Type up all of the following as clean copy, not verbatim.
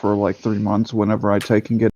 for like 3 months whenever I take and get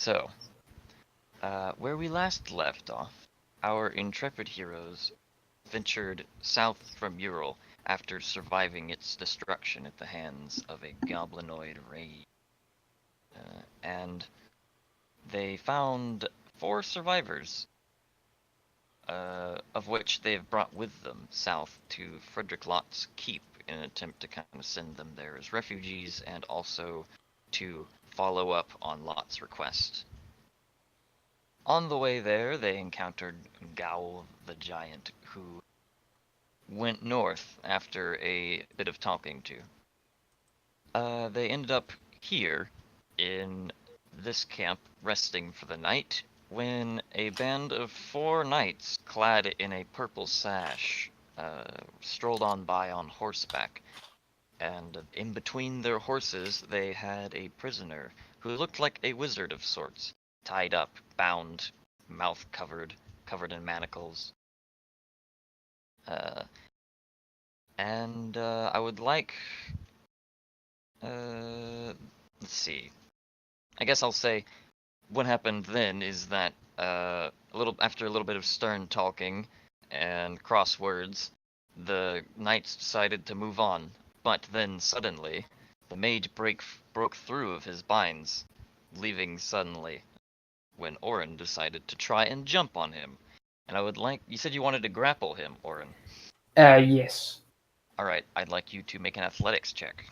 So, where we last left off, our intrepid heroes ventured south from Ural after surviving its destruction at the hands of a goblinoid raid. And they found 4 survivors, of which they have brought with them south to Frederick Lott's keep in an attempt to kind of send them there as refugees and also to follow up on Lott's request. On the way there, they encountered Gowl the Giant, who went north after a bit of talking to. They ended up here in this camp resting for the night when a band of 4 knights clad in a purple sash strolled on by on horseback, and in between their horses they had a prisoner who looked like a wizard of sorts, tied up, bound, mouth covered in manacles. And I would like, let's see. I guess I'll say what happened then is that after a little bit of stern talking and cross words, the knights decided to move on. But then suddenly, the mage broke through of his binds, leaving suddenly, when Orin decided to try and jump on him. And I would like, you said you wanted to grapple him, Orin. Yes. Alright, I'd like you to make an athletics check.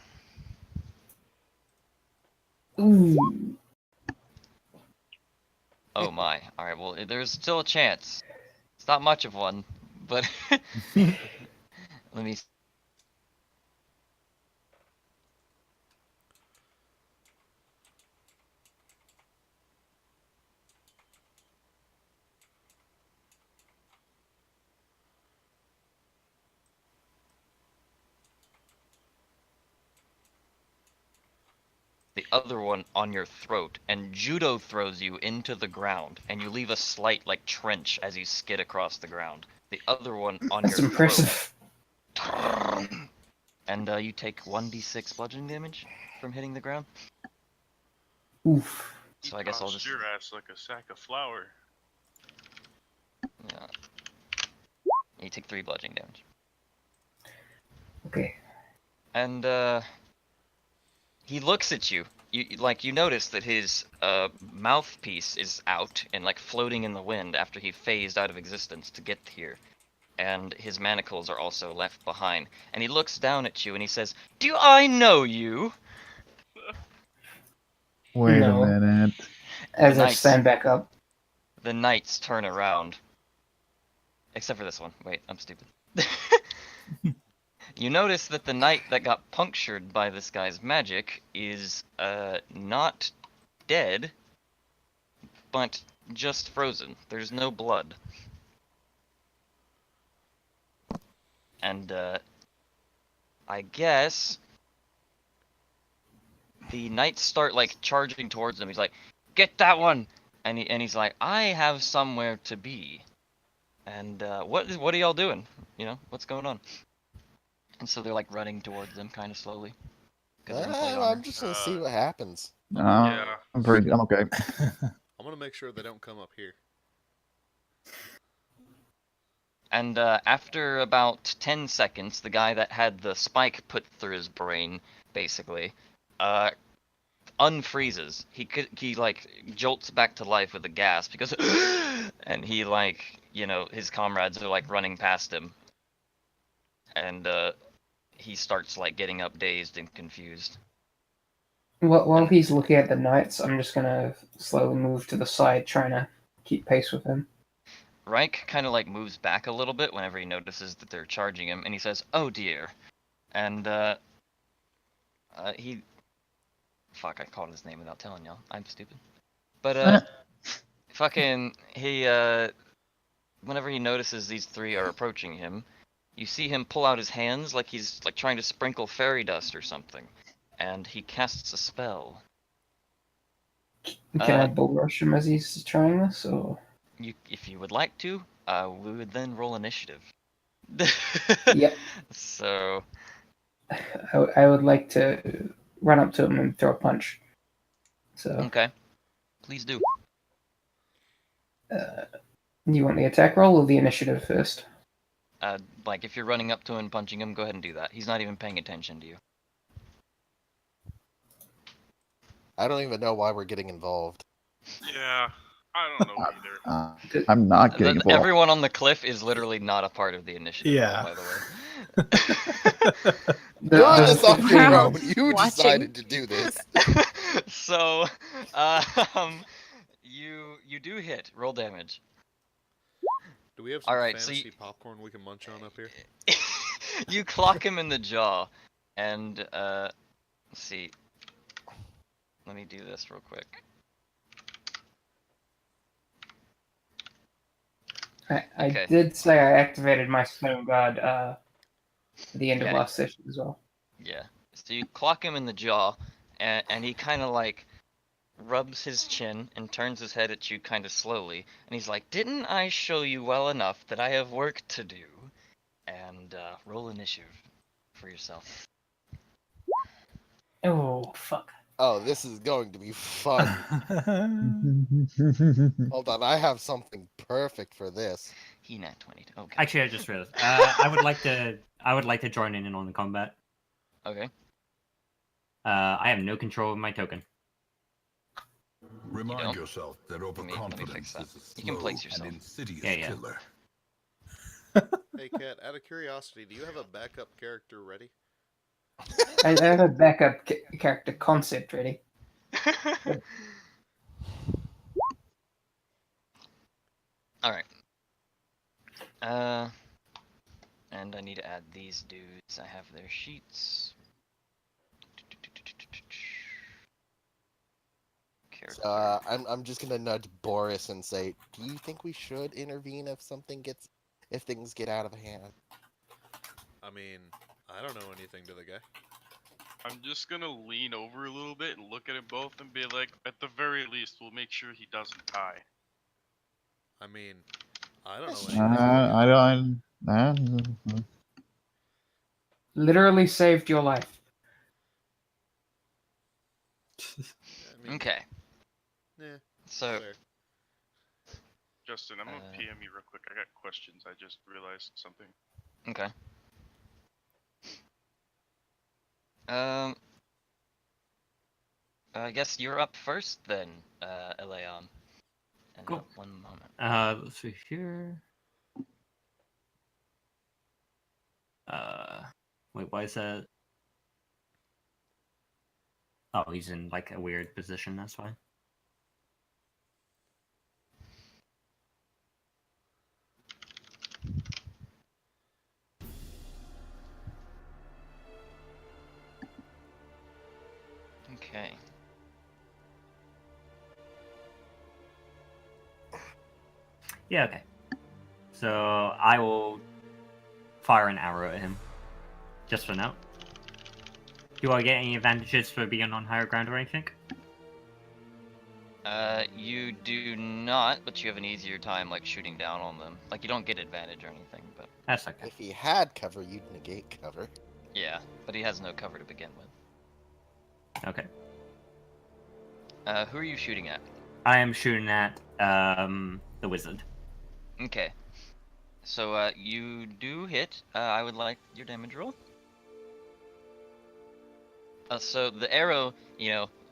Ooh. Oh my. Alright, well, there's still a chance. It's not much of one, but let me. The other one on your throat, and judo throws you into the ground, and you leave a slight like trench as you skid across the ground. The other one on That's your impressive. throat, and you take 1d6 bludgeoning damage from hitting the ground. Oof. So I guess I'll just. Your ass like a sack of flour. Yeah. You take 3 bludgeoning damage. Okay. And he looks at you. You notice that his mouthpiece is out and like floating in the wind after he phased out of existence to get here, and his manacles are also left behind. And he looks down at you and he says, "Do I know you?" Wait No. a minute. As I stand back up. The knights turn around. Except for this one. Wait, I'm stupid. You notice that the knight that got punctured by this guy's magic is not dead, but just frozen. There's no blood. And I guess the knights start like charging towards him. He's like, "Get that one!" And he's like, "I have somewhere to be." And what are y'all doing? You know, what's going on? And so they're like running towards them kind of slowly. I'm just gonna see what happens. Yeah. I'm okay. I'm gonna make sure they don't come up here. And after about 10 seconds, the guy that had the spike put through his brain, basically, unfreezes. He like jolts back to life with a gasp because, and he like, you know, his comrades are like running past him, and he starts like getting up dazed and confused. While he's looking at the knights, I'm just gonna slowly move to the side, trying to keep pace with him. Reich kind of like moves back a little bit whenever he notices that they're charging him, and he says, "Oh dear," and he, fuck, I called his name without telling y'all. I'm stupid. But fucking he whenever he notices these 3 are approaching him, you see him pull out his hands like he's like trying to sprinkle fairy dust or something, and he casts a spell. Can I bull rush him as he's trying this, or? If you would like to, we would then roll initiative. Yep. So. I would like to run up to him and throw a punch. So. Okay. Please do. You want the attack roll or the initiative first? Like if you're running up to him and punching him, go ahead and do that. He's not even paying attention to you. I don't even know why we're getting involved. Yeah, I don't know either. I'm not getting involved. Everyone on the cliff is literally not a part of the initiative. Yeah. By the way. The- Doing the this on your 15 own. You Watching. decided to do this. So, you do hit. Roll damage. Do we have some Alright, so fancy popcorn we can munch on up here? You clock him in the jaw, and let's see. Let me do this real quick. I Okay. did say I activated my Stone Guard at the end of Okay. last session as well. Yeah. So you clock him in the jaw, and he kind of like rubs his chin and turns his head at you kind of slowly, and he's like, "Didn't I show you well enough that I have work to do?" And roll initiative for yourself. Oh, fuck. Oh, this is going to be fun. Hold on, I have something perfect for this. He nat 20. Okay. Actually, I just realized. I would like to join in on the combat. Okay. I have no control of my token. don't? Remind yourself that Let me fix overconfidence that. is a You can slow place yourself. and insidious Yeah. killer. Hey, Kat, out of curiosity, do you have a backup character ready? I have a backup character concept ready. Alright. And I need to add these dudes. I have their sheets. Character. I'm just gonna nudge Boris and say, do you think we should intervene if things get out of hand? I mean, I don't know anything to the guy. I'm just gonna lean over a little bit and look at them both and be like, at the very least, we'll make sure he doesn't die. I mean, I don't know anything. I don't. Literally saved your life. I mean, Okay. Yeah, So, fair. Justin, I'm gonna PM you real quick. I got questions. I just realized something. okay. I guess you're up first then, Eleon. And Cool. one moment. Let's see here. Wait, why is that? Oh, he's in like a weird position. That's fine. Okay. Yeah. Okay. So I will fire an arrow at him. Just for now. Do I get any advantages for being on higher ground or anything? You do not, but you have an easier time, like, shooting down on them. Like, you don't get advantage or anything, but... That's okay. If he had cover, you'd negate cover. Yeah, but he has no cover to begin with. Okay. Who are you shooting at? I am shooting at the wizard. Okay. So, you do hit. I would like your damage roll. So the arrow,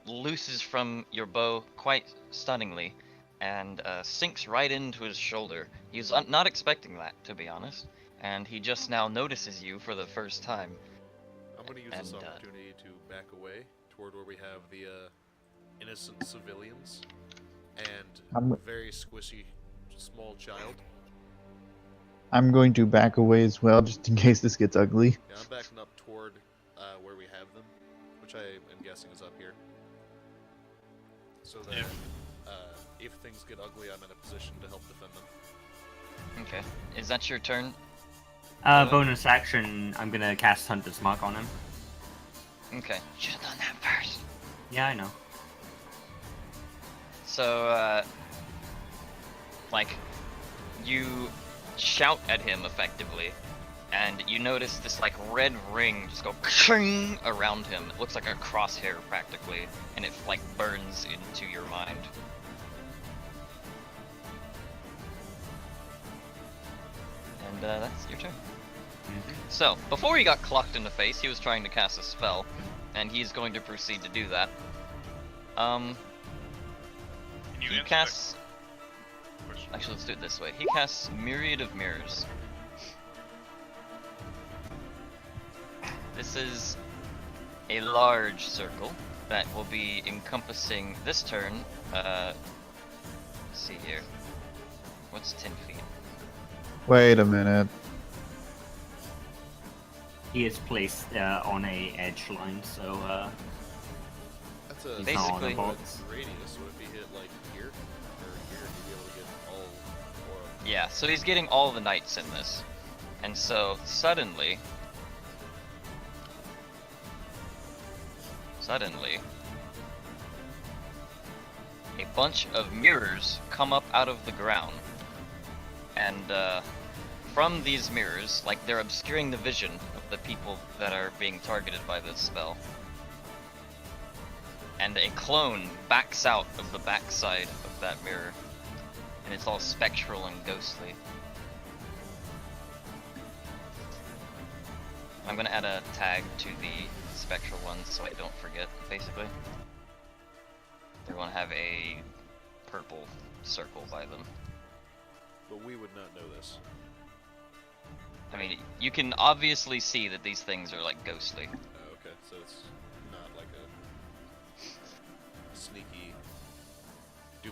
looses from your bow quite stunningly, and sinks right into his shoulder. He's not expecting that, to be honest, and he just now notices you for the first time. I'm gonna use this And, opportunity to back away toward where we have the innocent civilians and very squishy small child. I'm going to back away as well, just in case this gets ugly. Yeah, I'm backing up toward where we have them, which I am guessing is up here. So that if things get ugly, I'm in a position to help defend them. Okay. Is that your turn? Bonus action, I'm gonna cast Hunter's Mark on him. Okay. Should have done that first. Yeah, I know. So, you shout at him effectively, and you notice this, red ring just go kshing around him. It looks like a crosshair, practically, and it, burns into your mind. And that's your turn. So, before he got clocked in the face, he was trying to cast a spell, and he's going to proceed to do that. Can you He answer casts... that question? Actually, let's do it this way. He casts Myriad of Mirrors. This is a large circle that will be encompassing this turn. Let's see here. What's 10 feet? Wait a minute. He is placed on a edge line, so That's a he's not on Basically- a box. radius. Would it be hit like here or here? You'd be able to get all four of them. Yeah, so he's getting all the knights in this. And so, suddenly, a bunch of mirrors come up out of the ground. And from these mirrors, like they're obscuring the vision of the people that are being targeted by this spell. And a clone backs out of the backside of that mirror. And it's all spectral and ghostly. I'm gonna add a tag to the spectral ones so I don't forget, basically. They're gonna have a purple circle by them. But we would not know this. I mean, you can obviously see that these things are like ghostly. Oh, okay, so it's not like a sneaky.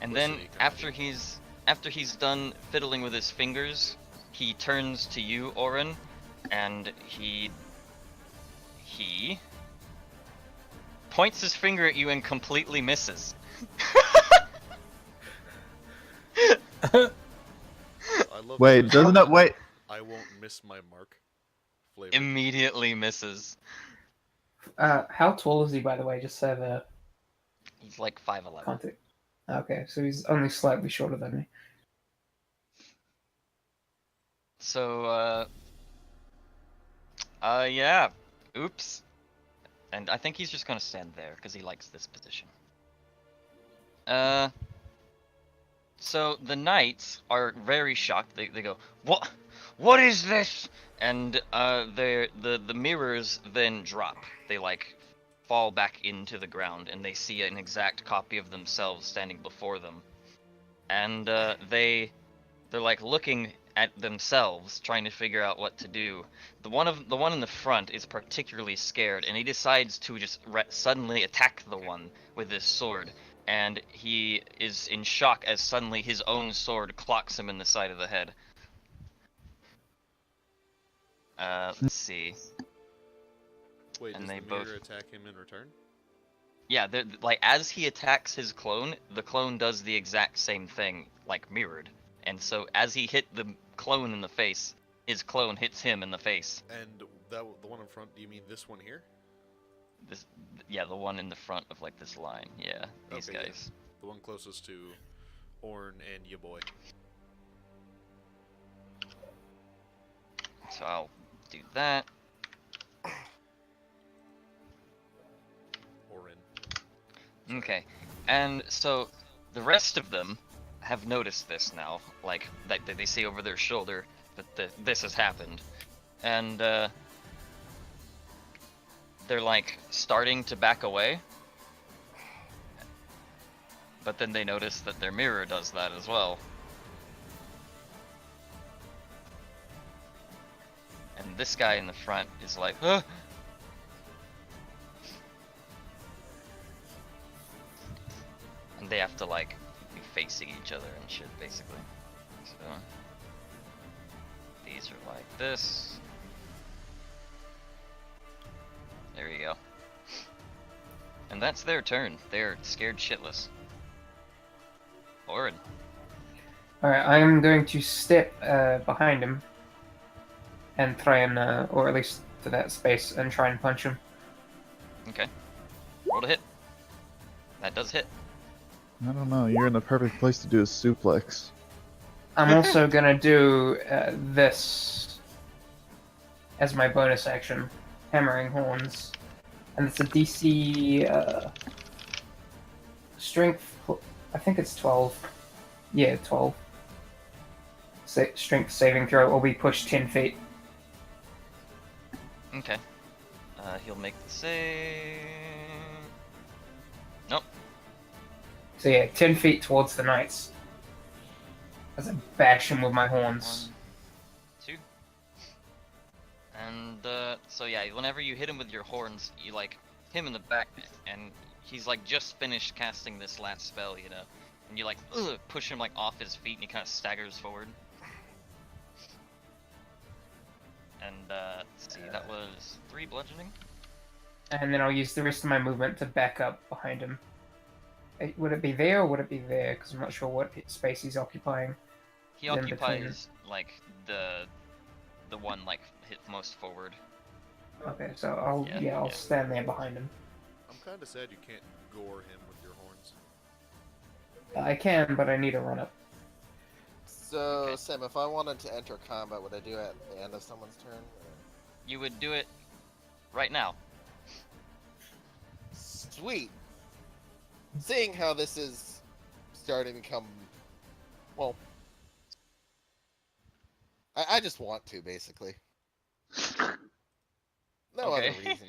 And then duplicity kind of after he's done fiddling with his fingers, he turns to you, Orin, and he points his finger at you and completely misses. I love Wait, this. doesn't that wait? I won't miss my mark. Flavor. Immediately misses. How tall is he, by the way? Just so the He's like 5'11". context. Okay, so he's only slightly shorter than me. So, yeah, oops. And I think he's just gonna stand there, because he likes this position. So the knights are very shocked. They go, What is this? And, the mirrors then drop. They, like, fall back into the ground, and they see an exact copy of themselves standing before them. And, they're, like, looking at themselves, trying to figure out what to do. The one in the front is particularly scared, and he decides to just suddenly attack the one with his sword. And he is in shock as suddenly his own sword clocks him in the side of the head. Let's see. Wait, and does they the mirror both- attack him in return? Yeah, like as he attacks his clone, the clone does the exact same thing, like mirrored. And so as he hit the clone in the face, his clone hits him in the face. And the one in front, do you mean this one here? Yeah, the one in the front of like this line. Yeah, these Okay, yeah. guys. The one closest to Orn and ya boy. So I'll do that. Orin. Okay, and so the rest of them have noticed this now, like that they see over their shoulder that this has happened, and they're like starting to back away, but then they notice that their mirror does that as well. And this guy in the front is like, huh? And they have to like be facing each other and shit, basically. So these are like this. There you go. And that's their turn. They're scared shitless. Orin. Alright, I'm going to step behind him and try and, or at least to that space, and try and punch him. Okay. Roll to hit. That does hit. I don't know. You're in the perfect place to do a suplex. I'm also gonna do this as my bonus action, Hammering Horns. And it's a DC strength, I think it's 12. Yeah, 12. strength saving throw or be pushed 10 feet. Okay. He'll make the save. Nope. So yeah, 10 feet towards the knights. As I bash him with my horns. 1, 2. And so yeah, whenever you hit him with your horns, you like him in the back, and he's like just finished casting this last spell, you know, and you like push him like off his feet, and he kind of staggers forward. And let's see, that was 3 bludgeoning. And then I'll use the rest of my movement to back up behind him. Would it be there or would it be there? Because I'm not sure what space he's occupying. He Then between- occupies like the one like hit most forward. Okay, so I'll Yeah. stand there behind him. I'm kind of sad you can't gore him with your horns. I can, but I need a run up. So, Okay. Sam, if I wanted to enter combat, would I do it at the end of someone's turn? Or... You would do it right now. Sweet! Seeing how this is starting to come... Well... I just want to, basically. No Okay. other reason.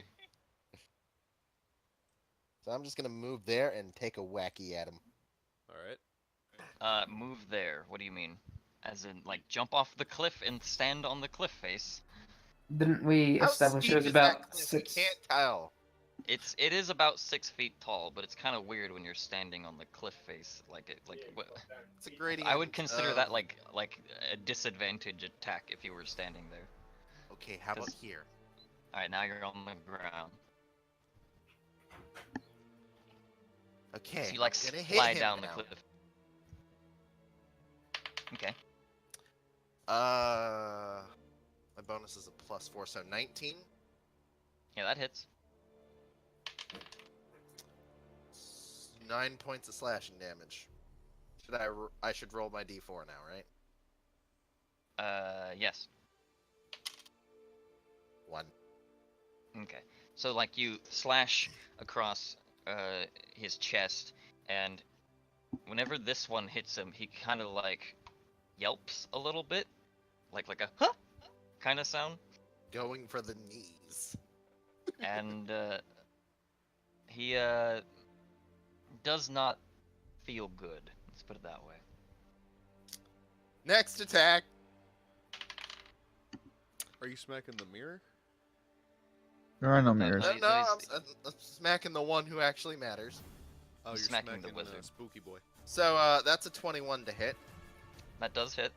So I'm just gonna move there and take a wacky at him. Alright. Move there. What do you mean? As in, like, jump off the cliff and stand on the cliff face? Didn't we How establish steep it was is about that cliff? 6? We can't tell. It is about 6 feet tall, but it's kind of weird when you're standing on the cliff face. What? It's a gradient. I would consider of- that like a disadvantage attack if you were standing there. Okay, how about 'cause- here? All right, now you're on the ground. Okay. So you like I'm gonna hit slide him down now. the cliff. Okay. My bonus is a +4, so 19. Yeah, that hits. 9 points of slashing damage. I should roll my d4 now, right? Yes. 1. Okay. So like you slash across his chest, and whenever this one hits him, he kind of like yelps a little bit, like a huh kind of sound, Going for the knees. and he does not feel good. Let's put it that way. Next attack. Are you smacking the mirror? There are no mirrors. no, No, I'm smacking the one who actually matters. Oh, you're Smacking the wizard. Spooky boy. So, that's a 21 to hit That does hit.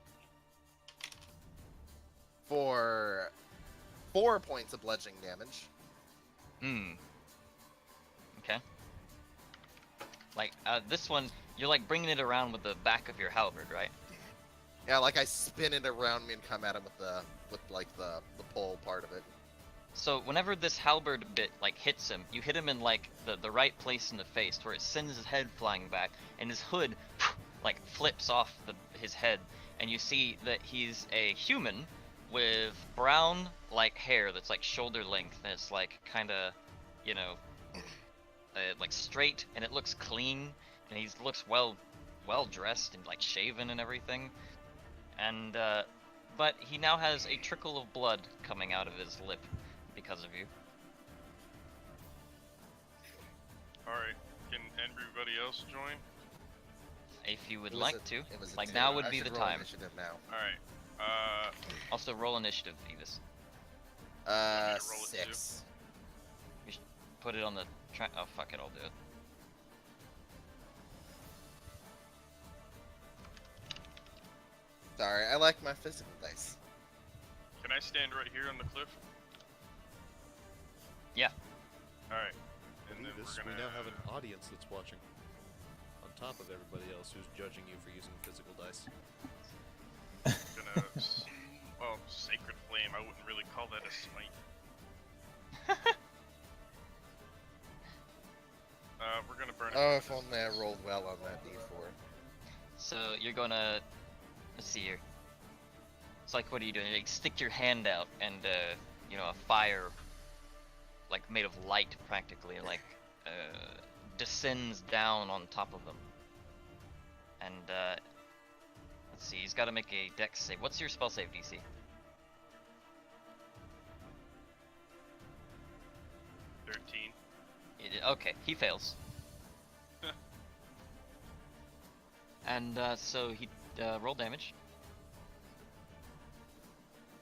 for 4 points of bludgeoning damage. Okay. Like this one, you're like bringing it around with the back of your halberd, right? Yeah, like I spin it around me and come at him with the pole part of it. So whenever this halberd bit like hits him, you hit him in like the right place in the face where it sends his head flying back, and his hood like flips off his head, and you see that he's a human with brown like hair that's like shoulder length, and it's like kind of, you know, like straight, and it looks clean, and he looks well dressed and like shaven and everything, and but he now has a trickle of blood coming out of his lip because of you. Alright, can everybody else join? If you would It was like a- to, it was a like 2. now would I be should the roll time. Initiative now. Alright, Also roll initiative, Beavis. Want me to roll it too? 6. Put it on the oh fuck it, I'll do it. Sorry, I like my physical dice. can I stand right here on the cliff? Yeah. Alright, and then Beavis, we're we gonna... now have an audience that's watching. On top of everybody else who's judging you for using physical dice. gonna... well, Sacred Flame, I wouldn't really call that a smite. We're gonna burn it. Oh, with if only I rolled well on that d4. So you're gonna, let's see here. It's like, what are you doing? Like, stick your hand out, and you know, a fire, like made of light, practically, like descends down on top of them. And let's Let's see, he's got to make a dex save. What's your spell save DC? 13. Okay, he fails. And so he roll damage.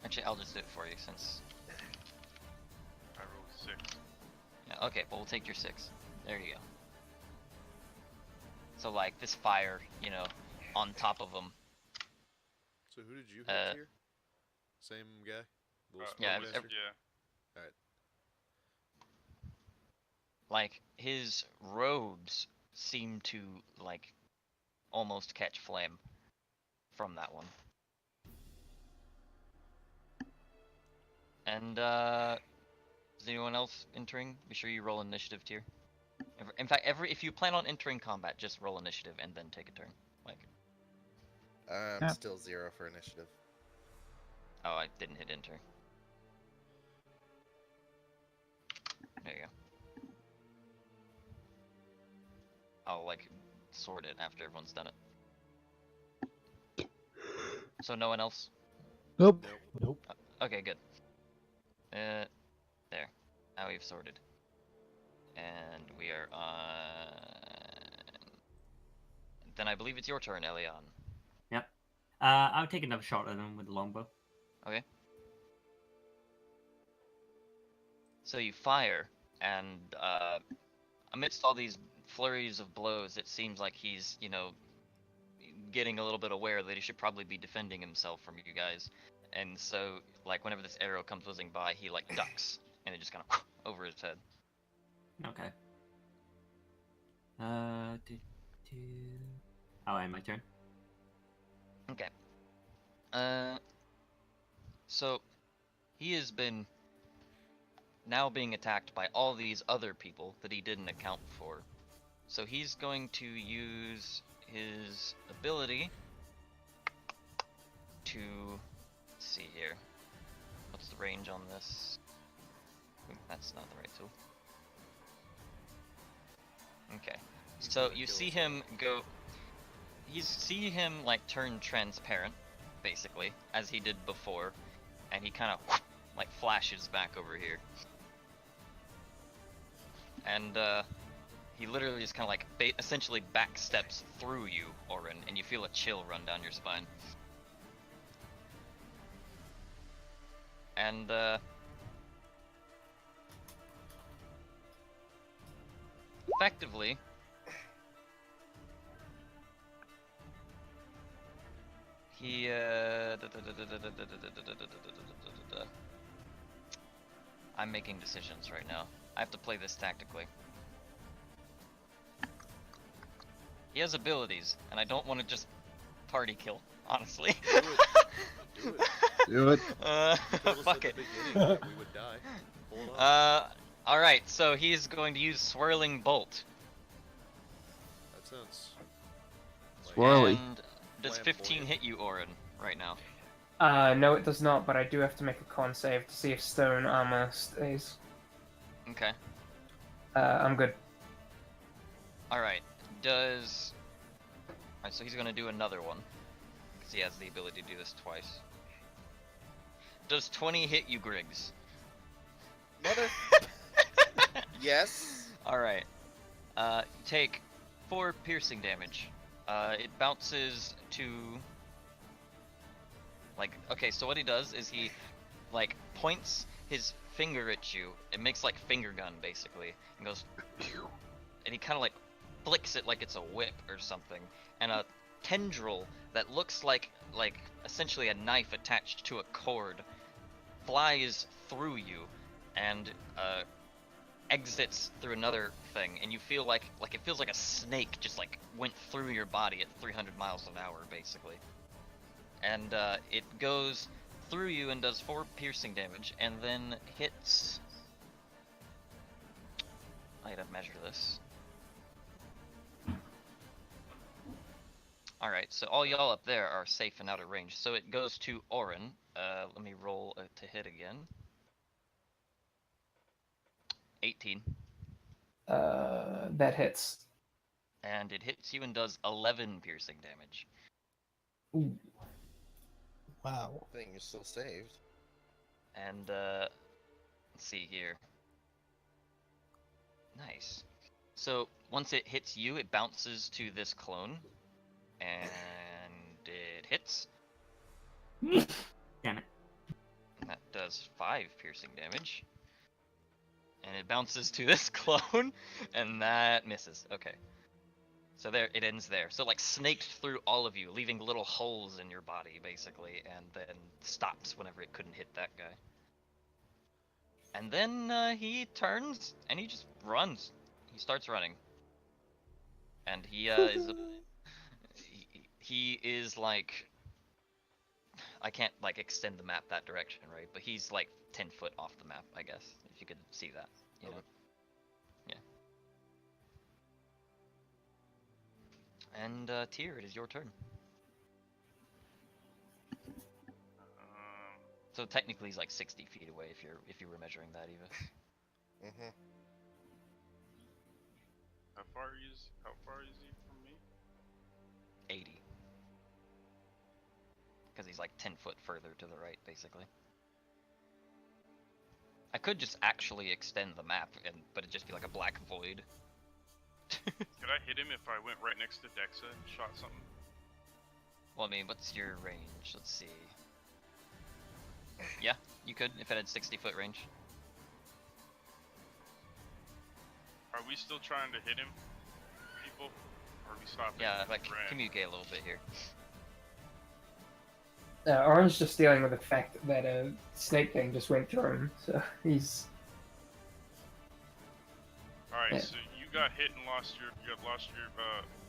Actually, I'll just do it for you since. I rolled 6. Yeah, okay, well, we'll take your 6. There you go. So, like, this fire, you know, on top of him. So who did you hit here? Same guy? Little yeah, small bastard? Yeah. Alright. Like, his robes seem to, like, almost catch flame from that one. And, is anyone else entering? Be sure you roll initiative tier. In fact, if you plan on entering combat, just roll initiative and then take a turn. Like, I'm still 0 for initiative. oh, I didn't hit enter. There you go. I'll, like, sort it after everyone's done it. So no one else? Nope. Nope. Okay, good. There. Now we've sorted. And we are on... Then I believe it's your turn, Elion. Yep. I'll take another shot at him with the longbow. Okay. So you fire, and amidst all these flurries of blows, it seems like he's, you know, getting a little bit aware that he should probably be defending himself from you guys. And so, like, whenever this arrow comes whizzing by, he, like, ducks, and it just kind of over his head. Okay. Oh, and my turn. Okay. So he has been now being attacked by all these other people that he didn't account for. So he's going to use his ability to, let's see here. What's the range on this? Ooh, that's not the right tool. Okay. So you see him go, see him like turn transparent, basically, as he did before, and he kind of like flashes back over here. And he literally just kind of like essentially backsteps through you, Orin, and you feel a chill run down your spine. And effectively, he I'm making decisions right now. I have to play this tactically. He has abilities, and I don't want to just party kill, honestly. Do it. Do it. Fuck it. We would die. Hold on. Alright, so he's going to use Swirling Bolt. That sounds... like- Swirly. And does 15 hit you, Orin, right now? No, it does not, but I do have to make a con save to see if stone armor stays. Okay. I'm good. Alright, does... Alright, so he's gonna do another one. Because he has the ability to do this twice. Does 20 hit you, Griggs? Mother. Yes. Alright. You take 4 piercing damage. It bounces to... Like, okay, so what he does is he, like, points his finger at you. It makes, like, finger gun, basically. And goes... And he kind of, like, flicks it like it's a whip or something. And a tendril that looks like essentially a knife attached to a cord flies through you and exits through another thing, and you feel like it feels like a snake just like went through your body at 300 miles an hour, basically. And it goes through you and does 4 piercing damage, and then hits... I gotta measure this. Alright, so all y'all up there are safe and out of range. So it goes to Orin. Let me roll to hit again. 18. That hits. And it hits you and does 11 piercing damage. Ooh. Wow. Thing is still saved. And let's see here. Nice. So once it hits you, it bounces to this clone, and it hits. Damn it. And that does 5 piercing damage. And it bounces to this clone, and that misses. Okay. So there, it ends there. So like snaked through all of you, leaving little holes in your body, basically, and then stops whenever it couldn't hit that guy. And then he turns, and he just runs. He starts running. And he he is like, I can't like extend the map that direction, right? But he's like 10 foot off the map, I guess, if you could see that. You know? Yeah. And Tyr, it is your turn. So technically he's like 60 feet away if you were measuring that, Eva. Mm-hmm. How far is he from me? 80. Because he's like 10 foot further to the right, basically. I could just actually extend the map, but it'd just be like a black void. Could I hit him if I went right next to Dexa and shot something? Well, I mean, what's your range? Let's see. Yeah, you could if it had 60-foot range. Are we still trying to hit him, people? Or are we stopping? Yeah, like Ran? communicate a little bit here. Orange just dealing with the fact that a snake thing just went through him, so he's. Alright, Yeah. so you got hit and lost your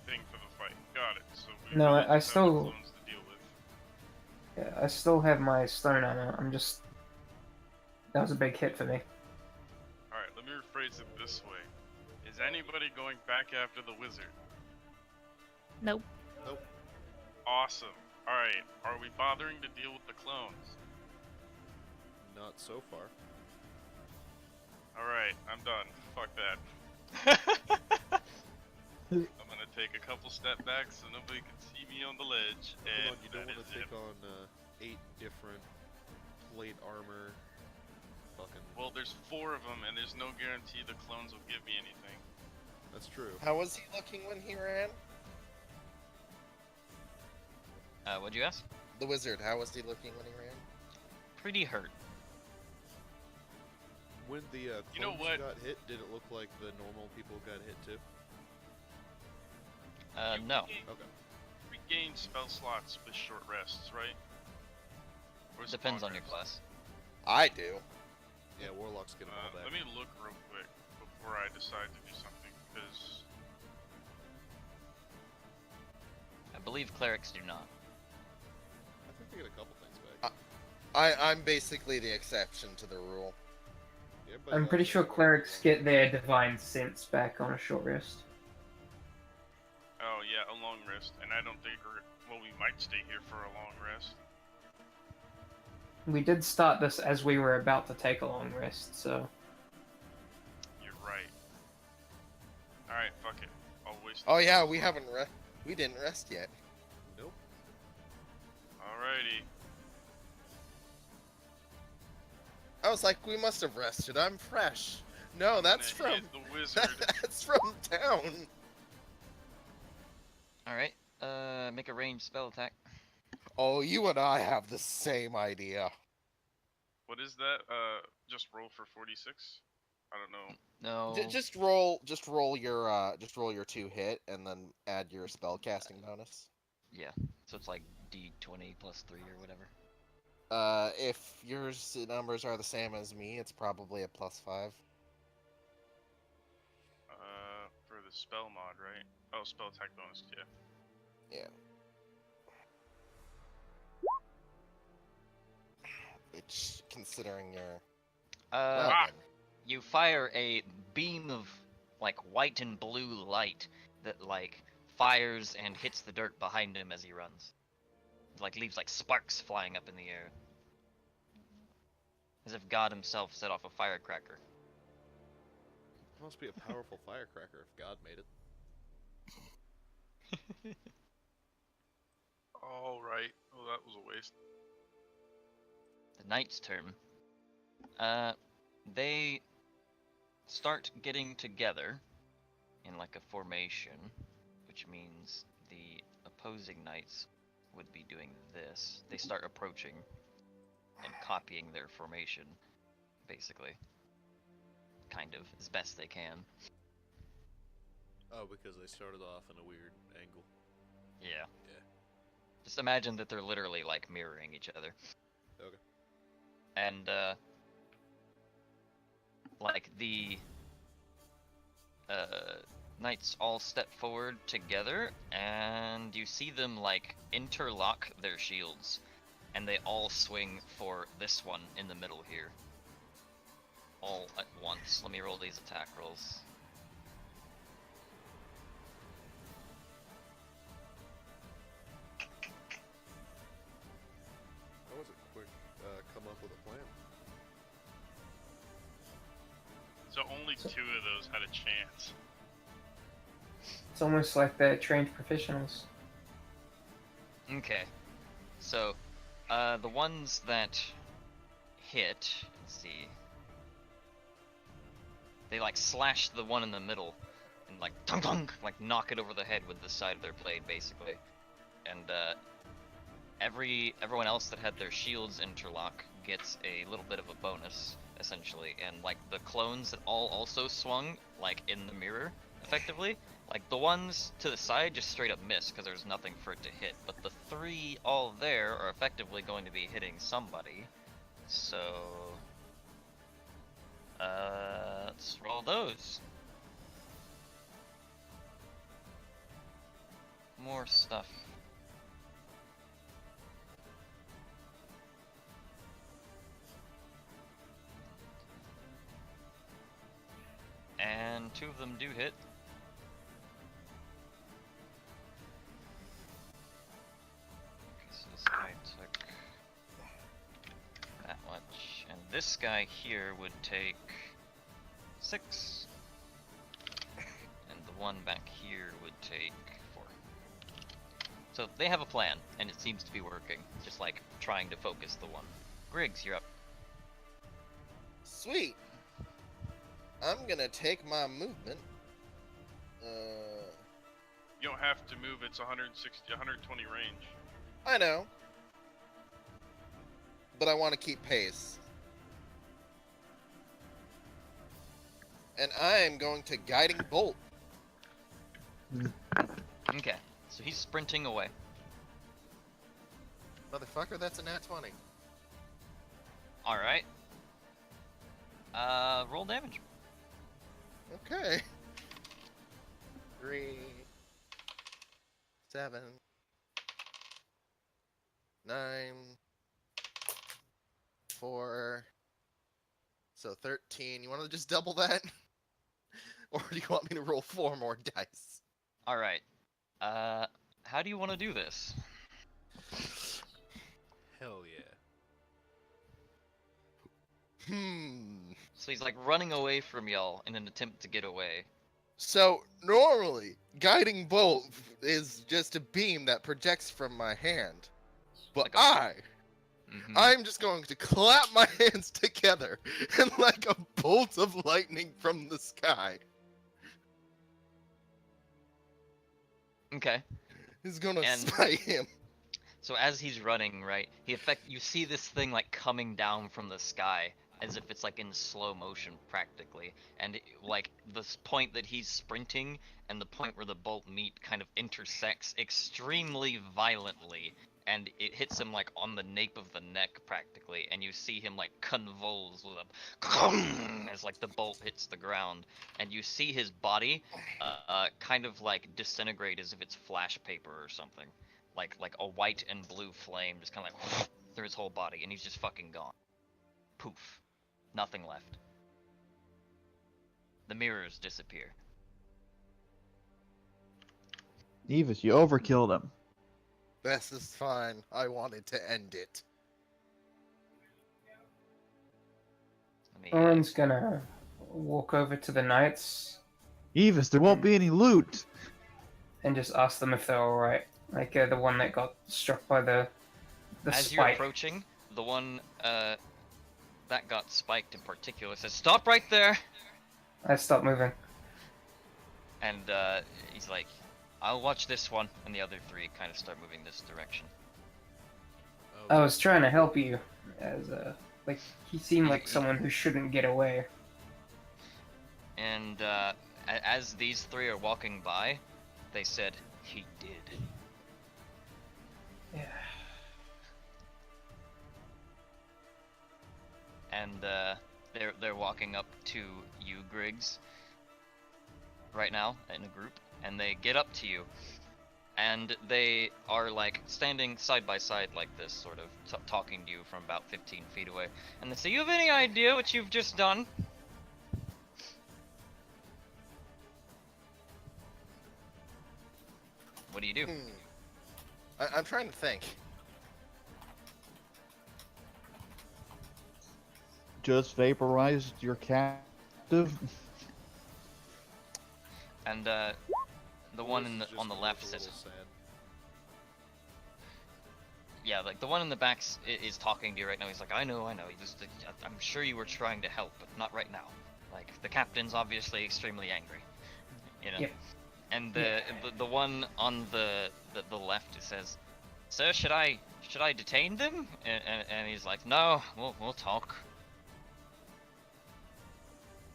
thing for the fight. Got it. So we No, really I just have the still- clones to deal with. Yeah, I still have my stone armor. I'm just. That was a big hit for me. Alright, let me rephrase it this way. Is anybody going back after the wizard? Nope. Awesome. Alright, are we bothering to deal with the clones? Not so far. Alright, I'm done. Fuck that. I'm gonna take a couple step back so nobody can see me on the ledge. Hold And on, you don't that want is to it. take on 8 different plate armor. Fucking. Well, there's 4 of them, and there's no guarantee the clones will give me anything. That's true. How was he looking when he ran? What'd you ask? The wizard, how was he looking when he ran? Pretty hurt. When the You know clones what? got hit, did it look like the normal people got hit too? No. Okay. Regain spell slots with short rests, right? Or is it Depends long on your rests? class. I do. Yeah, warlocks get them all back. Let me look real quick before I decide to do something, because I believe clerics do not. I think they get a couple things back. I'm basically the exception to the rule. Yeah, but, I'm pretty sure clerics get their divine sense back on a short rest. oh yeah, a long rest, and I don't think we might stay here for a long rest. We did start this as we were about to take a long rest, so. You're right. All right, fuck it. I'll waste. Oh yeah, we didn't rest yet. Nope. Alrighty. I was like, we must have rested. I'm fresh. No, I'm that's gonna from hit the wizard. that's from town. Alright, make a ranged spell attack. Oh, you and I have the same idea. What is that? Just roll for 46. I don't know. No. Just roll your 2 hit and then add your spell casting bonus. Yeah, so it's like d20 plus 3 or whatever. If your numbers are the same as me, it's probably a +5. For the spell mod, right? Oh, spell attack bonus, yeah. Yeah. Which, considering your Uh, well, then, you fire a beam of like white and blue light that like fires and hits the dirt behind him as he runs. Like leaves like sparks flying up in the air. As if God himself set off a firecracker. It must be a powerful firecracker if God made it. All right. Oh, that was a waste. The knight's turn. They start getting together in like a formation, which means the opposing knights would be doing this. They start approaching and copying their formation, basically. Kind of, as best they can. Oh, because they started off in a weird angle. Yeah. Yeah. Just imagine that they're literally like mirroring each other. Okay. And like the knights all step forward together, and you see them like interlock their shields, and they all swing for this one in the middle here. All at once. Let me roll these attack rolls. That was a quick come up with a plan. So only 2 of those had a chance. It's almost like they're trained professionals. Okay. So, the ones that hit, let's see. They like slash the one in the middle and like tunk tunk, like knock it over the head with the side of their blade, basically. And everyone else that had their shields interlock gets a little bit of a bonus, essentially. And like the clones that all also swung like in the mirror, effectively. Like the ones to the side just straight up miss because there's nothing for it to hit. But the 3 all there are effectively going to be hitting somebody. So let's roll those. More stuff. And 2 of them do hit. Okay, so this guy took that much, and this guy here would take 6, and the one back here would take 4. So they have a plan, and it seems to be working, just like trying to focus the one. Griggs, you're up. Sweet. I'm gonna take my movement. You don't have to move, it's 160, 120 range. I know. But I want to keep pace. And I am going to Guiding Bolt. Okay, so he's sprinting away. Motherfucker, that's a nat 20. Alright. Roll damage. Okay. 3, 7, 9, 4. So 13. You want to just double that? Or do you want me to roll 4 more dice? Alright. How do you want to do this? Hell yeah. So he's like running away from y'all in an attempt to get away. So normally, Guiding Bolt is just a beam that projects from my hand. But Like I'm just going to clap my hands together and like a bolt of lightning from the sky Okay. is gonna And- smite him. So as he's running, right, you see this thing like coming down from the sky as if it's like in slow motion practically, and like this point that he's sprinting and the point where the bolt meet kind of intersects extremely violently, and it hits him like on the nape of the neck practically, and you see him like convulse with a as like the bolt hits the ground, and you see his body kind of like disintegrate as if it's flash paper or something. Like a white and blue flame just kind of like through his whole body, and he's just fucking gone. Poof. Nothing left. The mirrors disappear. Evis, you overkilled him. This is fine. I wanted to end it. Let me, Oren's gonna walk over to the knights Evis, there won't be any loot. and just ask them if they're alright. Like the one that got struck by the As you're spike. approaching, the one that got spiked in particular says, "Stop right there!" I stopped moving. And he's like, "I'll watch this one," and the other three kind of start moving this direction. I was trying to help you, as like he seemed like He- someone who shouldn't get away. And as these three are walking by, they said, "He did." Yeah. And they're walking up to you, Griggs, right now in a group, and they get up to you, and they are like standing side by side like this, sort of talking to you from about 15 feet away, and they say, "You have any idea what you've just done?" What do you do? I'm trying to think. Just vaporized your captive. And the one in the, on the left says, "Yeah, like the one in the back is talking to you right now. He's like, I know. I'm sure you were trying to help, but not right now. Like the captain's obviously extremely angry, you know." Yep. And the one on the left says, "Sir, should I detain them?" And he's like, "No, we'll talk."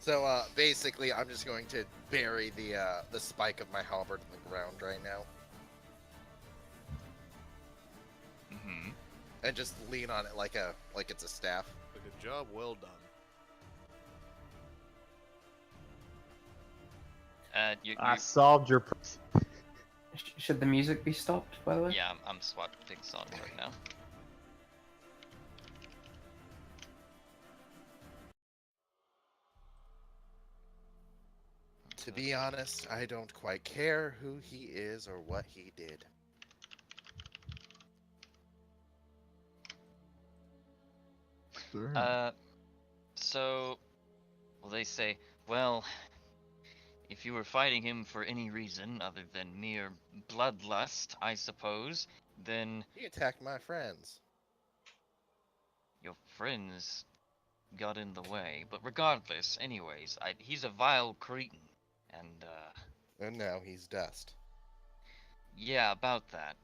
So basically, I'm just going to bury the spike of my halberd in the ground right now, Mm-hmm. and just lean on it like it's a staff. Like a job well done. You, I solved your. Should the music be stopped, by the way? yeah, I'm swapping songs right now. To be honest, I don't quite care who he is or what he did. So, well, they say, well, if you were fighting him for any reason other than mere bloodlust, I suppose, then He attacked my friends. your friends got in the way. But regardless, anyways, he's a vile cretin, and, And now he's dust. yeah, about that.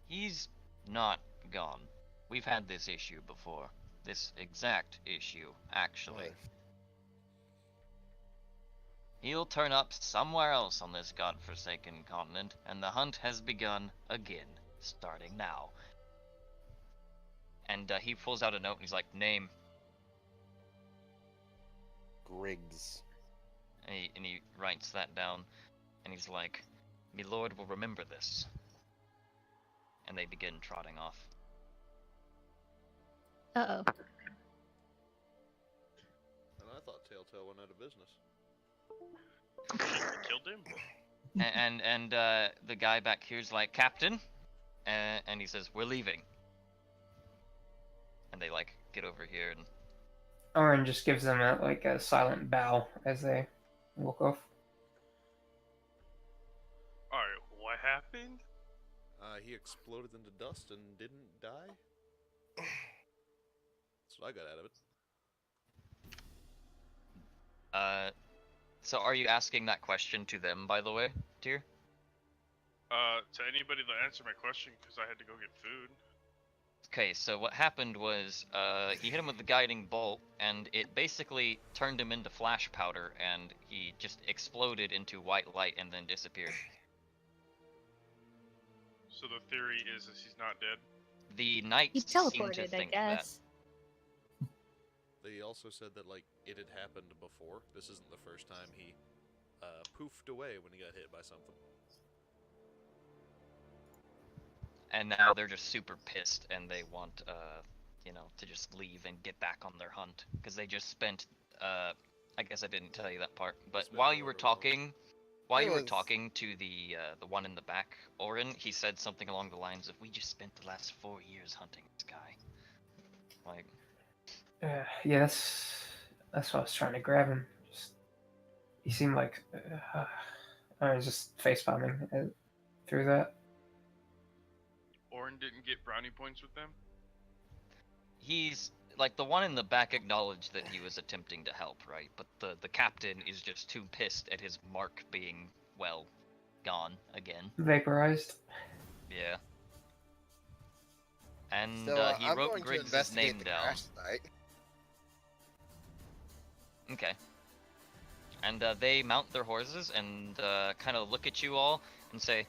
He's not gone. We've had this issue before. This exact issue, actually. Right. He'll turn up somewhere else on this godforsaken continent, and the hunt has begun again, starting now. And he pulls out a note and he's like, "Name." Griggs. And he writes that down, and he's like, "Me lord will remember this." And they begin trotting off. Uh-oh. And I thought Telltale went out of business. Killed him. And the guy back here's like, "Captain," and he says, "We're leaving." And they like get over here, and Orin just gives them a silent bow as they walk off. Alright, what happened? He exploded into dust and didn't die? That's what I got out of it. So are you asking that question to them, by the way, dear? To anybody that answered my question, because I had to go get food. Okay, so what happened was, he hit him with the guiding bolt, and it basically turned him into flash powder, and he just exploded into white light and then disappeared. So the theory is he's not dead. The knights He seem to teleported, I think guess. They also said that, like, it had happened before. This isn't the first time he poofed away when he got hit by something. and now they're just super pissed, and they want, to just leave and get back on their hunt, because they just spent, I guess I didn't tell you that part, but Spent while you were however long. talking, while you were Anyways. talking to the one in the back, Orin, he said something along the lines of, "We just spent the last 4 years hunting this guy." Like, Yeah, that's why I was trying to grab him. He seemed like I was just face palming through that. Orin didn't get brownie points with them. He's like the one in the back acknowledged that he was attempting to help, right? But the captain is just too pissed at his mark being, well, gone again. Vaporized. Yeah. And So he I'm wrote going to Griggs' investigate name the down. crash site. Okay. And they mount their horses and kind of look at you all and say,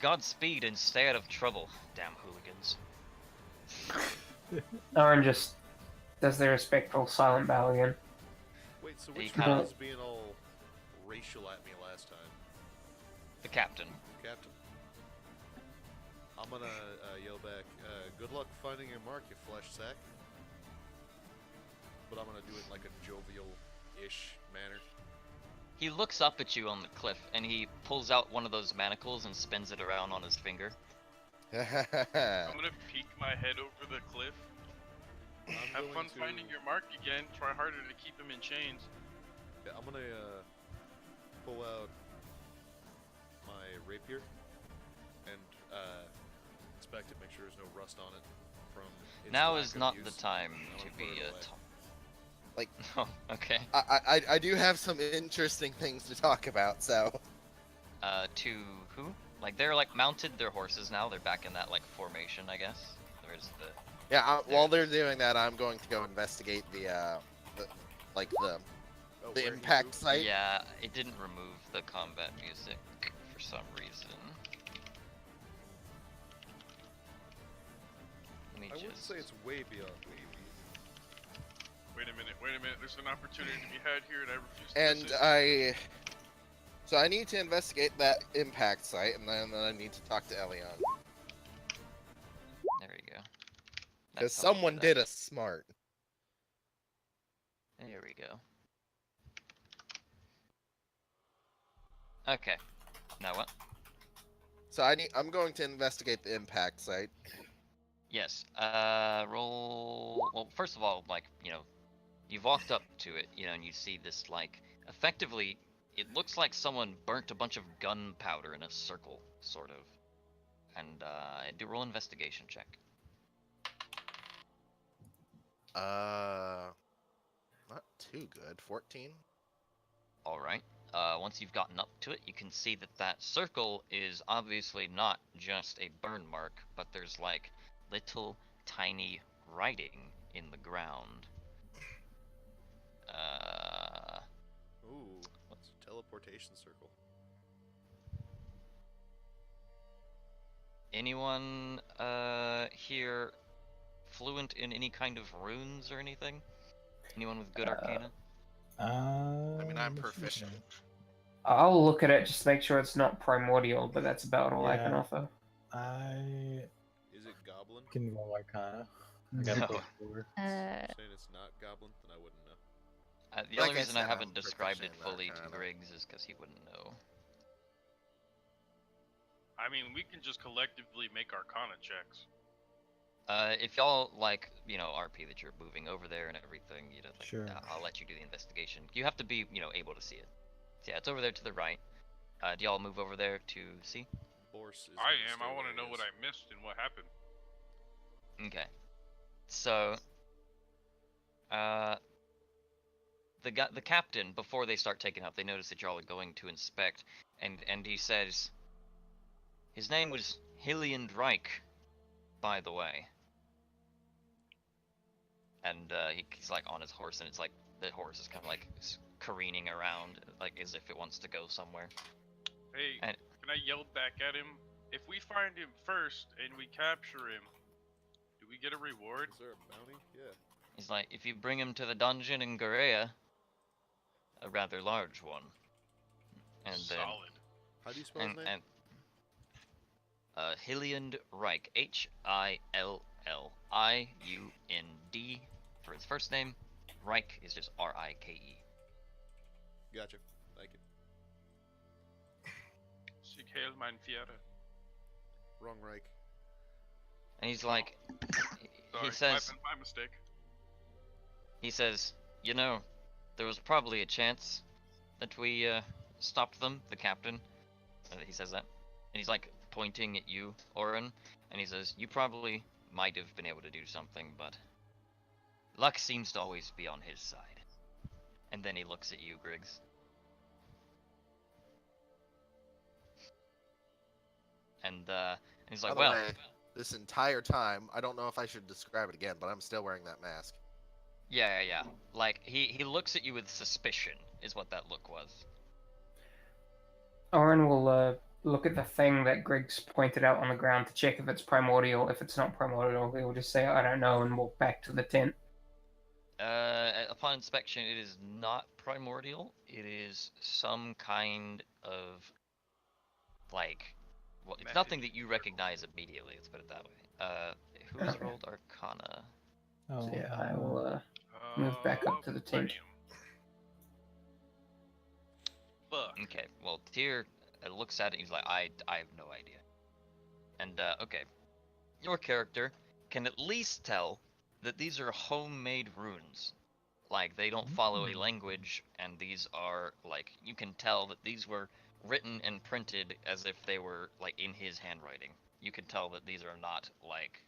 Godspeed and stay out of trouble, damn hooligans. Orin just does the respectful silent bow again. Wait, so He which kinda- one was being all racial at me last time? The captain. Captain? I'm gonna yell back, good luck finding your mark, you flesh sack. But I'm gonna do it in like a jovial-ish manner. He looks up at you on the cliff and he pulls out one of those manacles and spins it around on his finger. I'm gonna peek my head over the cliff. I'm Have going fun to... finding your mark again. Try harder to keep him in chains. Yeah, I'm gonna pull out my rapier and inspect it, make sure there's no rust on it from its Now lack is of not use. the time I'm to gonna be put it away. Like- Oh, okay. I do have some interesting things to talk about, so... To who? Like they're like mounted their horses now. They're back in that like formation, I guess. There's the Yeah, while they're doing that, I'm going to go investigate the Oh, the where he impact moved? site. yeah. It didn't remove the combat music for some reason. Let me I wouldn't just. say it's way beyond wavy. Wait a minute. There's an opportunity to be had here, and I refuse to And miss it. So I need to investigate that impact site, and then I need to talk to Elion. There we go. Because That's how I'll do someone that. did a smart. There we go. Okay. Now what? So I'm going to investigate the impact site. Yes. Roll. Well, first of all, like you've walked up to it, and you see this like effectively. It looks like someone burnt a bunch of gunpowder in a circle, sort of. And do roll investigation check. Not too good. 14. All right. Once you've gotten up to it, you can see that that circle is obviously not just a burn mark, but there's like little tiny writing in the ground. Ooh, what's a teleportation circle? Anyone here fluent in any kind of runes or anything? Anyone with good arcana? I mean, I'm let's see proficient. here. I'll look at it just to make sure it's not primordial, but that's about all I can Yeah. offer. I Is it goblin? can roll Arcana. I got No. a +4. Uh, Saying it's not goblin, then I wouldn't know. The Like only I reason I said, haven't I'm described it proficient in fully to Arcana. Griggs is because he wouldn't know. I mean, we can just collectively make Arcana checks. If y'all like, RP that you're moving over there and everything, like, Sure. I'll let you do the investigation. You have to be, able to see it. So, yeah, it's over there to the right. Do y'all move over there to see? Borse is I gonna am. stay I want where to know he what is. I missed and what happened. Okay. So, the captain, before they start taking up, they notice that y'all are going to inspect, and he says, his name was Hilliand Reich, by the way. And he's like on his horse, and it's like the horse is kind of like careening around, like as if it wants to go somewhere. Hey, And- can I yell back at him? If we find him first and we capture him, do we get a reward? Is there a bounty? Yeah. He's like, if you bring him to the dungeon in Caelia, a rather large one. And then Solid. How do you spell his name? Hilliand Reich, Hilliund for his first name. Reich is just Rike. Gotcha. Like it. Sig Heil mein Fiera. Wrong Reich. And he's like, Sorry, he says, my mistake. he says, there was probably a chance that we stopped them, the captain. He says that, and he's like pointing at you, Orin, and he says, "You probably might have been able to do something, but luck seems to always be on his side." And then he looks at you, Griggs. And he's By like, the "Well, way, this entire time, I don't know if I should describe it again, but I'm still wearing that mask. yeah. Like he looks at you with suspicion, is what that look was." Orin will look at the thing that Griggs pointed out on the ground to check if it's primordial. If it's not primordial, he will just say, "I don't know," and walk back to the tent. Upon inspection, it is not primordial. It is some kind of like, well, it's nothing that you recognize immediately. Let's put it that way. Who has Okay. rolled Arcana? Oh, So yeah, I will move back up to the tent. Fuck. Okay, well, Tyr looks at it and he's like, I have no idea. And, okay. Your character can at least tell that these are homemade runes. Like, they don't follow a language, and these are, like, you can tell that these were written and printed as if they were, like, in his handwriting. You can tell that these are not, like,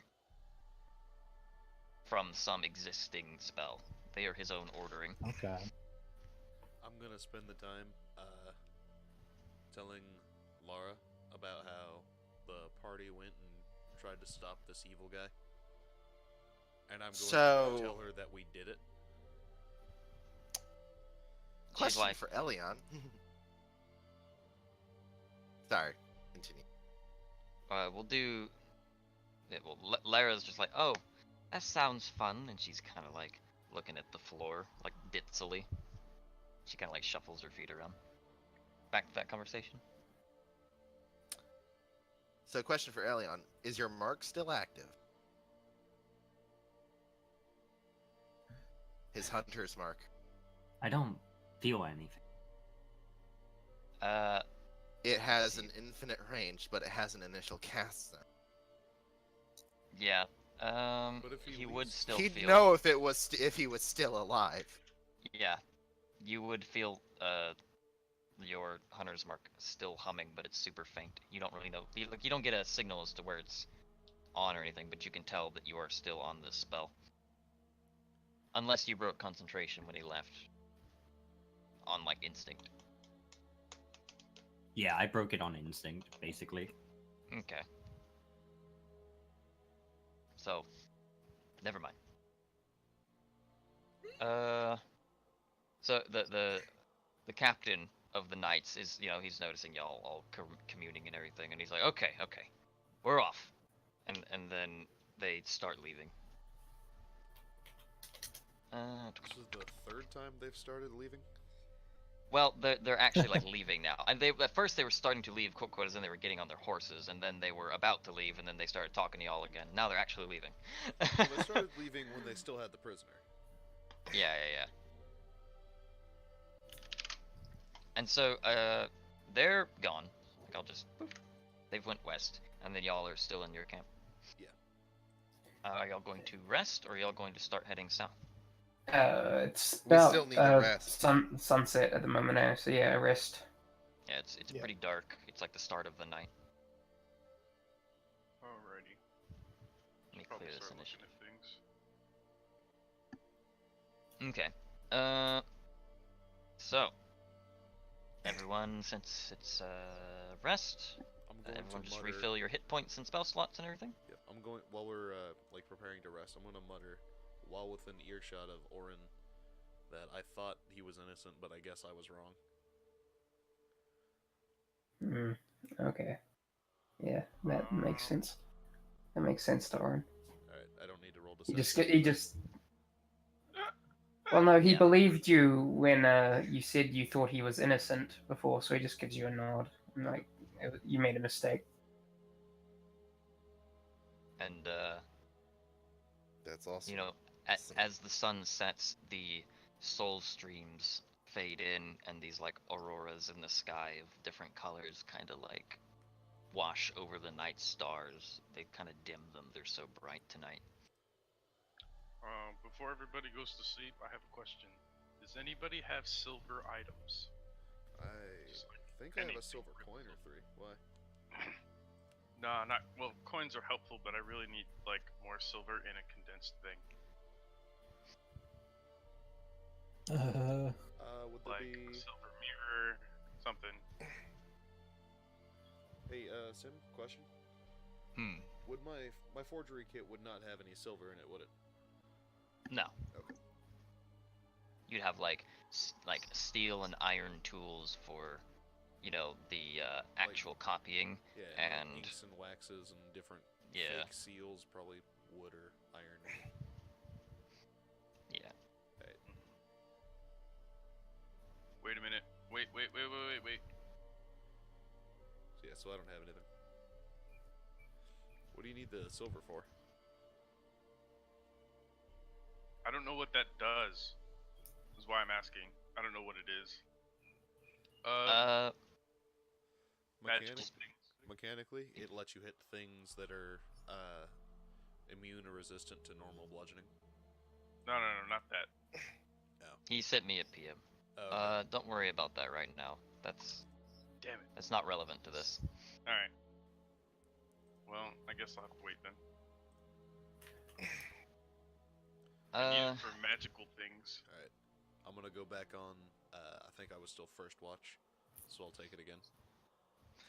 from some existing spell. They are his own ordering. Okay. I'm gonna spend the time telling Laura about how the party went and tried to stop this evil guy. And I'm going to tell her that we did it. Question like- for Elion. Sorry, continue. We'll do. Well, Lara's just like, oh, that sounds fun, and she's kind of like looking at the floor, like ditzily. She kind of like shuffles her feet around. Back to that conversation. So, question for Elion: is your mark still active? His hunter's mark. I don't feel anything. It has an infinite range, but it has an initial cast. Then Yeah. But if he leaves- would still he'd feel. know if it was if he was still alive. Yeah, you would feel your hunter's mark still humming, but it's super faint. You don't really know. You don't get a signal as to where it's on or anything, but you can tell that you are still on this spell. Unless you broke concentration when he left. On like instinct. Yeah, I broke it on instinct, basically. Okay. So, never mind. So the captain of the knights is, he's noticing y'all all communing and everything, and he's like, okay, we're off, and then they start leaving. This is the third time they've started leaving? Well, they're actually like leaving now, and at first they were starting to leave, quote, as in they were getting on their horses, and then they were about to leave, and then they started talking to y'all again. Now they're actually leaving. Well, they started leaving when they still had the prisoner. Yeah. And so, they're gone. Like, I'll just, boop. They've went west, and then y'all are still in your camp. Yeah. Are y'all going to rest, or are y'all going to start heading south? It's We about still need to rest. sunset at the moment now, so yeah, rest. Yeah, it's Yeah. pretty dark. It's like the start of the night. Alrighty. Let me Probably clear this start looking initiative. at things. Okay. So, everyone, since it's rest, I'm going everyone to just mutter, refill your hit points and spell slots and everything. Yep, I'm going while we're like preparing to rest. I'm going to mutter while within earshot of Orin that I thought he was innocent, but I guess I was wrong. Okay. Yeah, that makes sense. That makes sense to Orin. All right, I don't need to roll He deception. just. Well, no, he Yeah. believed you when you said you thought he was innocent before, so he just gives you a nod. Like, you made a mistake. And, That's awesome. as the sun sets, the soul streams fade in, and these, like, auroras in the sky of different colors kind of, like, wash over the night stars. They kind of dim them. They're so bright tonight. Before everybody goes to sleep, I have a question. Does anybody have silver items? I Just like think I have a anything silver for coin or silver. 3. Why? Nah, not well. Coins are helpful, but I really need like more silver in a condensed thing. Would there Like be... a silver mirror, something. Hey, Sim, question. Would my forgery kit would not have any silver in it, would it? No. Okay. You'd have like steel and iron tools for, you know, the actual copying. Yeah, And- like inks and waxes and different Yeah. fake seals, probably wood or iron. Yeah. Wait a minute. Wait. So yeah, so I don't have anything. What do you need the silver for? I don't know what that does. Is why I'm asking. I don't know what it is. Magical Mechanic- things. Mechanically, it lets you hit things that are immune or resistant to normal bludgeoning. No, not that. He sent me a PM. Oh, okay. Don't worry about that right now. That's Damn it. not relevant to this. All right. Well, I guess I'll have to wait then. I need it for magical things. Alright. I'm gonna go back on, I think I was still first watch, so I'll take it again.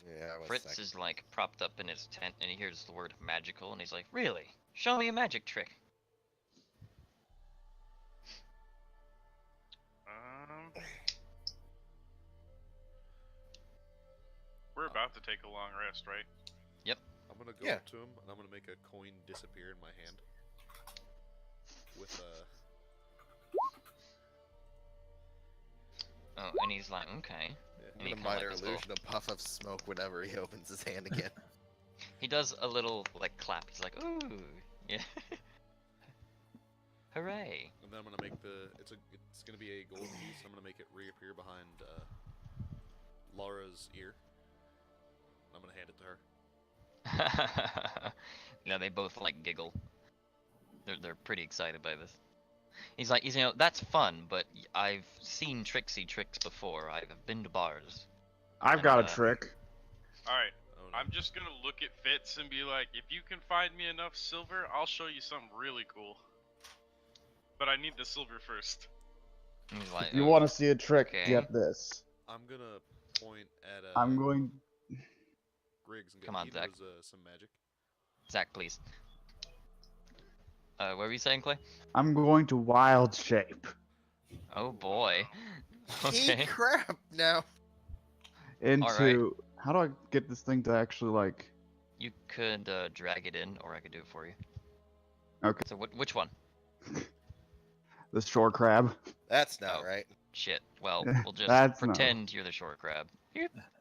Yeah, I was Fritz second. is like propped up in his tent and he hears the word magical and he's like, "Really? Show me a magic trick." We're about to take a long rest, right? I'm gonna go Yeah. up to him, and I'm gonna make a coin disappear in my hand. With, Oh, and he's like, "Okay." yeah. And he With a kinda like minor this little- illusion, a puff of smoke whenever he opens his hand again. He does a little like clap. He's like, "Ooh, yeah, hooray!" And then I'm gonna make the, it's gonna be a gold piece, I'm gonna make it reappear behind, Laura's ear. I'm gonna hand it to her. Yeah, they both like giggle. They're pretty excited by this. He's like, you know, that's fun, but I've seen tricksy tricks before. I've been to bars. I've got a trick. Alright. Oh, no. I'm just gonna look at Fitz and be like, if you can find me enough silver, I'll show you something really cool. But I need the silver first. He's like, If you want to see a trick, okay. get this. I'm gonna point at, I'm going. Griggs and Come go, on, he Zach. knows, some magic. Zach, please. What were you saying, Clay? I'm going to wild shape Oh boy. Eat Okay. crap now. into. How do I get this thing to actually like? You could drag it in, or I could do it for you. Okay. So which one? The shore crab. That's not Oh. right. Shit. Well, we'll just That's not- pretend you're the short crab.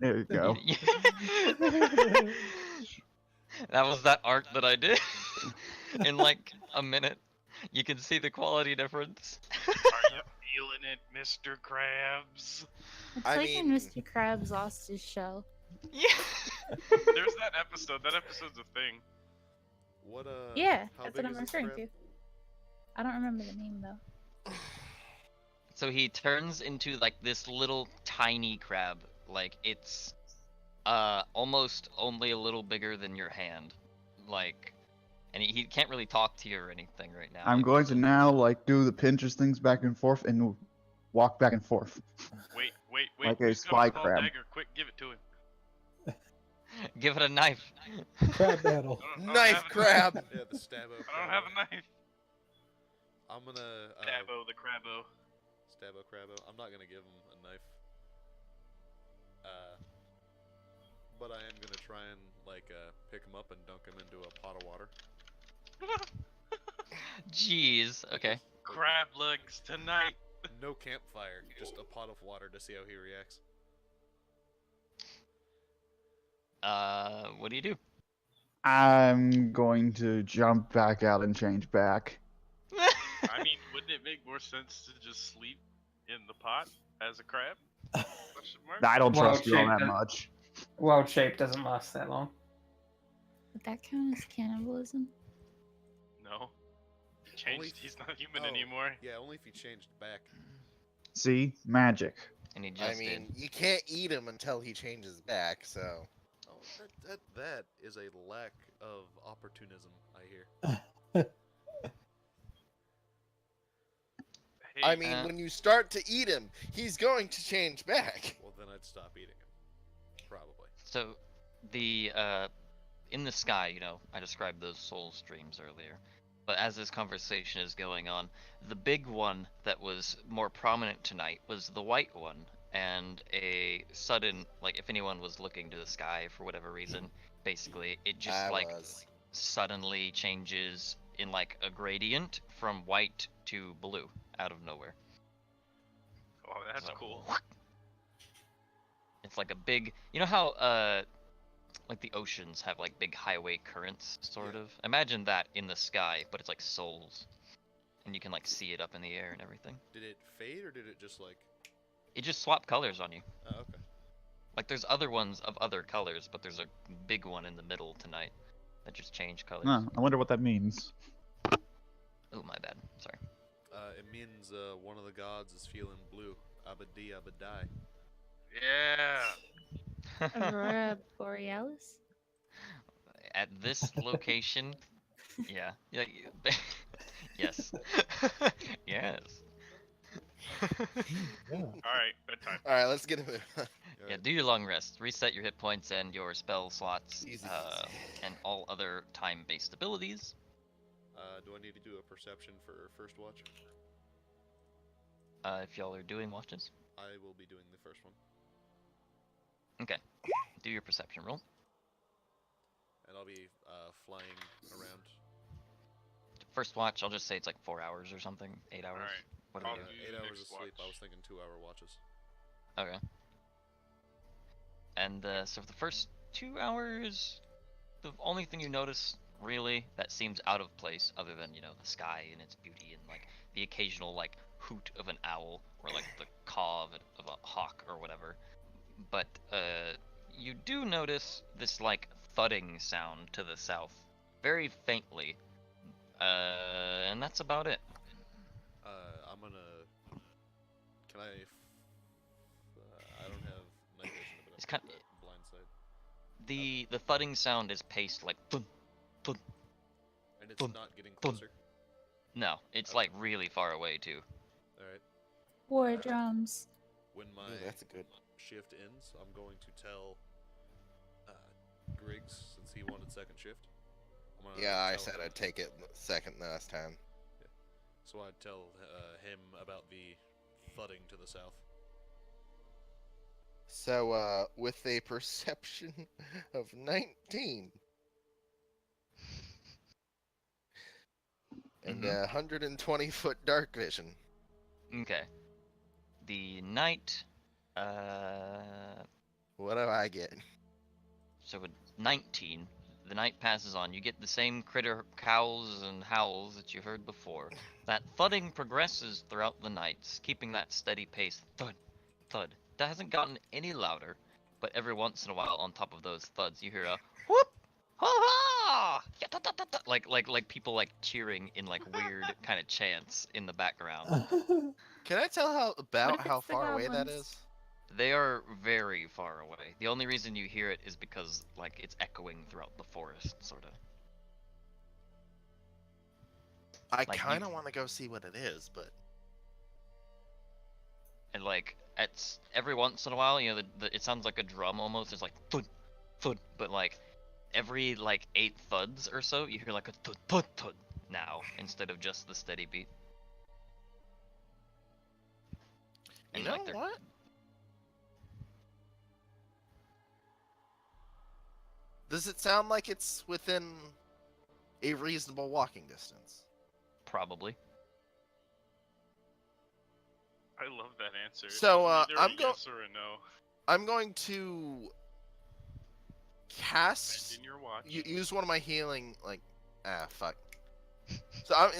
There you go. That was that art that I did in like a minute. You can see the quality difference. Are you feeling it, Mr. Krabs? It's I like when mean- Mr. Krabs lost his shell. Yeah. There's that episode. That episode's a thing. What, Yeah, how that's big what I'm is this referring crab? to. I don't remember the name though. So he turns into like this little tiny crab. Like it's almost only a little bigger than your hand. Like, and he can't really talk to you or anything right now. I'm Like, going to now like do the Pinterest things back and forth and walk back and forth. Wait. Like a Who's got spy small crab. dagger? Quick, give it to him. give it a knife. Crab battle. I don't Knife have a crab. Yeah, the stabbo. I don't have a knife. I'm gonna, Crabbo, the crabbo. Stabbo Crabbo. I'm not gonna give him a knife. But I am gonna try and, like, pick him up and dunk him into a pot of water. Jeez. Okay. Crab legs tonight. No campfire, just a pot of water to see how he reacts. What do you do? I'm going to jump back out and change back. I mean, wouldn't it make more sense to just sleep in the pot as a crab? Question mark? I don't Well, trust you all that shape- much. Wild shape doesn't last that long. Would that count as cannibalism? No. He changed. Only- He's not human oh. anymore. Yeah, only if he changed back. See? Magic. And he I just mean, did. you can't eat him until he changes back, so. Oh, that is a lack of opportunism, I hear. Hey, I mean, when you start to eat him, he's going to change back. Well, then I'd stop eating him. Probably. So, the in the sky, you know, I described those soul streams earlier. But as this conversation is going on, the big one that was more prominent tonight was the white one. And a sudden, like, if anyone was looking to the sky for whatever reason, basically, it just, I like, was. suddenly changes in, like, a gradient from white to blue out of nowhere. oh, that's So, cool. It's like a big, you know how, like the oceans have like big highway currents, sort Yeah. of. Imagine that in the sky, but it's like souls, and you can like see it up in the air and everything. Did it fade or did it just like? It just swapped colors on you. Oh, okay. Like there's other ones of other colors, but there's a big one in the middle tonight that just changed colors. Huh, I wonder what that means. Oh, my bad. Sorry. It means one of the gods is feeling blue. Abadi abadai. Yeah. Aurora Borealis? At this location, yeah, yes, yes. All right, bedtime. All right, let's get him. Yeah, do your long rest. Reset your hit points and your spell slots, Easy. and all other time-based abilities. Do I need to do a perception for first watch? If y'all are doing watches. I will be doing the first one. Okay. Do your perception roll. And I'll be flying around. First watch, I'll just say it's like 4 hours or something. 8 hours. Alright. What do I'll we Uh, do? do 8 hours of next sleep. I watch. was thinking 2-hour watches. Okay. And so for the first 2 hours, the only thing you notice really that seems out of place, other than you know the sky and its beauty and like the occasional like hoot of an owl or like the caw of a hawk or whatever, but you do notice this like thudding sound to the south, very faintly, and that's about it. I'm gonna. Can I? I don't have night vision, but It's I'm kind- blind sight. The thudding sound is paced like thud, thud. And it's Dun, not getting dun. closer. No, it's Okay. like really far away too. All right. War drums. When my Ooh, that's a good. shift ends, I'm going to tell Griggs, since he wanted second shift. I'm gonna Yeah, I tell said him- I'd take it second last time. So I'd tell him about the thudding to the south. So, with a perception of 19 and Mhm. 120-foot dark vision. Okay. The night, What do I get? so with 19, the night passes on. You get the same critter cowls and howls that you heard before. That thudding progresses throughout the nights, keeping that steady pace. Thud, thud. That hasn't gotten any louder, but every once in a while, on top of those thuds, you hear a whoop, ha ha, yeah, da, da, da, da. Like people like cheering in like weird kind of chants in the background. Can I tell What about if how it's the far away that goblins? is? They are very far away. The only reason you hear it is because like it's echoing throughout the forest, sort of. I Like, kind of you- want to go see what it is, but And like it's every once in a while, you know, it sounds like a drum almost. It's like thud, thud, but like every like 8 thuds or so, you hear like a thud, thud, thud now instead of just the steady beat. you And know like they're what? Does it sound like it's within a reasonable walking distance? probably. I love that answer. So, It's either I'm a go- yes or a no. I'm going to cast. And in your watch. Use one of my healing, like, fuck. So I'm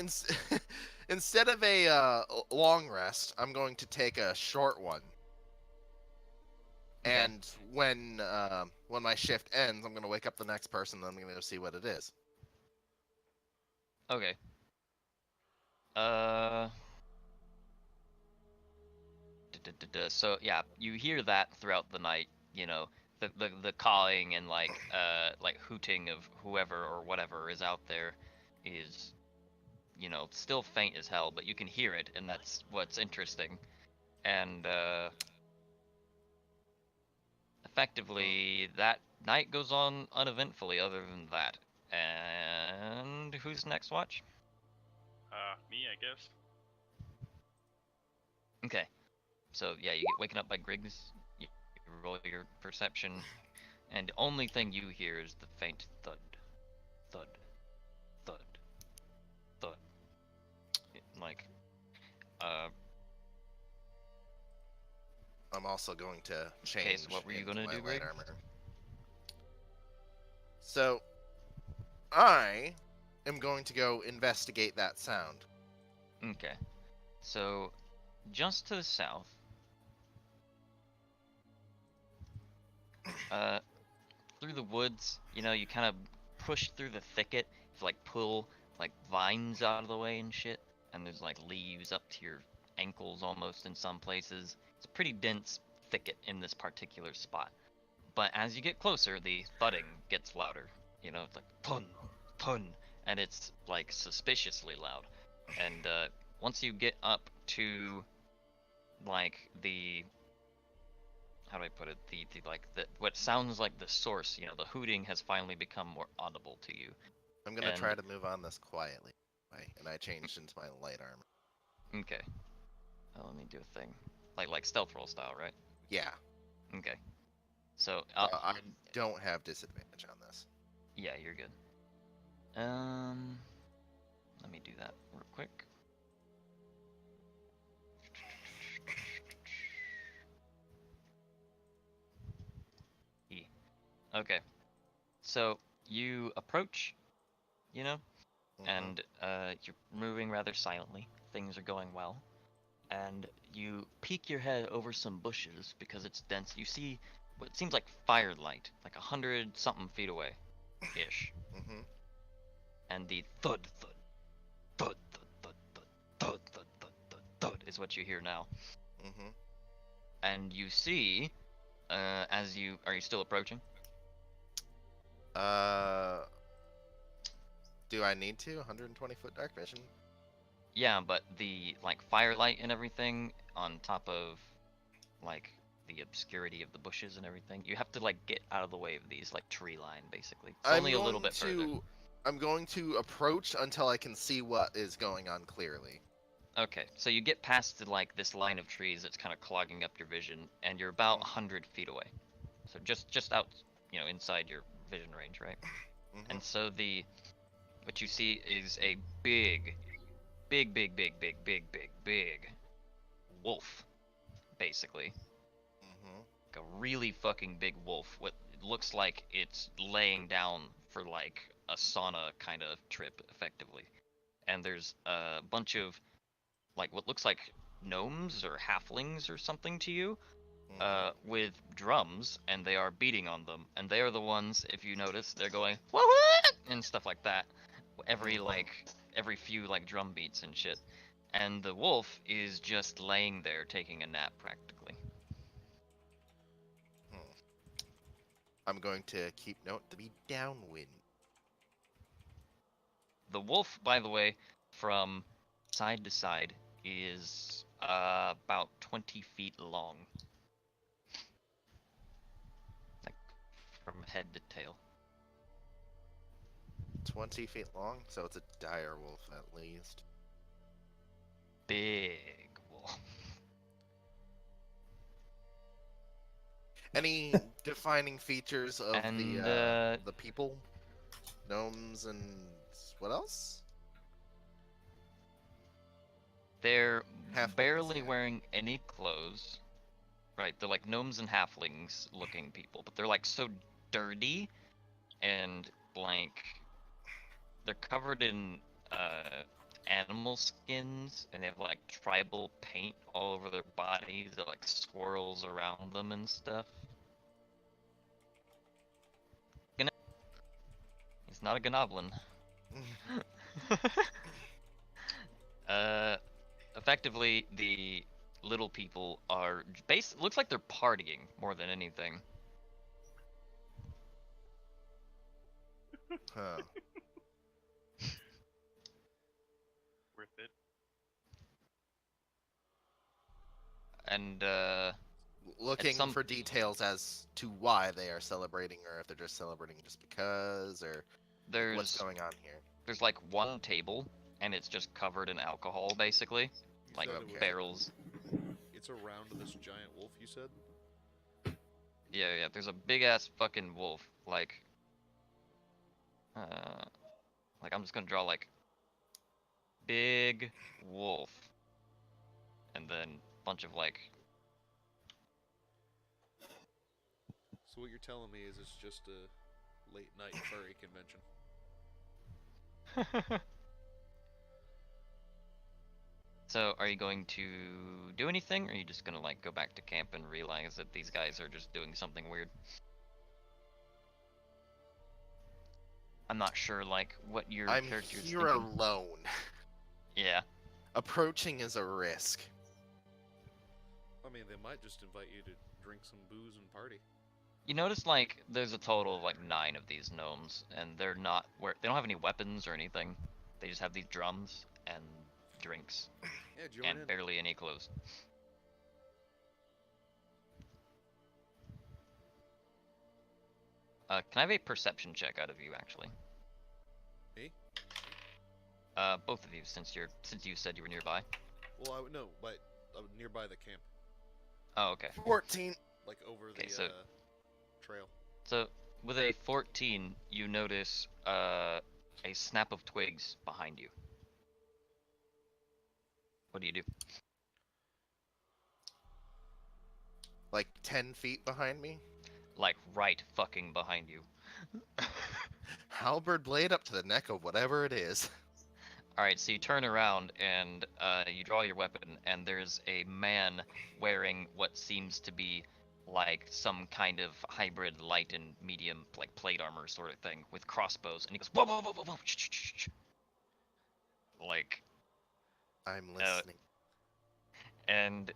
instead of a long rest, I'm going to take a short one. Okay. And when my shift ends, I'm gonna wake up the next person. Then I'm gonna go see what it is. Okay. So yeah, you hear that throughout the night. You know, the cawing and like hooting of whoever or whatever is out there is, you know, still faint as hell, but you can hear it, and that's what's interesting. And effectively, that night goes on uneventfully. Other than that, and who's next? Watch. Me, I guess. Okay. So yeah, you get waken up by Griggs. You roll your perception, and the only thing you hear is the faint thud, thud, thud, thud. Like, I'm also going to change Okay, so what were you into gonna my do, light Greg? armor. So, I am going to go investigate that sound. Okay. So, just to the south, through the woods, you know, you kind of push through the thicket, to, like, pull, like, vines out of the way and shit, and there's, like, leaves up to your ankles almost in some places. It's a pretty dense thicket in this particular spot. But as you get closer, the thudding gets louder. You know, it's like, pun, pun, and it's, like, suspiciously loud. And, once you get up to, like, the, how do I put it, what sounds like the source, you know, the hooting has finally become more audible to you. I'm going to try to move on this quietly, and I changed into my light armor. Okay. Let me do a thing. Like stealth roll style, right? Yeah. Okay. So, I don't have disadvantage on this. yeah, you're good. Let me do that real quick. Okay. So you approach, you know, and you're moving rather silently. Things are going well. And you peek your head over some bushes because it's dense. You see what seems like firelight, like 100-something feet away, ish. And the thud, thud, thud, thud, thud, thud, thud, thud, thud, thud, thud is what you hear now. And you see, are you still approaching? Do I need to? 120-foot dark vision? Yeah, but the, like, firelight and everything on top of, like, the obscurity of the bushes and everything, you have to, like, get out of the way of these, like, tree line, basically. It's only a little bit further. I'm going to approach until I can see what is going on clearly. Okay, so you get past, like, this line of trees that's kind of clogging up your vision, and you're about 100 feet away. So just out, you know, inside your vision range, right? And so what you see is a big wolf, basically. Like a really fucking big wolf. What it looks like it's laying down for like a sauna kind of trip, effectively. And there's a bunch of like what looks like gnomes or halflings or something to you, with drums, and they are beating on them. And they are the ones, if you notice, they're going wah and stuff like that. Every few like drum beats and shit. And the wolf is just laying there taking a nap practically. I'm going to keep note to be downwind. The wolf, by the way, from side to side is about 20 feet long. Like from head to tail. 20 feet long, so it's a dire wolf at least. Big wolf. Any defining features of the people? Gnomes and what else? They're Halflings, barely wearing any clothes. Right, they're like gnomes and halflings looking people, but they're like so dirty and like they're covered in animal skins, and they have like tribal paint all over their bodies. They're like swirls around them and stuff. He's not a gnoblin. Effectively, little people are looks like they're partying more than anything. Huh. Worth it. And Looking some- for details as to why they are celebrating, or if they're just celebrating just because, or what's there's going on here. there's like one table, and it's just covered in alcohol, basically, You like said it was- barrels. It's around this giant wolf, you said? Yeah, there's a big ass fucking wolf, like I'm just gonna draw like big wolf, and then a bunch of like. So what you're telling me is it's just a late night furry convention. So, are you going to do anything, or are you just gonna like go back to camp and realize that these guys are just doing something weird? I'm not sure, like, what your I'm character is here thinking. alone. Yeah. Approaching is a risk. I mean, they might just invite you to drink some booze and party. You notice, like, there's a total of like 9 of these gnomes, and they're not they don't have any weapons or anything. They just have these drums and drinks Yeah, join and in. barely any clothes. Can I have a perception check out of you, actually? Me? Both of you, since you said you were nearby. Well, I would know, but nearby the camp, Oh, okay. 14. like over Okay, the so- trail. So, with a 14, you notice a snap of twigs behind you. What do you do? Like 10 feet behind me. Like, right fucking behind you. Halberd blade up to the neck of whatever it is. Alright, so you turn around and you draw your weapon, and there's a man wearing what seems to be like some kind of hybrid light and medium, like plate armor sort of thing, with crossbows, and he goes, whoa, whoa, whoa, whoa, whoa, shh, shh, shh, shh. Like, I'm listening. and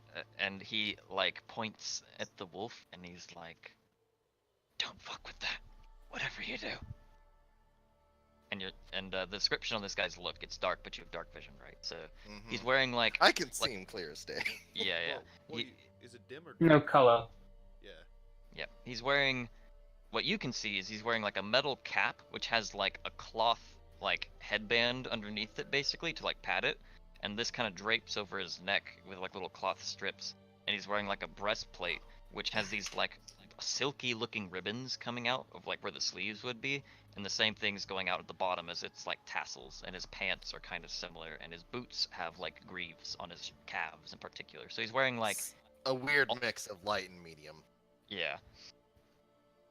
he like points at the wolf, and he's like, "Don't fuck with that, whatever you do." And the description on this guy's look, it's dark, but you have dark vision, right? So he's Mhm. wearing like, I can see him clear as day. yeah, Well, He- is it dim or No dark? color. Yeah. yeah. He's wearing, what you can see is he's wearing like a metal cap, which has like a cloth like headband underneath it, basically to like pad it, and this kind of drapes over his neck with like little cloth strips, and he's wearing like a breastplate, which has these like silky looking ribbons coming out of like where the sleeves would be, and the same thing's going out at the bottom as it's like tassels, and his pants are kind of similar, and his boots have like greaves on his calves in particular. So he's wearing like, It's a weird Oh. mix of light and medium. yeah, and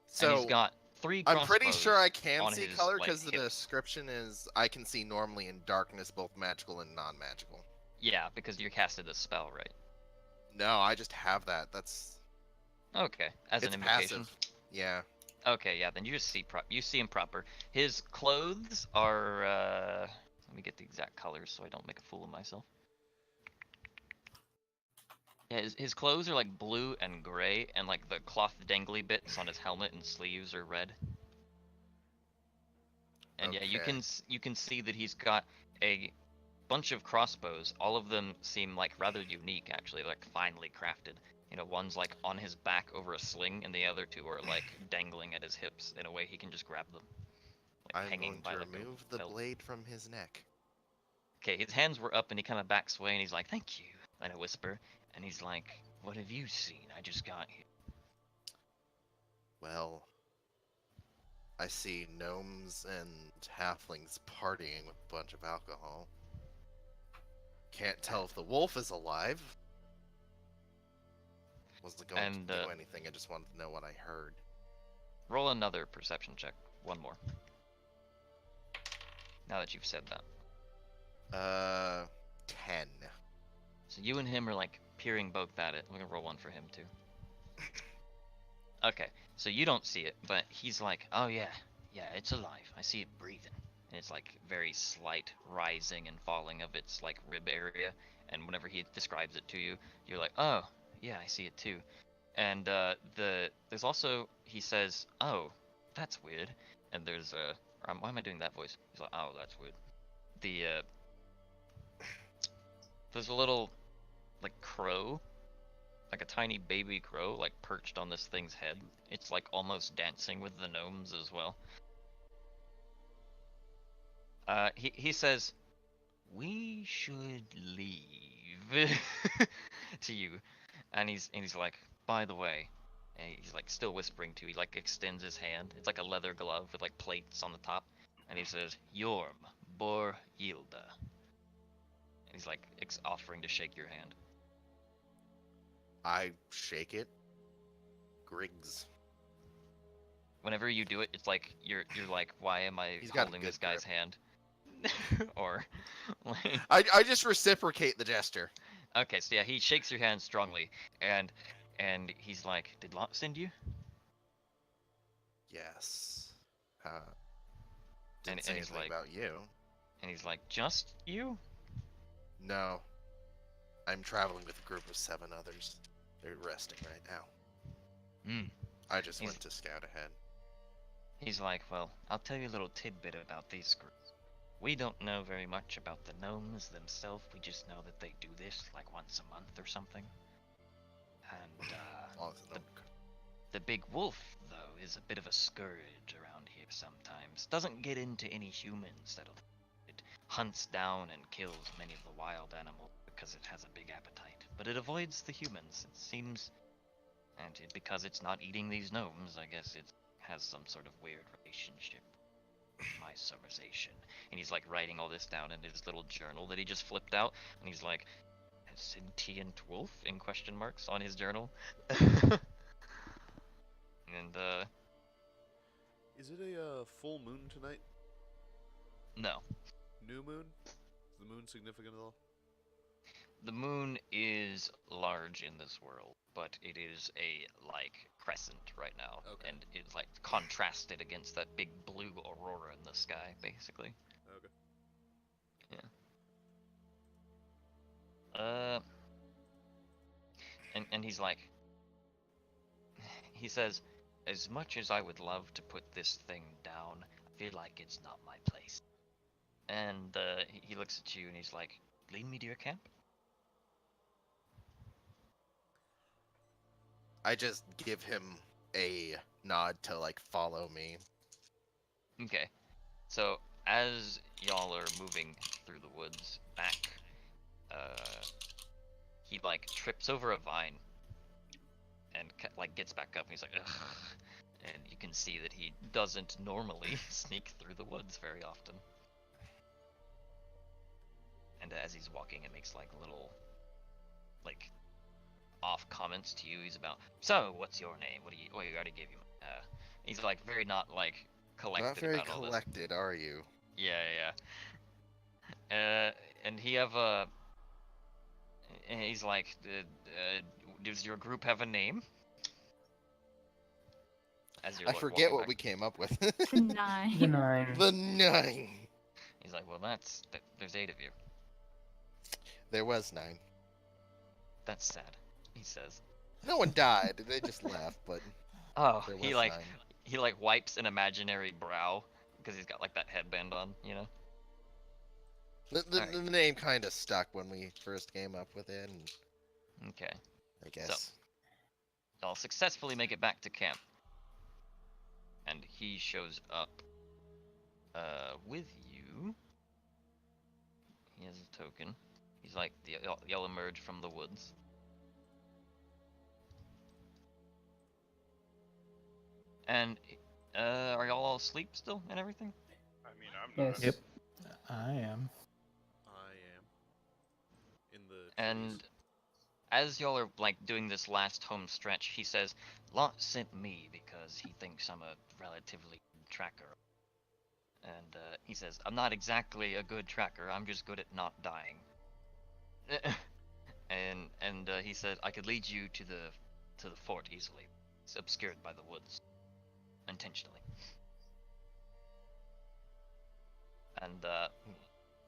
So he's got 3 I'm pretty crossbows sure I can on see his, color like, because the hips. description is I can see normally in darkness, both magical and non-magical. Yeah, because you casted a spell, right? No, I just have that. That's Okay, as it's an invocation. passive. Yeah. Okay, yeah, then you just see you see him proper. His clothes are let me get the exact colors so I don't make a fool of myself. Yeah, his clothes are like blue and gray, and like the cloth dangly bits on his helmet and sleeves are red. And yeah, you Okay. you can see that he's got a bunch of crossbows. All of them seem like rather unique, actually, like finely crafted. You know, one's like on his back over a sling, and the other 2 are like dangling at his hips in a way he can just grab them, like I'm hanging going by to like a remove the belt. blade from his neck. Okay, his hands were up, and he kind of backs away, and he's like, "Thank you," in a whisper, and he's like, "What have you seen? I just got here." Well, I see gnomes and halflings partying with a bunch of alcohol. Can't tell if the wolf is alive. Wasn't going And, to do anything. I just wanted to know what I heard. Roll another perception check. One more. Now that you've said that. 10. So you and him are like peering both at it. We're gonna roll one for him too. Okay, so you don't see it, but he's like, "Oh yeah, it's alive. I see it breathing." And it's like very slight rising and falling of its like rib area, and whenever he describes it to you, you're like, oh, yeah, I see it too. And there's also, he says, oh, that's weird. And there's why am I doing that voice? He's like, oh, that's weird. There's a little, like, crow, like a tiny baby crow, like perched on this thing's head. It's like almost dancing with the gnomes as well. He says, we should leave to you, and he's like, by the way, and he's like still whispering to you. He like extends his hand. It's like a leather glove with like plates on the top, and he says, Yorm Bor Yilda. And he's like offering to shake your hand. I shake it. Griggs. Whenever you do it, it's like you're like, why am I He's got a holding good this guy's grip. hand? Or like, I just reciprocate the gesture. okay, so yeah, he shakes your hand strongly, and he's like, did Lott send you? Yes. And Didn't say he's anything like, about you. and he's like, just you? No. I'm traveling with a group of 7 others. They're resting right now. Hmm. I just He's- went to scout ahead. He's like, well, I'll tell you a little tidbit about these groups. We don't know very much about the gnomes themselves. We just know that they do this like once a month or something. And Lots of them. the big wolf, though, is a bit of a scourge around here sometimes. Doesn't get into any humans. It hunts down and kills many of the wild animals because it has a big appetite. But it avoids the humans, it seems. And because it's not eating these gnomes, I guess it has some sort of weird relationship. My summarization. And he's like writing all this down in his little journal that he just flipped out, and he's like, a sentient wolf in question marks on his journal. And Is it a full moon tonight? no. New moon? Is the moon significant at all? The moon is large in this world, but it is a like crescent right now, Okay. and it's like contrasted against that big blue aurora in the sky, basically. Okay. And he's like, he says, as much as I would love to put this thing down, I feel like it's not my place. And he looks at you and he's like, lead me to your camp. I just give him a nod to like follow me. Okay. So as y'all are moving through the woods back, he like trips over a vine and like gets back up and he's like, ugh. And you can see that he doesn't normally sneak through the woods very often. And as he's walking, it makes like little, like, off comments to you. He's about, so what's your name? What do you? Oh, you already gave you. He's like very not like collected. Not very about all this. collected, are you? Yeah. And he have a. And he's like, does your group have a name? As you're I like, forget walking what back. we came up with. The 9. 9. The 9. He's like, well, there's 8 of you. There was 9. That's sad. He says. No one died. They just left, but Oh, there was he like 9. he like wipes an imaginary brow because he's got like that headband on, you know. The name kind of stuck when we first came up with it, and Okay. I guess. Y'all successfully make it back to camp. And he shows up with you. He has a token. He's like, y'all emerge from the woods. And are y'all all asleep still and everything? I mean, I'm not. Yes. Yep. I am. I am. In the trees. And as y'all are like doing this last home stretch, he says, Lott sent me because he thinks I'm a relatively good tracker. And he says, I'm not exactly a good tracker, I'm just good at not dying. and he said I could lead you to the fort easily. It's obscured by the woods. Intentionally. And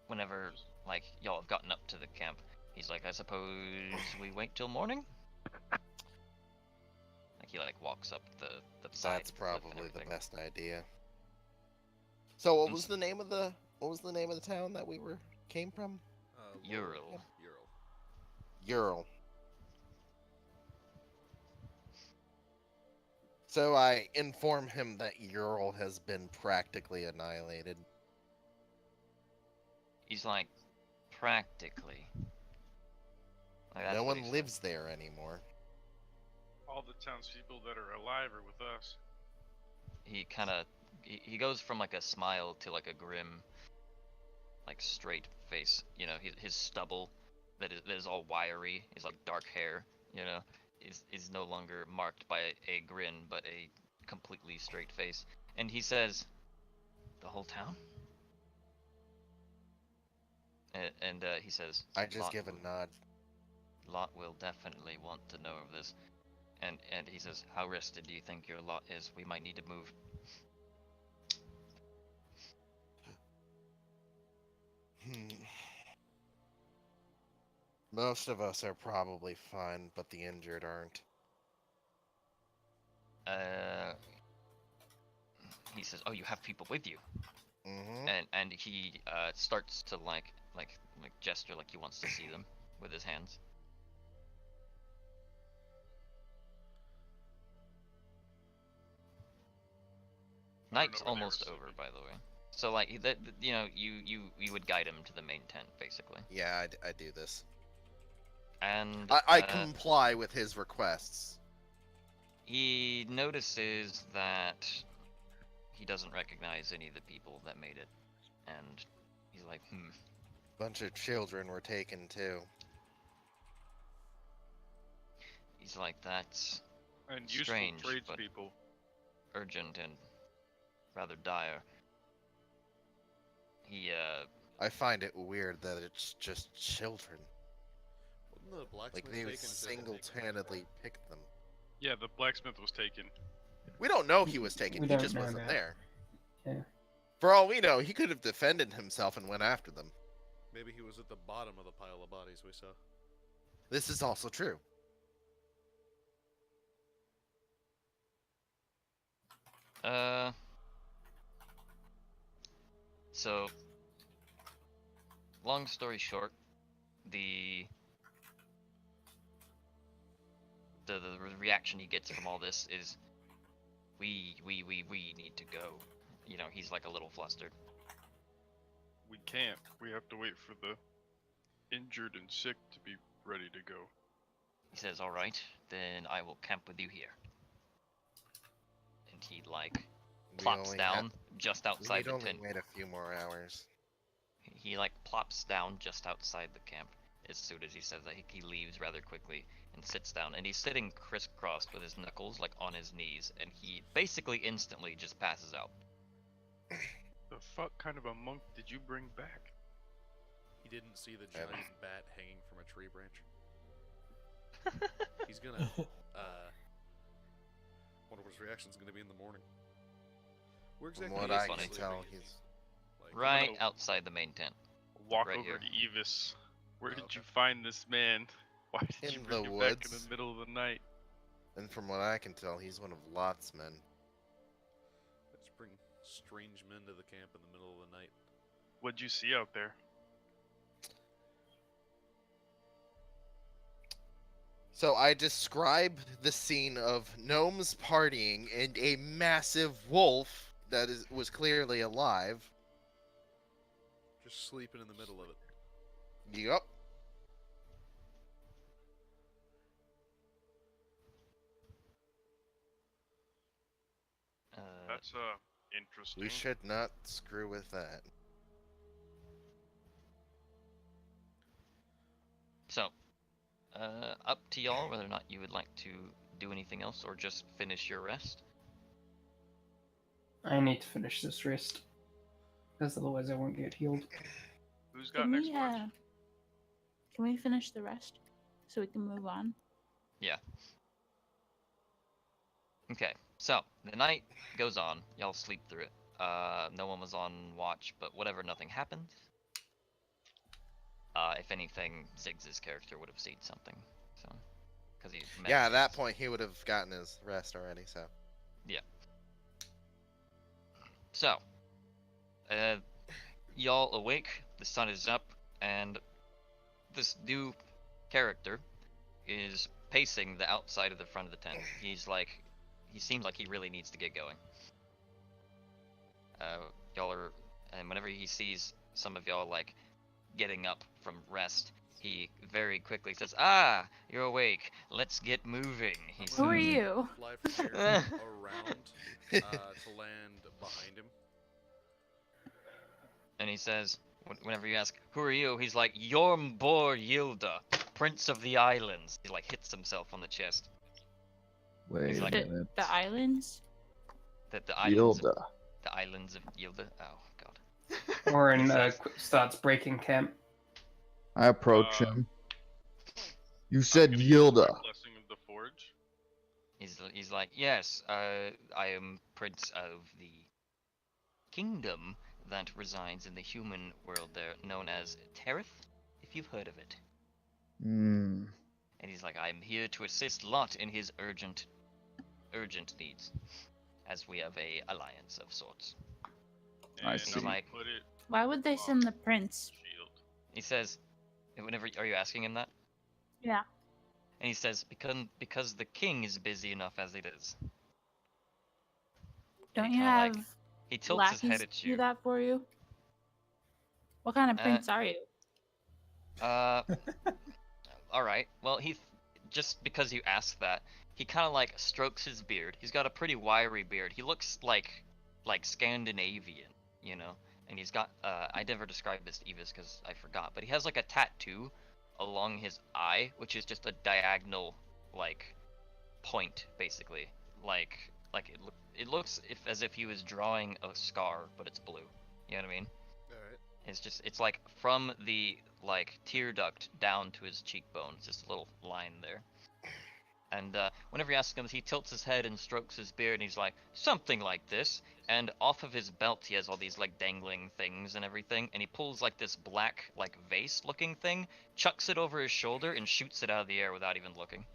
whenever like y'all have gotten up to the camp, He's like, I suppose we wait till morning? Like he like walks up the side That's cliff and probably the everything. best idea. So what was the name of the town that we came from? Ural. Ural. Ural. So I inform him that Ural has been practically annihilated. He's like, practically. Like, that's No what he one said. lives there anymore. All the townspeople that are alive are with us. He kind of he goes from like a smile to like a grim, like straight face. You know, his stubble that is all wiry, his like dark hair. You know, is no longer marked by a grin, but a completely straight face. And he says, "The whole town." And he says, I just "Lott give a will- nod. Lott will definitely want to know of this." And he says, "How rested do you think your lot is? We might need to move." Most of us are probably fine, but the injured aren't. He says, "Oh, you have people with you," Mm-hmm. and he starts to like gesture like he wants to see them with his hands. Night's know where they were almost over, sleeping. by the way. So like that, you know, you would guide him to the main tent basically, Yeah, I do this. and I comply with his requests. he notices that he doesn't recognize any of the people that made it, and he's like, Bunch of children were taken too. He's like, that's And useful strange, but tradespeople. urgent and rather dire. He I find it weird that it's just children. Wasn't the blacksmith Like they taken single-handedly picked them. Yeah, the blacksmith was taken. We don't know he was taken. We He don't just know wasn't that. there. Yeah. For all we know, he could have defended himself and went after them. Maybe he was at the bottom of the pile of bodies we saw. This is also true. So, long story short, the reaction he gets from all this is, we need to go. You know, he's like a little flustered. We can't. We have to wait for the injured and sick to be ready to go. He says, "All right, then I will camp with you here." And he like plops down just outside We'd the only tent. wait a few more hours. He like plops down just outside the camp as soon as he says that. He leaves rather quickly and sits down, and he's sitting crisscrossed with his knuckles like on his knees, and he basically instantly just passes out. The fuck kind of a monk did you bring back? He didn't see the Evan. giant bat hanging from a tree branch. He's gonna, wonder what his reaction's gonna be in the morning. Where From exactly what is I funny. can tell, he's Like, Right Well, outside the main tent. Walk Right over here. to Evis. Where Oh, did okay. you find this man? Why did you In bring the him back in woods. the middle of the night? and from what I can tell, he's one of Lott's men. I just bring strange men to the camp in the middle of the night. What'd you see out there? So I describe the scene of gnomes partying and a massive wolf that was clearly alive. Just sleeping in the middle of it. Yup. That's interesting. We should not screw with that. So, up to y'all whether or not you would like to do anything else or just finish your rest. I need to finish this rest, because otherwise I won't get healed. Who's got Can next we, watch? can we finish the rest so we can move on? Yeah. Okay, so the night goes on. Y'all sleep through it. No one was on watch, but whatever, nothing happened. If anything, Ziggs's character would have seen something. So, because he's Yeah, at that meditates. point he would have gotten his rest already. So. So, y'all awake. The sun is up, and this new character is pacing the outside of the front of the tent. He seems like he really needs to get going. Y'all are, and whenever he sees some of y'all like getting up from rest, he very quickly says, "Ah, you're awake. Let's get moving." He Who are says. you? Fly from here around to land behind him. And he says, whenever you ask, "Who are you?" He's like, "Yormbor Yilda, Prince of the Islands." He like hits himself on the chest. Wait He's a like- minute. The islands? The islands. Yilda. The islands of Yilda. Oh god. Orin He says- starts breaking camp. I approach him. You I'm said gonna use my Yilda. Blessing of the Forge. He's like, "Yes, I am Prince of the kingdom that resides in the human world there, known as Terith, if you've heard of it." Hmm. And he's like, "I'm here to assist Lott in his urgent needs, as we have a alliance of sorts." I And see. I'm gonna Like- put it Why would they send the prince? shield. He says, are you asking him that? Yeah. And he says, because the king is busy enough as it is. Don't he you kinda, have like, he tilts his lackeys head at do you. that for you? What kind of Uh, prince are you? All right. Well, just because you asked that, he kind of like strokes his beard. He's got a pretty wiry beard. He looks like Scandinavian, you know. And he's got I never described this to Evis because I forgot, but he has like a tattoo along his eye, which is just a diagonal like point, basically. Like it looks as if he was drawing a scar, but it's blue. You know what I mean? Alright. It's like from the like tear duct down to his cheekbones, just a little line there. And whenever you ask him, he tilts his head and strokes his beard, and he's like, "Something like this." And off of his belt, he has all these like dangling things and everything, and he pulls like this black like vase-looking thing, chucks it over his shoulder, and shoots it out of the air without even looking,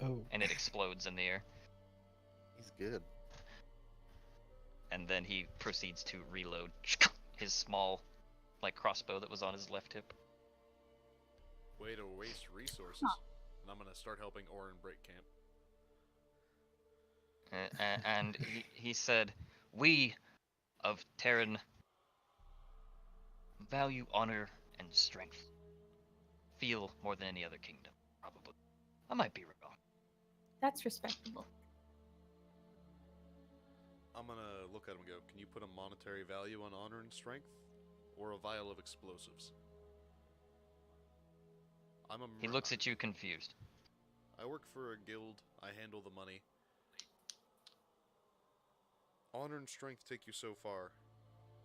Oh. and it explodes in the air. He's good. And then he proceeds to reload his small like crossbow that was on his left hip. Way to waste resources. And I'm gonna start helping Orin break camp. And he said, "We of Terran value honor and strength. Feel more than any other kingdom, probably. I might be wrong." That's respectable. I'm gonna look at him and go, "Can you put a monetary value on honor and strength? Or a vial of explosives?" He looks at you confused. I work for a guild. I handle the money. Honor and strength take you so far,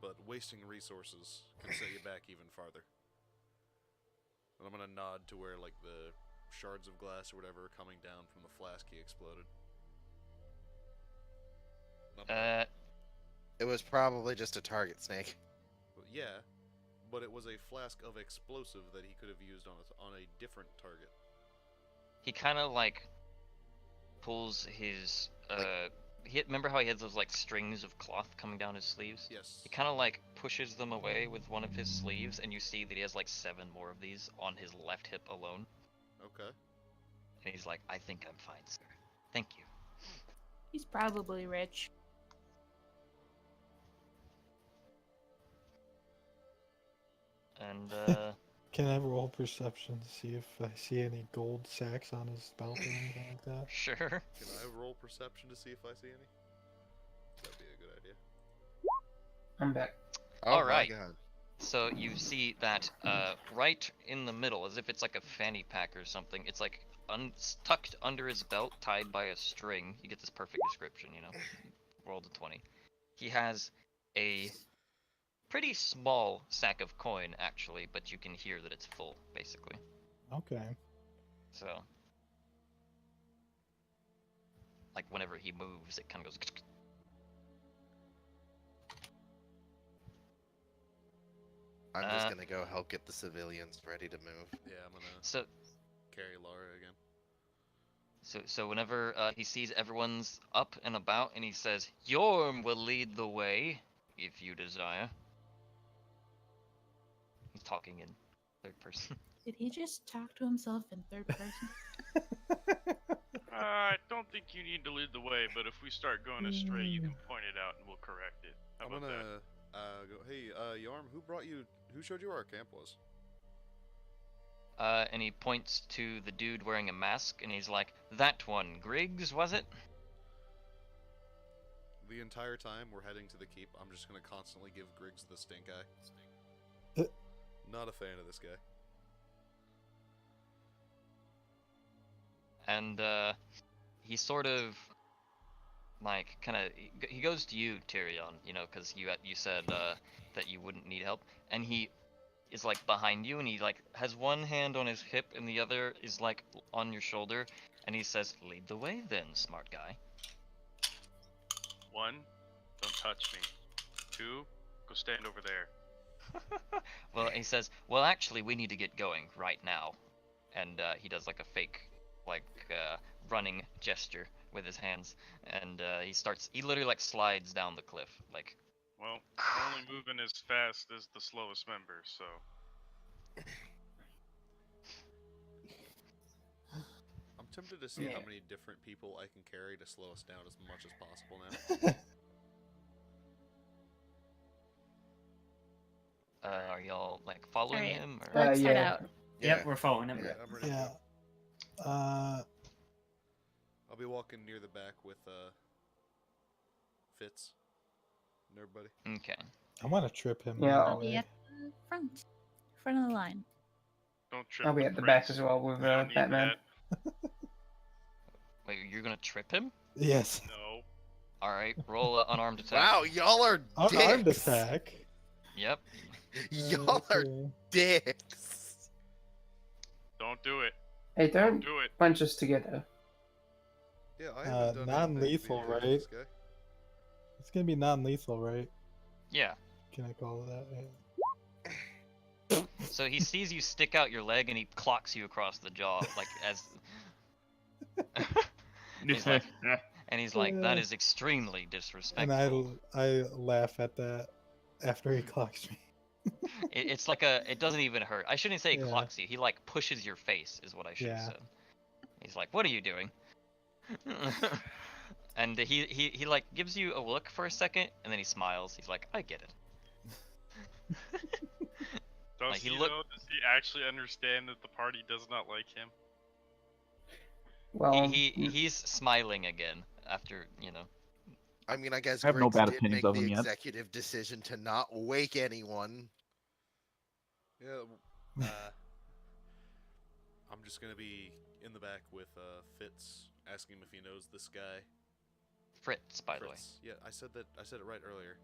but wasting resources can set you back even farther. And I'm gonna nod to where, like, the shards of glass or whatever are coming down from the flask he exploded. It was probably just a target snake. Well, yeah, but it was a flask of explosive that he could have used on a different target. He kind of like pulls his remember how he had those like strings of cloth coming down his sleeves? Yes. He kind of like pushes them away with one of his sleeves, and you see that he has like 7 more of these on his left hip alone. Okay. And he's like, "I think I'm fine, sir. Thank you." He's probably rich. And Can I roll perception to see if I see any gold sacks on his belt or anything like that? sure. Can I roll perception to see if I see any? That'd be a good idea. I'm back. Oh All my right. God. So you see that right in the middle, as if it's like a fanny pack or something, it's like tucked under his belt, tied by a string. You get this perfect description, you know. Rolled a 20. He has a pretty small sack of coin, actually, but you can hear that it's full, basically. Okay. So, like whenever he moves, it kind of goes. I'm just gonna go help get the civilians ready to move. Yeah, I'm gonna So carry Laura again. so whenever he sees everyone's up and about, and he says, "Yorm will lead the way, if you desire." He's talking in third person. Did he just talk to himself in third person? I don't think you need to lead the way, but if we start going astray, you can point it out and we'll correct it. How I'm about that? gonna go. Hey, Yarm, who showed you where our camp was? And he points to the dude wearing a mask, and he's like, "That one, Griggs, was it?" The entire time we're heading to the keep, I'm just gonna constantly give Griggs the stink eye. Not a fan of this guy. And he sort of like he goes to you, Tyrion, you know, because you said that you wouldn't need help, and he is like behind you, and he like has one hand on his hip and the other is like on your shoulder, and he says, "Lead the way then, smart guy." 1, don't touch me. 2, go stand over there. Well, he says, "Well, actually, we need to get going right now," and he does like a fake running gesture with his hands, and he literally like slides down the cliff, like. Well, we're only moving as fast as the slowest member, so. I'm tempted to see how Yeah. many different people I can carry to slow us down as much as possible now. Are y'all like following Alright. him? Or... Let's head yeah. out. Yep, we're following him. Yeah, I'm ready to Yeah. go. Uh, I'll be walking near the back with Fitz and everybody. Okay. I want to trip him. Yeah, by the I'll be way. at the front of the line. Don't trip I'll be the at the back Fritz. as well with We don't need Batman. that. Wait, you're gonna trip him? Yes. No. All right, roll an unarmed attack. Wow, y'all are Unarmed dicks. attack. Yep. Y'all are Okay. dicks. Don't do it. Hey, Don't don't do it. bunch us together. Yeah, I haven't done non-lethal, anything to right? this guy. It's gonna be non-lethal, right? Yeah. Can I call it that? Yeah. So he sees you stick out your leg and he clocks you across the jaw, like as. he's like, "That is extremely And disrespectful." I laugh at that after he clocks me. It's like it doesn't even hurt. I shouldn't say he Yeah. clocks you. He like pushes your face, is what I should have Yeah. said. He's like, "What are you doing?" And he like gives you a look for a second, and then he smiles. He's like, "I get it." Does Like, he he look- though? Does he actually understand that the party does not like him? Well, He's smiling again after, you know. I mean, I guess I have no Griggs bad did opinions make of the him yet. executive decision to not wake anyone. Yeah, I'm just gonna be in the back with Fitz, asking him if he knows this guy. Fritz, by the way. Fritz. Yeah, I said it right earlier.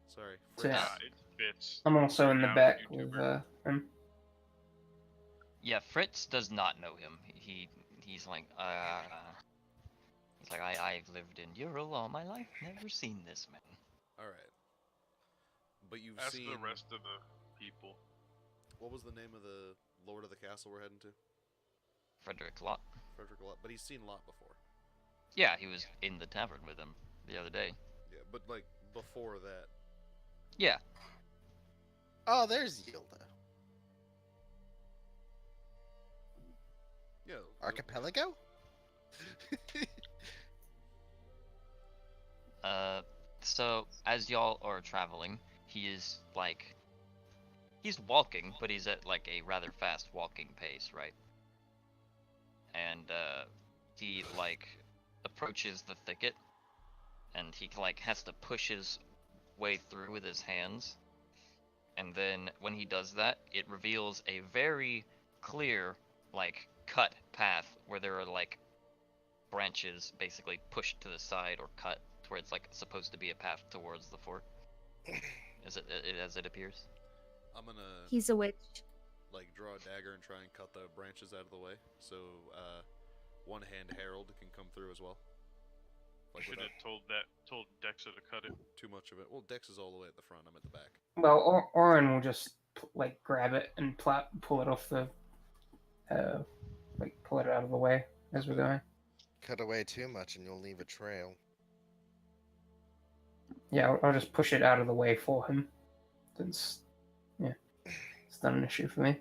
Sorry, So, Fritz. yeah. It fits. I'm also in the Now, back YouTuber. with him. Yeah, Fritz does not know him. He's like, I've lived in Ural all my life, never seen this man. All right. But you've Ask seen the rest of the people. what was the name of the lord of the castle we're heading to? Frederick Lott. Frederick Lott. But he's seen Lott before. Yeah, he was in the tavern with him the other day. Yeah, but like before that. Yeah. Oh, there's Yilda. Yeah. Archipelago? So as y'all are traveling, he's walking, but he's at like a rather fast walking pace, right? And he like approaches the thicket, and he like has to push his way through with his hands. And then when he does that, it reveals a very clear like cut path where there are like branches basically pushed to the side or cut to where it's like supposed to be a path towards the fort. As it appears. I'm gonna He's a witch. like draw a dagger and try and cut the branches out of the way, so one hand Harold can come through as well. You Like should without have told Dexa to cut it. too much of it. Well, Dex is all the way at the front. I'm at the back. Well, Orin will just like grab it and pull it off the, like pull it out of the way as we're going. Cut away too much and you'll leave a trail. Yeah, I'll just push it out of the way for him. Since, yeah, it's not an issue for me.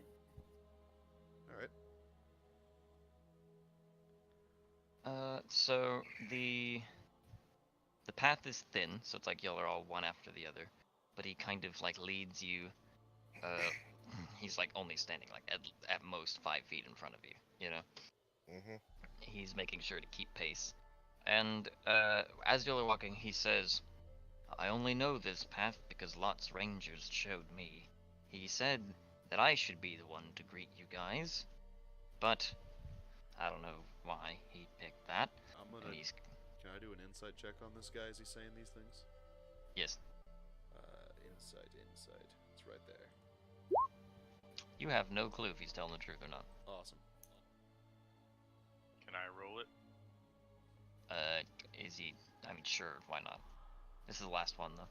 Alright. So the path is thin, so it's like y'all are all one after the other, but he kind of like leads you. He's like only standing like at most 5 feet in front of you. You know. Mm-hmm. He's making sure to keep pace, and as y'all are walking, he says, "I only know this path because Lott's rangers showed me. He said that I should be the one to greet you guys, but I don't know why he picked that." I'm gonna. And he's Can I do an insight check on this guy as he's saying these things? yes. Insight. It's right there. You have no clue if he's telling the truth or not. Awesome. Can I roll it? Is he? I mean, sure. Why not? This is the last one though.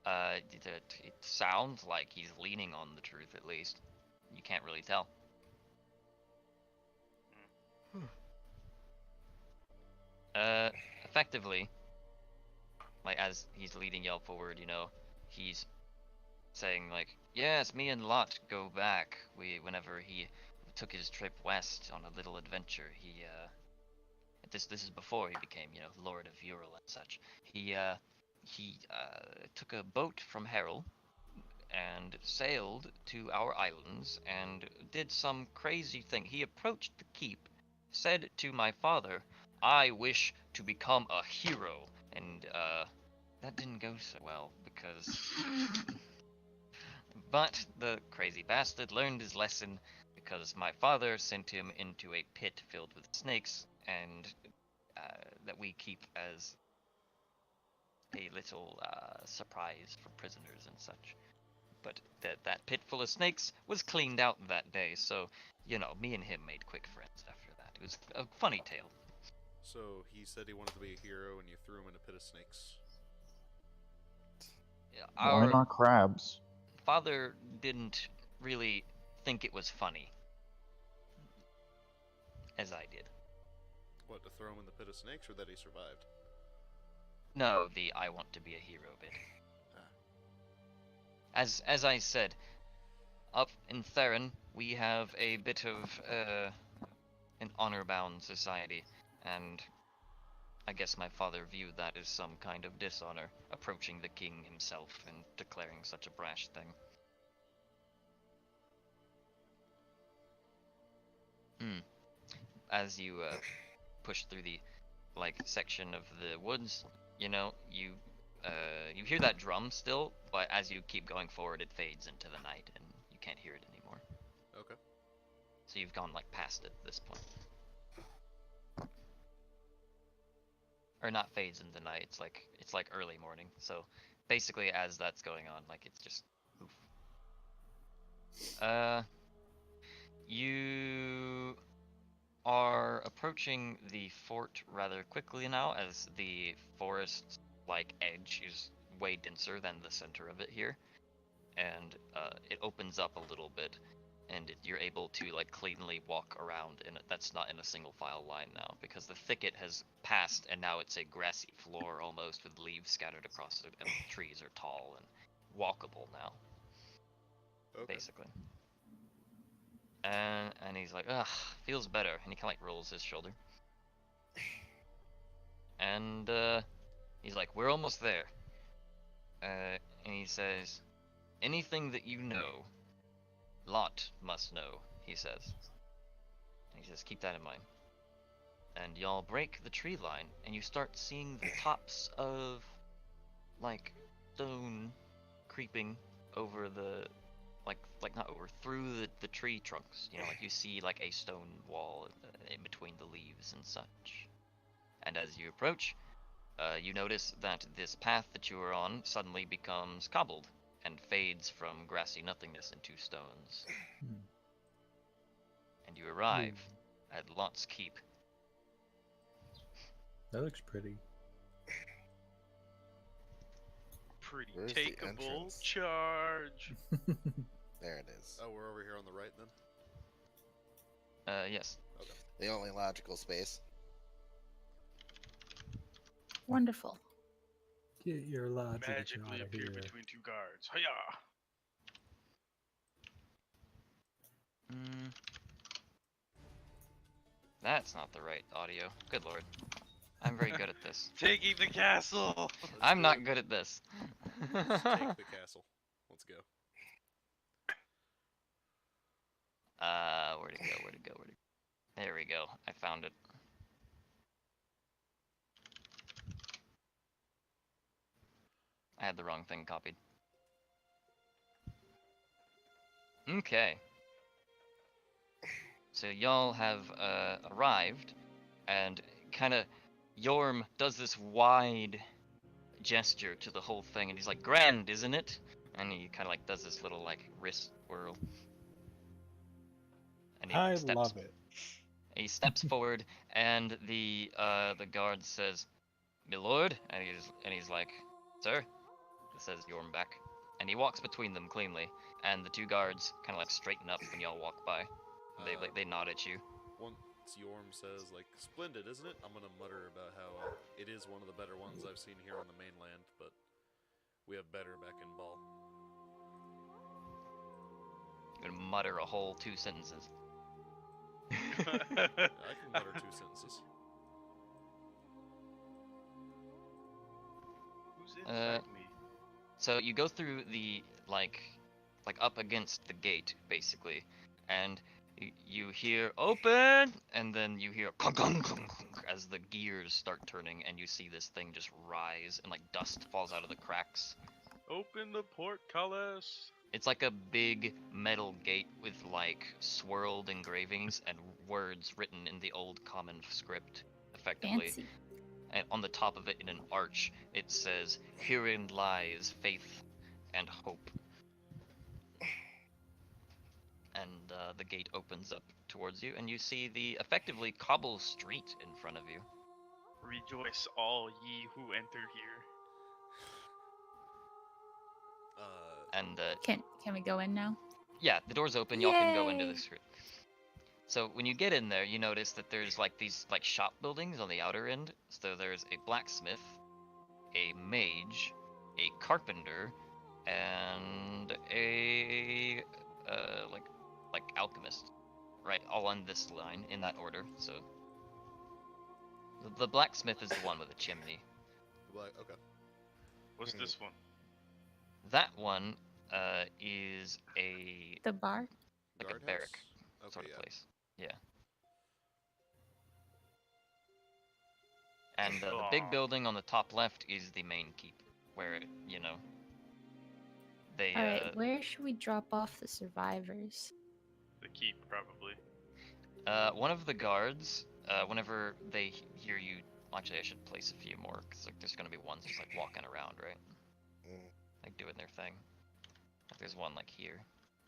It sounds like he's leaning on the truth at least. You can't really tell. Effectively, like as he's leading y'all forward, you know, he's saying like, "Yes, me and Lott go back. Whenever he took his trip west on a little adventure, he this is before he became, you know, Lord of Ural and such. He took a boat from Harrel and sailed to our islands and did some crazy thing. He approached the keep, said to my father, 'I wish to become a hero,' and that didn't go so well because but the crazy bastard learned his lesson because my father sent him into a pit filled with snakes and that we keep as a little surprise for prisoners and such. But that pit full of snakes was cleaned out that day, so, you know, me and him made quick friends after that. It was a funny tale. So he said he wanted to be a hero, and you threw him in a pit of snakes. Why Our not crabs? father didn't really think it was funny, as I did. What, to throw him in the pit of snakes, or that he survived? No, the "I want to be a hero" bit. Ah. As I said, up in Theron, we have a bit of an honor-bound society, and I guess my father viewed that as some kind of dishonor, approaching the king himself and declaring such a brash thing. As you push through the section of the woods, you know, you hear that drum still, but as you keep going forward, it fades into the night, and you can't hear it anymore. Okay. So you've gone past it at this point. Or not fades into the night. It's like early morning. So basically, as that's going on, it's just oof. You are approaching the fort rather quickly now, as the forest edge is way denser than the center of it here, and it opens up a little bit, and you're able to cleanly walk around, and that's not in a single file line now because the thicket has passed, and now it's a grassy floor almost with leaves scattered across it, and the trees are tall and walkable now. Okay. Basically. And he's like, ugh, feels better, and he kind of rolls his shoulder. And he's like, we're almost there. And he says, anything that you know, Lott must know, he says. And he says, keep that in mind. And y'all break the tree line, and you start seeing the tops of, stone creeping over the, not over, through the tree trunks. You know, you see, a stone wall in between the leaves and such. And as you approach, you notice that this path that you are on suddenly becomes cobbled and fades from grassy nothingness into stones. And you arrive at Lott's Keep. That looks pretty. Pretty Where's the takeable entrance? charge. There it is. Oh, we're over here on the right then? Yes. Okay. The only logical space. Wonderful. Get your logic Magically out of appear here. between two guards. Hiya! That's not the right audio. Good lord. I'm very good at this. Taking the castle! I'm not good at this. Let's take the castle. Let's go. Where'd it go? Where'd it go? Where'd it go? There we go. I found it. I had the wrong thing copied. Okay. So y'all have arrived, and kind of Yorm does this wide gesture to the whole thing, and he's like, "Grand, isn't it?" And he kind of like does this little like wrist whirl. And I love it. He steps forward, and the guard says, "My lord," and he's like, "Sir," says Yorm back, and he walks between them cleanly, and the two guards kind of like straighten up when y'all walk by. They nod at you. Once Yorm says, like, "Splendid, isn't it?" I'm gonna mutter about how it is one of the better ones I've seen here on the mainland, but we have better back in Ball. I'm gonna mutter a whole 2 sentences. I can mutter 2 sentences. Who's inside me? So you go through the like up against the gate basically, and you hear open, and then you hear clunk, clunk, clunk, clunk, as the gears start turning, and you see this thing just rise, and like dust falls out of the cracks. Open the portcullis. It's like a big metal gate with like swirled engravings and words written in the old common script, effectively. Fancy. And on the top of it, in an arch, it says, "Herein lies faith and hope." And the gate opens up towards you, and you see the effectively cobble street in front of you. Rejoice all ye who enter here. And Can we go in now? yeah, the door's open. Y'all can go into Yay! the street. So when you get in there, you notice that there's like these like shop buildings on the outer end. So there's a blacksmith, a mage, a carpenter, and a like alchemist, right? All on this line in that order. So the blacksmith is the one with the chimney. Okay. What's this one? That one is a The bar? like Guard a barrack house? sort Okay, of yeah. place. Yeah. And the big building on the top left is the main keep, where, you know, they, Alright, where should we drop off the survivors? The keep, probably. one of the guards, whenever they hear you, actually I should place a few more, because like, there's gonna be ones just like walking around, right? Like doing their thing. Like there's one like here,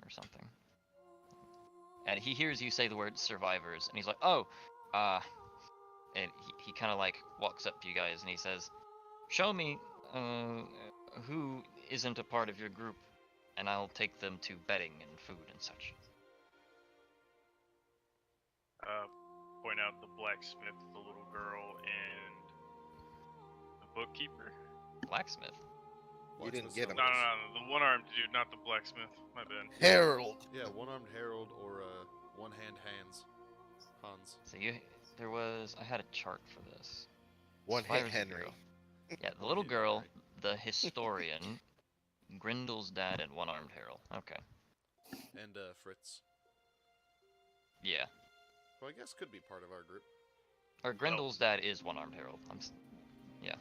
or something. And he hears you say the word survivors, and he's like, "Oh, and he kind of like walks up to you guys and he says, "Show me who isn't a part of your group, and I'll take them to bedding and food and such." Point out the blacksmith, the little girl, and the bookkeeper. Blacksmith? You didn't get him. No, the one-armed dude, not the blacksmith. My bad. Harold. Yeah, one-armed Harold or one-hand Hans. So I had a chart for this. One-hit Survivors Henry. girl. Yeah, the little girl, the historian, Grindel's dad, and one-armed Harold. Okay. And Fritz. Yeah. Who I guess could be part of our group. Or Grindel's dad is one-armed Harold. Yeah.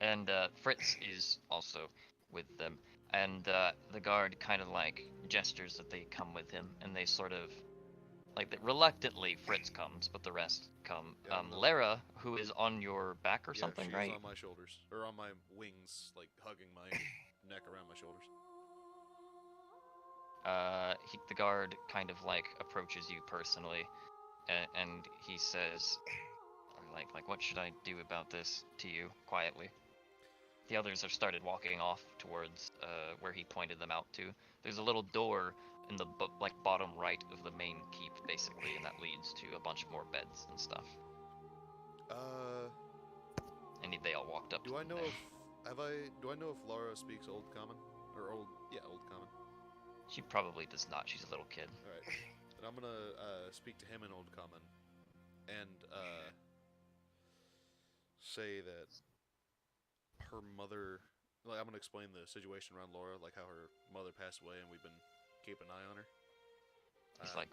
And Fritz is also with them. And the guard kind of like gestures that they come with him, and they sort of like reluctantly Fritz comes, but the rest come. Yeah, Lara, who is on your back or Yeah, something, she's right? on my shoulders. Or on my wings, like hugging my neck around my shoulders. The guard kind of like approaches you personally, and he says, like, what should I do about this to you, quietly? the others have started walking off towards where he pointed them out to. There's a little door in the like bottom right of the main keep, basically, and that leads to a bunch more beds and stuff. And they all walked up. Do I know there. do I know if Laura speaks Old Common? Or Old Common. She probably does not. She's a little kid. Alright. Then I'm gonna speak to him in Old Common and say that her mother, like, I'm gonna explain the situation around Laura, like how her mother passed away and we've been keeping an eye on her. It's like,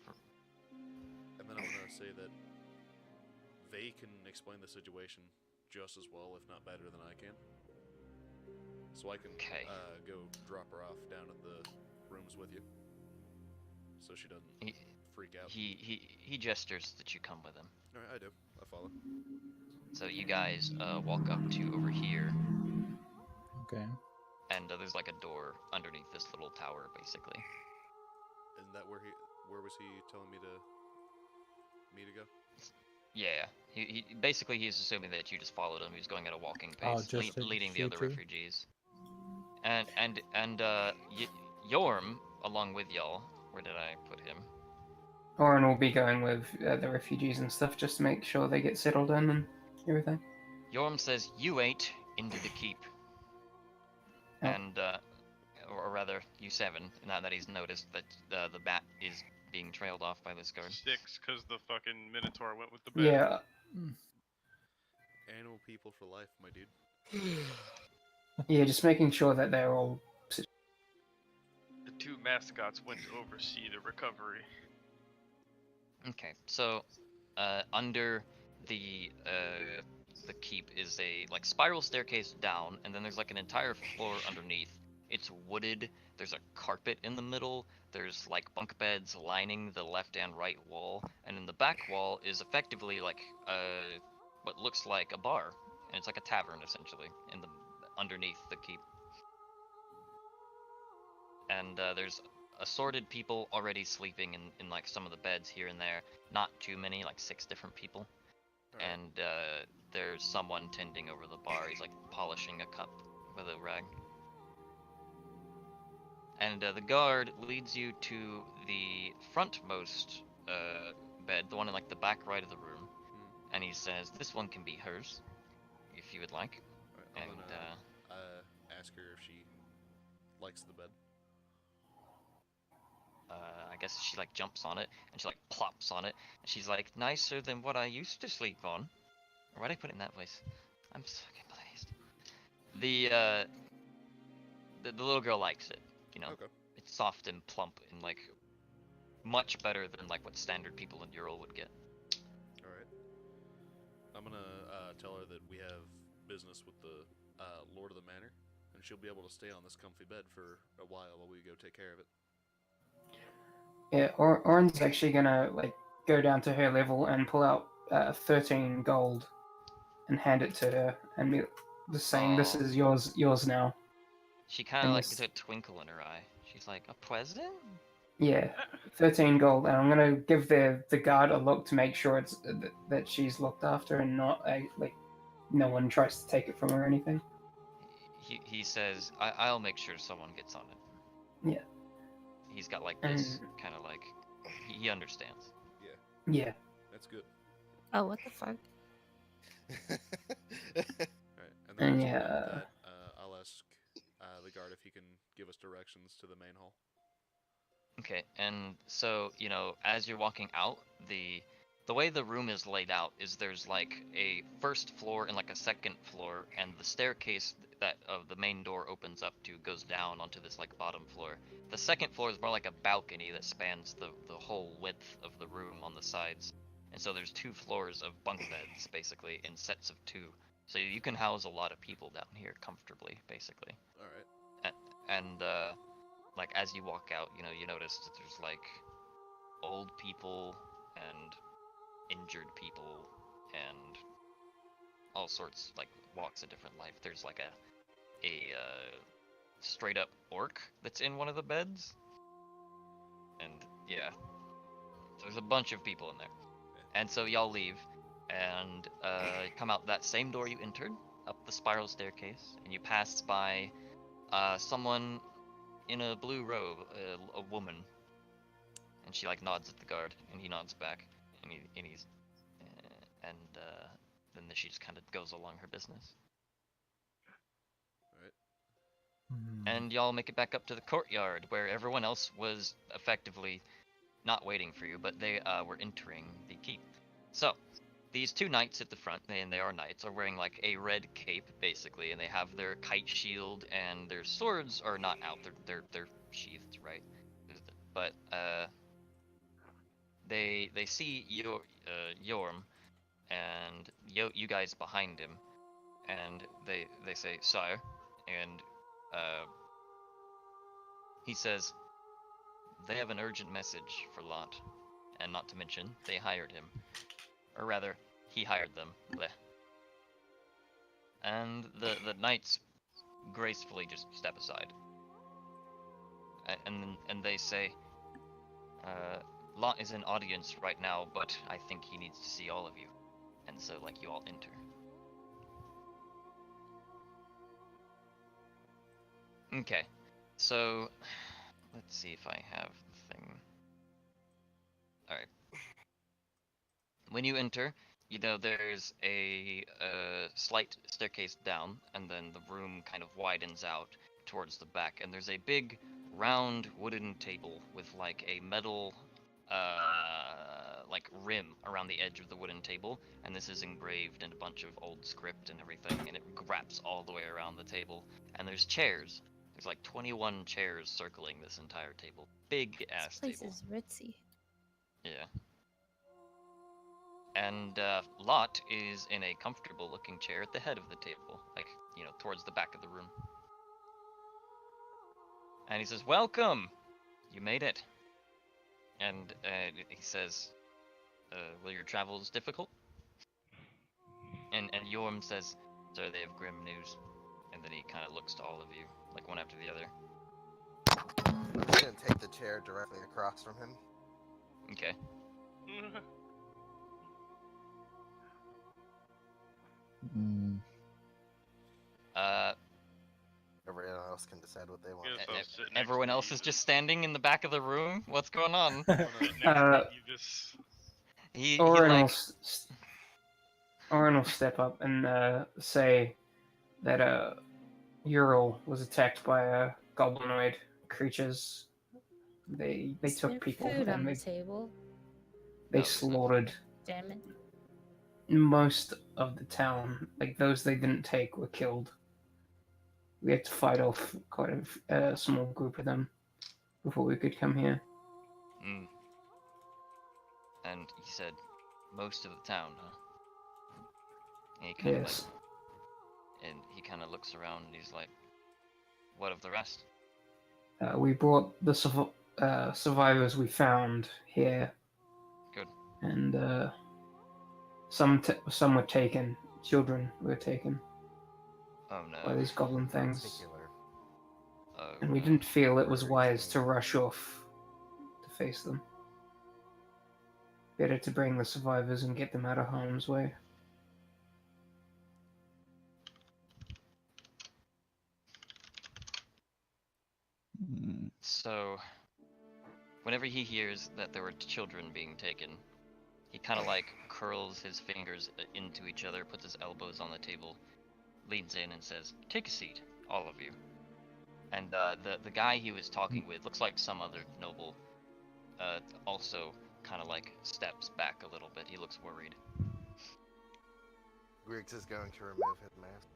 And then I'm gonna say that they can explain the situation just as well, if not better than I can. So I can go drop her off down at the rooms with you, so she doesn't freak out. he gestures that you come with him. All right, I do. I follow. So you guys walk up to over here. Okay. And there's like a door underneath this little tower, basically. Isn't that where was he telling me to go? Yeah, he basically he's assuming that you just followed him. He's going at a walking Oh, pace, just in leading the other future? refugees. And Yorm, along with y'all. Where did I put him? Oren will be going with the refugees and stuff just to make sure they get settled in and everything. Yorm says you 8 into the keep. Oh. And or rather you 7, now that he's noticed that the bat is being trailed off by this guard. 6, because the fucking Minotaur went with the bed. Yeah. Animal people for life, my dude. Yeah, just making sure that they're all. The 2 mascots went to oversee the recovery. Okay, so under the keep is a like spiral staircase down, and then there's like an entire floor underneath. It's wooded. There's a carpet in the middle. There's like bunk beds lining the left and right wall, and in the back wall is effectively like what looks like a bar, and it's like a tavern essentially in the underneath the keep. And there's assorted people already sleeping in like some of the beds here and there. Not too many, like 6 different people. Right. And there's someone tending over the bar. He's like polishing a cup with a rag. And the guard leads you to the frontmost bed, the one in like the back right of the room. And he says, "This one can be hers, if you would like." Right, I'm And gonna ask her if she likes the bed. I guess she like jumps on it and she like plops on it, and she's like, "Nicer than what I used to sleep on." Or why'd I put it in that voice? I'm so confused. The little girl likes it, you know. Okay. It's soft and plump and like much better than like what standard people in Ural would get. All right. I'm gonna tell her that we have business with the Lord of the Manor, and she'll be able to stay on this comfy bed for a while we go take care of it. Yeah, Oren's actually gonna like go down to her level and pull out 13 gold and hand it to her and be just saying, "This Aw. is yours now." She kind of And like this- gets a twinkle in her eye. She's like, "A present?" Yeah, 13 gold, and I'm gonna give the guard a look to make sure it's that she's looked after and not like no one tries to take it from her or anything. He says, I'll make sure someone gets on it." Yeah. He's got like this kind of like he understands. Yeah. That's good. Oh, what the fuck? Alright, and then And after yeah. that, I'll ask the guard if he can give us directions to the main hall. Okay, and so, you know, as you're walking out, the way the room is laid out is there's like a first floor and like a second floor, and the staircase that of the main door opens up to goes down onto this like bottom floor. The second floor is more like a balcony that spans the whole width of the room on the sides. And so there's 2 floors of bunk beds basically in sets of 2. So you can house a lot of people down here comfortably, basically. Alright. And like as you walk out, you know, you notice that there's like old people and injured people and all sorts, like walks of different life. There's like a straight up orc that's in one of the beds, and yeah, there's a bunch of people in there. And so y'all leave and come out that same door you entered, up the spiral staircase, and you pass by someone in a blue robe, a woman, and she like nods at the guard, and he nods back, and he's then she just kind of goes along her business. And y'all make it back up to the courtyard, where everyone else was effectively not waiting for you, but they were entering the keep. So, these two knights at the front, and they are knights, are wearing like a red cape, basically, and they have their kite shield, and their swords are not out, they're sheathed, right? But, they see Yorm, and you guys behind him, and they say, "Sire," and he says, "They have an urgent message for Lott, and not to mention, they hired him. Or rather, he hired them." Bleh. And the knights gracefully just step aside. And they say, "Lott is in audience right now, but I think he needs to see all of you." And so, like, you all enter. Okay, so let's see if I have the thing. Alright. When you enter, you know there's a slight staircase down, and then the room kind of widens out towards the back, and there's a big round wooden table with like a metal like rim around the edge of the wooden table, and this is engraved in a bunch of old script and everything, and it wraps all the way around the table. And there's chairs. There's like 21 chairs circling this entire table. Big ass This place table. is ritzy. Yeah. And Lott is in a comfortable looking chair at the head of the table, like, you know, towards the back of the room. And he says, "Welcome! You made it." And he says, "Were your travels difficult?" And Yorm says, "Sir, they have grim news." And then he kind of looks to all of you, like one after the other. I'm just gonna take the chair directly across from him. Okay. Mm. Everyone else can decide what they want. Guess I'll sit next Everyone to else you is then. just standing in the back of the room? What's going on? Sit next to you just... He Orin like... will step up and say that Ural was attacked by goblinoid creatures. They Is took there people food on and the table? they No, there's no slaughtered Damn it. most of the town. Like those they didn't take were killed. We had to fight off quite a small group of them before we could come here. Mm. And he said, "Most of the town, huh?" And he kind of Yes. like... And he kind of looks around and he's like, "What of the rest?" We brought the survivors we found here. Good. And some were taken. Children were taken Oh by no. these goblin things. Particular. Oh, And we no. didn't feel it was wise to rush off to face them. Better to bring the survivors and get them out of harm's way. Mm. So, whenever he hears that there were children being taken, he kind of like curls his fingers into each other, puts his elbows on the table, leans in and says, "Take a seat, all of you." And the guy he was talking with looks like some other noble, also kind of like steps back a little bit. He looks worried. Griggs is going to remove his mask.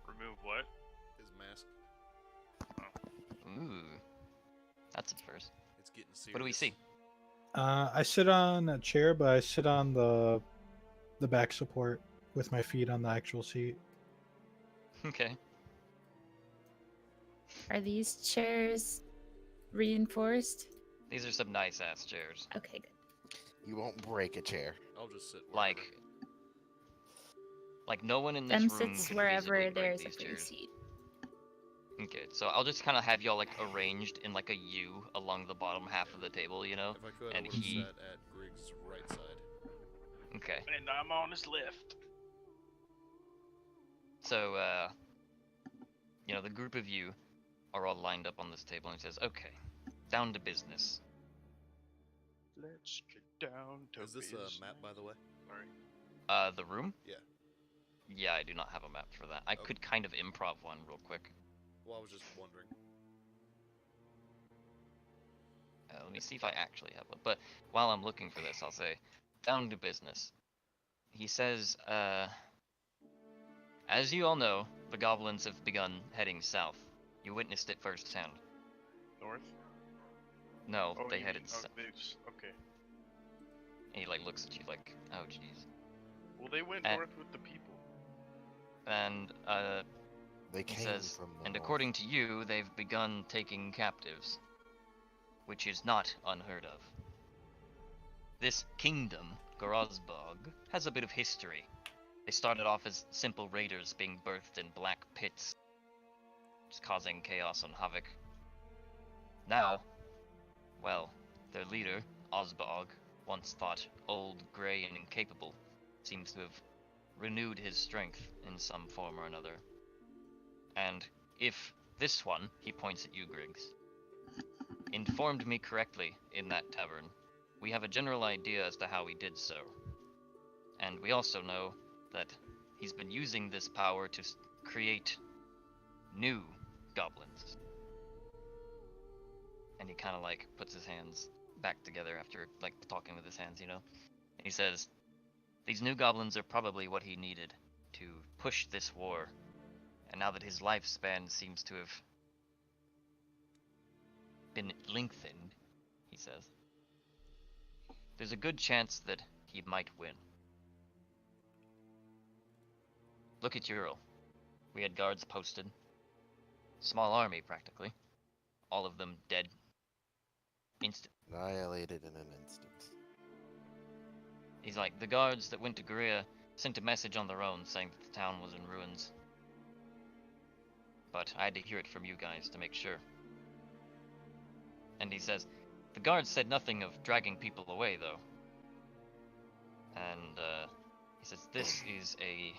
Remove what? His mask. Ooh, that's a first. It's getting serious. What do we see? I sit on a chair, but I sit on the back support with my feet on the actual seat. Okay. Are these chairs reinforced? These are some nice ass chairs. Okay, good. You won't break a chair. I'll just sit Like no one in this Them room sits could wherever feasibly break there's a these free chairs. seat. Okay, so I'll just kind of have y'all like arranged in like a U along the bottom half of the table, you know? If I could, And I would have he- sat at Griggs' right side. Okay. And I'm on his left. So, the group of you are all lined up on this table, and he says, "Okay, down to business." Let's get down to Is this business. a map, by the way? Sorry. The room? Yeah. Yeah, I do not have a map for that. I Okay. could kind of improv one real quick. Well, I was just wondering. Let me see if I actually have one. But while I'm looking for this, I'll say, down to business. He says, as you all know, the goblins have begun heading south. You witnessed it firsthand. North? No, Oh, they you headed mean, south. okay. And he like looks at you like, oh jeez. Well, they went And- north with the people. And They he came says, from the and north. according to you, they've begun taking captives, which is not unheard of. This kingdom, Gorazbog, has a bit of history. They started off as simple raiders being birthed in black pits, just causing chaos and havoc. Now, well, their leader, Osbog, once thought old, grey, and incapable, seems to have renewed his strength in some form or another. And if this one, he points at you, Griggs, informed me correctly in that tavern, we have a general idea as to how he did so. And we also know that he's been using this power to create new goblins. And he kind of like puts his hands back together after like talking with his hands, And he says, these new goblins are probably what he needed to push this war. And now that his lifespan seems to have been lengthened, he says, there's a good chance that he might win. Look at Ural. We had guards posted. Small army, practically. All of them dead. Instant. Annihilated in an instant. He's like, the guards that went to Guria sent a message on their own saying that the town was in ruins. But I had to hear it from you guys to make sure. And he says, the guards said nothing of dragging people away, though. And, he says, this is a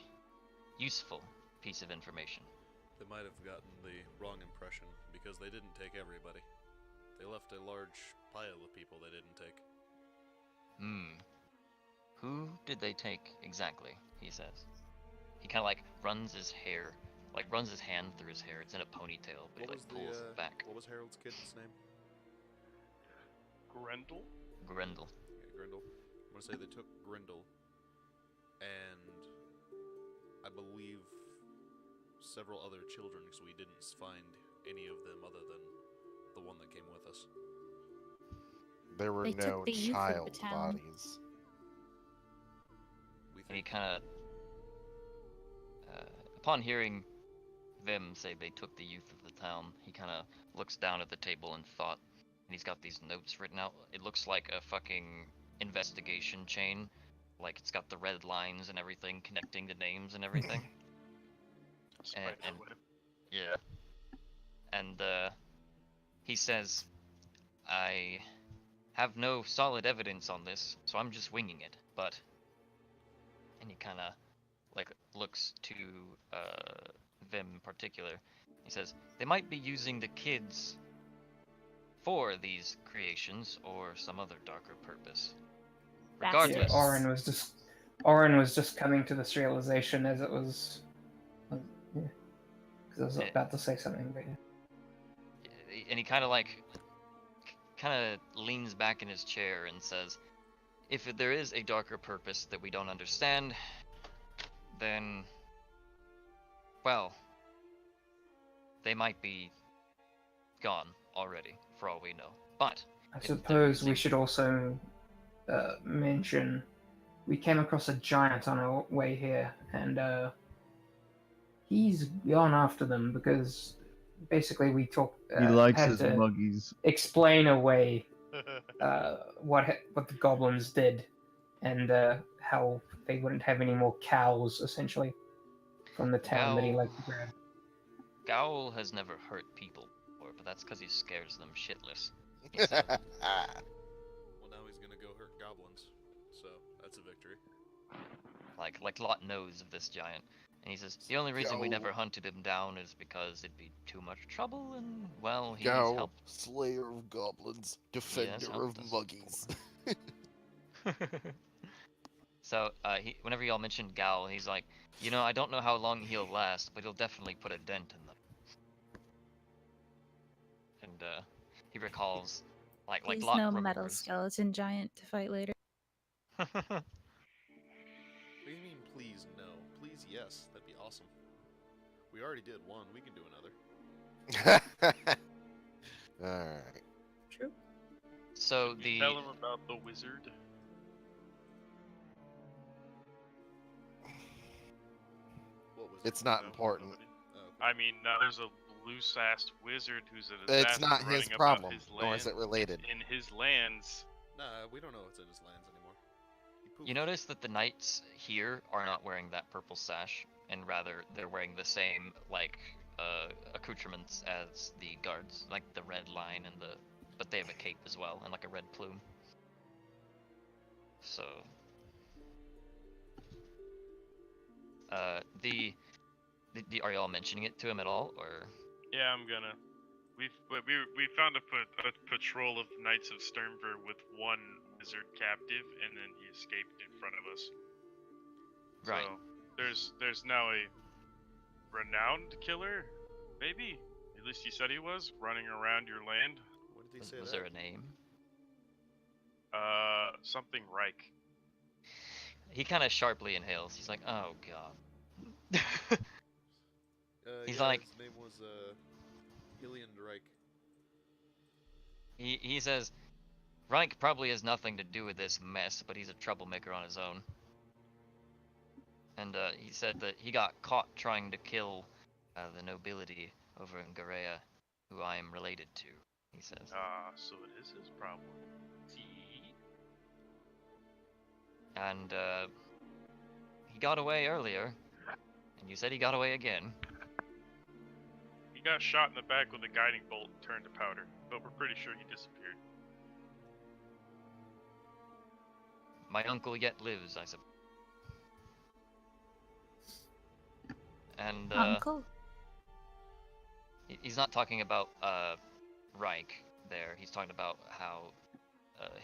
useful piece of information. They might have gotten the wrong impression, because they didn't take everybody. They left a large pile of people they didn't take. Who did they take exactly? He says. He kind of like runs his hair, like runs his hand through his hair. It's in a ponytail, but he like pulls it back. What was Harold's kid's name? Grendel? Grendel. Yeah, Grendel. I'm gonna say they took Grendel, and I believe several other children, because we didn't find any of them other than the one that came with us. There were They no took the youth of the child town. bodies. We And he think kind of, upon hearing them say they took the youth of the town, he kind of looks down at the table in thought, and he's got these notes written out. It looks like a fucking investigation chain. Like, it's got the red lines and everything connecting the names and everything. Spider and- web. Yeah. And, he says, I have no solid evidence on this, so I'm just winging it, but... And he kind of, like, looks to, them in particular. He says, they might be using the kids for these creations, or some other darker purpose. That's Yeah, Regardless... Oren was just coming to this realization as it was. Because I was about to say something, but yeah. And he kind of like, leans back in his chair and says, if there is a darker purpose that we don't understand, then, well, they might be gone already, for all we know. But I if they're suppose we using- should also mention we came across a giant on our way here, and he's gone after them because basically we talked. He likes had his to muggies. explain away what the goblins did, and how they wouldn't have any more cows, essentially, from the town that he liked to grab. Gowl has never hurt people before, but that's because he scares them shitless. He said. well, now he's gonna go hurt goblins, so that's a victory. Like Lott knows of this giant. And And he says, the only reason we Go. never hunted him down is because it'd be too much trouble, and, well, he's Go, helped. Slayer of Goblins, Defender of helped us Muggies. So, whenever y'all mentioned Gal, he's like, you know, I don't know how long he'll last, but he'll definitely put a dent in them. And, he recalls, like Please Lott no metal remembers. skeleton giant to fight later. What do you mean, please no? Please yes. That'd be awesome. We already did one. We can do another. Alright. True. So Did you tell him about the wizard? What was It's it? not No, important. nobody. Oh, okay. I mean, now there's a loose-ass wizard who's an assassin It's not running his about problem, his nor is it land- related. In his lands. Nah, we don't know what's in his lands anymore. He pooped. You notice that the knights here are not wearing that purple sash, and rather they're wearing the same, like, accoutrements as the guards, like the red line and but they have a cape as well, and like a red plume. So, are y'all mentioning it to him at all, or? Yeah, I'm gonna. We found a patrol of Knights of Sternver with one wizard captive, and then he escaped in front of us. Right. So there's now a renowned killer, maybe. At least he said he was running around your land. What did he say? Was that? there a name? Something Reich. He kind of sharply inhales. He's like, oh god. He's Yeah, like, his name was Hillian Drake. he says, Reich probably has nothing to do with this mess, but he's a troublemaker on his own. And he said that he got caught trying to kill the nobility over in Garea, who I am related to, he says. Ah, so it is his problem. See? And he got away earlier, and you said he got away again. He got shot in the back with a guiding bolt and turned to powder, but we're pretty sure he disappeared. My uncle yet lives, I suppose. And Uncle? he's not talking about Reich there. He's talking about how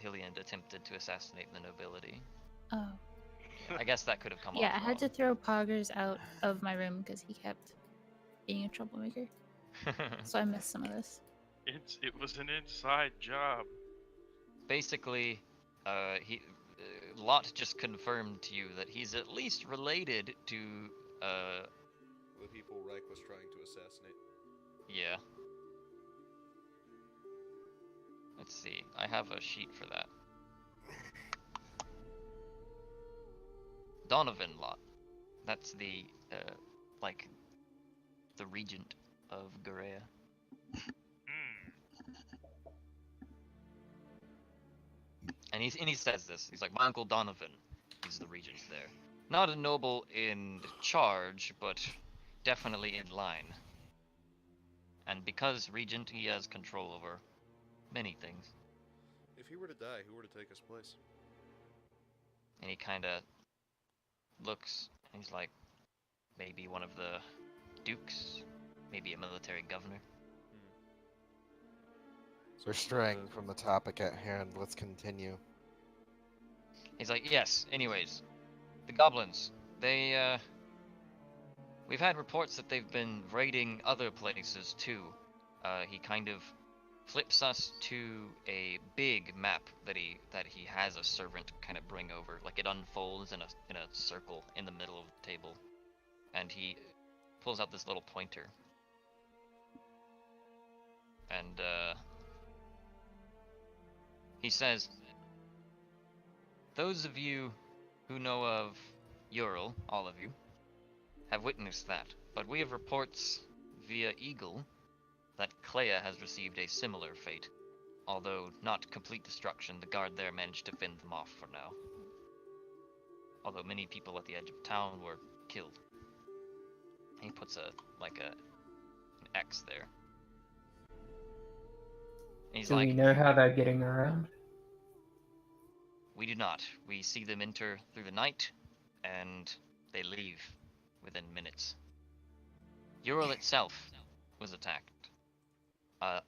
Hilliand attempted to assassinate the nobility. Oh. I guess that could have come Yeah, off I had to wrong. throw Poggers out of my room because he kept being a troublemaker. So I missed some of this. It was an inside job. Basically, Lott just confirmed to you that he's at least related to, The people Reich was trying to assassinate. yeah. Let's see, I have a sheet for that. Donovan Lott. That's the, like, the regent of Garea. And he says this. He's like, my uncle Donovan. He's the regent there. Not a noble in charge, but definitely in line. And because regent, he has control over many things. If he were to die, who were to take his place? And he kind of looks, and he's like, maybe one of the dukes, maybe a military governor. We're straying from the topic at hand. Let's continue. He's like, yes, anyways, the goblins, they, we've had reports that they've been raiding other places too. He kind of flips us to a big map that he has a servant kind of bring over. Like it unfolds in a circle in the middle of the table. And he pulls out this little pointer. And, he says, those of you who know of Ural, all of you, have witnessed that, but we have reports via Eagle that Caelia has received a similar fate. Although not complete destruction, the guard there managed to fend them off for now. Although many people at the edge of town were killed. He puts an X there. And he's Do like, we know how they're getting around? we do not. We see them enter through the night, and they leave within minutes. Ural itself was attacked. I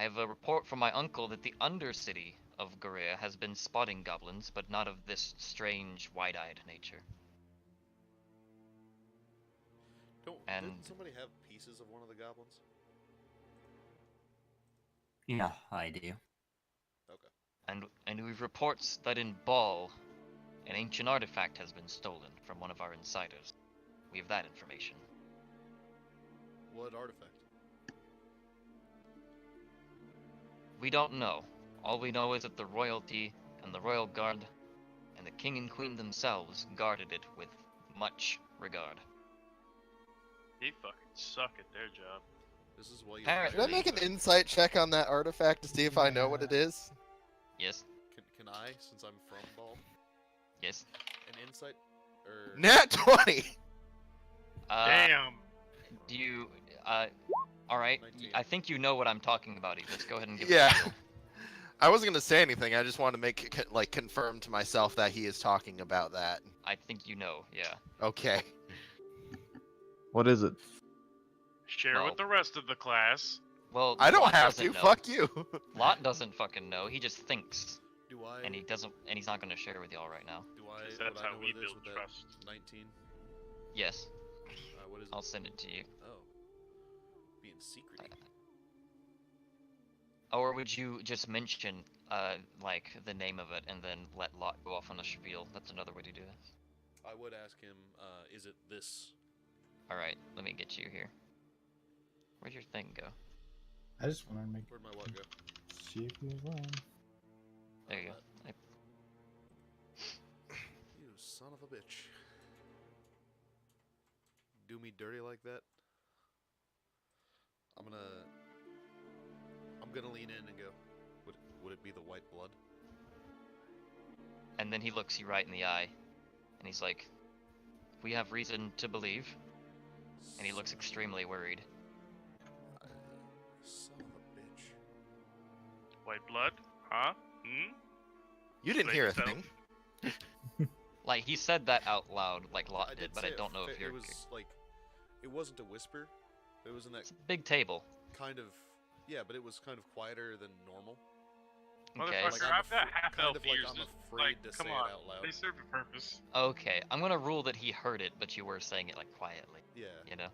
have a report from my uncle that the Undercity of Gorea has been spotting goblins, but not of this strange, wide-eyed nature. Didn't somebody have pieces of one of the goblins? Yeah, I do. Okay. And we've reports that in Ball, an ancient artifact has been stolen from one of our insiders. We have that information. What artifact? We don't know. All we know is that the royalty and the royal guard and the king and queen themselves guarded it with much regard. They fucking suck at their job. This is why you. Apparently- Should I make an insight check on that artifact to see if I know what it is? Yes, Can I, since I'm from Ball, yes. an insight or Nat 20. Damn. Do you, alright. 19. I think you know what I'm talking about, Eve. Let's go ahead and give Yeah. it a roll. I wasn't gonna say anything. I just wanted to make it, like, confirm to myself that he is talking about that. I think you know, yeah. Okay. What is it? Share Well- with the rest of the class. Well, I don't Lott have doesn't to. know. Fuck you. Lott doesn't fucking know. He just thinks, do I? and he's not gonna share with y'all right now. Do I? 'Cause Would that's I how know we what it is build with trust. that 19? Yes, What is it? I'll send it to you. Oh. Being secret. Or would you just mention, like, the name of it and then let Lott go off on a spiel? That's another way to do this. I would ask him, is it this? Alright, let me get you here. Where'd your thing go? I just want to make Where'd my what go? see if we won. There you go. You son of a bitch. Do me dirty like that? I'm gonna lean in and go, would it be the white blood? And then he looks you right in the eye, and he's like, "We have reason to believe." And he looks extremely worried. Son of a bitch. White blood? Huh? Hmm? You didn't Say hear a so. thing. Like, he said that out loud, like Lott I did, did but say I don't know it, if you're... It was like, it wasn't a whisper. It was in that It's a big table. kind of, yeah, but it was kind of quieter than normal. Okay. Motherfucker, Like, I'm I've got afraid- half kind elf of like ears. I'm Just, afraid like, to come say it on. out loud. They serve a purpose. Okay, I'm gonna rule that he heard it, but you were saying it, like, quietly, Yeah. you know?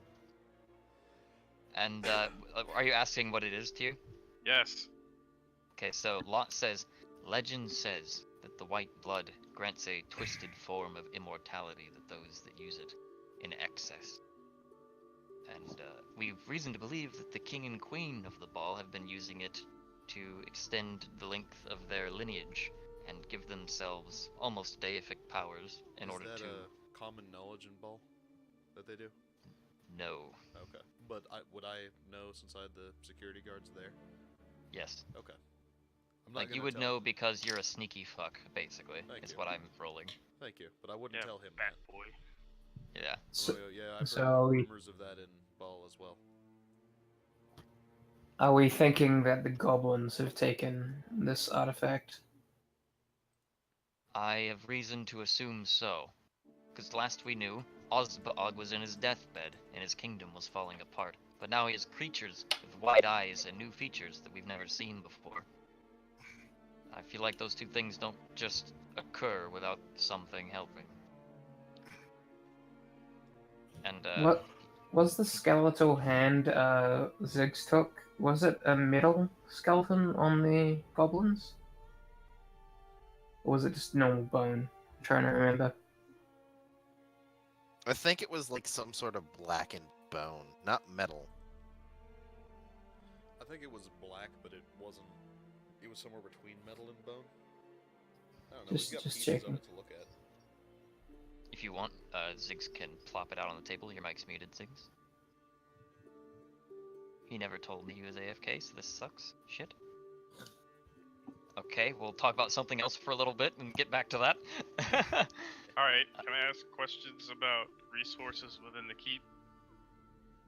And, are you asking what it is to you? Yes. Okay, so Lott says, "Legend says that the white blood grants a twisted form of immortality that those that use it in excess. And we've reason to believe that the king and queen of the ball have been using it to extend the length of their lineage and give themselves almost deific powers in order Is that to a common knowledge in Ball that they do? know." Okay. But would I know since I had the security guards there? Yes. Okay. I'm not Like, you gonna would tell know him. because you're a sneaky fuck, basically, Thank is you. what I'm rolling. Thank you, but I wouldn't Yeah, tell him fat that. boy. Yeah. So, Oh, yeah, I've so heard are we, rumors of that in Ball as well. are we thinking that the goblins have taken this artifact? I have reason to assume so. Because last we knew, Ozbog was in his deathbed, and his kingdom was falling apart. But now he has creatures with wide eyes and new features that we've never seen before. I feel like those two things don't just occur without something helping. And, What was the skeletal hand Ziggs took? Was it a metal skeleton on the goblins? Or was it just normal bone? I'm trying to remember. I think it was like some sort of blackened bone, not metal. I think it was black, but it wasn't. It was somewhere between metal and bone. I don't know. Just- We've got just pieces checking. of it to look at. if you want, Ziggs can plop it out on the table. Your mic's muted, Ziggs. He never told me he was AFK, so this sucks. Shit. Okay, we'll talk about something else for a little bit and get back to that. Alright, can I ask questions about resources within the keep?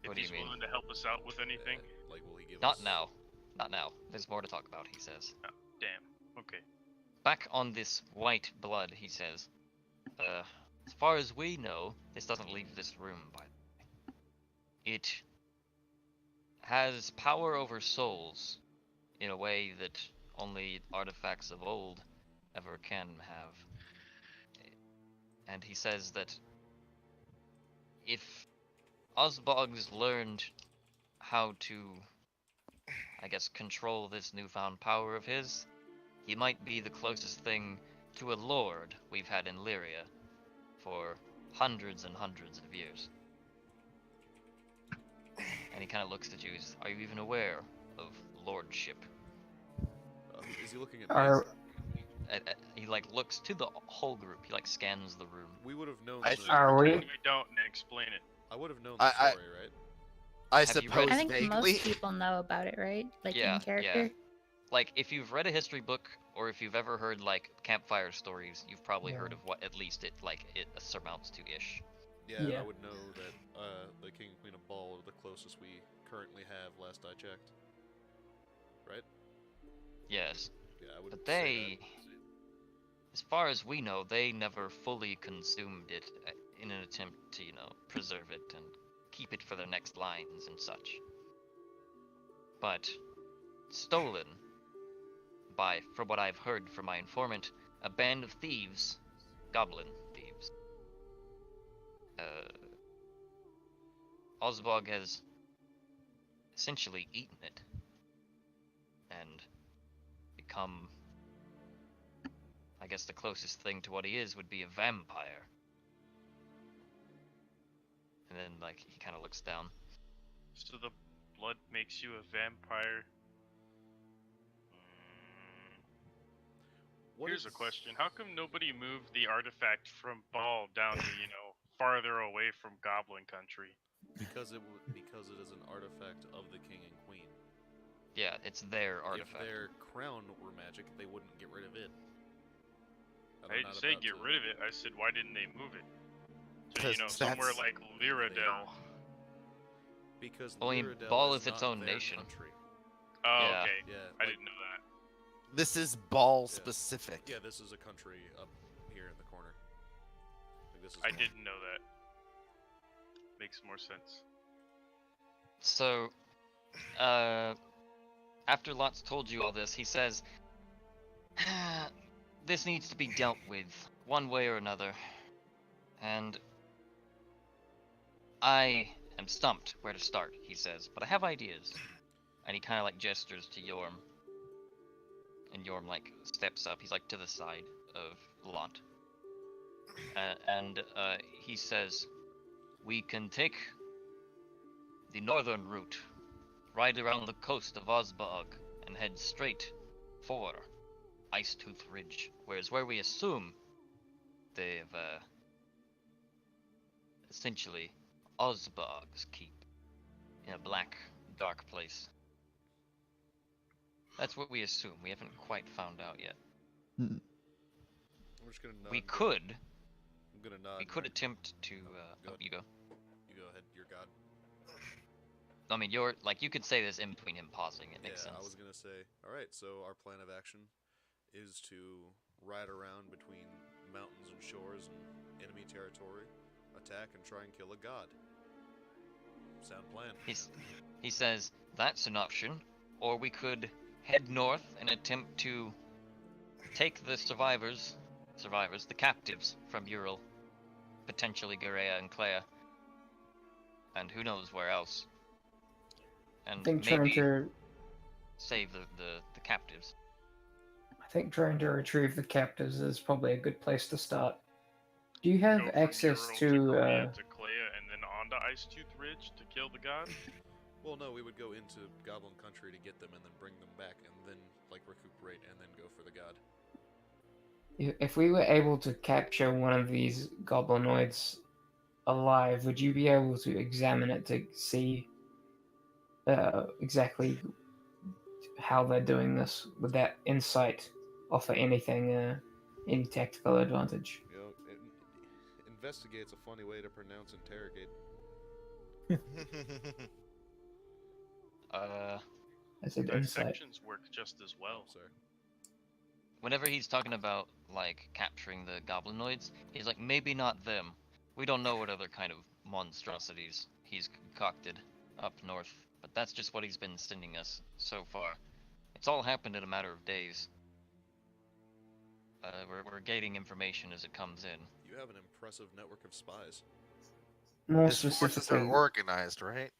If What do you he's mean? willing to help us out with anything? Like, will he give Not us? now. Not now. There's more to talk about, he says. Damn. Okay. Back on this white blood, he says. As far as we know, this doesn't leave this room, by it has power over souls in a way that only artifacts of old ever can have. And he says that if Osbog's learned how to, I guess, control this newfound power of his, he might be the closest thing to a lord we've had in Lyria for hundreds and hundreds of years. And he kind of looks at you. Are you even aware of lordship? Is he looking at me? Are He like looks to the whole group. He like scans the room. We would have known. I- the- Are we? We don't and explain it. I would have known the I- story, right? I Have you read- suppose I think vaguely. most people know about it, right? Like Yeah, in character. yeah. Like if you've read a history book or if you've ever heard like campfire stories, you've probably Yeah. heard of what at least it surmounts to ish. Yeah, and Yeah. I would know that the King and Queen of Ball are the closest we currently have, last I checked. Right? Yes. Yeah, I would But say they, as far as we know, they never fully consumed it in an attempt to, preserve it and keep it for their next lines and such. But stolen by, from what I've heard from my informant, a band of thieves, goblin thieves. Osbog has essentially eaten it and become, I guess the closest thing to what he is would be a vampire. And then, like, he kind of looks down. So the blood makes you a vampire. What Here's a is- question: how come nobody moved the artifact from Ball down to, farther away from Goblin Country? because it is an artifact of the King and Queen. Yeah, it's their artifact. If their crown were magic, they wouldn't get rid of it. And I I'm didn't not say about get to- rid of it. I said why didn't they move it? So, 'Cause somewhere that's- like Lyradel. Because Well, I mean, Lyradel Ball is its not own their nation. Country. Oh, Yeah. okay. Yeah, I like- didn't know that. This is ball Yeah. specific. Yeah, this is a country up here in the corner. Like, this is I didn't know that. Makes more sense. So, after Lott's told you all this, he says, this needs to be dealt with, one way or another. And I am stumped where to start, he says, but I have ideas. And he kind of like gestures to Yorm. And Yorm like steps up, he's like to the side of Lott. And he says, we can take the northern route, ride around the coast of Osbog, and head straight for Icetooth Ridge, whereas where we assume they've essentially Osbog's keep in a black, dark place. That's what we assume. We haven't quite found out yet. I'm just gonna nod. We and go- could. I'm gonna nod. We and could go, attempt to. go Oh, you go. You go ahead. You're God. I mean, you're like you could say this in between him pausing. It makes Yeah, sense. I was gonna say. All right. So our plan of action is to ride around between mountains and shores and enemy territory, attack and try and kill a god. Sound plan. He says that's an option, or we could head north and attempt to take the survivors, the captives from Ural, potentially Garea and Clea, and who knows where else, and I think trying maybe to save the captives. I think trying to retrieve the captives is probably a good place to start. Do you have Go from access Ural to Grea to Clea and then on to Icetooth Ridge to kill the god? Well, no, we would go into Goblin Country to get them and then bring them back and then like recuperate and then go for the god. if we were able to capture one of these goblinoids alive, would you be able to examine it to see exactly how they're doing this? Would that insight offer anything, any tactical advantage? You know, investigate's a funny way to pronounce interrogate. I said insight. Dissections work just as well. Oh, sorry. Whenever he's talking about like capturing the goblinoids, he's like maybe not them. We don't know what other kind of monstrosities he's concocted up north, but that's just what he's been sending us so far. It's all happened in a matter of days. We're gating information as it comes in. You have an impressive network of spies. More His forces are specifically, organized, right?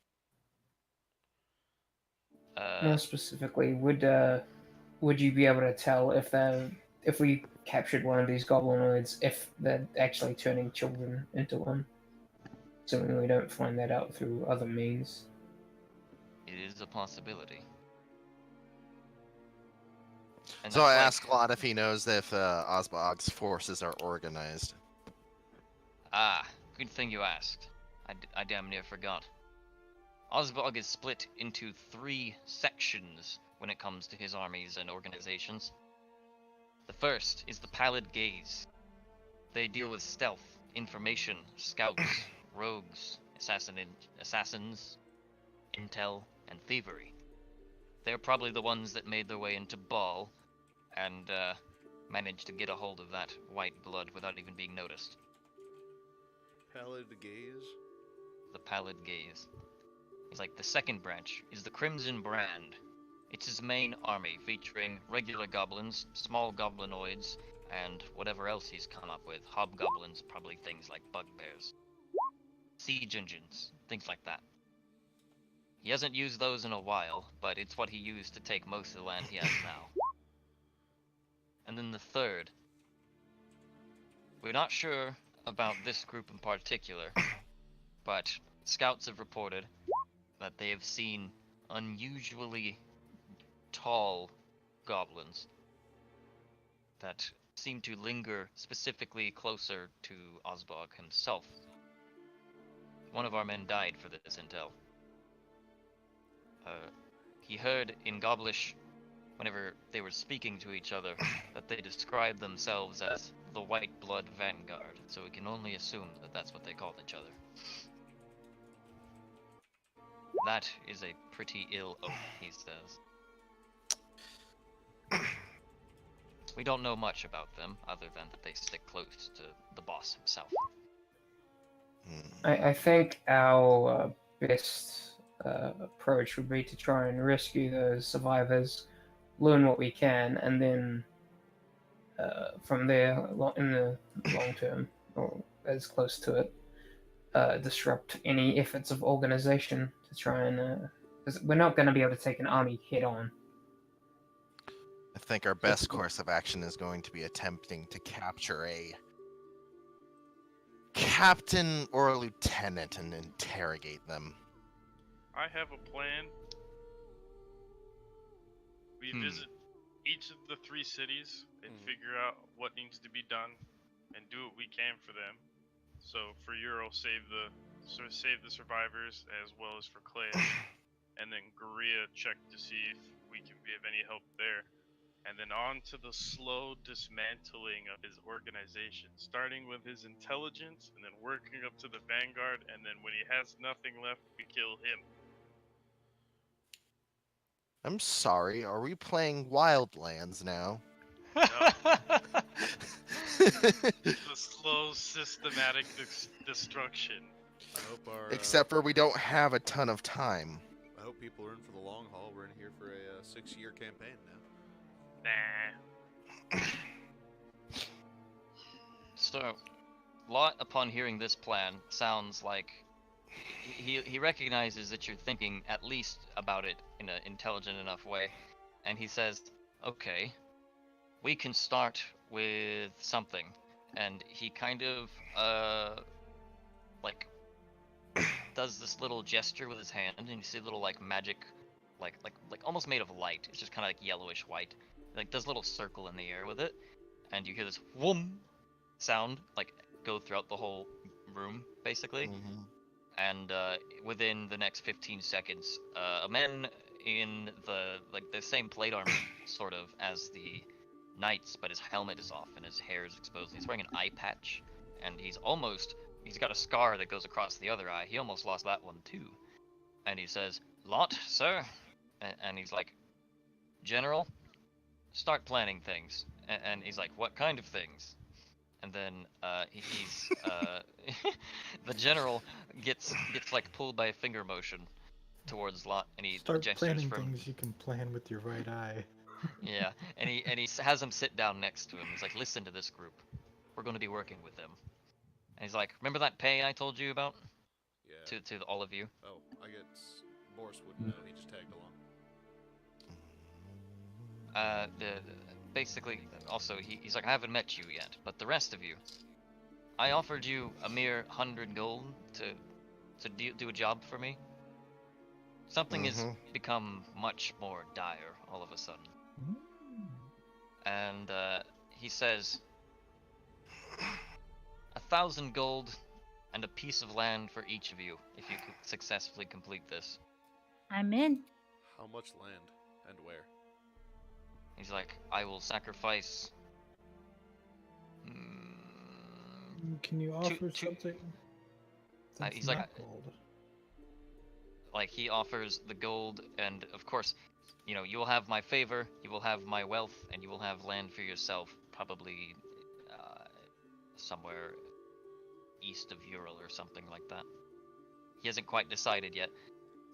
more specifically, would you be able to tell if we captured one of these goblinoids, if they're actually turning children into one? Assuming we don't find that out through other means. It is a possibility. And So I that's ask Lott if he knows if Osbog's forces are organized. Ah, good thing you asked. I damn near forgot. Osbog is split into 3 sections when it comes to his armies and organizations. The first is the Pallid Gaze. They deal with stealth, information, scouts, rogues, assassins, intel, and thievery. They're probably the ones that made their way into Ball and managed to get a hold of that white blood without even being noticed. Pallid gaze. The Pallid Gaze. He's like, the second branch is the Crimson Brand. It's his main army, featuring regular goblins, small goblinoids, and whatever else he's come up with. Hobgoblins, probably things like bugbears. Siege engines, things like that. He hasn't used those in a while, but it's what he used to take most of the land he has now. And then the third. We're not sure about this group in particular, but scouts have reported that they have seen unusually tall goblins that seem to linger specifically closer to Osbog himself. One of our men died for this intel. He heard in Goblish, whenever they were speaking to each other, that they described themselves as the White Blood Vanguard, so we can only assume that that's what they called each other. That is a pretty ill oath, he says. We don't know much about them, other than that they stick close to the boss himself. I think our best approach would be to try and rescue those survivors, learn what we can, and then from there, in the long term, or as close to it, disrupt any efforts of organization to try and. Because we're not going to be able to take an army head on. I think our best course of action is going to be attempting to capture a captain or a lieutenant and interrogate them. I have a plan. We visit each of the 3 cities and figure out what needs to be done and do what we can for them. So for Euro, save the survivors as well as for Clay, and then Korea check to see if we can be of any help there. And then on to the slow dismantling of his organization, starting with his intelligence and then working up to the Vanguard, and then when he has nothing left, we kill him. I'm sorry, are we playing Wildlands now? The slow, systematic destruction. I hope our. Except for we don't have a ton of time. I hope people are in for the long haul. We're in here for a 6-year campaign now. Nah. So, Lott, upon hearing this plan, sounds like he recognizes that you're thinking at least about it in an intelligent enough way, and he says, okay, we can start with something. And he kind of like does this little gesture with his hand, and you see a little like magic, like almost made of light. It's just kind of like yellowish white. Like does a little circle in the air with it, and you hear this whoom sound like go throughout the whole room basically. And within the next 15 seconds, a man in the same plate armor sort of as the knights, but his helmet is off and his hair is exposed. He's wearing an eye patch, and he's got a scar that goes across the other eye. He almost lost that one too. And he says, "Lott, sir," and he's like, "General, start planning things." And he's like, "What kind of things?" and then he's the general gets like pulled by a finger motion towards Lott, and he Start gestures planning from things you can plan with your right eye. yeah, and he has him sit down next to him. He's like, listen to this group. We're going to be working with them. And he's like, remember that pay I told you about? Yeah. To all of you. Oh, I guess Boris wouldn't know. He just tagged along. Basically, also he's like, I haven't met you yet, but the rest of you, I offered you a mere 100 gold to do a job for me. Something has become much more dire all of a sudden. And he says, 1,000 gold and a piece of land for each of you if you could successfully complete this. I'm in. How much land and where? He's like, I will sacrifice. Can you offer two- something? That's he's like, not gold. Like he offers the gold, and of course, you know, you will have my favor, you will have my wealth, and you will have land for yourself, probably somewhere east of Ural or something like that. He hasn't quite decided yet,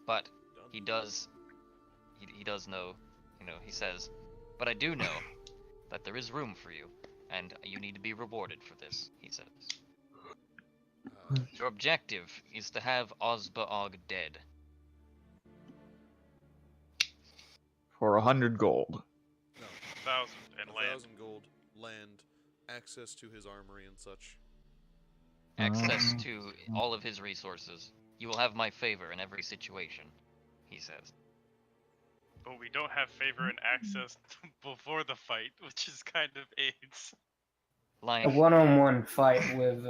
but he does know, you know, he says, but I do know that there is room for you, and you need to be rewarded for this, he says. Your objective is to have Osbaog dead. For 100 gold. No. 1,000 and land. 1,000 gold, land, access to his armory and such. Access to all of his resources. You will have my favor in every situation, he says. But we don't have favor and access before the fight, which is kind of AIDS. Like, A one-on-one fight with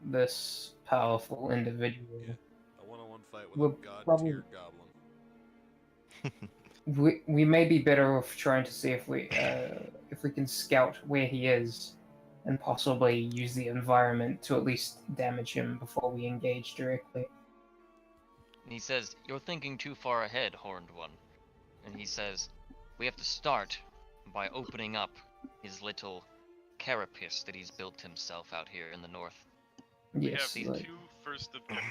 this powerful individual. Yeah. A one-on-one fight with We'll a god-tier probably- goblin. We may be better off trying to see if we can scout where he is, and possibly use the environment to at least damage him before we engage directly. and he says, you're thinking too far ahead, Horned One. And he says, we have to start by opening up his little carapace that he's built himself out here in the north. Yes. We have like- two first objectives.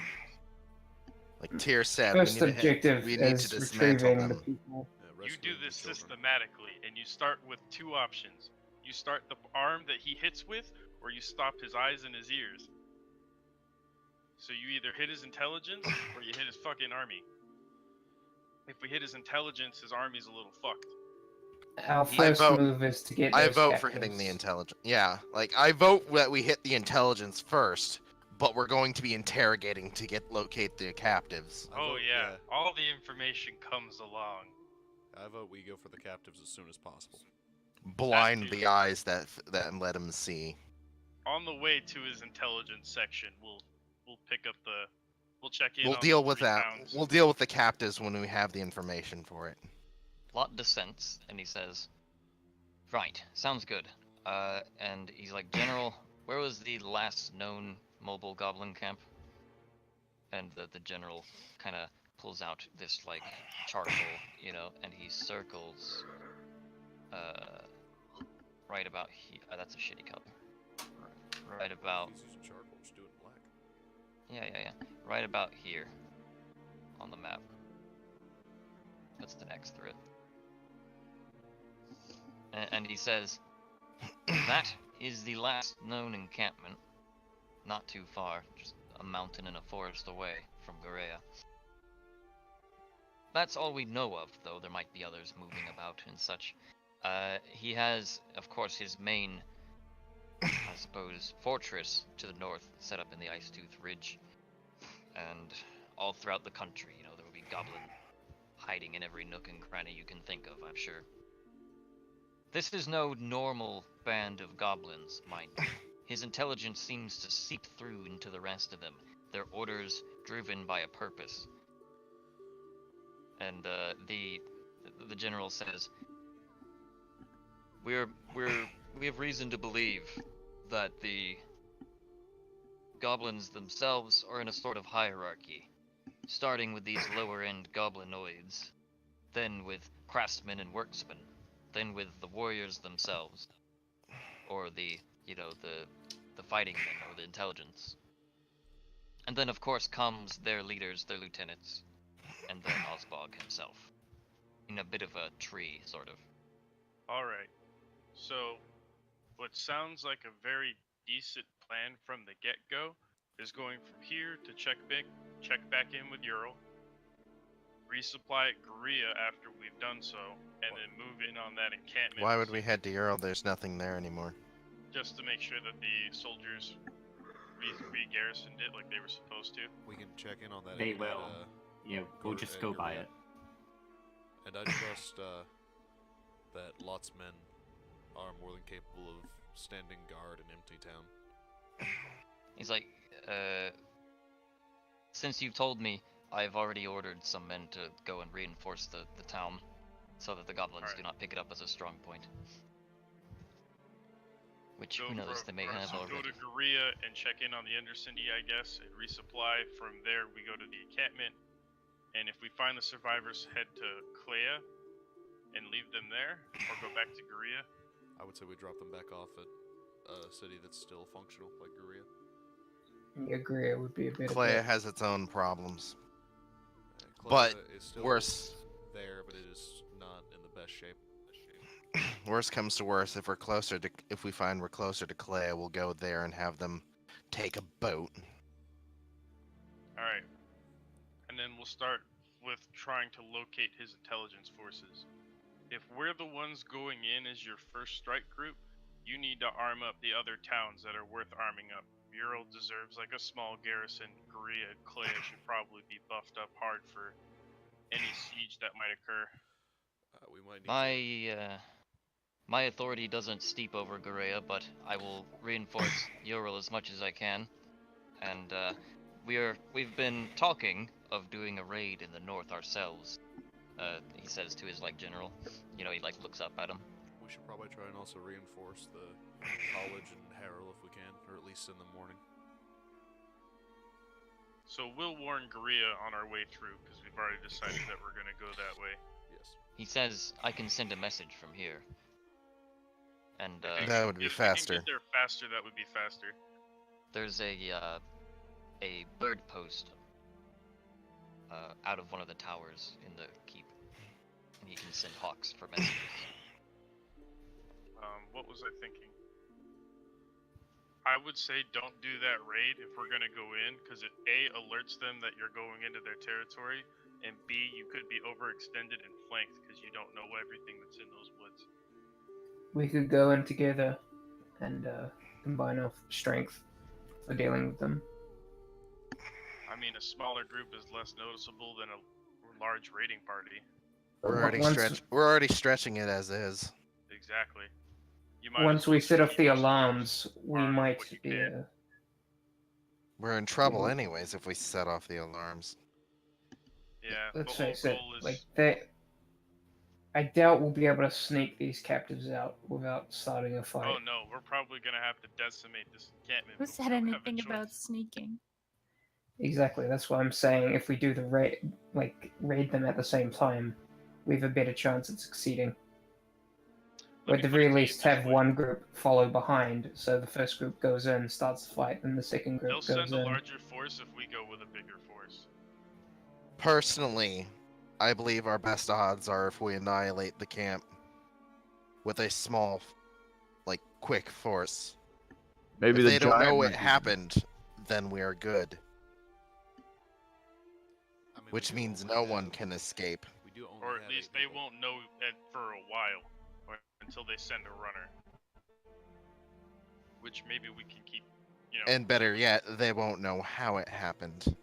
Like Tyr said, First we need objective we need is to dismantle retrieving the them. people. Yeah, You do rescuing the this children. systematically, and you start with two options. You start the arm that he hits with, or you stop his eyes and his ears. So you either hit his intelligence, or you hit his fucking army. If we hit his intelligence, his army's a little fucked. Our first vote- move is to get. I those vote for hitting the captives. intelligence. Yeah, like I vote that we hit the intelligence first, but we're going to be interrogating to locate the captives. I Oh vote- yeah, all the information comes along. I vote we go for the captives as soon as possible. Blind That too. the eyes that let him see. On the way to his intelligence section, we'll pick up the. We'll check in. We'll on deal the with 3 that. towns. We'll deal with the captives when we have the information for it. Lott dissents, and he says, right, sounds good. And he's like, General, where was the last known mobile goblin camp? And the general kind of pulls out this, like, charcoal, you know, and he circles, right about here. That's a shitty color. Right about, He's using charcoal, just do it in black. yeah. Right about here on the map. Puts the X through it. And he says, that is the last known encampment. Not too far, just a mountain and a forest away from Gorea. That's all we know of, though there might be others moving about and such. He has, of course, his main, I suppose, fortress to the north, set up in the Ice Tooth Ridge. And all throughout the country, you know, there will be goblin hiding in every nook and cranny you can think of, I'm sure. This is no normal band of goblins, mind you. His intelligence seems to seep through into the rest of them, their orders driven by a purpose. And the general says, we have reason to believe that the goblins themselves are in a sort of hierarchy, starting with these lower-end goblinoids, then with craftsmen and worksmen, then with the warriors themselves, or the the fighting men or the intelligence. And then of course comes their leaders, their lieutenants, and then Osbog himself. In a bit of a tree, sort of. Alright. So, what sounds like a very decent plan from the get-go is going from here to check back in with Ural, resupply at Korea after we've done so, and then move in on that encampment. Why would we head to Ural? There's nothing there anymore. Just to make sure that the soldiers re-garrisoned it like they were supposed to. We can check in on that. They at, will. Yeah, we'll just go by it. And I trust that Lott's men are more than capable of standing guard in Empty Town. He's like, since you've told me, I've already ordered some men to go and reinforce the town, so that the goblins do not pick it up as a strong point. Which, who knows, they may have already. Go to Korea and check in on the Undercity, I guess, and resupply. From there, we go to the encampment, and if we find the survivors, head to Caelia and leave them there, or go back to Korea. I would say we drop them back off at a city that's still functional, like Korea. Yeah, Korea would be a bit. Caelia has its own problems. Caelia But is still worse. there, but it is not in the best shape. Worst comes to worst, if we find we're closer to Caelia, we'll go there and have them take a boat. Alright. And then we'll start with trying to locate his intelligence forces. If we're the ones going in as your first strike group, you need to arm up the other towns that are worth arming up. Ural deserves like a small garrison. Korea and Caelia should probably be buffed up hard for any siege that might occur. We might need My authority doesn't steep over Gorea, but I will reinforce Ural as much as I can. And we've been talking of doing a raid in the north ourselves. He says to his general. He looks up at him. We should probably try and also reinforce the college and Harrow if we can, or at least in the morning. So we'll warn Korea on our way through, because we've already decided that we're going to go that way. Yes. He says I can send a message from here. And that would be faster. If we can get there faster, that would be faster. There's a bird post out of one of the towers in the keep, and he can send hawks for messages. What was I thinking? I would say don't do that raid if we're gonna go in, because it A, alerts them that you're going into their territory, and B, you could be overextended and flanked because you don't know everything that's in those woods. We could go in together and combine our strength for dealing with them. I mean, a smaller group is less noticeable than a large raiding party. We're already stretching it as is. Exactly. Once we set off the alarms, we might be. We're in trouble anyways if we set off the alarms. Yeah. Let's face it, I doubt we'll be able to sneak these captives out without starting a fight. Oh no, we're probably gonna have to decimate this encampment. Who said anything about sneaking? Exactly, that's what I'm saying. If we do the raid them at the same time, we have a better chance at succeeding. Or at the very least, have one group follow behind, so the first group goes in, starts the fight, and the second group goes in. They'll send a larger force if we go with a bigger force. Personally, I believe our best odds are if we annihilate the camp with a small, quick force. Maybe if the they don't know it giant happened, then we are good. I mean, Which means no one can escape. We do only Or at have least 8 they people. won't know it for a while, or until they send a runner. Which maybe we can keep, And better yet, they won't know how it happened.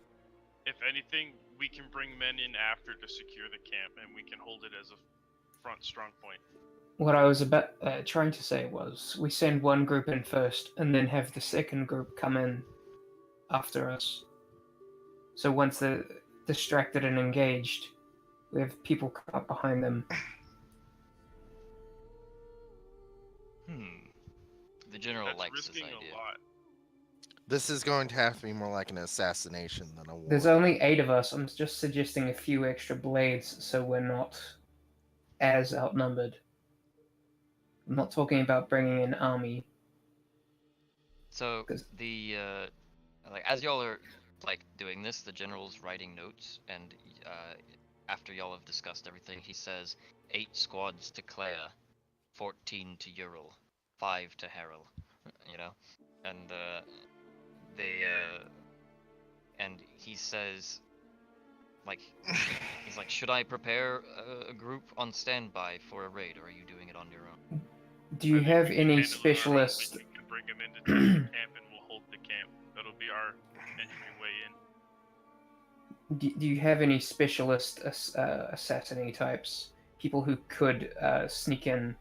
If anything, we can bring men in after to secure the camp, and we can hold it as a front strong point. What I was trying to say was, we send one group in first, and then have the second group come in after us. So once they're distracted and engaged, we have people come up behind them. The general That's likes this risking idea. a lot. This is going to have to be more like an assassination than a war. There's only 8 of us. I'm just suggesting a few extra blades so we're not as outnumbered. I'm not talking about bringing an army. So 'Cause- the like as y'all are like doing this, the general's writing notes, and after y'all have discussed everything, he says 8 squads to Caelia, 14 to Ural, 5 to Harrel, you know, and they and he says like he's like, should I prepare a group on standby for a raid, or are you doing it on your own? Do you I think have we can any handle it on our own. specialist? We can bring him into the camp and we'll hold the camp. That'll be our entryway in. Do you have any specialist assassinate types? People who could sneak in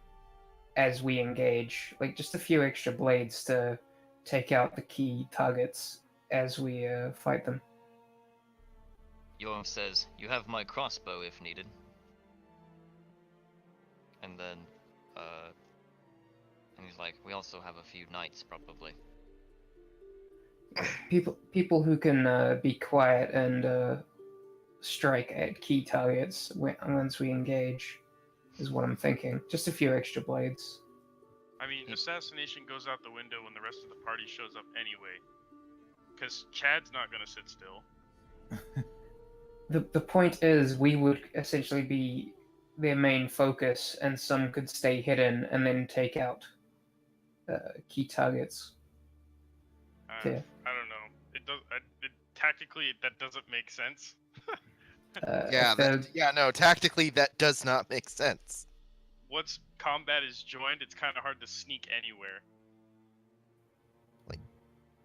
as we engage, like just a few extra blades to take out the key targets as we fight them. Yorm says, you have my crossbow if needed. And then, and he's like, we also have a few knights probably. People who can be quiet and strike at key targets once we engage is what I'm thinking. Just a few extra blades. I mean, assassination goes out the window when the rest of the party shows up anyway. Because Chad's not gonna sit still. The point is, we would essentially be their main focus, and some could stay hidden and then take out key targets. Okay. I don't know. It does. Tactically, that doesn't make sense. No, tactically that does not make sense. Once combat is joined, it's kind of hard to sneak anywhere.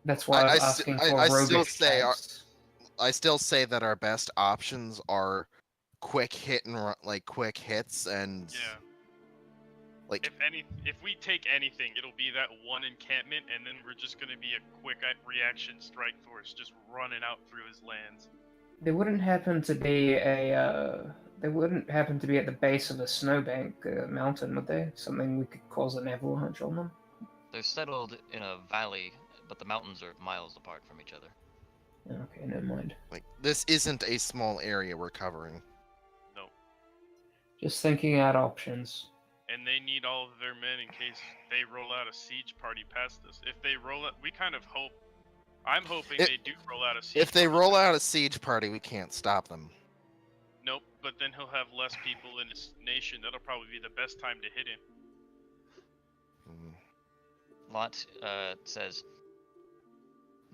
That's why I'm asking for roguish types. I still say that our best options are quick hit and quick hits, and Yeah. like If we take anything, it'll be that one encampment, and then we're just gonna be a quick reaction strike force, just running out through his lands. They wouldn't happen to be they wouldn't happen to be at the base of a snowbank mountain, would they? Something we could cause an avalanche on them. They're settled in a valley, but the mountains are miles apart from each other. Okay, never mind. like this isn't a small area we're covering. No. Just thinking out options. And they need all of their men in case they roll out a siege party past us. If they roll out, we kind of hope. I'm hoping they do roll out a siege. If they roll out a siege party, we can't stop them. Nope, but then he'll have less people in his nation. That'll probably be the best time to hit him. Lott says,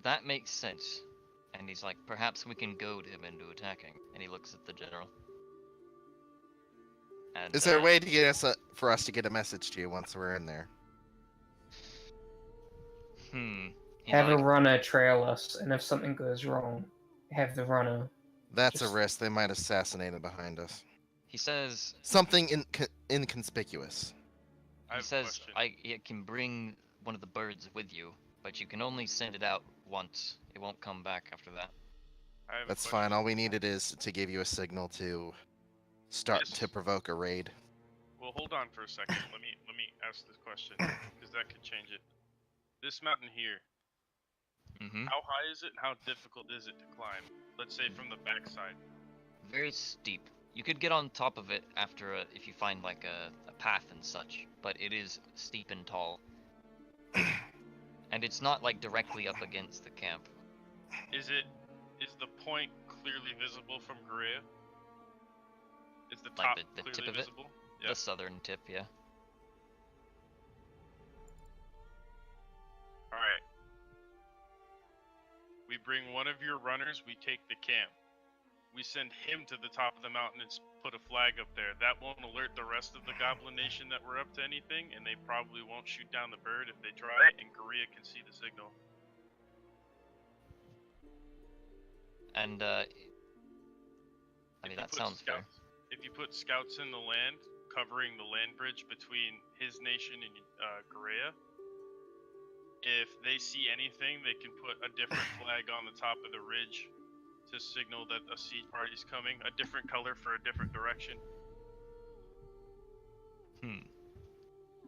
that makes sense. And he's like, perhaps we can goad him into attacking. And he looks at the general. And, Is there a way to get us for us to get a message to you once we're in there? Have a runner trail us, and if something goes wrong, have the runner. That's a risk. They might assassinate it behind us. He says something inconspicuous. He says I can bring one of the birds with you, but you can only send it out once. It won't come back after that. That's fine. All we needed is to give you a signal to start to provoke a raid. Well, hold on for a second. Let me ask this question because that could change it. This mountain here. How high is it, and how difficult is it to climb? Let's say from the backside. Very steep. You could get on top of it after if you find like a path and such, but it is steep and tall. And it's not like directly up against the camp. Is the point clearly visible from Caelia? Is the top like the clearly tip of visible? it? Yeah. The southern tip, yeah. Alright. We bring one of your runners, we take the camp. We send him to the top of the mountain and put a flag up there. That won't alert the rest of the Goblin Nation that we're up to anything, and they probably won't shoot down the bird if they try, and Caelia can see the signal. And, I mean, that sounds fair. If you put scouts in the land, covering the land bridge between his nation and Caelia, if they see anything, they can put a different flag on the top of the ridge to signal that a siege party's coming. A different color for a different direction.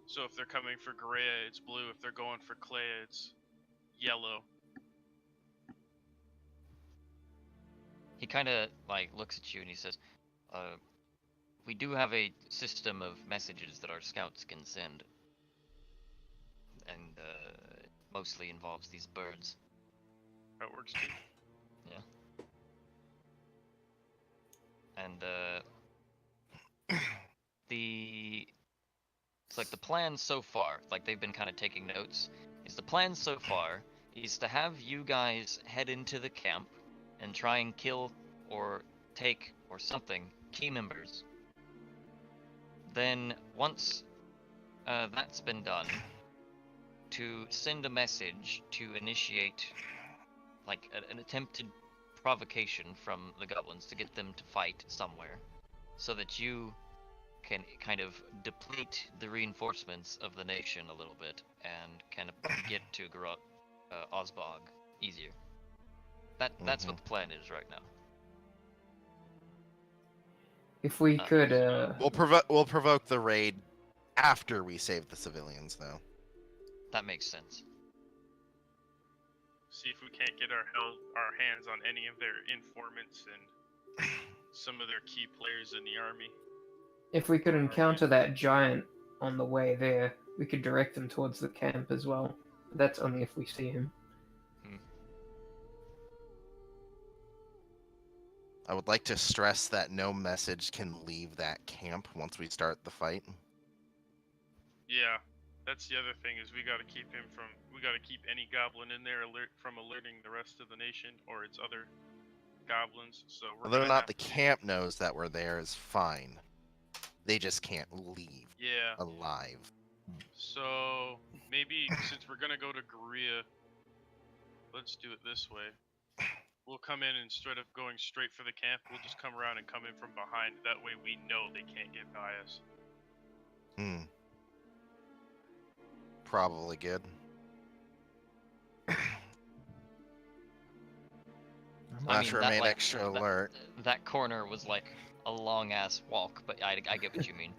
So if they're coming for Caelia, it's blue. If they're going for Caelia, it's yellow. He kind of like looks at you and he says, we do have a system of messages that our scouts can send. And mostly involves these birds. That works too. And it's like the plan so far, like they've been kind of taking notes, is the plan so far is to have you guys head into the camp and try and kill or take or something key members. Then once that's been done, to send a message to initiate like an attempted provocation from the goblins to get them to fight somewhere, so that you can kind of deplete the reinforcements of the nation a little bit and kind of get to Osbog easier. That's what the plan is right now. If we could, We'll provoke the raid after we save the civilians, though. That makes sense. See if we can't get our hands on any of their informants and some of their key players in the army. if we could encounter that giant on the way there, we could direct them towards the camp as well. That's only if we see him. I would like to stress that no message can leave that camp once we start the fight. Yeah, that's the other thing is we got to keep any goblin in there from alerting the rest of the nation or its other goblins. So whether or not the camp knows that we're there is fine. They just can't leave alive. So maybe since we're gonna go to Korea, let's do it this way. We'll come in instead of going straight for the camp, we'll just come around and come in from behind. That way we know they can't get by us. Probably good. Remain extra alert. That corner was like a long ass walk, but I get what you mean.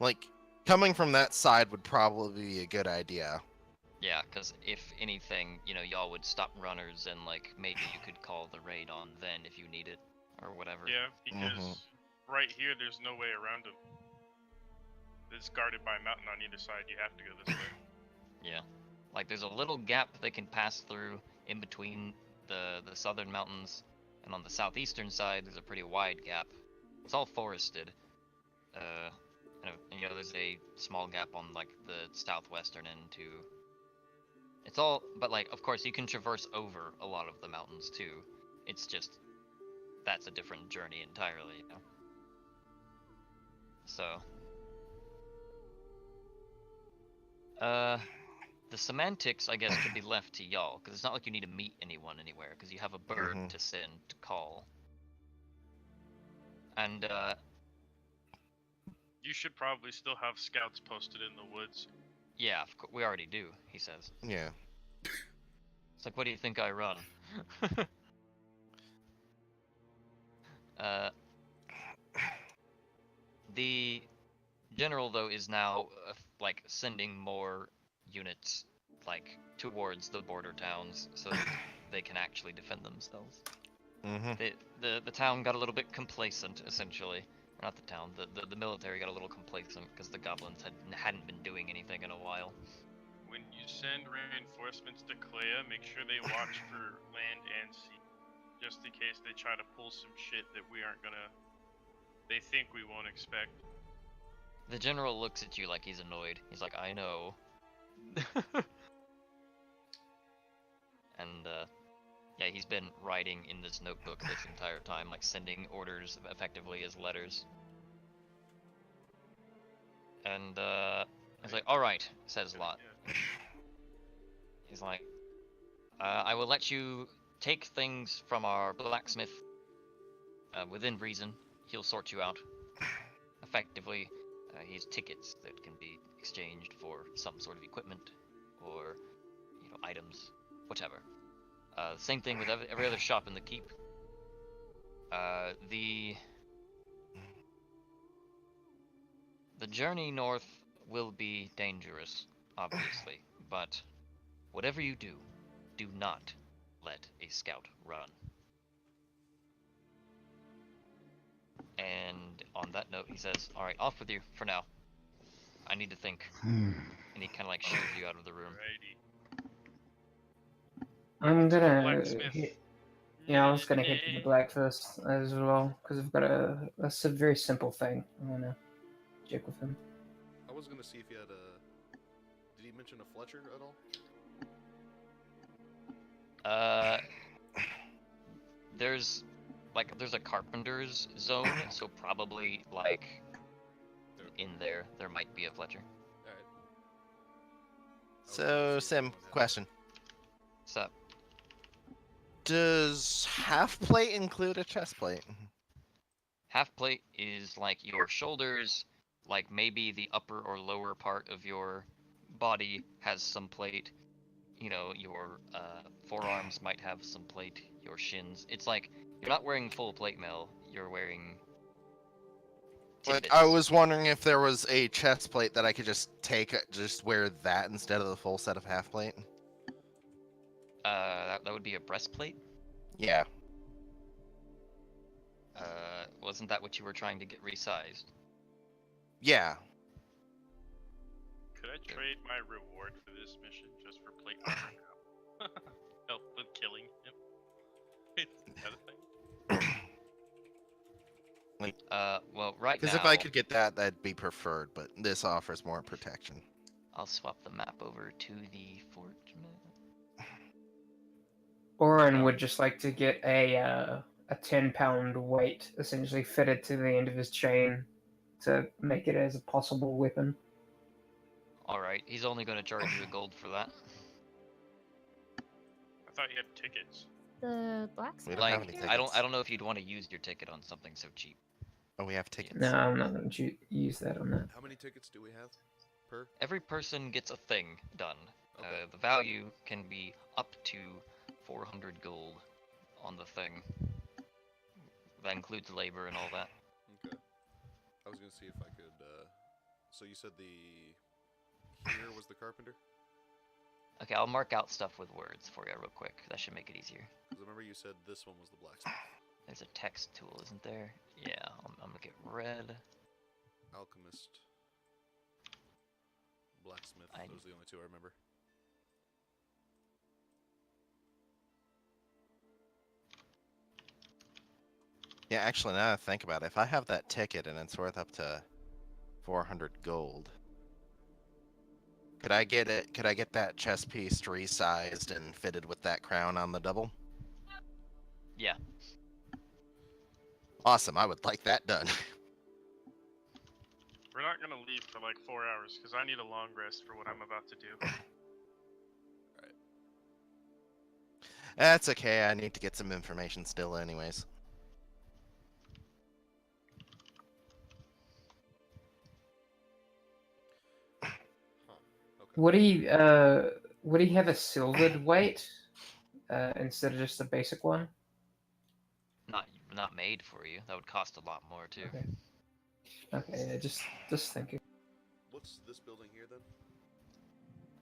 Like, coming from that side would probably be a good idea. Yeah, because if anything, y'all would stop runners and like maybe you could call the raid on then if you need it or whatever. Yeah, because right here there's no way around them. It's guarded by a mountain on either side. You have to go this way. Yeah, like there's a little gap they can pass through in between the southern mountains, and on the southeastern side there's a pretty wide gap. It's all forested. And there's a small gap on like the southwestern end too. It's all, but like, of course, you can traverse over a lot of the mountains too. It's just, that's a different journey entirely, So, the semantics, I guess, could be left to y'all, because it's not like you need to meet anyone anywhere, because you have a bird to send to call. And, you should probably still have scouts posted in the woods. Yeah, we already do, he says. Yeah. It's like, what do you think I run? The general, though, is now, like, sending more units, like, towards the border towns so that they can actually defend themselves. The town got a little bit complacent, essentially. Not the town, the military got a little complacent because the goblins hadn't been doing anything in a while. When you send reinforcements to Caelia, make sure they watch for land and sea, just in case they try to pull some shit that they think we won't expect. The general looks at you like he's annoyed. He's like, I know. And, yeah, he's been writing in this notebook this entire time, like sending orders effectively as letters. And, he's like, alright, says Lott. He's like, I will let you take things from our blacksmith within reason. He'll sort you out. Effectively, he has tickets that can be exchanged for some sort of equipment or, items, whatever. Same thing with every other shop in the keep. The journey north will be dangerous, obviously, but whatever you do, do not let a scout run. And on that note, he says, alright, off with you for now. I need to think. Hmm. And he kind of like shoves you out of the room. Alrighty. I'm To the gonna blacksmith. hit. Yeah, I was gonna hit the black first as well because I've got a very simple thing. I'm gonna check with him. I was gonna see if he had a. Did he mention a Fletcher at all? There's a carpenter's zone, so probably like in there might be a Fletcher. All right. So, Sim, question. What's up? Does half plate include a chest plate? Half plate is like your shoulders, like maybe the upper or lower part of your body has some plate. You know, your forearms might have some plate, your shins. It's like you're not wearing full plate mail, you're wearing Like, tidbits. I was wondering if there was a chest plate that I could just just wear that instead of the full set of half plate. That would be a breastplate. Yeah. Wasn't that what you were trying to get resized? Yeah. Could I trade my reward for this mission just for plate armor now? Help with killing him. It's another thing. Well, right now. Because if I could get that, that'd be preferred, but this offers more protection. I'll swap the map over to the fort. Oren would just like to get a 10-pound weight essentially fitted to the end of his chain to make it as a possible weapon. Alright, he's only going to charge you a gold for that. I thought you had tickets. The We blacksmith. don't have Like, any I tickets. don't know if you'd want to use your ticket on something so cheap. Oh, we have tickets. No, I'm not going to use that on that. How many tickets do we have per? Every person gets a thing done. Okay. The value can be up to 400 gold on the thing. That includes labor and all that. Okay. I was gonna see if I could. So you said here was the carpenter? Okay, I'll mark out stuff with words for you real quick. That should make it easier. Because I remember you said this one was the blacksmith. There's a text tool, isn't there? Yeah, I'm gonna get red. Alchemist. Blacksmith. Those are the only two I remember. Yeah, actually, now that I think about it, if I have that ticket and it's worth up to 400 gold, could I get it? Could I get that chest piece resized and fitted with that crown on the double? Yeah. Awesome. I would like that done. We're not gonna leave for like 4 hours because I need a long rest for what I'm about to do. That's okay. I need to get some information still, anyways. Okay. Would he have a silvered weight instead of just a basic one? Not made for you. That would cost a lot more too. Okay. Okay, yeah, just thinking. What's this building here then?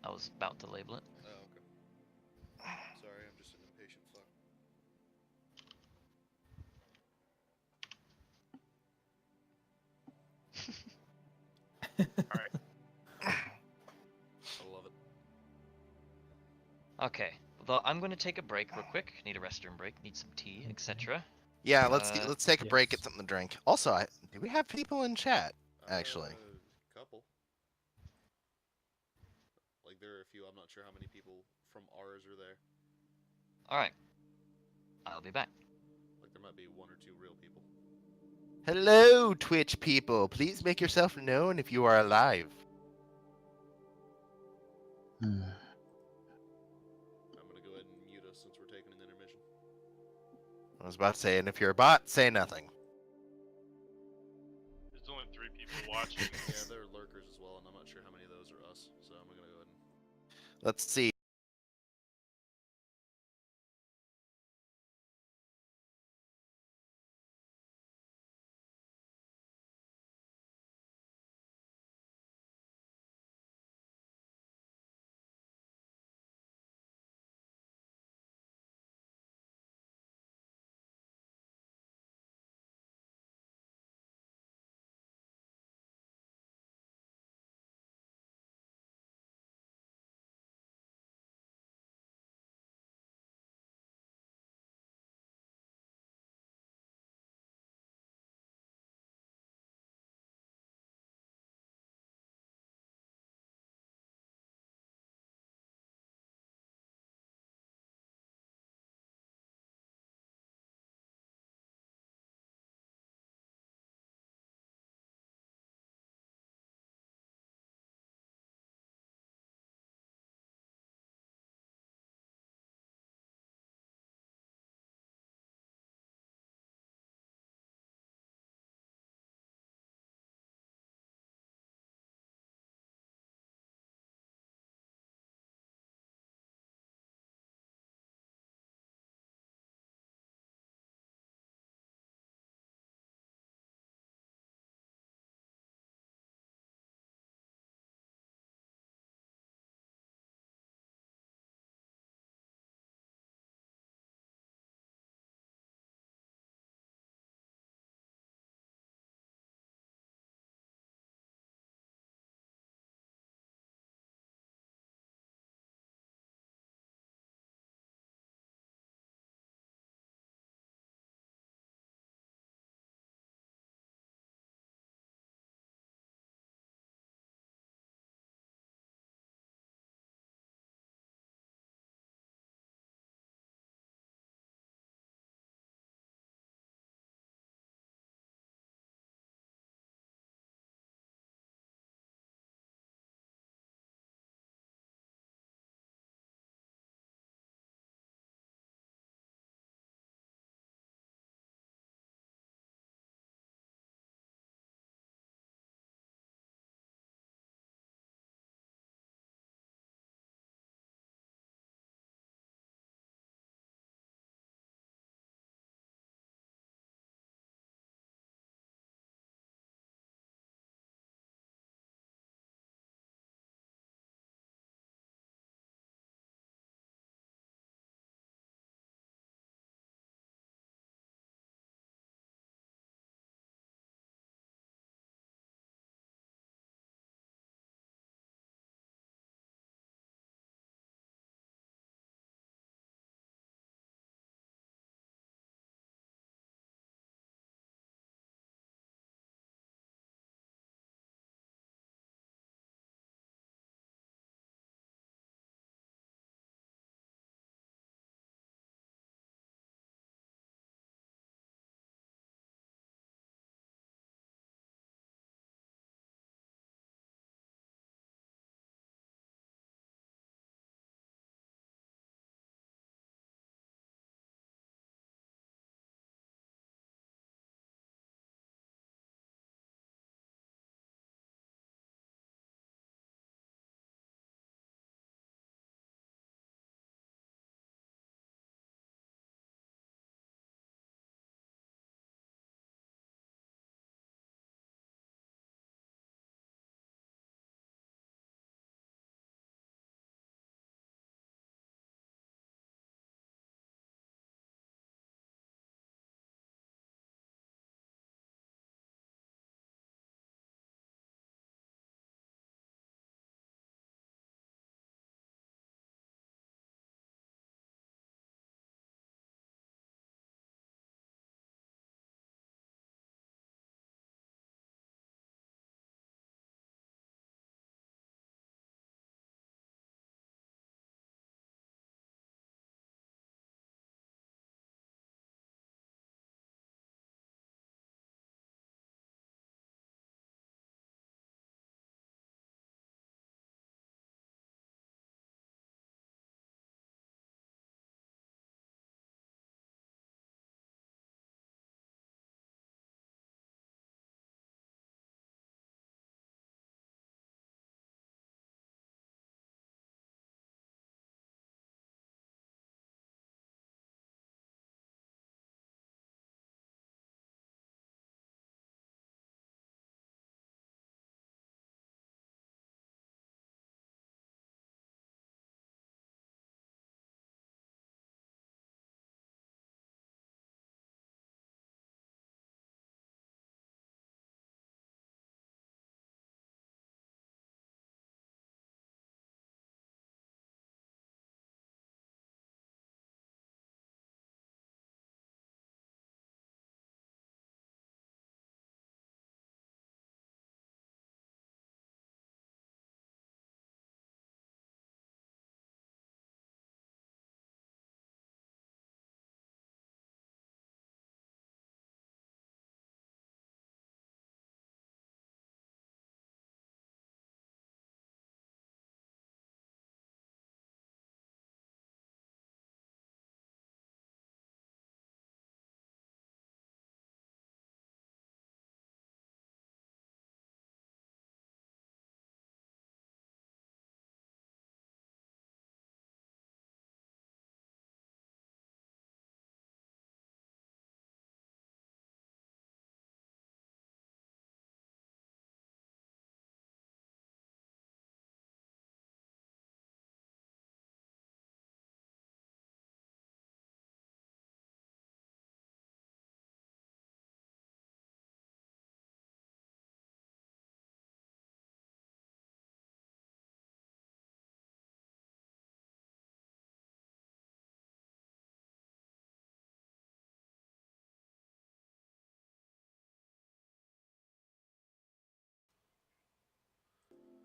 I was about to label it. Oh, okay. Sorry, I'm just an impatient fuck. Alright. I love it. Okay. Well, I'm going to take a break real quick. Need a restroom break. Need some tea, etc. Yeah, let's take a break, get yes. something to drink. Also, do we have people in chat? Actually. Couple. Like there are a few. I'm not sure how many people from ours are there. All right. I'll be back. Like there might be one or two real people. Hello, Twitch people. Please make yourself known if you are alive. I'm gonna go ahead and mute us since we're taking an intermission. I was about to say, and if you're a bot, say nothing. There's only 3 people watching. Yeah, there are lurkers as well, and I'm not sure how many of those are us. So I'm gonna go ahead and. Let's see.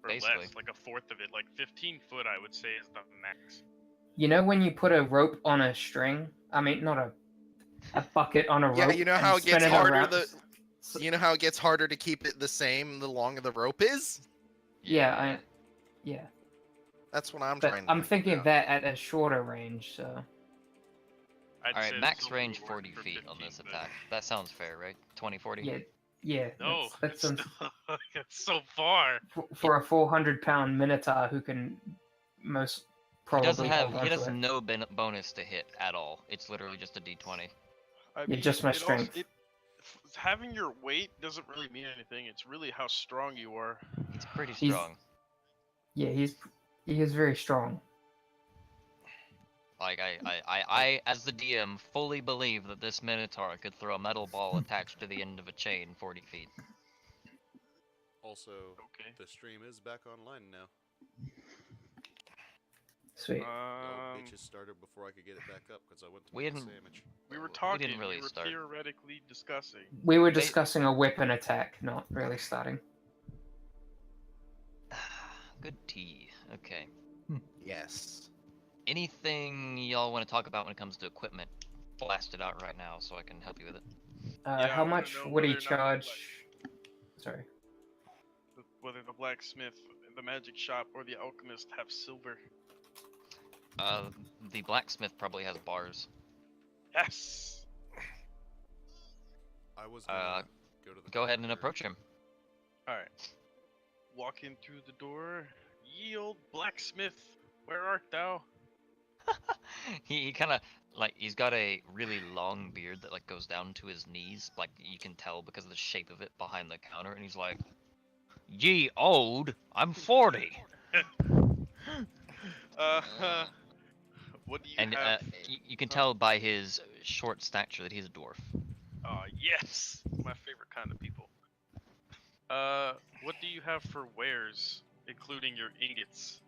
or Basically. less, like a fourth of it. Like 15 foot, I would say, is the max. You know when you put a rope on a string? I mean, not a bucket on a Yeah, rope. you know and how it spin gets harder. around? You know how it gets harder to keep it the same the longer the rope is. Yeah. That's what I'm But trying to I'm think thinking about. that at a shorter range. So I'd Alright, say max the range silver 40 work for feet on 15 this foot. attack. That sounds fair, right? 20, 40? yeah. No, that it's sounds still, it's so far. for a 400-pound minotaur who can most He doesn't probably have. hold He onto has it. no bonus to hit at all. It's literally just a d20. I Yeah, just my it also- strength. having your weight doesn't really mean anything. It's really how strong you are. He's pretty He's- strong. Yeah, he is very strong. Like I, as the DM, fully believe that this Minotaur could throw a metal ball attached to the end of a chain 40 feet. Also, Okay. the stream is back online now. Sweet. The bitches started before I could get it back up because I went to We make a didn't- sandwich. We were We talking. didn't really we were start. theoretically discussing. We were discussing a weapon attack, not really starting. Good tea. Okay. Yes. Anything y'all want to talk about when it comes to equipment? Blast it out right now so I can help you with it. Yeah, I How wanna much know would he whether or not charge? Sorry. Whether the blacksmith, the magic shop, or the alchemist have silver. The blacksmith probably has bars. Yes. I was gonna go to the. Go ahead and carpenter. approach him. All right. Walk in through the door. Yield, blacksmith, where art thou? he kind of like he's got a really long beard that like goes down to his knees, like you can tell because of the shape of it behind the counter, and he's like, "Ye old, I'm 40." What do you And have? you can tell by his short stature that he's a dwarf. Yes, my favorite kind of people. What do you have for wares, including your ingots?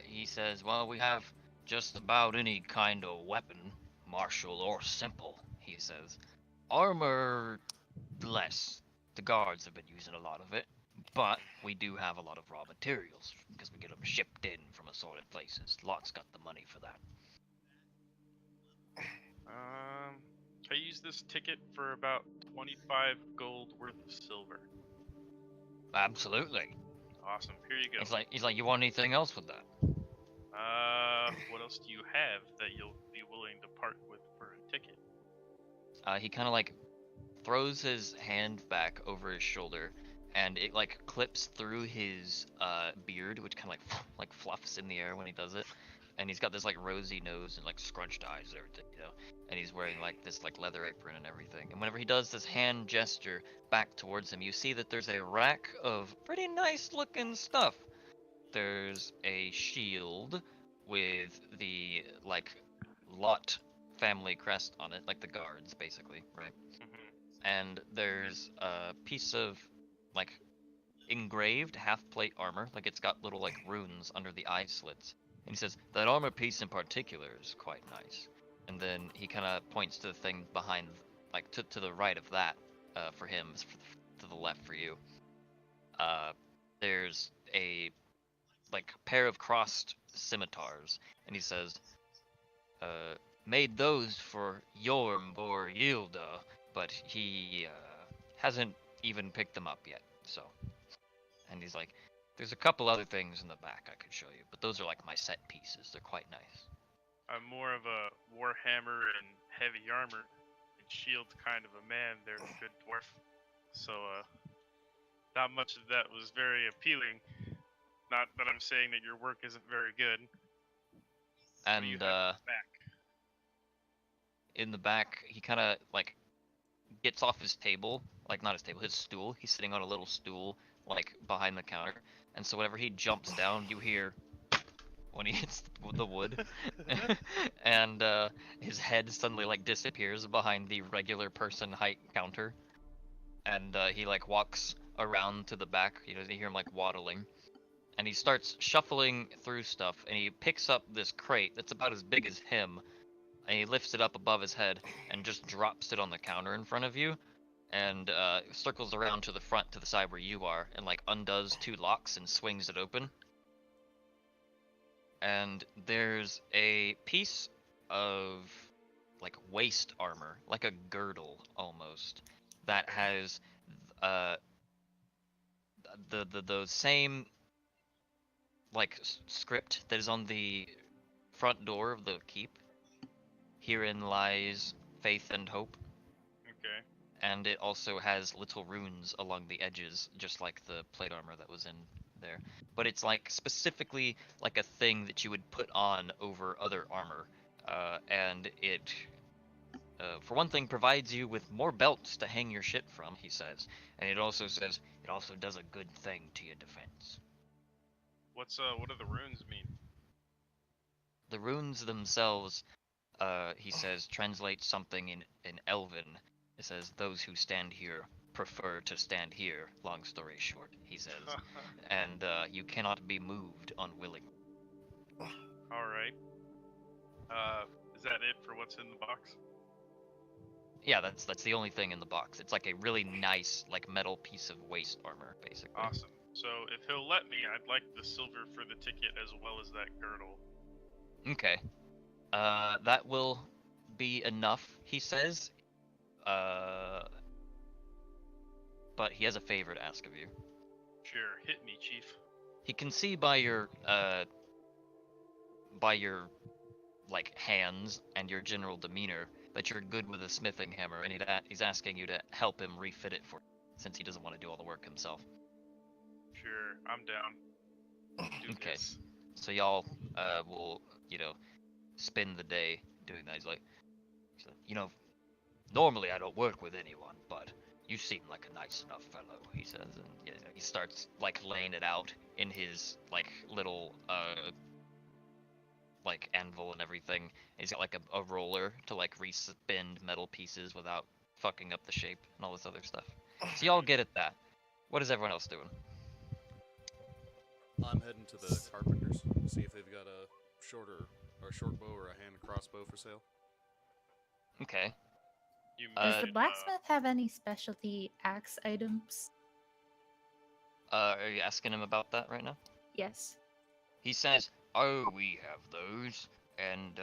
He says, "Well, we have just about any kind of weapon, martial or simple," he says. "Armor, less. The guards have been using a lot of it, but we do have a lot of raw materials, because we get them shipped in from assorted places. Lott's got the money for that." I use this ticket for about 25 gold worth of silver. Absolutely. Awesome, here you go. He's like, "You want anything else with that?" What else do you have that you'll be willing to part with for a ticket? He kind of like throws his hand back over his shoulder, and it like clips through his beard, which kind of like fluffs in the air when he does it. And he's got this like rosy nose and like scrunched eyes and everything, you know. And he's wearing like this like leather apron and everything. And whenever he does this hand gesture back towards him, you see that there's a rack of pretty nice looking stuff. There's a shield with the like Lott family crest on it, like the guards basically, right? And there's a piece of like engraved half plate armor, like it's got little like runes under the eye slits. And he says that armor piece in particular is quite nice. And then he kind of points to the thing behind, like to the right of that, for him, to the left for you. There's a like pair of crossed scimitars, and he says, "Made those for Yorm or Yilda, but he hasn't even picked them up yet." So, and he's like, "There's a couple other things in the back I could show you, but those are like my set pieces. They're quite nice." I'm more of a warhammer and heavy armor and shield kind of a man there, good dwarf. So, not much of that was very appealing. Not that I'm saying that your work isn't very good. And you have back? in the back, he kind of like gets off his table, like not his table, his stool. He's sitting on a little stool, like behind the counter. And so whenever he jumps down, you hear when he hits the wood, and his head suddenly like disappears behind the regular person height counter, and he like walks around to the back. You hear him like waddling, and he starts shuffling through stuff, and he picks up this crate that's about as big as him, and he lifts it up above his head and just drops it on the counter in front of you, and circles around to the front, to the side where you are, and like undoes 2 locks and swings it open. And there's a piece of like waist armor, like a girdle almost, that has the same like script that is on the front door of the keep. Herein lies faith and hope. Okay. And it also has little runes along the edges, just like the plate armor that was in there. But it's like specifically like a thing that you would put on over other armor, and it, for one thing, provides you with more belts to hang your shit from. He says, and it also says it also does a good thing to your defense. What do the runes mean? The runes themselves, he says, translate something in Elven. It says, those who stand here prefer to stand here, long story short, he says. And you cannot be moved unwillingly. Alright. Is that it for what's in the box? Yeah, that's the only thing in the box. It's like a really nice, like, metal piece of waist armor, basically. Awesome. So if he'll let me, I'd like the silver for the ticket as well as that girdle. Okay. That will be enough, he says. But he has a favor to ask of you. Sure, hit me, Chief. He can see by your like hands and your general demeanor that you're good with a smithing hammer, and he's asking you to help him refit it for him, since he doesn't want to do all the work himself. Sure, I'm down. Do Okay. this. So y'all will, spend the day doing that. He's like, normally I don't work with anyone, but you seem like a nice enough fellow, he says, and he starts like laying it out in his like little like anvil and everything. And he's got like a roller to like respin metal pieces without fucking up the shape and all this other stuff. So y'all get at that. What is everyone else doing? I'm heading to the carpenters, see if they've got a short bow or a hand crossbow for sale. Okay. Does the blacksmith have any specialty axe items? Are you asking him about that right now? Yes. He says, "Oh, we have those." And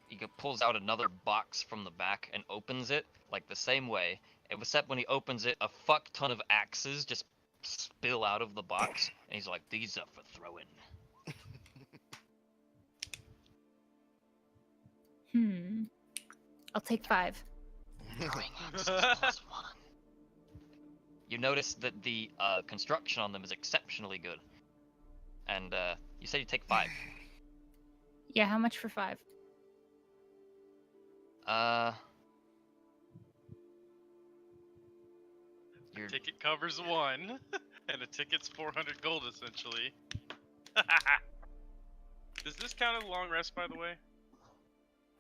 he pulls out another box from the back and opens it like the same way. Except when he opens it, a fuck ton of axes just spill out of the box, and he's like, "These are for throwing." I'll take 5. Throwing axes +1. You notice that the construction on them is exceptionally good. And you said you take 5. Yeah, how much for 5? Your ticket covers 1, and a ticket's 400 gold essentially. Does this count as a long rest, by the way?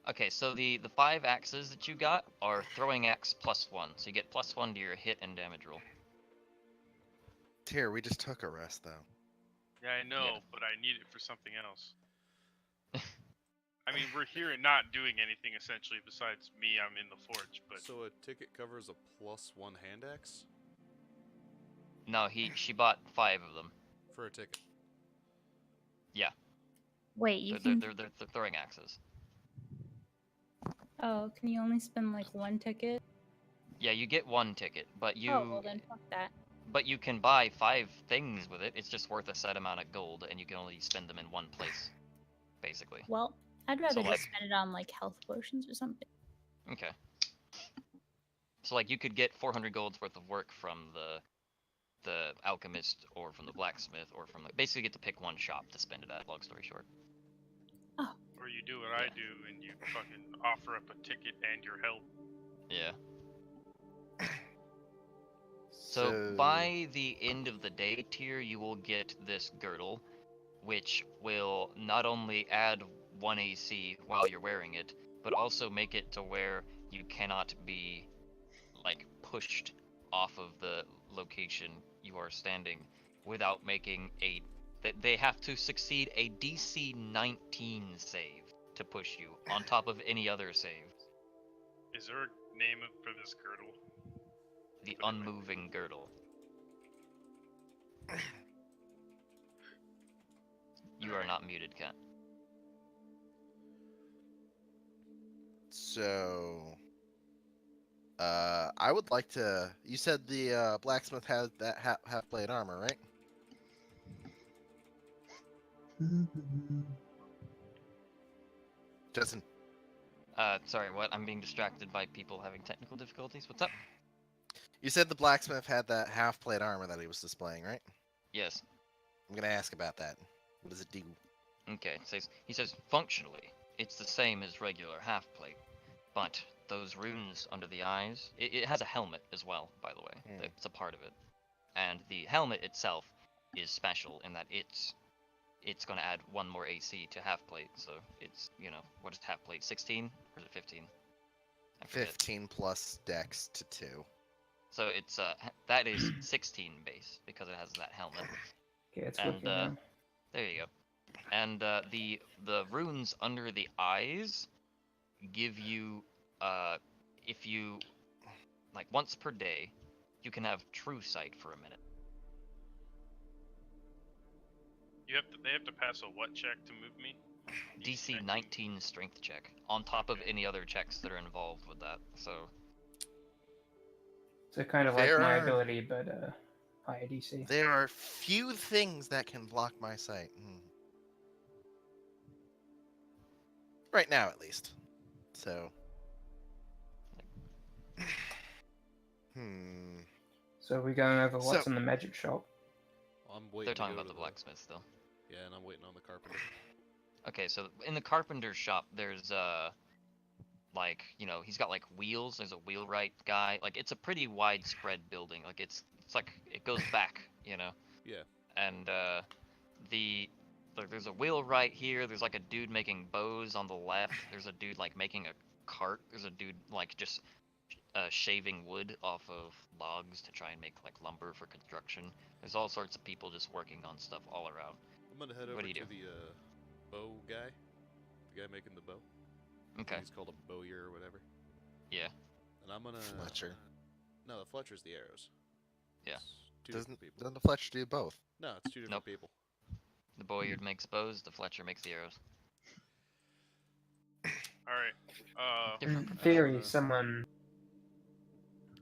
Okay, so the 5 axes that you got are throwing axe +1, so you get +1 to your hit and damage roll. Here, we just took a rest, though. Yeah, I know, Yeah. but I need it for something else. I mean, we're here and not doing anything, essentially, besides me, I'm in the forge, but... So a ticket covers a +1 hand axe? No, she bought 5 of them. For a ticket? Yeah. Wait, They're throwing axes. Oh, can you only spend like 1 ticket? Yeah, you get 1 ticket, but you... Oh, well then fuck that. But you can buy 5 things with it. It's just worth a set amount of gold, and you can only spend them in one place, basically. Well, I'd rather So, just like- spend it on like health potions or something. Okay. So, like, you could get 400 gold's worth of work from the alchemist, or from the blacksmith, or from basically get to pick one shop to spend it at, long story short. Or you do what I do, and you fucking offer up a ticket and your help. Yeah. So by the end of the day tier, you will get this girdle, which will not only add 1 AC while you're wearing it, but also make it to where you cannot be, like, pushed off of the location you are standing without making they have to succeed a DC 19 save to push you, on top of any other save. Is there a name for this girdle? the unmoving girdle. You are not muted, Cat. So, I would like to. You said the blacksmith has that half plate armor, right? Justin, Sorry, what? I'm being distracted by people having technical difficulties. What's up? you said the blacksmith had that half plate armor that he was displaying, right? Yes. I'm gonna ask about that. What does it do? Okay. He says functionally, it's the same as regular half plate, but those runes under the eyes. It has a helmet as well, by the way. Hmm. It's a part of it, and the helmet itself is special in that it's going to add 1 more AC to half plate. So it's what is half plate? 16 or is it 15? I forget. 15 plus dex to 2. So it's that is 16 base because it has that helmet. Okay, it's And working now. there you go. And the runes under the eyes give you if you like once per day, you can have true sight for a minute. They have to pass a what check to move me? DC 19 strength check on top of any other checks that are involved with that. So Kind of like There my are- ability, but higher DC. There are few things that can block my sight. Right now, at least. So. So we're going over what's So- in the magic shop. I'm waiting. they're to talking go about to the blacksmith still. Yeah, and I'm waiting on the carpenter. Okay, so in the carpenter's shop, there's like he's got like wheels. There's a wheelwright guy. Like it's a pretty widespread building. Like it's like it goes back, Yeah. And there's a wheelwright here. There's like a dude making bows on the left. There's a dude like making a cart. There's a dude like just shaving wood off of logs to try and make like lumber for construction. There's all sorts of people just working on stuff all around. I'm gonna head What over do you to do? the bow guy. The guy making the bow. I think Okay. he's called a bowyer or whatever. Yeah. And I'm gonna. Fletcher. No, the Fletcher's the arrows. Yeah. It's two different people. Doesn't the Fletcher do both? No, it's two different Nope. people. The Boyard makes bows. The Fletcher makes the arrows. All right. Different In profession. theory, Uh, someone.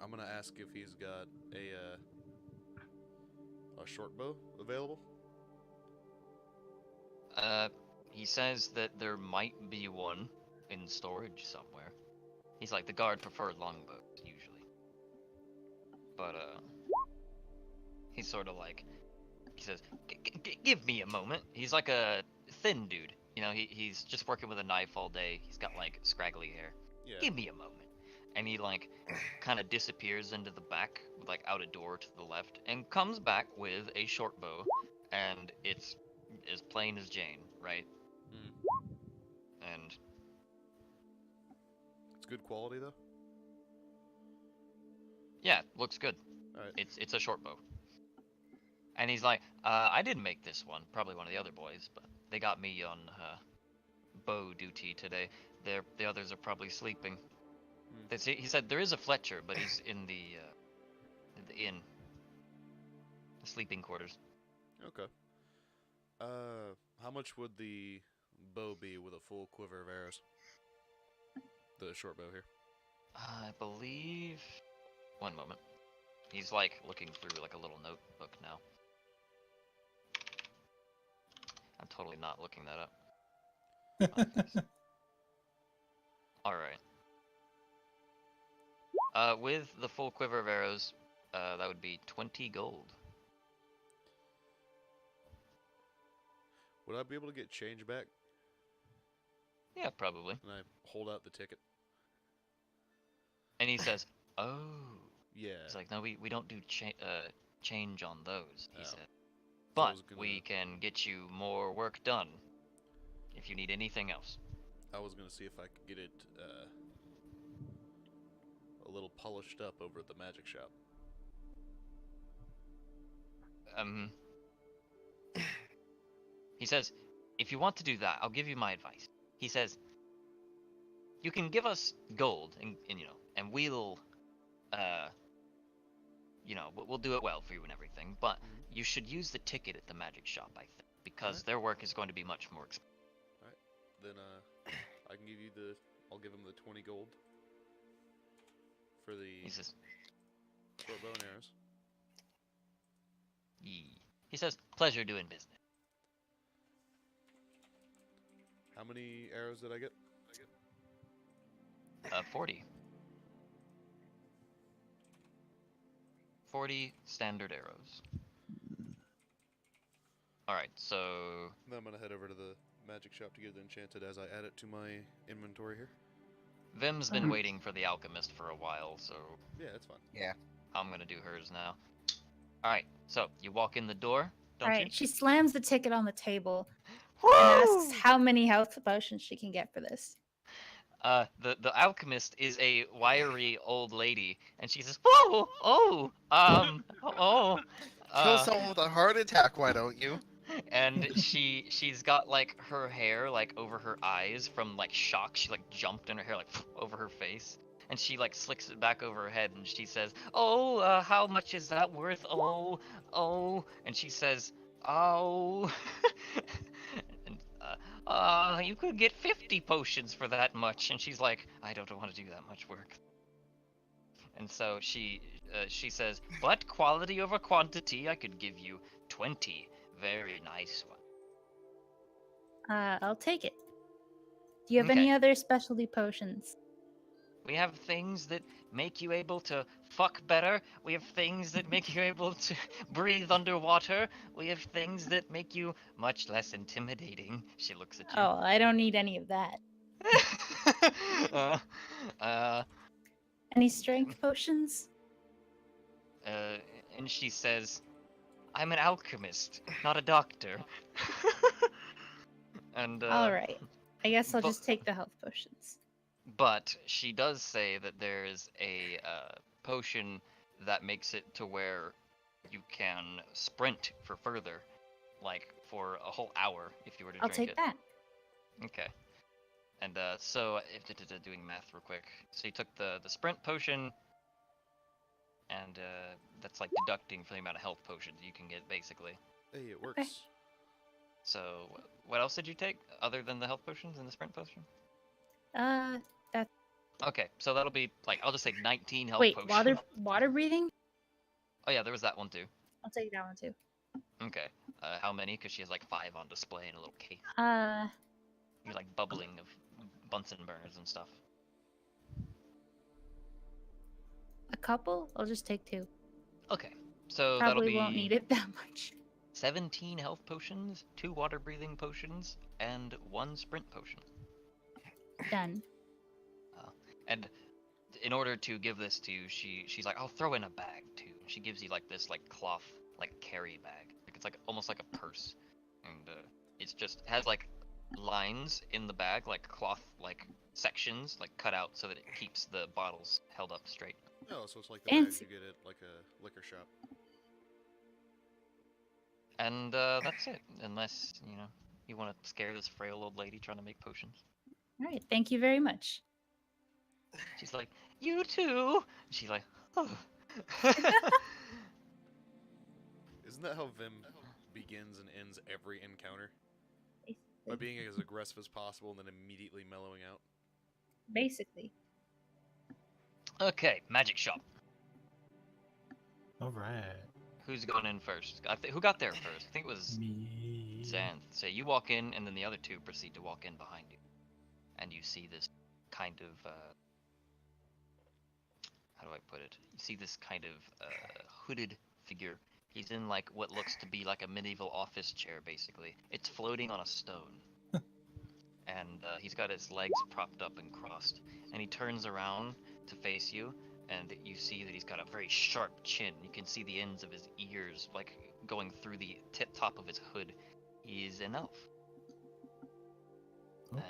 I'm gonna ask if he's got a short bow available. He says that there might be one in storage somewhere. He's like, the guard prefer longbows usually, but he's sort of like, he says, give me a moment. He's like a thin dude, he's just working with a knife all day. He's got like scraggly hair. Yeah. Give me a moment. And he like kind of disappears into the back, like out a door to the left, and comes back with a short bow, and it's as plain as Jane, right? And It's good quality though. yeah, looks good. All right. It's a short bow. And he's like, I didn't make this one. Probably one of the other boys, but they got me on bow duty today. The others are probably sleeping. He said there is a Fletcher, but he's in the inn, the sleeping quarters. Okay. How much would the bow be with a full quiver of arrows? The short bow here. I believe. One moment. He's like looking through like a little notebook now. I'm totally not looking that up. All right. With the full quiver of arrows, that would be 20 gold. Would I be able to get change back? Yeah, probably. And I hold out the ticket. And he says, "Oh." Yeah. He's like, "No, we don't do change on those." He Oh. said, So I "But was gonna- we can get you more work done if you need anything else." I was gonna see if I could get it a little polished up over at the magic shop. He says, "If you want to do that, I'll give you my advice." He says, "You can give us gold, and we'll you know, we'll do it well for you and everything. But Mhm. you should use the ticket at the magic shop, I think, because Alright. their work is going to be much more expensive. Then I can give you the. I'll give him the 20 gold for the He says, short bow and arrows. he says, pleasure doing business. How many arrows did I get? 40. 40 standard arrows. Alright, so Then I'm gonna head over to the magic shop to get it enchanted as I add it to my inventory here. Vim's been waiting for the alchemist for a while, so Yeah, that's fine. Yeah. I'm gonna do hers now. Alright, so you walk in the door, don't All you? right, she slams the ticket on the table Woo! and asks how many health potions she can get for this. The alchemist is a wiry old lady, and she says, "Whoa, oh, Kill someone with a heart attack, why don't you? and she's got like her hair like over her eyes from like shock. She like jumped and her hair like over her face, and she like slicks it back over her head, and she says, "Oh, how much is that worth? Oh," and she says, "Oh." and, you could get 50 potions for that much. And she's like, I don't want to do that much work. And so she says, but quality over quantity, I could give you 20 very nice ones. I'll take it. Do you have Okay. any other specialty potions? We have things that make you able to fuck better. We have things that make you able to breathe underwater. We have things that make you much less intimidating. She looks at you. Oh, I don't need any of that. Any strength potions? And she says, I'm an alchemist, not a doctor. And All right. I guess I'll but- just take the health potions. But she does say that there's a potion that makes it to where you can sprint for further, like for a whole hour if you were to I'll drink take it. that. Okay. And so, if doing math real quick, so you took the sprint potion, and that's like deducting for the amount of health potions you can get, basically. Hey, it works. So, what else did you take other than the health potions and the sprint potion? That's Okay, so that'll be like I'll just say 19 health wait, potions. water breathing? Oh yeah, there was that one too. I'll take that one too. Okay. How many? Because she has like 5 on display in a little case. You're like bubbling of Bunsen burners and stuff. A couple? I'll just take 2. Okay. So Probably that'll be won't need it that much. 17 health potions, 2 water breathing potions, and 1 sprint potion. Done. And in order to give this to you, she's like, I'll throw in a bag too. She gives you like this like cloth like carry bag. Like it's like almost like a purse, and it's just has like lines in the bag, like cloth like sections like cut out so that it keeps the bottles held up straight. Oh, so it's like the bags Fancy. you get at like a liquor shop. And that's it, unless you want to scare this frail old lady trying to make potions. All right. Thank you very much. She's like, you too. She's like, oh. Isn't that how Vim begins and ends every encounter? By being as aggressive as possible and then immediately mellowing out? Basically. Okay, magic shop. All right. Who's going in first? Who got there first? I think it was Me. Xanth. So you walk in, and then the other two proceed to walk in behind you, and you see this kind of how do I put it? You see this kind of hooded figure. He's in like what looks to be like a medieval office chair, basically. It's floating on a stone, and he's got his legs propped up and crossed, and he turns around to face you. And you see that he's got a very sharp chin. You can see the ends of his ears, like, going through the top of his hood. He's an elf. Okay.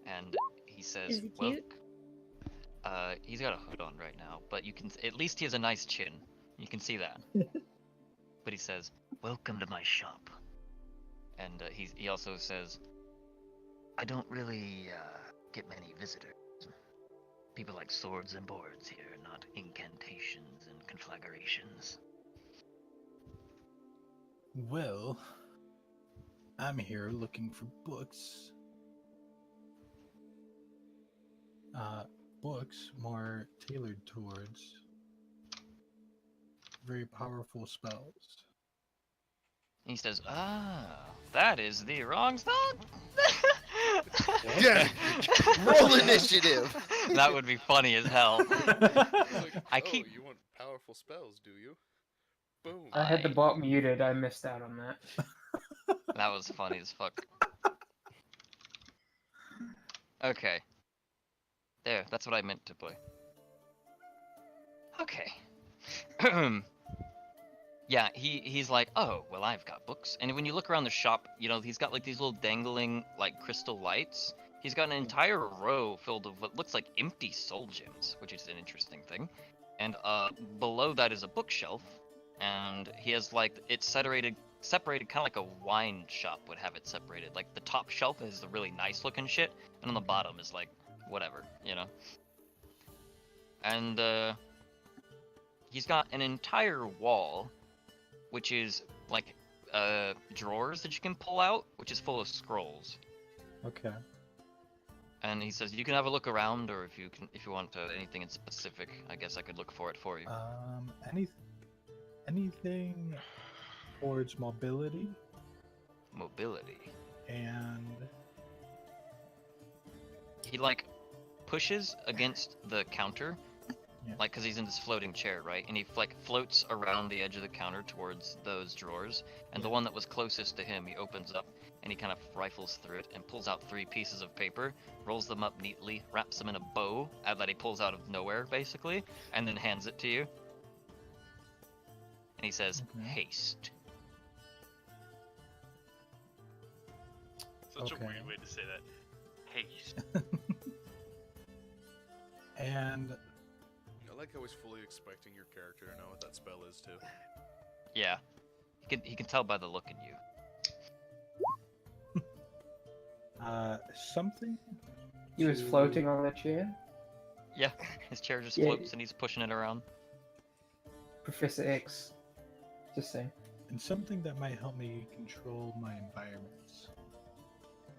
And he says, Is he cute? He's got a hood on right now, but you can, at least he has a nice chin. You can see that. But he says, welcome to my shop. And he also says, I don't really get many visitors. People like swords and boards here, not incantations and conflagrations? Well, I'm here looking for books. Books more tailored towards very powerful spells. He says, that is the wrong spell. Yeah. Roll initiative. That would be funny as hell. It's like, I keep. you want powerful spells, do you? Boom. I had the bot muted. I missed out on that. That was funny as fuck. Okay. There, that's what I meant to play. Okay. Yeah, he's like, oh, well, I've got books. And when you look around the shop, you know, he's got like these little dangling like crystal lights. He's got an entire row filled of what looks like empty soul gems, which is an interesting thing. And below that is a bookshelf, and he has like it's separated kind of like a wine shop would have it separated. Like the top shelf is the really nice looking shit, and on the bottom is like whatever, you know. And he's got an entire wall, which is like drawers that you can pull out, which is full of scrolls. Okay. And he says you can have a look around, or if you want anything in specific, I guess I could look for it for you. Anything towards mobility Mobility. and He like pushes against the counter, Yeah. like because he's in this floating chair, right? And he like floats around the edge of the counter towards those drawers. And the one that was closest to him, he opens up and he kind of rifles through it and pulls out 3 pieces of paper, rolls them up neatly, wraps them in a bow that he pulls out of nowhere, basically, and then hands it to you. And he says, Okay. haste. Such Okay. a weird way to say that. Haste. and I like how he's fully expecting your character to know what that spell is too. Yeah. He can tell by the look in you. something. He was to- floating on the chair. Yeah, his chair just Yeah. floats and he's pushing it around. Professor X. Just saying. And something that might help me control my environments.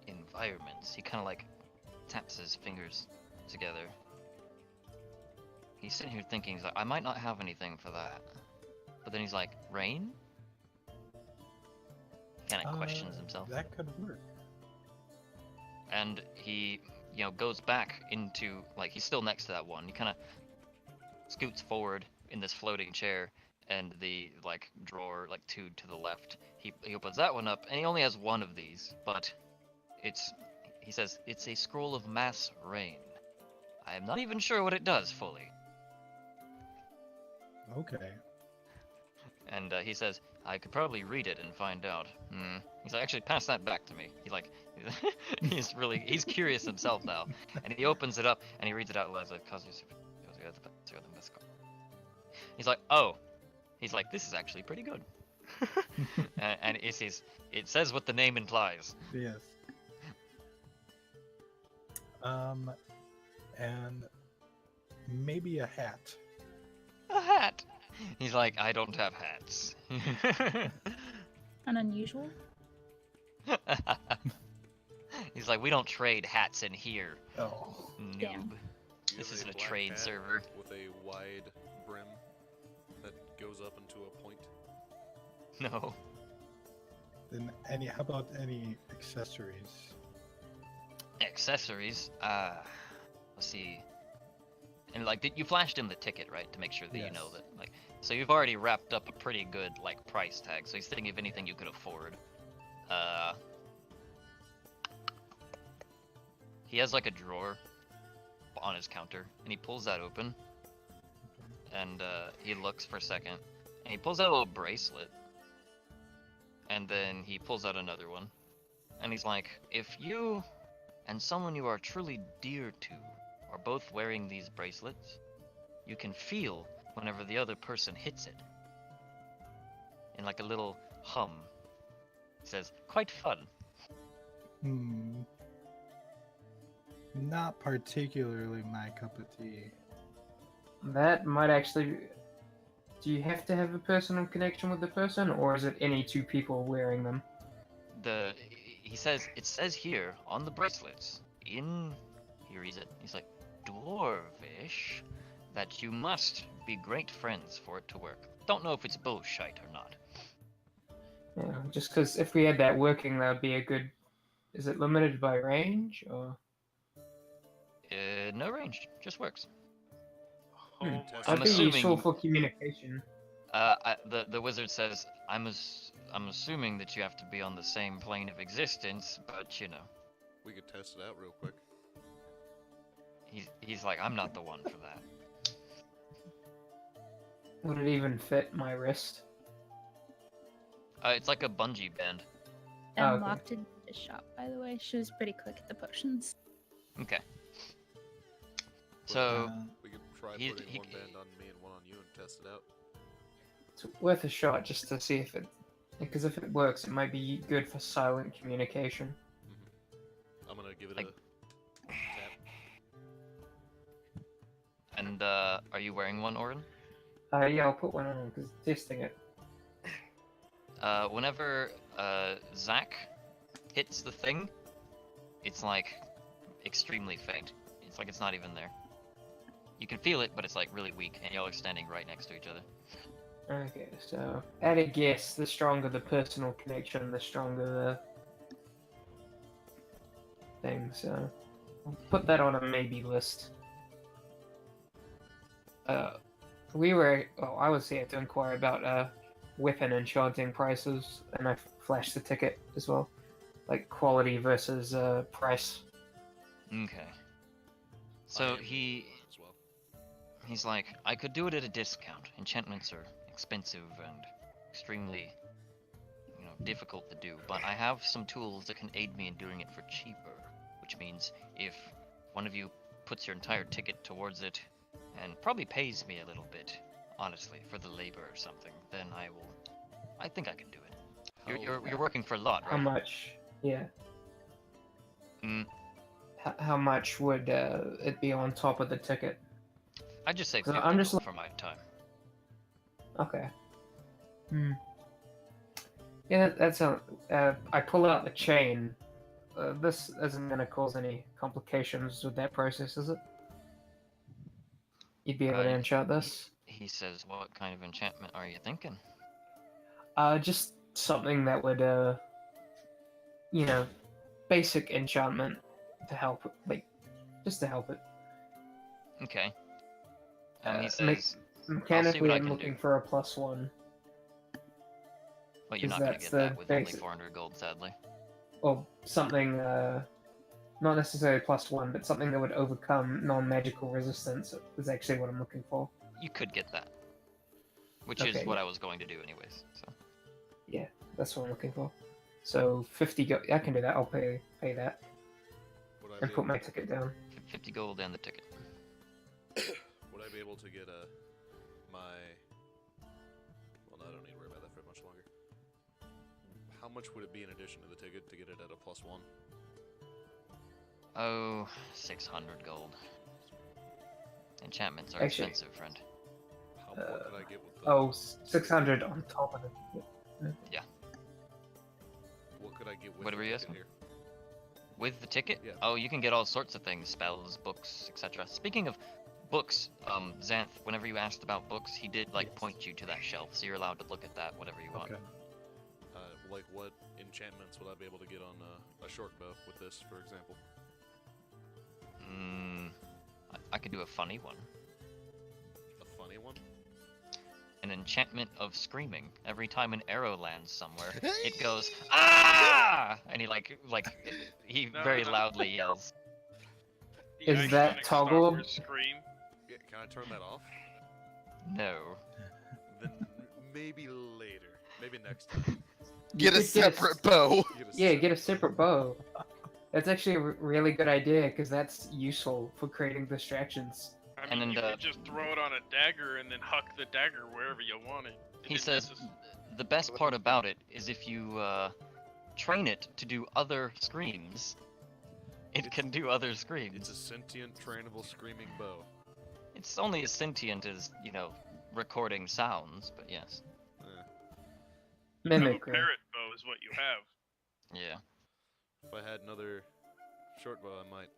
Environments. He kind of like taps his fingers together. He's sitting here thinking, he's like, I might not have anything for that. But then he's like, rain? He kind of questions himself. That could work. And he, you know, goes back into, like, he's still next to that one. He kind of scoots forward in this floating chair, and the, like, drawer, like, 2 to the left. He opens that one up, and he only has 1 of these, but he says, it's a scroll of mass rain. I am not even sure what it does fully. Okay. And he says, I could probably read it and find out. He's like, actually, pass that back to me. He like, he's curious himself now. And he opens it up and he reads it out loud. He's like, he's like, oh. He's like, this is actually pretty good. And it says what the name implies. Yes. And maybe a hat. A hat. He's like, I don't have hats. An unusual? He's like, we don't trade hats in here. Oh. Noob. Damn. Do you This have isn't a black trade hat server. with a wide brim that goes up into a point. No. Then how about any accessories? Accessories. Let's see. And like, you flashed him the ticket, right, to make sure that you know Yes. that, like, so you've already wrapped up a pretty good like price tag. So he's thinking of anything you could afford. He has like a drawer on his counter, and he pulls that open, and he looks for a second, and he pulls out a little bracelet, and then he pulls out another one, and he's like, if you and someone you are truly dear to are both wearing these bracelets, you can feel whenever the other person hits it. In like a little hum. It says, quite fun. Not particularly my cup of tea. That might actually. Do you have to have a personal connection with the person, or is it any two people wearing them? He says it says here on the bracelets in here he's like dwarvish that you must be great friends for it to work. Don't know if it's bullshit or not. Yeah, just because if we had that working, that would be a good. Is it limited by range or? No range, just works. Oh my That'd I'm be useful assuming- for communication. The wizard says I'm assuming that you have to be on the same plane of existence, but you know. We could test it out real quick. He's like, I'm not the one for that. Would it even fit my wrist? It's like a bungee band. Oh, And okay. Lott did the shop, by the way. She was pretty quick at the potions. Okay. So We could try he- putting he- one band on me and one on you and test it out. It's worth a shot just to see if it. Because if it works, it might be good for silent communication. I'm gonna give it Like- a tap. and are you wearing one, Orin? Yeah, I'll put one on because testing it. Whenever Zach hits the thing, it's like extremely faint. It's like it's not even there. You can feel it, but it's like really weak, and y'all are standing right next to each other. Okay, so at a guess, the stronger the personal connection, the stronger the thing. So I'll put that on a maybe list. I was here to inquire about weapon enchanting prices, and I flashed the ticket as well, like quality versus price. Okay. I So am as well. he's like, I could do it at a discount. Enchantments are expensive and extremely, difficult to do, but I have some tools that can aid me in doing it for cheaper, which means if one of you puts your entire ticket towards it and probably pays me a little bit, honestly, for the labor or something, then I think I can do it. You're working for Lott, right? How much? Yeah. Mm, How much would it be on top of the ticket? I'd just say 'Cause 50 I'm just gold for my time. Okay. Yeah, that's a. I pull out the chain. This isn't going to cause any complications with that process, is it? You'd be able to Uh, enchant this? He says, what kind of enchantment are you thinking? Just something that would, basic enchantment to help, just to help it. Okay. He Me- says, Mechanically, I I'm can looking do. for a +1. well, you're 'cause not going to that's get that the with only basic- 400 gold, sadly. Or something, not necessarily +1, but something that would overcome non-magical resistance is actually what I'm looking for. You could get that. Which Okay, is what yeah. I was going to do anyways, so. Yeah, that's what I'm looking for. So 50 go. I can do that. I'll pay that Would I and be put able, my ticket down. 50 gold and the ticket. would I be able to get my? Well, no, I don't need to worry about that for much longer. How much would it be in addition to the ticket to get it at a +1? Oh, 600 gold. Enchantments are Actually- expensive, friend. What could I get with the? Oh, 600 on top of the ticket. What could I get with What were the you ticket asking? here? With the ticket? Yeah. Oh, you can get all sorts of things, spells, books, etc. Speaking of books, Xanth, whenever you asked about books, he did, Yes. point you to that shelf, so you're allowed to look at that, whatever you want. Okay. Like what enchantments would I be able to get on a short bow with this, for example? I could do a funny one. A funny one? An enchantment of screaming. Every time an arrow lands somewhere, it goes, ah! And he No, very no. loudly yells. The Is that iconic Star toggle- Wars Scream. Yeah, can I turn that off? No. Then maybe later. Maybe next time. Get a could separate bow. Get a separate bow. That's actually a really good idea because that's useful for creating distractions. I And mean, then you could just throw it on a dagger and then huck the dagger wherever you want it. He says the best part about it is if you train it to do other screams, it can do other screams. It's a sentient, trainable, screaming bow. It's only as sentient as, recording sounds, but yes. Eh. You have a Mimicry. parrot bow is what you have. Yeah. If I had another short bow, I might.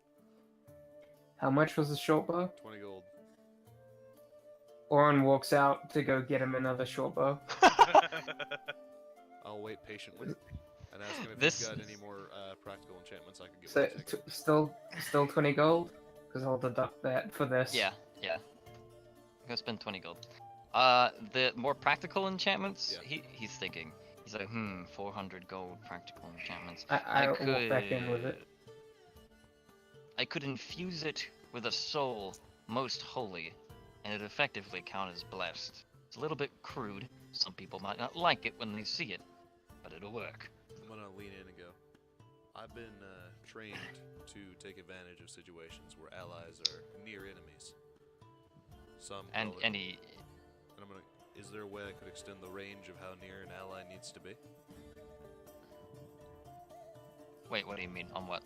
How much was the short bow? 20 gold. Oren walks out to go get him another short bow. I'll wait patiently and ask him if This- he's got any more practical enchantments I could get. So with the ticket. still 20 gold, because I'll deduct that for this. Yeah. Go spend 20 gold. The more practical enchantments, Yeah. he's thinking. He's like, 400 gold practical enchantments. I walk back in with it. I could infuse it with a soul most holy, and it effectively count as blessed. It's a little bit crude. Some people might not like it when they see it, but it'll work. I'm gonna lean in and go. I've been trained to take advantage of situations where allies are near enemies. Some And call it- any And I'm gonna. Is there a way I could extend the range of how near an ally needs to be? wait, what do you mean? On what?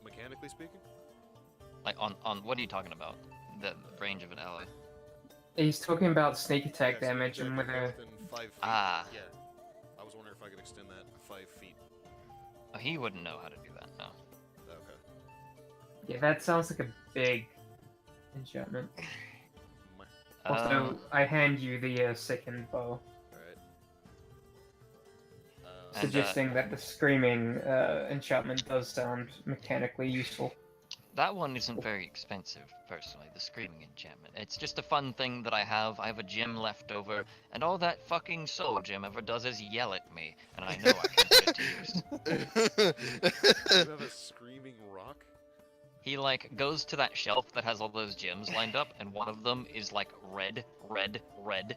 Mechanically speaking? Like on what are you talking about? The range of an ally? He's talking about sneak attack Yeah, damage sneak and attack whether within 5 feet. Ah. Yeah. I was wondering if I could extend that 5 feet. Oh, he wouldn't know how to do that. No. Okay. yeah, that sounds like a big enchantment. Meh. Also, Um, I hand you the second bow, Alright. And, suggesting that the screaming enchantment does sound mechanically useful. That one isn't very expensive, personally, the screaming enchantment. It's just a fun thing that I have. I have a gem left over, and all that fucking soul gem ever does is yell at me, and I know I can put it to use. You have a screaming rock? He, like, goes to that shelf that has all those gems lined up, and one of them is, like, red.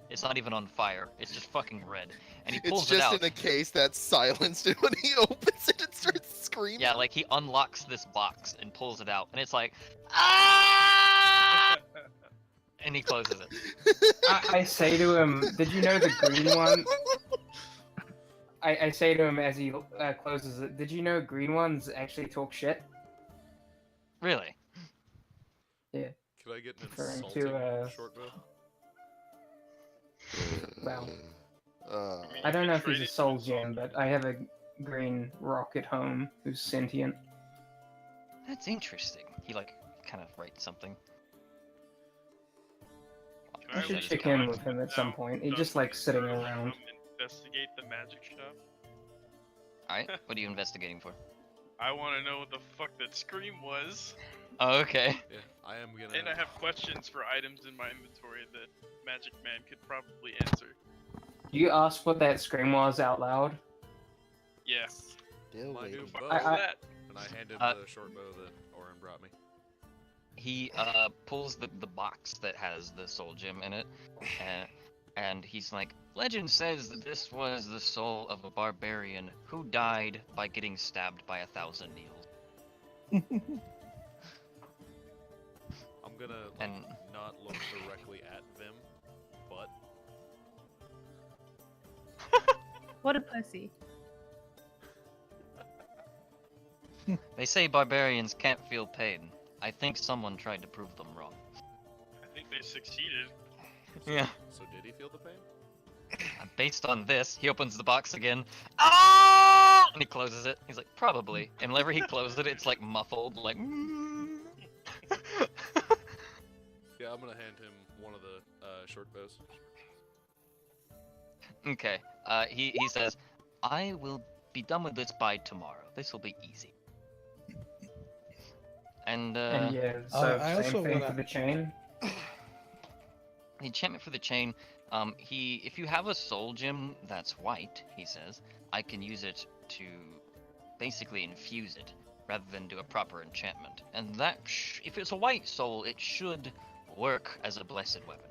It's not even on fire. It's just fucking red. And he It's pulls it just out. in a case that's silenced, and when he opens it, it starts screaming. Yeah, like, he unlocks this box and pulls it out, and it's like, ah! And he closes it. I say to him, "Did you know the green one?" I say to him as he closes it, "Did you know green ones actually talk shit?" Really? Could I get an Referring to, insulting short bow? Well, Uh, I don't know if Trade he's a it to soul his soul. gem, but I have a green rock at home who's sentient. That's interesting. He, like, kind of writes something. Can I should just check in collect with him at now, some point. He done just likes sitting thoroughly, around. come Investigate the magic shop. Alright, what are you investigating for? I want to know what the fuck that scream was, Oh, okay. Yeah, I am gonna. and I have questions for items in my inventory that Magic Man could probably answer. You asked what that scream was out loud. Yeah. still My new waiting. bow. Fuck I- that. And I handed Uh, the short bow that Oren brought me. He pulls the box that has the soul gem in it, and he's like, legend says that this was the soul of a barbarian who died by getting stabbed by 1,000 needles. I'm gonna like, And- not look directly at them, but What a pussy. They say barbarians can't feel pain. I think someone tried to prove them wrong. I think they succeeded. Yeah. so did he feel the pain? Based on this, he opens the box again. Ah! And he closes it. He's like, probably. And whenever he closes it, it's like muffled, like. Yeah, I'm gonna hand him one of the short bows. Okay. He says, I will be done with this by tomorrow. This will be easy. And And yeah, so I same also thing wanna- for the chain. the enchantment for the chain, if you have a soul gem that's white, he says, I can use it to basically infuse it rather than do a proper enchantment. And that, if it's a white soul, it should work as a blessed weapon.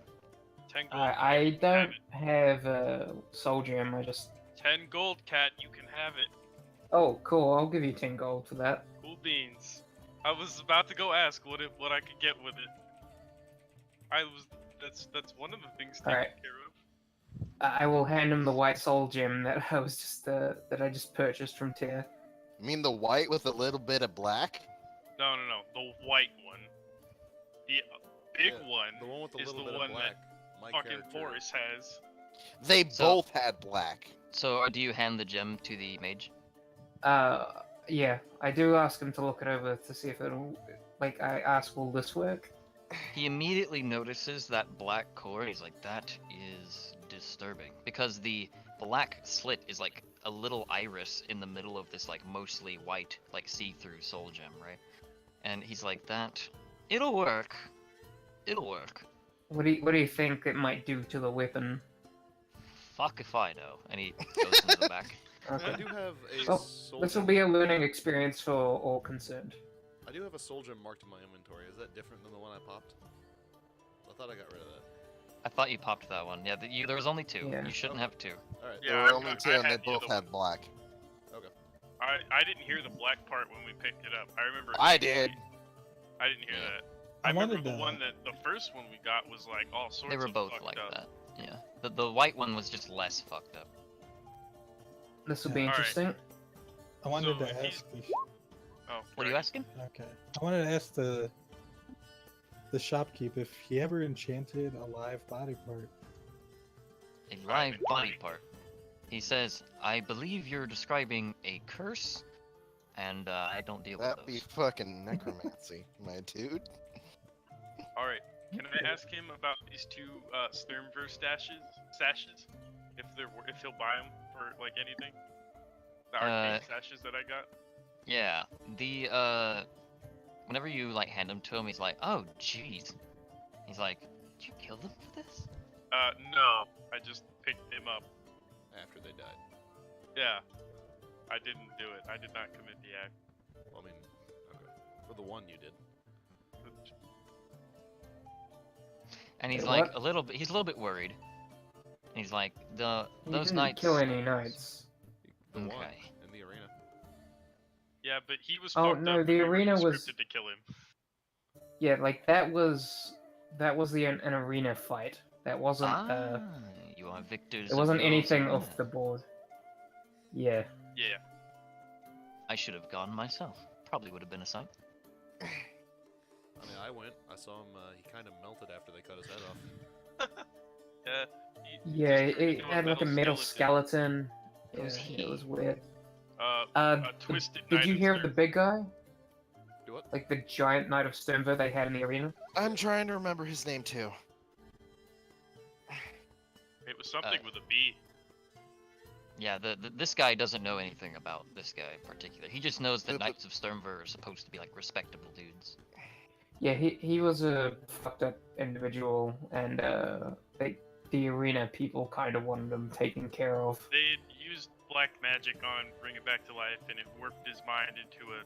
10 gold. I you can have don't have a soul gem. I just. it. 10 gold, cat. You can have it. Oh, cool. I'll give you 10 gold for that. Cool beans. I was about to go ask what I could get with it. That's one of the things taken Alright. care of. I will hand him the white soul gem that I was just that I just purchased from Tier. You mean the white with a little bit of black? No, the white one. The big Yeah, one. The one with a is little the bit one of black. my fucking character. Boris has. They So- both had black. So, do you hand the gem to the mage? Yeah, I do ask him to look it over to see if it'll. Like, I ask, will this work? He immediately notices that black core. He's like, that is disturbing. Because the black slit is like a little iris in the middle of this, like, mostly white, like, see-through soul gem, right? And he's like, it'll work. It'll work. What do you think it might do to the weapon? Fuck if I know. And he goes into the back. I Okay. do have a Oh, soul this will gem. be a learning experience for all concerned. I do have a soul gem marked in my inventory. Is that different than the one I popped? I thought I got rid of that. I thought you popped that one. Yeah, there was only 2. Yeah. You shouldn't have 2. Alright. Yeah, there I- were only I 2, and they had the both other had black. I didn't hear the black part when we picked it up. I remember. I did. I didn't hear Yeah. that. I I remember wanted the to- one that the first one we got was like all sorts. They were of both fucked like up. that. Yeah. The white one was just less fucked up. This will be Yeah. Alright. interesting. I wanted So to if he's- ask. Oh, What are you right. asking? Okay. I wanted to ask the shopkeep if he ever enchanted a live body part. A live body part. He says, I believe you're describing a curse, and I don't deal with That'd be those. fucking necromancy, my dude. All right. Can I ask him about these 2 Sturmverse sashes? If he'll buy them for like anything? The arcane sashes that I got. Yeah, whenever you like hand them to him, he's like, oh jeez. He's like, did you kill them for this? No. I just picked them up. After they died. Yeah. I didn't do it. I did not commit the act. Well, I mean, okay. For the one you did. And he's Wait, like what? he's a little bit worried. And he's like, He those didn't knights. kill any knights. The one Okay. in the arena. Yeah, but he was. Oh, fucked no, up the and we were arena was- scripted to kill him. Yeah, like that was an arena fight. That wasn't You are victors. it of wasn't your anything arena. off the board. Yeah. Yeah. I should have gone myself. Probably would have been a sight. I mean, I went. I saw him. He kind of melted after they cut his head off. Yeah. Yeah, just turned it into had like a metal skeleton. Yeah, Who's he? it was weird. A The- twisted. did knight you of hear of the Sturm. big guy? Do what? Like the giant knight of Sturmver they had in the arena? I'm trying to remember his name too. It was something with a B. Yeah, this guy doesn't know anything about this guy in particular. He just knows that But- Knights of Sturmver are supposed to be like respectable dudes. Yeah, he was a fucked up individual, and the arena people kind of wanted him taken care of. They had used black magic on Bring It Back to Life, and it warped his mind into a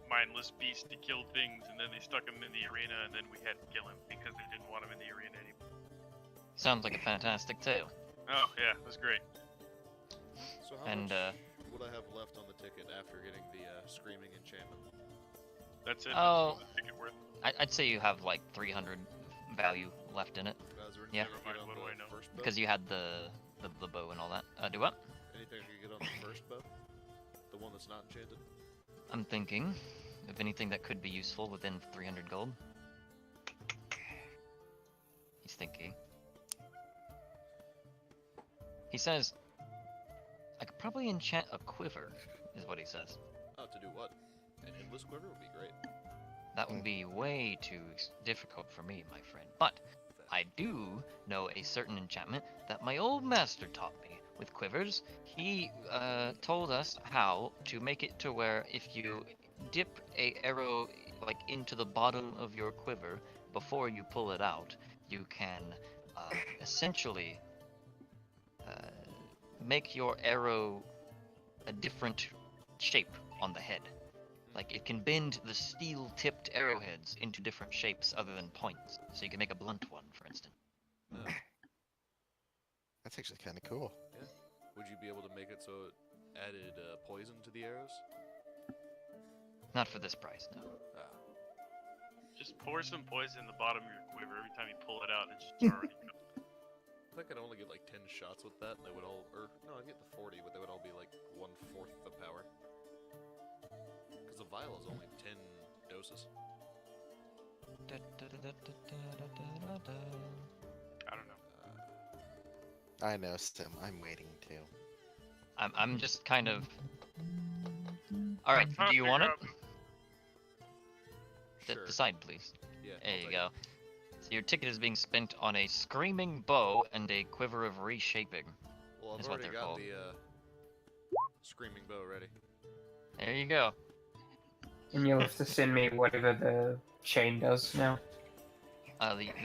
mindless beast to kill things, and then they stuck him in the arena, and then we had to kill him because they didn't want him in the arena anymore. Sounds like a fantastic tale. Oh, yeah, it was great. So how And much would I have left on the ticket after getting the screaming enchantment? That's it. Oh. That's the ticket worth. I'd say you have like 300 value left in it Is there Yeah. anything I could get on What do I the know? first bow? because you had the bow and all that. Do what? Anything I could get on the first bow? The one that's not enchanted? I'm thinking of anything that could be useful within 300 gold. He's thinking. He says, I could probably enchant a quiver, is what he says. Oh, to do what? An endless quiver would be great. That would be way too difficult for me, my friend. But I do know a certain enchantment that my old master taught me with quivers. He told us how to make it to where if you dip a arrow like into the bottom of your quiver before you pull it out, you can essentially make your arrow a different shape on the head. Like it can bend the steel-tipped arrowheads into different shapes other than points. So you can make a blunt one, for instance. Oh, That's actually kind of cool. would you be able to make it so it added poison to the arrows? Not for this price, no. Ah, Just pour some poison in the bottom of your quiver every time you pull it out. It's just already cooked. I think I'd only get like 10 shots with that, and they would all, or no, I'd get the 40, but they would all be like 1/4 the power. Because the vial is only 10 doses. I don't know. I know, Sim. I'm waiting too. I'm just kind of. All right. trying Do to you want it? figure Sure. Decide, please. Yeah. There I'll you take go. So your ticket is being spent on a screaming bow and a quiver of reshaping. It. Well, I've is what already they're got called. the screaming bow ready. There you go. And you'll have to send me whatever the chain does now.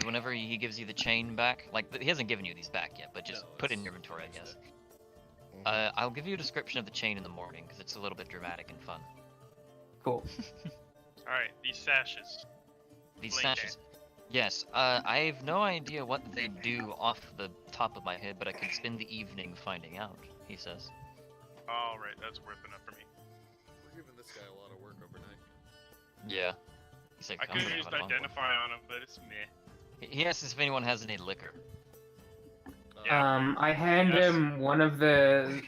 Whenever he gives you the chain back, like he hasn't given you these back yet, but just No, put it in it's your inventory, I next guess. day. I'll give you a description of the chain in the morning because it's a little bit dramatic and fun. Cool. All right, these sashes. These Explain sashes. Yes, I have no idea what they do off the top of my head, but I could spend the evening finding out, he says. All right, that's worth enough for me. We're giving this guy a lot of work overnight. Yeah. He's like, I "I'm could gonna have have used an uncle." identify on him, but it's meh. He asks if anyone has any liquor. Yeah. I hand Yes. him one of the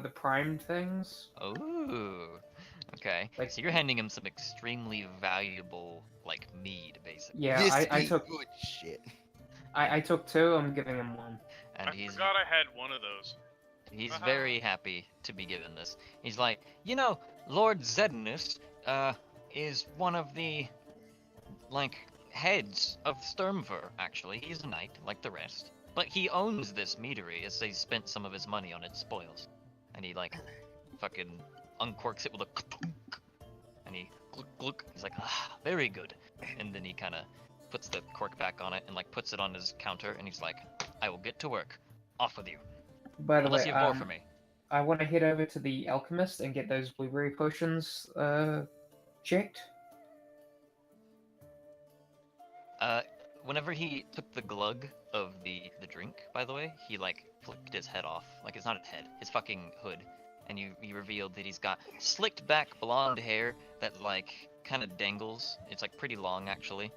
the primed things. Oh, okay. Like- So you're handing him some extremely valuable, like, mead, basically. Yeah, This I be took good shit. I took 2. I'm giving him 1. And I he's forgot I had one of those. He's very happy to be given this. He's like, you know, Lord Zednus, is one of the, like, heads of Sturmver, actually. He's a knight, like the rest. But he owns this meadery as he spent some of his money on its spoils. And he, like, fucking uncorks it with a clunk. And he gluk gluk. He's like, ah, very good. And then he kind of puts the cork back on it and, like, puts it on his counter. And he's like, I will get to work. Off with you. By the Unless way, you have more for me. I want to head over to the alchemist and get those blueberry potions checked. Whenever he took the glug of the drink, by the way, he like flicked his head off. Like it's not his head, his fucking hood. And he revealed that he's got slicked back blonde hair that like kind of dangles. It's like pretty long actually.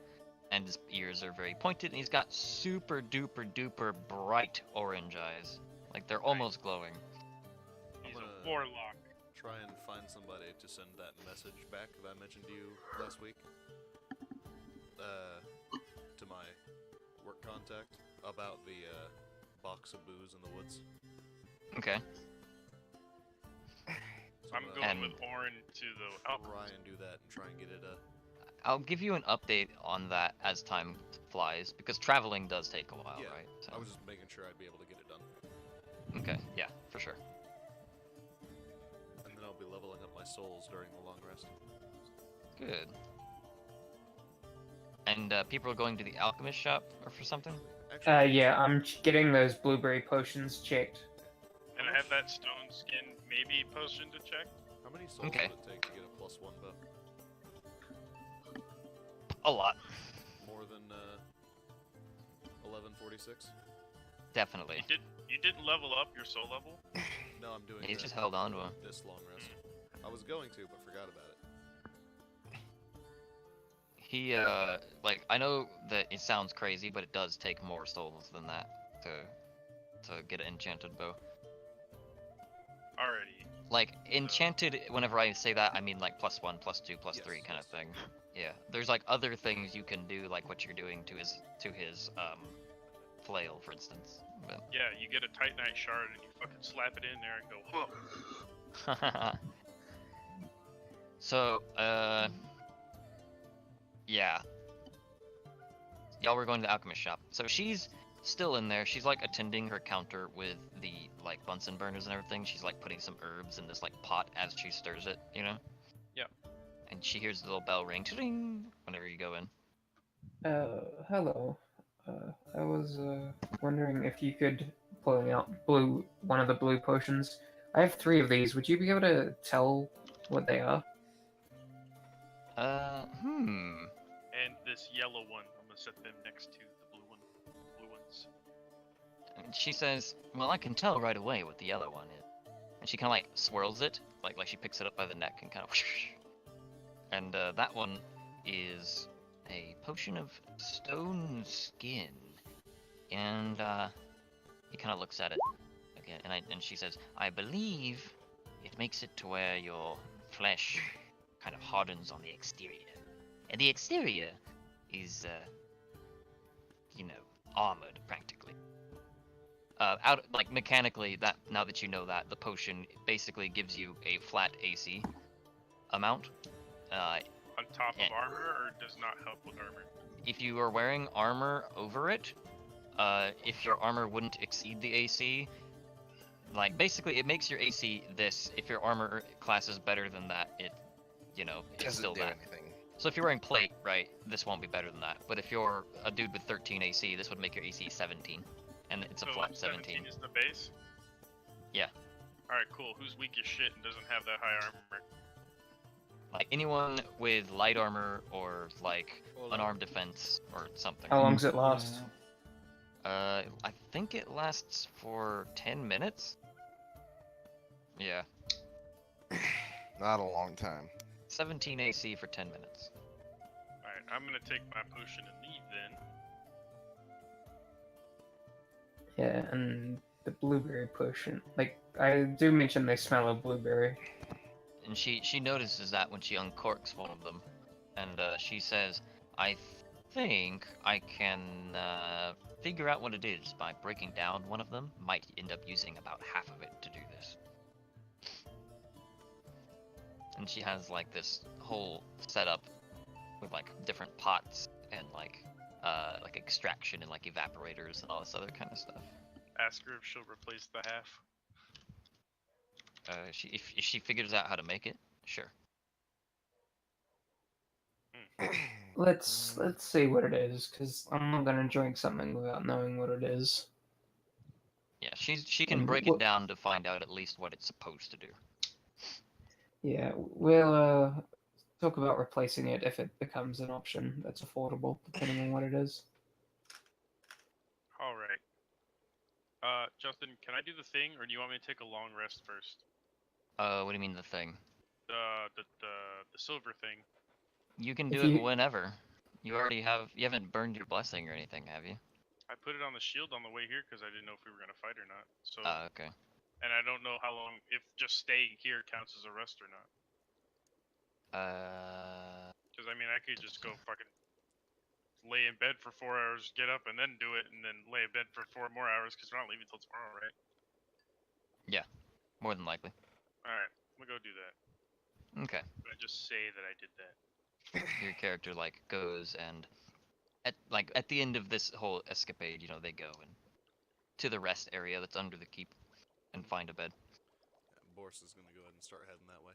And his ears are very pointed, and he's got super duper duper bright orange eyes. Like they're almost glowing. He's gonna- a warlock. Try and find somebody to send that message back that I mentioned to you last week. To my work contact about the box of booze in the woods. Okay. So I'm gonna going with Orin to the try alchemist. and do that and try and get it. I'll give you an update on that as time flies, because traveling does take a while, Yeah, right? So. I was just making sure I'd be able to get it done, Okay, yeah, for sure. and then I'll be leveling up my souls during the long rest. Good. And people are going to the alchemist shop or for something? Actually, Yeah, I'm getting those blueberry potions checked. And I have that stone skin maybe potion to check. how many souls Okay. would it take to get a +1 bow? A lot, More than 1146? definitely. You didn't level up your soul level? No, I'm doing. He's that just held on to him. this long rest. I was going to, but forgot about it. He like I know that it sounds crazy, but it does take more souls than that to get an enchanted bow. Already. Like enchanted, whenever I say that, I mean like +1, +2, +3 Yes, kind of yes. thing. Yeah, there's like other things you can do, like what you're doing to his flail, for instance. But Yeah, you get a Titanite shard and you fucking slap it in there and go, whoa. so yeah, y'all were going to the alchemist shop. So she's still in there. She's like attending her counter with the like Bunsen burners and everything. She's like putting some herbs in this like pot as she stirs it, you know? Yep. And she hears the little bell ring, ding, whenever you go in. Hello. I was wondering if you could pull out one of the blue potions. I have 3 of these. Would you be able to tell what they are? And this yellow one, I'm gonna set them next to the blue ones. And she says, well, I can tell right away what the yellow one is. And she kind of like swirls it, like she picks it up by the neck and kind of whoosh. And that one is a potion of stone skin. And he kind of looks at it again, and she says, I believe it makes it to where your flesh kind of hardens on the exterior. And the exterior is, you know, armored practically. like mechanically, that now that you know that, the potion basically gives you a flat AC amount. On top and of armor, or does not help with armor? if you are wearing armor over it, if your armor wouldn't exceed the AC, like basically it makes your AC this. If your armor class is better than that, it's Doesn't still do that. anything. So if you're wearing plate, right, this won't be better than that. But if you're a dude with 13 AC, this would make your AC 17, and it's a So flat 17. is the base? Yeah. Alright, cool. Who's weak as shit and doesn't have that high armor? Like anyone with light armor or like Hold on. unarmed defense or something. How long's it last? I think it lasts for 10 minutes. Yeah, Not a long time. 17 AC for 10 minutes. Alright, I'm gonna take my potion and leave then. Yeah, and the blueberry potion. Like, I do mention they smell of blueberry. And she notices that when she uncorks one of them, and she says, "I think I can figure out what it is by breaking down one of them. Might end up using about half of it to do this." And she has like this whole setup with like different pots and like extraction and like evaporators and all this other kind of stuff. Ask her if she'll replace the half. If she figures out how to make it, sure. Let's see what it is, because I'm not gonna drink something without knowing what it is. Yeah, she can And break it down to find out at least what it's supposed to do. Yeah, we'll talk about replacing it if it becomes an option that's affordable, depending on what it is. Alright. Justin, can I do the thing, or do you want me to take a long rest first? What do you mean the thing? The silver thing. You can If do it you- whenever. You haven't burned your blessing or anything, have you? I put it on the shield on the way here because I didn't know if we were gonna fight or not. So, Okay. and I don't know how long, if just staying here counts as a rest or not. Because I mean, I could just go fucking lay in bed for 4 hours, get up, and then do it, and then lay in bed for 4 more hours because we're not leaving till tomorrow, right? Yeah, more than likely. Alright, I'm gonna go do that. Okay. I just say that I did that. Your character like goes and at the end of this whole escapade, they go and to the rest area that's under the keep and find a bed. Yeah, Boris is gonna go ahead and start heading that way.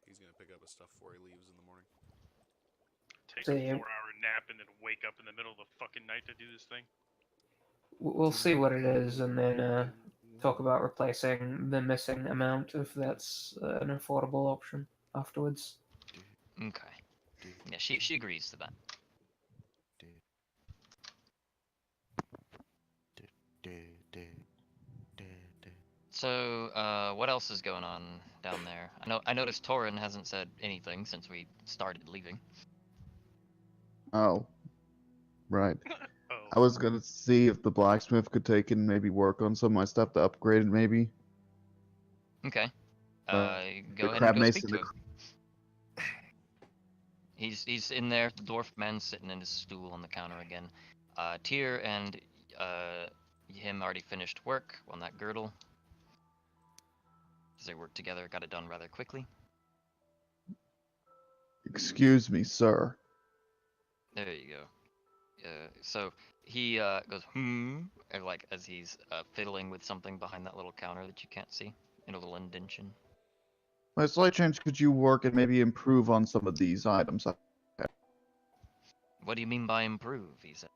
He's gonna pick up his stuff before he leaves in the morning. Take So, a yeah. 4-hour nap and then wake up in the middle of the fucking night to do this thing. We'll see what it is, and then talk about replacing the missing amount if that's an affordable option afterwards. Okay. Yeah, she agrees to that. So, what else is going on down there? I noticed Torin hasn't said anything since we started leaving. Oh. Right. Oh. I was gonna see if the blacksmith could take and maybe work on some of my stuff to upgrade it, maybe. Okay. Uh, Go ahead crab and go mace speak and to him. He's in there. The dwarf man sitting in his stool on the counter again. Tyr and him already finished work on that girdle. As they worked together, got it done rather quickly. Excuse me, sir. There you go. So he goes, and like as he's fiddling with something behind that little counter that you can't see in a little indention. By slight chance, could you work and maybe improve on some of these items? What do you mean by improve? He said.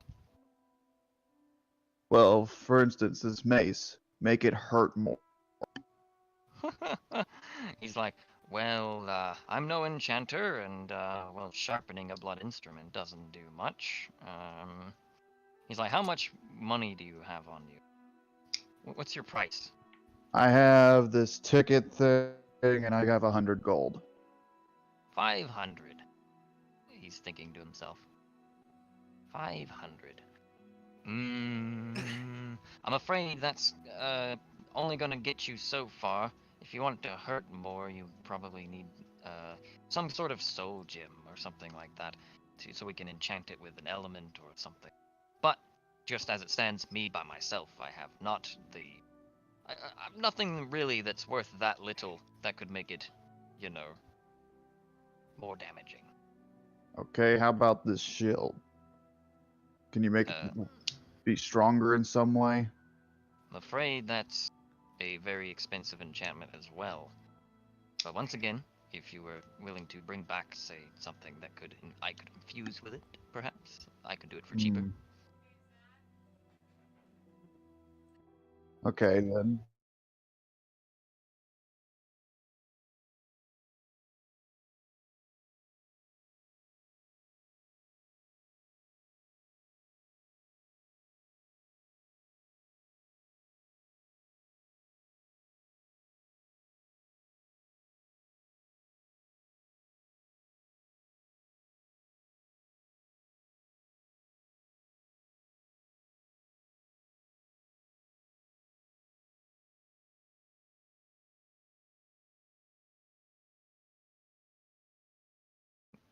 Well, for instance, this mace. Make it hurt more. He's like, well, I'm no enchanter, and well, sharpening a blood instrument doesn't do much. He's like, how much money do you have on you? What's your price? I have this ticket thing, and I have 100 gold. 500. He's thinking to himself. 500. I'm afraid that's only gonna get you so far. If you want it to hurt more, you probably need some sort of soul gem or something like that, so we can enchant it with an element or something. But just as it stands, me by myself, I have not the... I've nothing really that's worth that little that could make it, you know, more damaging. Okay, how about this shield? Can you make it be stronger in some way? I'm afraid that's a very expensive enchantment as well. But once again, if you were willing to bring back, say, something that I could infuse with it, perhaps, I could do it for cheaper. Hmm. Okay, then.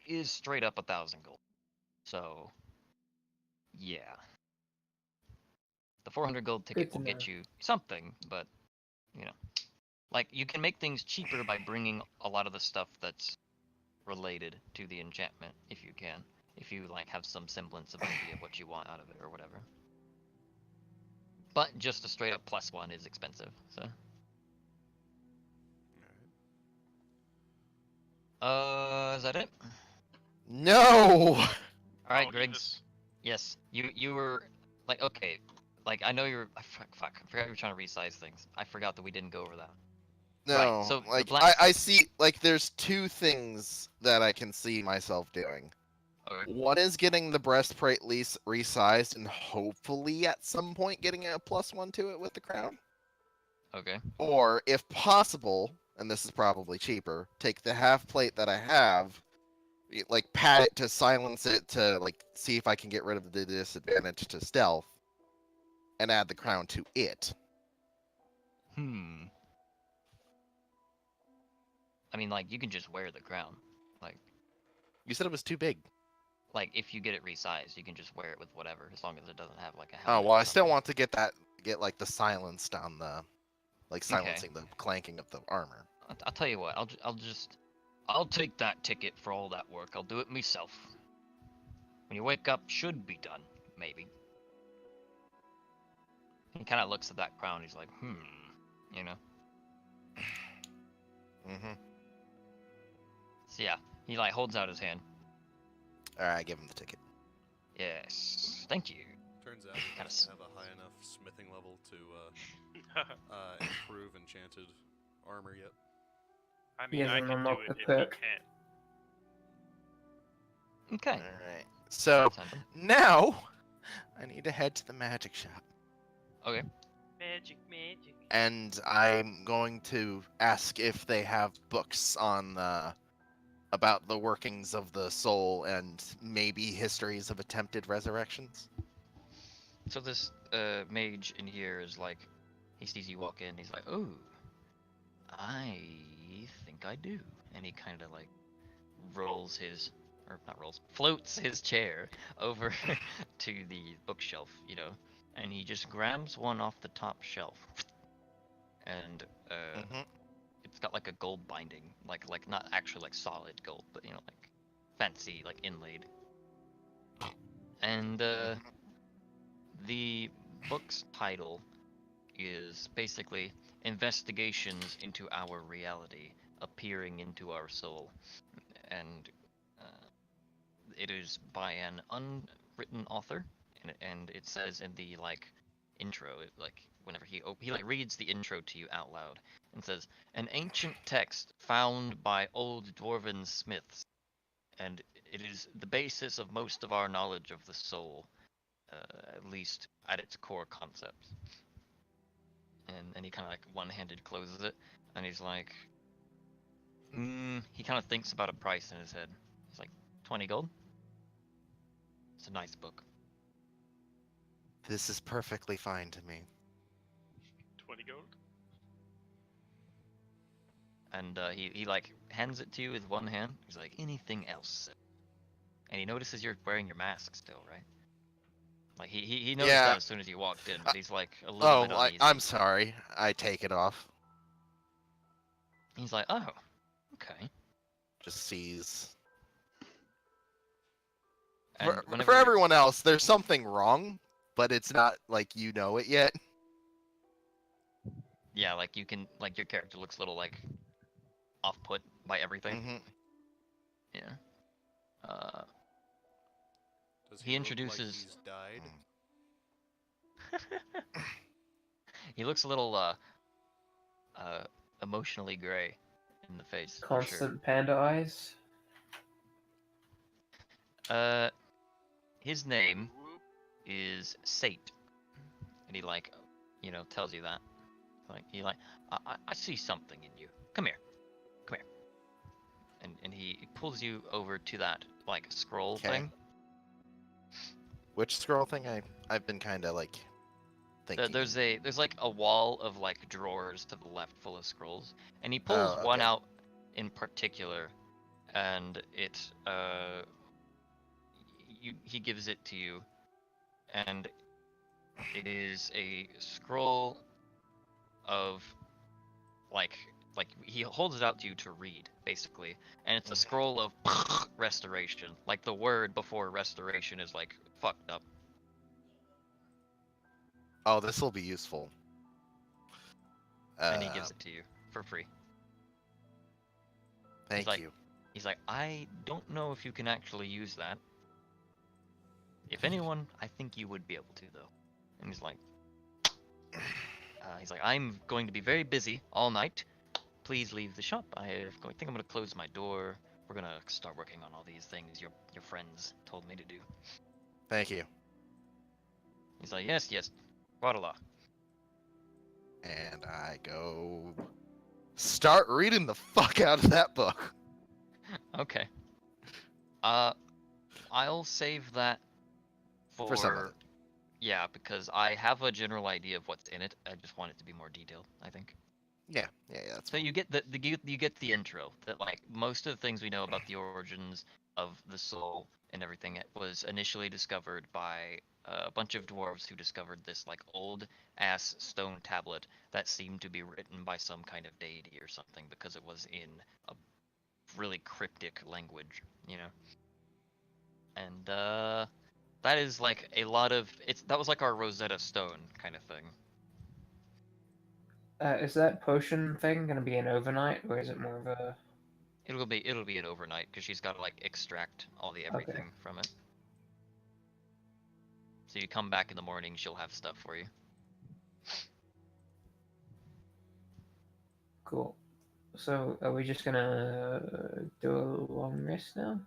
Is straight up 1,000 gold. So, yeah. The 400 gold ticket will get you something, but, you know. Like, you can make things cheaper by bringing a lot of the stuff that's related to the enchantment, if you can. If you, like, have some semblance of idea of what you want out of it or whatever. But just a straight up +1 is expensive, so. Is that it? No! Alright, Griggs. Yes, you were, like, okay. Like, I know you're, fuck, I forgot you were trying to resize things. I forgot that we didn't go over that. No, Right, so like, the I see, like, there's two things that I can see myself doing. Okay. One is getting the breastplate resized and hopefully at some point getting a +1 to it with the crown. Okay. Or, if possible, and this is probably cheaper, take the half plate that I have, like, pat it to silence it to, like, see if I can get rid of the disadvantage to stealth, and add the crown to it. I mean, like, you can just wear the crown. Like, you said it was too big. Like, if you get it resized, you can just wear it with whatever, as long as it doesn't have, like, a Oh, helmet. well, I still want to get like, the silenced on the, like, Okay. silencing the clanking of the armor. I'll tell you what, I'll take that ticket for all that work. I'll do it myself. When you wake up, should be done, maybe. He kind of looks at that crown, he's like, you know? Mm-hmm. So yeah, he, like, holds out his hand. Alright, I give him the ticket. Yes, thank you. Turns out he doesn't have a high enough smithing level to improve enchanted armor yet. I mean, I can do it if you can't. Okay. Alright. So, now, I need to head to the magic shop. Okay. Magic. And I'm going to ask if they have books on about the workings of the soul and maybe histories of attempted resurrections. So this mage in here is like, he sees you walk in, he's like, oh, I think I do. And he kind of like floats his chair over to the bookshelf, you know, and he just grabs one off the top shelf. And it's got like a gold binding, like not actually like solid gold, but you know, like fancy, like inlaid. And the book's title is basically Investigations into Our Reality, Appearing into Our Soul. And it is by an unwritten author, and it says in the like intro, like whenever he like reads the intro to you out loud, and says, an ancient text found by old dwarven smiths, and it is the basis of most of our knowledge of the soul, at least at its core concepts. And he kind of like one-handed closes it, and he's like, he kind of thinks about a price in his head. He's like, 20 gold? It's a nice book. This is perfectly fine to me. 20 gold? And he like hands it to you with one hand. He's like, anything else? And he notices you're wearing your mask still, right? Like he noticed Yeah. that as soon as you walked in, but he's like a little bit uneasy. I'm sorry. I take it off. He's like, oh, okay. Just sees. And For whenever everyone else, there's something wrong, but it's not like you know it yet. yeah, like you can, like your character looks a little like off-put by everything. Mm-hmm. Yeah. Does he look introduces. Like he's died? He looks a little emotionally gray in the face. For Constant sure. panda eyes. His name is Sate, and he like, tells you that. Like I see something in you. Come here. And he pulls you over to that like scroll Okay. thing. Which scroll thing? I've been kind of like thinking. There's like a wall of like drawers to the left full of scrolls, and he pulls one out in particular, and he gives it to you, and it is a scroll of like he holds it out to you to read basically, and it's a scroll of restoration. Like the word before restoration is like fucked up. Oh, this will be useful. And he gives it to you for free. Thank you. He's like, I don't know if you can actually use that. If anyone, I think you would be able to though. And he's like, I'm going to be very busy all night. Please leave the shop. I think I'm going to close my door. We're going to start working on all these things your friends told me to do. Thank you. He's like, yes, voila. And I go start reading the fuck out of that book. Okay. I'll save that for someone. Yeah, because I have a general idea of what's in it. I just want it to be more detailed, I think. Yeah, that's so you get you get the intro that like most of the things we know about the origins of the soul and everything. It was initially discovered by a bunch of dwarves who discovered this like old ass stone tablet that seemed to be written by some kind of deity or something because it was in a really cryptic language, and that is like a lot of that was like our Rosetta Stone kind of thing. Is that potion thing gonna be an overnight, or is it more of a? It'll be an overnight because she's got to like extract all the everything from it. So you come back in the morning, she'll have stuff for you. Cool. So are we just gonna do a long rest now?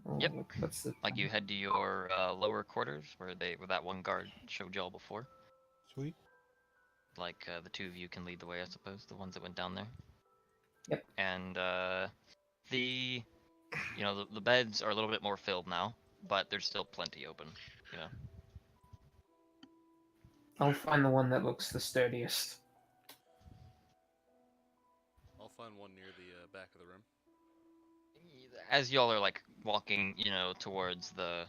Or Yep. What's the like you head to your lower quarters where that one guard showed y'all before. Sweet. Like the two of you can lead the way, I suppose. The ones that went down there. Yep. And the beds are a little bit more filled now, but there's still plenty open. I'll find the one that looks the sturdiest. I'll find one near the back of the room. As y'all are like walking, towards the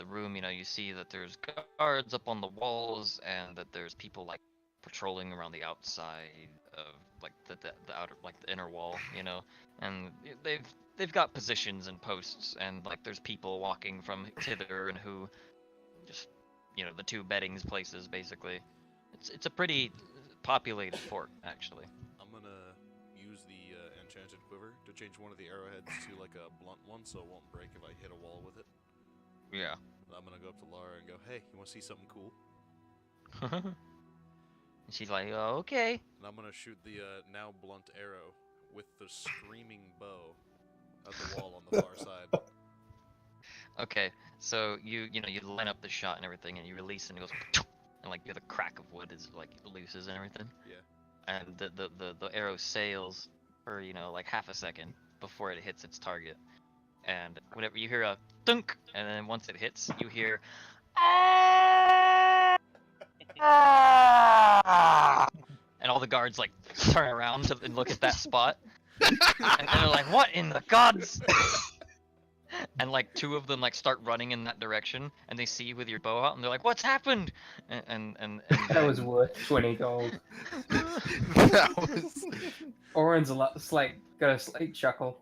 room, you see that there's guards up on the walls and that there's people like patrolling around the outside of like the outer, like the inner wall, and they've got positions and posts, and like there's people walking from hither and who just the two beddings places basically. It's a pretty populated fort actually. I'm gonna use the enchanted quiver to change one of the arrowheads to like a blunt one so it won't break if I hit a wall with it. Yeah. I'm gonna go up to Lara and go, hey, you wanna see something cool? She's like, oh, okay. And I'm gonna shoot the now blunt arrow with the screaming bow at the wall on the far side. Okay, so you line up the shot and everything, and you release, and it goes, and like the crack of wood is like looses and everything. Yeah. And the arrow sails for like half a second before it hits its target, and whenever you hear a thunk, and then once it hits, you hear, and all the guards like turn around and look at that spot, and they're like, "What in the gods?" and like 2 of them like start running in that direction, and they see you with your bow out, and they're like, "What's happened?" And That was then- worth 20 gold. That was. Oren's got a slight chuckle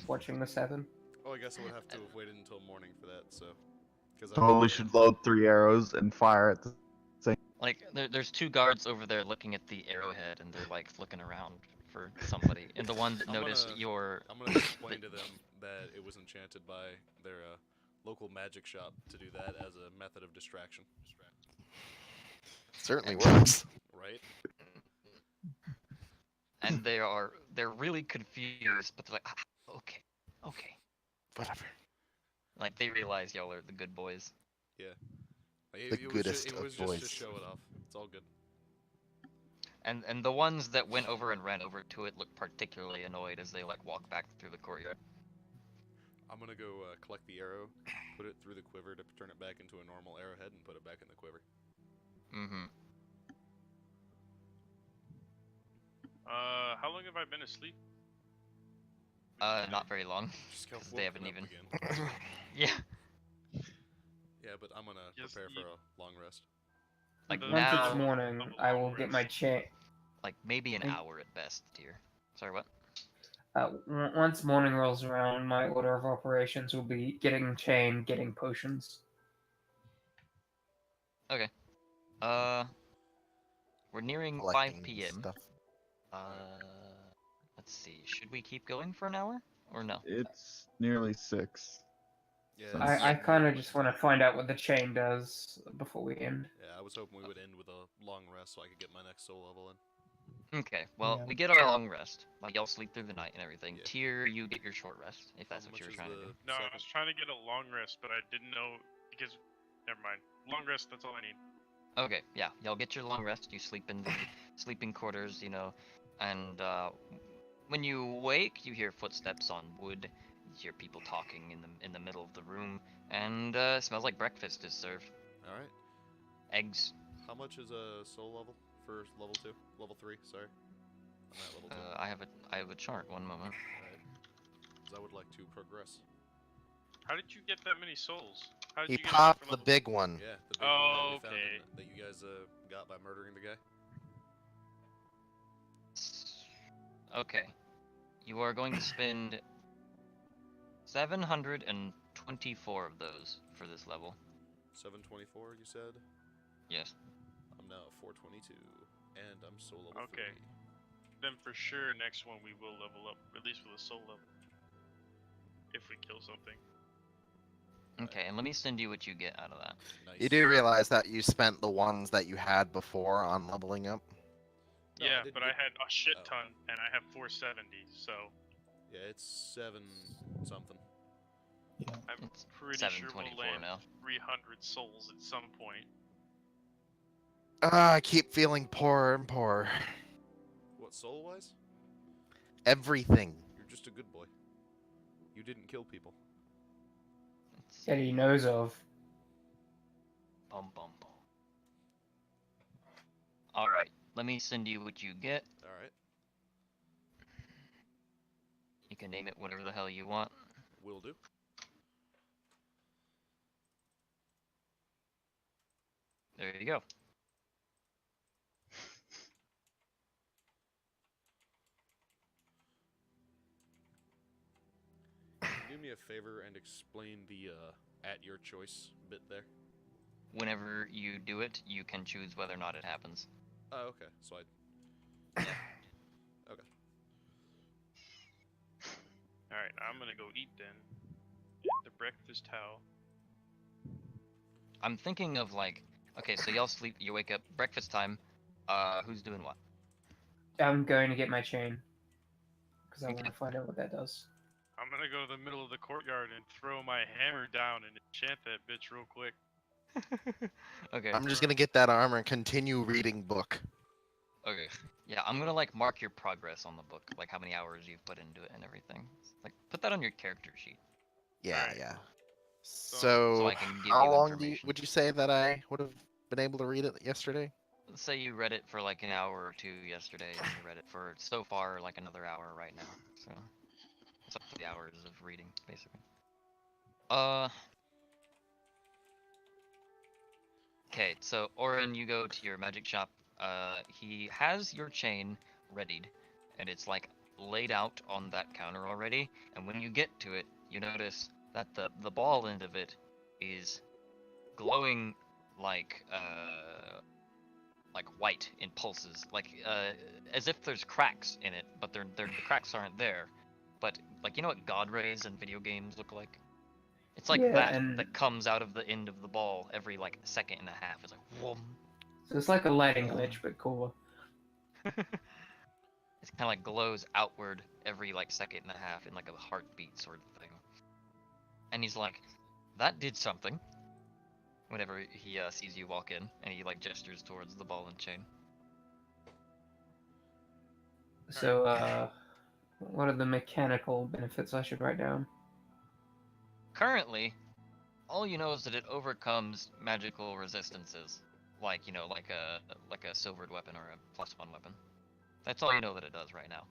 watching this happen. Oh, I guess I would have to have waited until morning for that. So, because Totally should load 3 arrows and fire at the same. like there's 2 guards over there looking at the arrowhead, and they're like looking around for somebody. And the one that I'm noticed gonna- your I'm gonna explain to them that it was enchanted by their local magic shop to do that as a method of distraction. Certainly works. Right? and they're really confused, but they're like, okay. Whatever. Like they realize y'all are the good boys. Like, The goodest it of was just boys. to show it off. It's all good. And the ones that went over and ran over to it look particularly annoyed as they like walk back through the courtyard. I'm gonna go collect the arrow, put it through the quiver to turn it back into a normal arrowhead, and put it back in the quiver. Mm-hmm. How long have I been asleep? Not very long. Just got 'Cause they haven't woken up even. again. Yeah. Yeah, but I'm gonna Just prepare for eat. a long rest. Like The- Once now, it's morning, I will get my chain. like maybe an Thank- hour at best, dear. Sorry, what? Once morning rolls around, my order of operations will be getting chain, getting potions. Okay. We're nearing 5 Collecting p.m. stuff. Let's see. Should we keep going for an hour or no? It's nearly 6. Yeah, So- it's I kind of like just want to find out what the chain does before we end. Yeah, I was hoping we would end with a long rest so I could get my next soul level in. Okay. Well, Yeah. we get our long rest. Like y'all sleep through the night and everything. Yeah. Tyr, you get your short rest if that's How what you were much is trying to the do. No, I second- was trying to get a long rest, but I didn't know because. Never mind. Long rest. That's all I need. Okay, yeah, y'all get your long rest. You sleep in the sleeping quarters, and when you wake, you hear footsteps on wood. You hear people talking in the middle of the room, and it smells like breakfast is served. All right. Eggs. How much is a soul level for level 2? Level 3, sorry. I'm at level 2. I have a chart. One moment. Alright. 'Cause I would like to progress. How did you get that many souls? How did He you get enough popped for the level- big one. Yeah, the big Oh, one that we found okay. that you guys got by murdering the guy. Okay, you are going to spend 724 of those for this level. 724, you said? Yes. I'm now at 422, and I'm soul level Okay. 3. Then for sure, next one we will level up, at least with a soul level. If we kill something. Okay, and let me send you what you get out of that. Nice. You do realize that you spent the ones that you had before on leveling up? No, I Yeah, didn't but I get- had a shit oh. ton, and I have 470, so Yeah, it's 7 something. Yeah. I'm It's pretty sure we'll 724 land now. 300 souls at some point. I keep feeling poorer and poorer. What, soul wise? Everything. You're just a good boy. You didn't kill people. That he knows of. Bum bum bum. Alright, let me send you what you get. Alright, You can name it whatever the hell you want. will do. There you go. Can you do me a favor and explain the at your choice bit there? Whenever you do it, you can choose whether or not it happens. Oh, okay. So Okay. Alright, I'm gonna go eat then. Get the breakfast towel. I'm thinking of like, okay, so y'all sleep, you wake up, breakfast time. Who's doing what? I'm going to get my chain. Because I Okay. want to find out what that does. I'm gonna go to the middle of the courtyard and throw my hammer down and enchant that bitch real quick. Okay. I'm just gonna get that armor and continue reading book. Okay. Yeah, I'm gonna like mark your progress on the book, like how many hours you've put into it and everything. Like put that on your character sheet. Yeah, Alright. yeah. So So, I can give how you long information. would you say that I would have been able to read it yesterday? Let's say you read it for like an hour or 2 yesterday, and you read it for so far like another hour right now. So it's up to the hours of reading, basically. Okay, so Orin, you go to your magic shop. He has your chain readied, and it's like laid out on that counter already. And when you get to it, you notice that the ball end of it is glowing like white in pulses, as if there's cracks in it, but the cracks aren't there. But like you know what God rays in video games look like? It's like Yeah, that and that comes out of the end of the ball every like second and a half. It's like whoom. so it's like a lighting glitch, but cooler. It kind of like glows outward every like second and a half in like a heartbeat sort of thing. And he's like, that did something. Whenever he sees you walk in, and he like gestures towards the ball and chain. So, what are the mechanical benefits I should write down? Currently, all you know is that it overcomes magical resistances, like a silvered weapon or a +1 weapon. That's all you know that it does right now.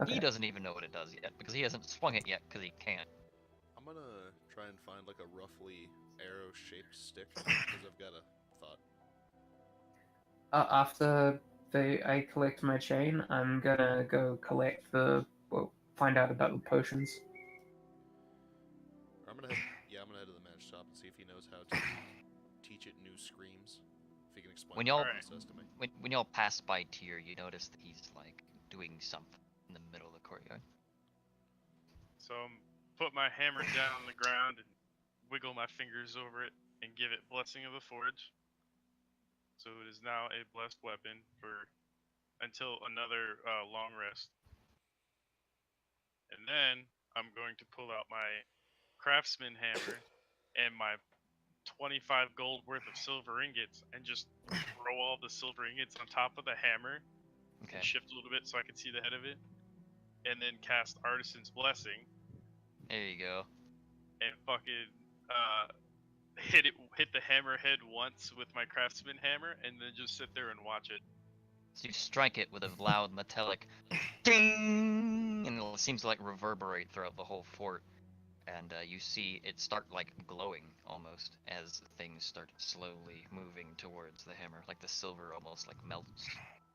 Okay. He doesn't even know what it does yet because he hasn't swung it yet because he can't. I'm gonna try and find like a roughly arrow-shaped stick because I've got a thought. After I collect my chain, I'm gonna go find out about the potions. I'm gonna head to the magic shop and see if he knows how to teach it new screams. If he can explain When the y'all process to me. when y'all pass by Tyr, you notice that he's like doing something in the middle of the courtyard. So put my hammer down on the ground and wiggle my fingers over it and give it Blessing of the Forge. So it is now a blessed weapon until another long rest. And then I'm going to pull out my craftsman hammer and my 25 gold worth of silver ingots and just throw all the silver ingots on top of the hammer Okay. and shift a little bit so I can see the head of it. And then cast Artisan's Blessing. There you go. And fucking hit the hammer head once with my craftsman hammer, and then just sit there and watch it. So you strike it with a loud metallic ding, and it seems to like reverberate throughout the whole fort. And you see it start like glowing almost as things start slowly moving towards the hammer, like the silver almost like melts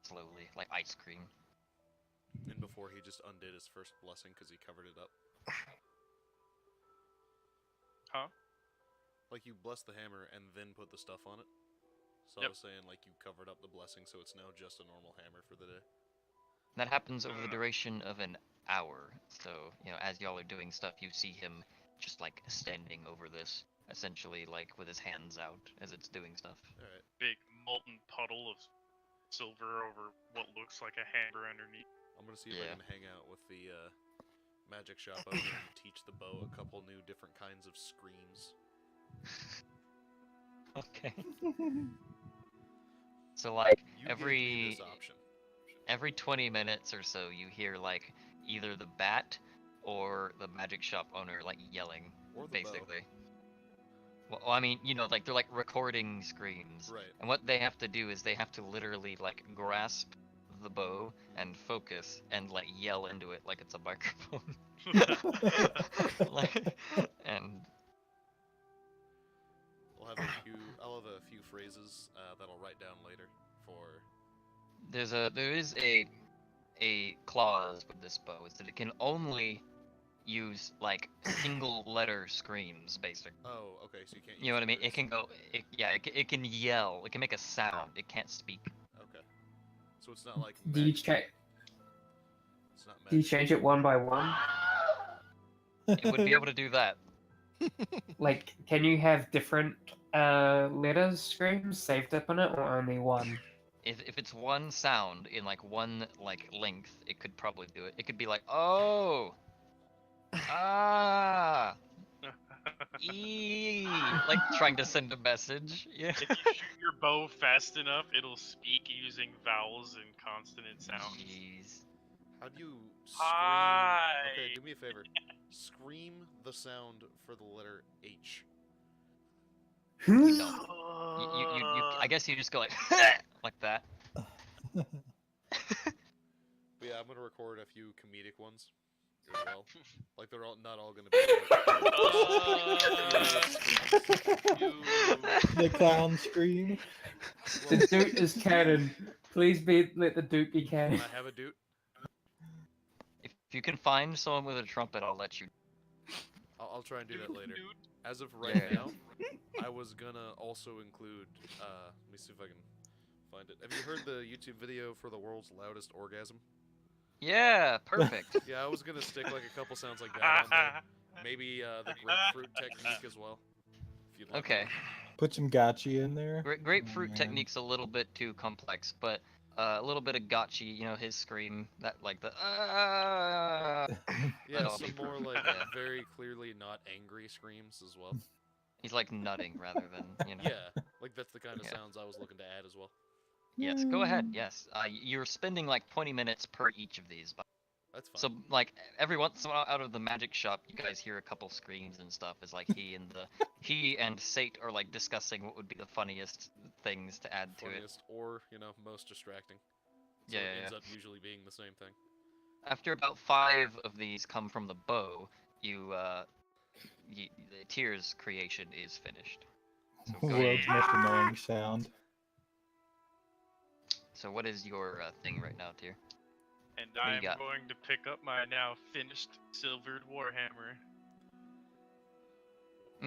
slowly, like ice cream. And before he just undid his first blessing because he covered it up. Huh? Like you blessed the hammer and then put the stuff on it. So Yep. I was saying like you covered up the blessing so it's now just a normal hammer for the day. That happens over the duration of an hour. So, as y'all are doing stuff, you see him just like standing over this, essentially like with his hands out as it's doing stuff. Alright. Big molten puddle of silver over what looks like a hammer underneath. I'm gonna see if I can hang out with the magic shop owner and teach the bow a couple new different kinds of screams. Okay. So like You gave me this option. every 20 minutes or so you hear like either the bat or the magic shop owner like yelling, Or the basically. Well, I mean, like they're like recording screams. Right. And what they have to do is they have to literally like grasp the bow and focus and like yell into it like it's a microphone. And I'll have a few phrases that I'll write down later for. there is a clause with this bow is that it can only use like single letter screams, basically. Oh, okay, so you can't. You know what I mean? words. It can go. It can yell. It can make a sound. It can't speak. Okay. So it's not like. Do you magic. check? It's not Do you magic. change it one by one? It would be able to do that. Like, can you have different letters screams saved up on it, or only one? If it's one sound in like one like length, it could probably do it. It could be like, oh, ah, like trying to send a message. Yeah. If you shoot your bow fast enough, it'll speak using vowels and consonant sounds. Jeez. How do you scream? Hi. Okay, do me a favor. Scream the sound for the letter H. You don't. You I guess you just go like like that. But yeah, I'm gonna record a few comedic ones. as well. Like they're all not all gonna be. The clown scream. The Duke is canon. Please let the Duke be canon. Can I have a dude? If you can find someone with a trumpet, I'll let you. I'll try and do that later. Dude. As of right Yeah. now, I was gonna also include. Let me see if I can find it. Have you heard the YouTube video for the world's loudest orgasm? Yeah, perfect. Yeah, I was gonna stick like a couple sounds like that on there. Maybe the grapefruit technique as well. If you'd like. Okay. Put some gotchi in there. Grapefruit Man. technique's a little bit too complex, but a little bit of gotchi, his scream, that like the Yeah, that'll some be more perfect, like yeah. very clearly not angry screams as well. He's like nutting rather than, Yeah, like that's the kind of Yeah. sounds I was looking to add as well. Yes, go ahead. Yes, you're spending like 20 minutes per each of these. That's fine. So like every once in a while, out of the magic shop, you guys hear a couple screams and stuff. As like he and Sate are like discussing what would be the funniest things to add to it. Funniest or most distracting. So Yeah, it yeah, ends yeah. up usually being the same thing. After about 5 of these come from the bow, the Tears creation is finished. So go ahead. World's most annoying sound. So what is your thing right now, Tyr? And do you I'm got? going to pick up my now finished silvered warhammer.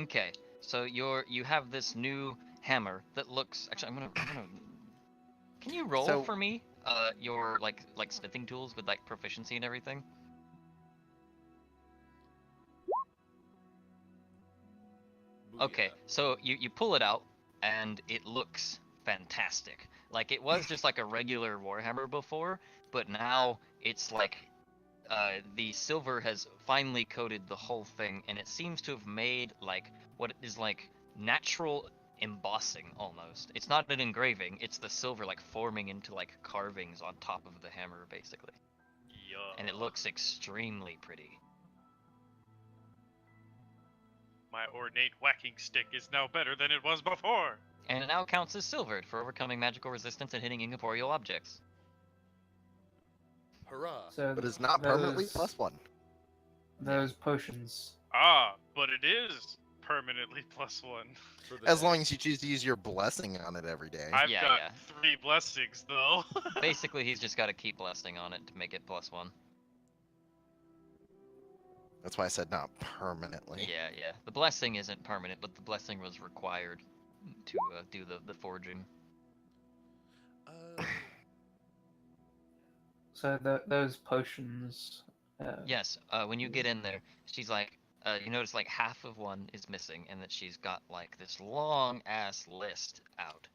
Okay, so you have this new hammer that looks. Actually, I'm gonna. Can you roll So- for me? Your like smithing tools with like proficiency and everything. Okay, so you pull it out, and it looks fantastic. Like it was just like a regular warhammer before, but now it's like the silver has finally coated the whole thing, and it seems to have made like what is like natural embossing almost. It's not an engraving; it's the silver like forming into like carvings on top of the hammer, basically. Yeah. And it looks extremely pretty. My ornate whacking stick is now better than it was before. And it now counts as silvered for overcoming magical resistance and hitting incorporeal objects. Hurrah! So But it's not permanently those- +1. Those potions. Ah, but it is permanently +1. For the As day. long as you choose to use your blessing on it every day. I've Yeah, got yeah. 3 blessings though. Basically, he's just got to keep blessing on it to make it +1. That's why I said not permanently. Yeah, yeah. The blessing isn't permanent, but the blessing was required to do the forging. So those potions. Yes, when you get in there, she's like, you notice like half of one is missing, and that she's got like this long ass list out,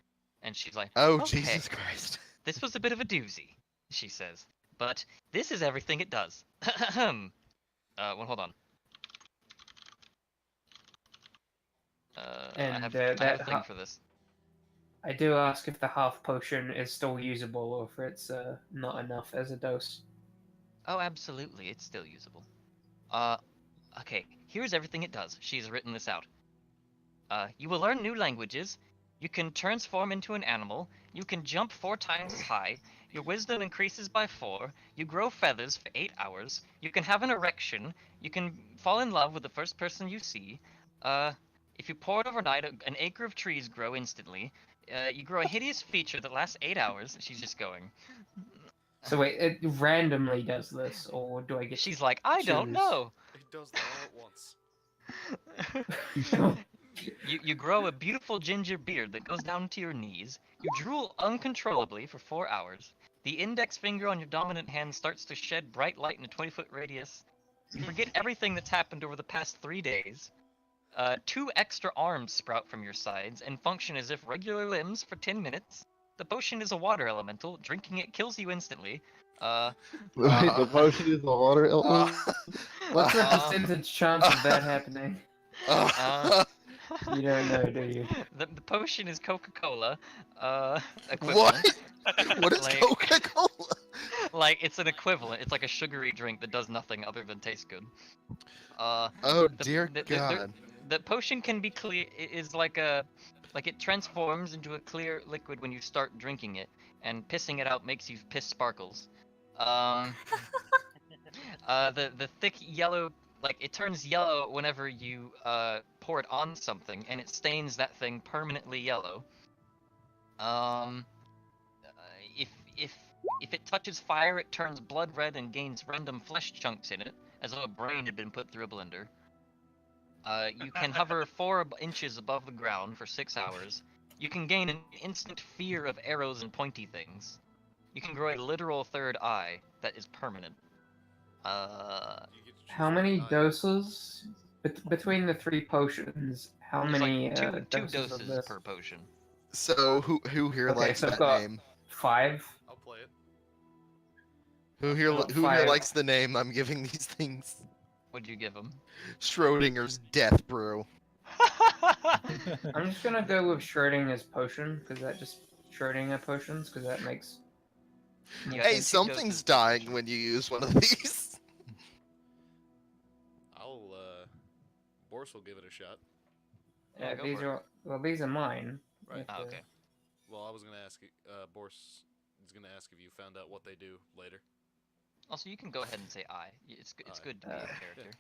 and she's like, Oh, okay, Jesus Christ. this was a bit of a doozy, she says, but this is everything it does. Well, hold on. I And, have that a thing for this. I do ask if the half potion is still usable or if it's not enough as a dose. Oh, absolutely, it's still usable. Okay, here's everything it does. She's written this out. You will learn new languages. You can transform into an animal. You can jump 4 times as high. Your wisdom increases by 4. You grow feathers for 8 hours. You can have an erection. You can fall in love with the first person you see. If you pour it overnight, an acre of trees grow instantly. You grow a hideous feature that lasts 8 hours. She's just going. So wait, it randomly does this, or do I get? She's like, I don't choose? know. It does that all at once. You grow a beautiful ginger beard that goes down to your knees. You drool uncontrollably for 4 hours. The index finger on your dominant hand starts to shed bright light in a 20-foot radius. You forget everything that's happened over the past 3 days. 2 extra arms sprout from your sides and function as if regular limbs for 10 minutes. The potion is a water elemental. Drinking it kills you instantly. Wait, the potion is the water element? What's the percentage chance of that happening? You don't know, do you? The potion is Coca-Cola. What? Equivalent. What is Like- Coca-Cola? Like, it's an equivalent. It's like a sugary drink that does nothing other than taste good. Oh, The- dear the- God. The potion can be clear. Is like it transforms into a clear liquid when you start drinking it, and pissing it out makes you piss sparkles. The thick yellow, like it turns yellow whenever you pour it on something, and it stains that thing permanently yellow. Um, if if if it touches fire, it turns blood red and gains random flesh chunks in it, as though a brain had been put through a blender. You can hover 4 inches above the ground for 6 hours. You can gain an instant fear of arrows and pointy things. You can grow a literal third eye that is permanent. You get to choose How what many eye. doses between the 3 potions? How There's many like two doses of doses this? per potion. So who here Okay, likes so I've that got name? 5. I'll play it. Who here got who here 5. likes the name I'm giving these things? What'd you give him? Schrodinger's Death Brew. I'm just gonna go with Schrodinger's potion because that just Schrodinger potions because that makes. more Yeah, Hey, sense. something's doses. dying when you use one of these. I'll Boris will give it a shot. Yeah, go These for it. these are mine. Right. You have Oh, to- okay. Well, I was gonna ask. Boris is gonna ask if you found out what they do later. Also, you can go ahead and say I. It's Aye. good to be a character.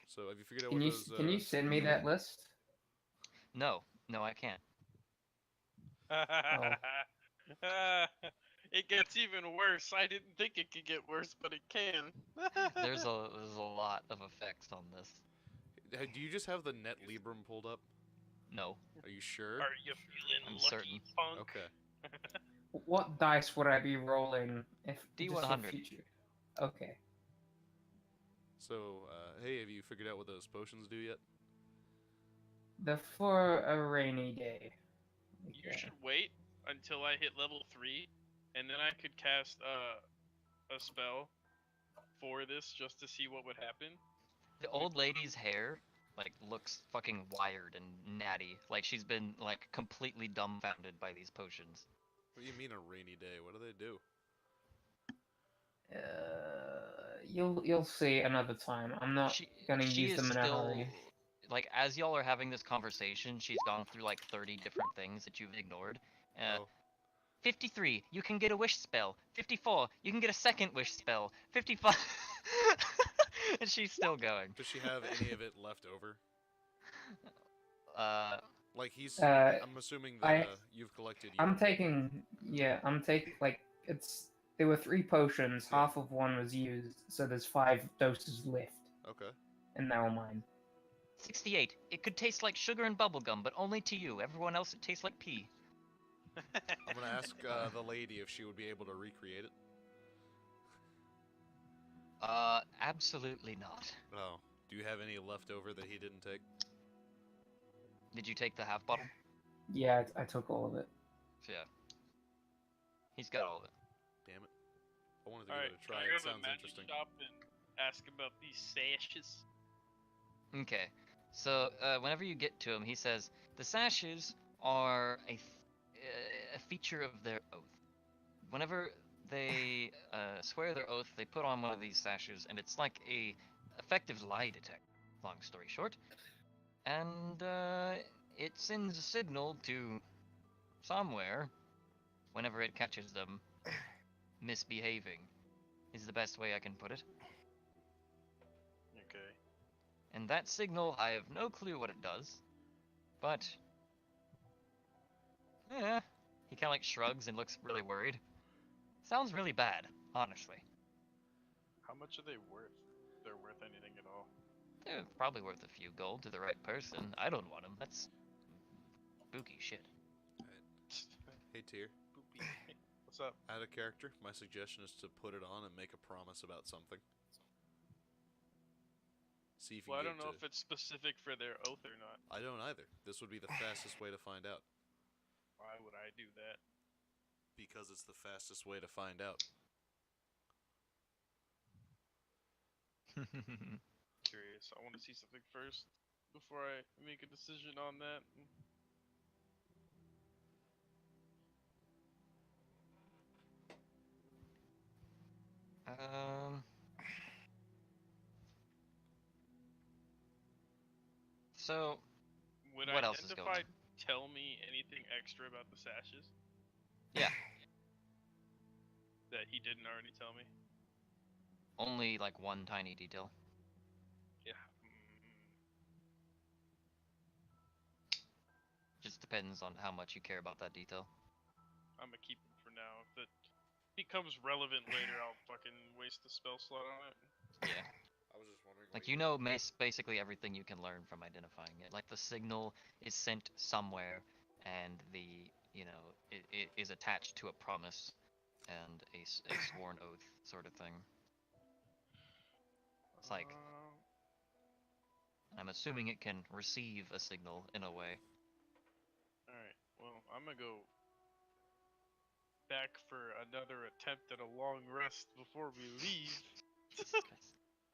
So have you figured out Can what you those? can you send me that list? No, I can't. It gets even worse. I didn't think it could get worse, but it can. There's a lot of effects on this. Do you just have the net Librum pulled up? No, Are you sure? Are you feeling I'm lucky, certain. punk? Okay. What dice would I be rolling if just for D100. future? Okay. So, hey, have you figured out what those potions do yet? The for a rainy day. You should wait until I hit level 3, and then I could cast a spell for this just to see what would happen. the old lady's hair like looks fucking wired and natty. Like she's been like completely dumbfounded by these potions. What do you mean a rainy day? What do they do? You'll see another time. I'm not gonna she use is them in a still hurry. like as y'all are having this conversation, she's gone through like 30 different things that you've ignored. Oh. 53, you can get a wish spell. 54, you can get a second wish spell. 55, and she's still going. Does she have any of it left over? Like he's. Uh, I'm assuming that you've collected. I'm taking like it's there were 3 potions, Yeah. half of one was used, so there's 5 doses left, Okay. and they're all mine. 68, it could taste like sugar and bubblegum, but only to you. Everyone else, it tastes like pee. I'm gonna ask the lady if she would be able to recreate it. Absolutely not. Oh. Do you have any left over that he didn't take? Did you take the half bottle? Yeah, I took all of it. Yeah. He's got all of it. Damn it. I wanted to Alright, give it a try. can I It go to the sounds magic interesting. shop and ask about these sashes? Okay. So, whenever you get to him, he says, the sashes are a feature of their oath. Whenever they swear their oath, they put on one of these sashes, and it's like a effective lie detector, long story short. And it sends a signal to somewhere whenever it catches them misbehaving, is the best way I can put it. Okay. And that signal, I have no clue what it does, but yeah, he kind of like shrugs and looks really worried. Sounds really bad, honestly. How much are they worth? If they're worth anything at all. They're probably worth a few gold to the right person. I don't want them. That's spooky shit. Hey, Tyr. Poopy. What's up? Add a character. My suggestion is to put it on and make a promise about something. See if you Well, I get don't know to... if it's specific for their oath or not. I don't either. This would be the fastest way to find out. Why would I do that? Because it's the fastest way to find out. Curious. I want to see something first before I make a decision on that. So, Would what else is going Identify on? tell me anything extra about the sashes Yeah. that he didn't already tell me? Only like one tiny detail. Yeah. Just depends on how much you care about that detail. I'm gonna keep him for now. If it becomes relevant later, I'll fucking waste the spell slot on it. Yeah. I was just wondering. Like, you know basically everything you can learn from identifying it. Like, the signal is sent somewhere, and the, you know, it is attached to a promise and a sworn oath sort of thing. It's like, I'm assuming it can receive a signal in a way. Alright, well, I'm gonna go back for another attempt at a long rest before we leave.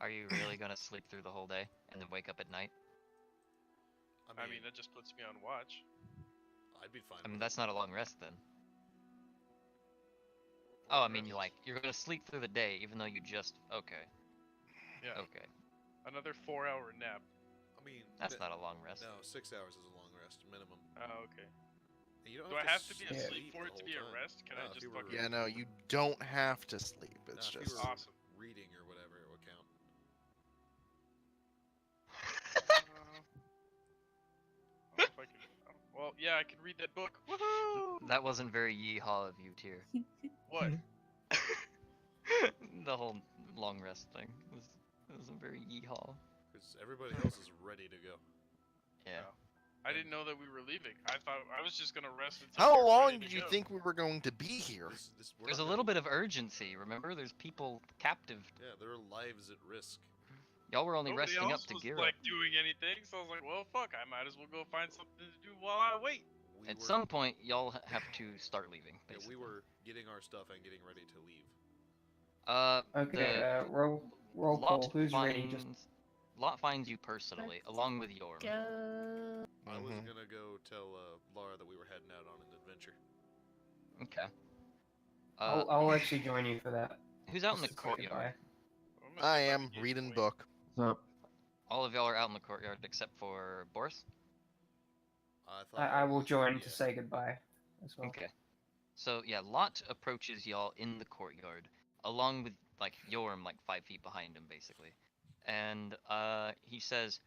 Are you really gonna sleep through the whole day and then wake up at night? I mean, that just puts me on watch. I'd be fine. I mean, with that's it. not a long rest then. Long Oh, I mean, rest. you're gonna sleep through the day even though you just, okay. Yeah. Okay. Another 4-hour nap. I mean, That's not a long rest. No, 6 hours is a long rest minimum. Oh, okay. And you don't Do I have to be sleep asleep for the it to whole be a time. rest? Can No, I if just you were- fucking... Yeah, no, you don't have to sleep. It's if you just were Awesome. reading or whatever, it would count. If I can... Well, yeah, I can read that book. Woohoo! That wasn't very yeehaw of you, Tyr. What? The whole long rest thing wasn't very yeehaw. Because everybody else is ready to go. Yeah. I didn't know that we were leaving. I thought I was just gonna rest until we How were long ready did to you go. think we were going to be here? We're There's not a little gonna- bit of urgency, remember? There's people captive. Yeah, there are lives at risk. Y'all were only Nobody resting else up to was gear like up. doing anything, so I was like, well, fuck, I might as well go find something to do while I wait. At some point, y'all have to start leaving, Yeah, basically. we were getting our stuff and getting ready to leave. Okay, roll call. Who's ready? Just Lott finds you personally, along with Yorm. Go. I was gonna go tell Laura that we were heading out on an adventure. Okay. I'll actually join you for that. Who's out in the Just to say courtyard? goodbye. I am reading book. What's up? All of y'all are out in the courtyard except for Boris? I will join to say goodbye as well. Okay. So, yeah, Lott approaches y'all in the courtyard, along with, like, Yorm, like, 5 feet behind him, basically. And, he says,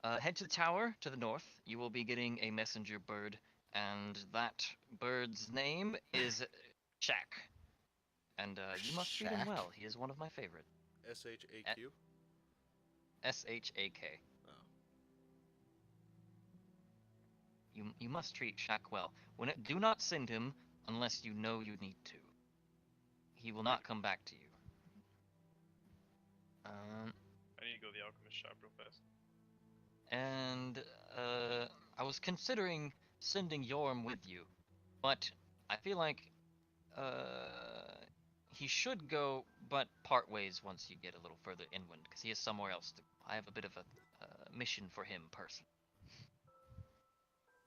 head to the tower to the north. You will be getting a messenger bird, and that bird's name is Shaq. And, you must treat him Shaq? well. He is one of my favorite. S-H-A-Q? S-H-A-K. Oh. You must treat Shaq well. Do not send him unless you know you need to. He will not come back to you. I need to go to the alchemist shop real fast. And I was considering sending Yorm with you, but I feel like he should go, but part ways once you get a little further inland, because he is somewhere else. I have a bit of a mission for him personally.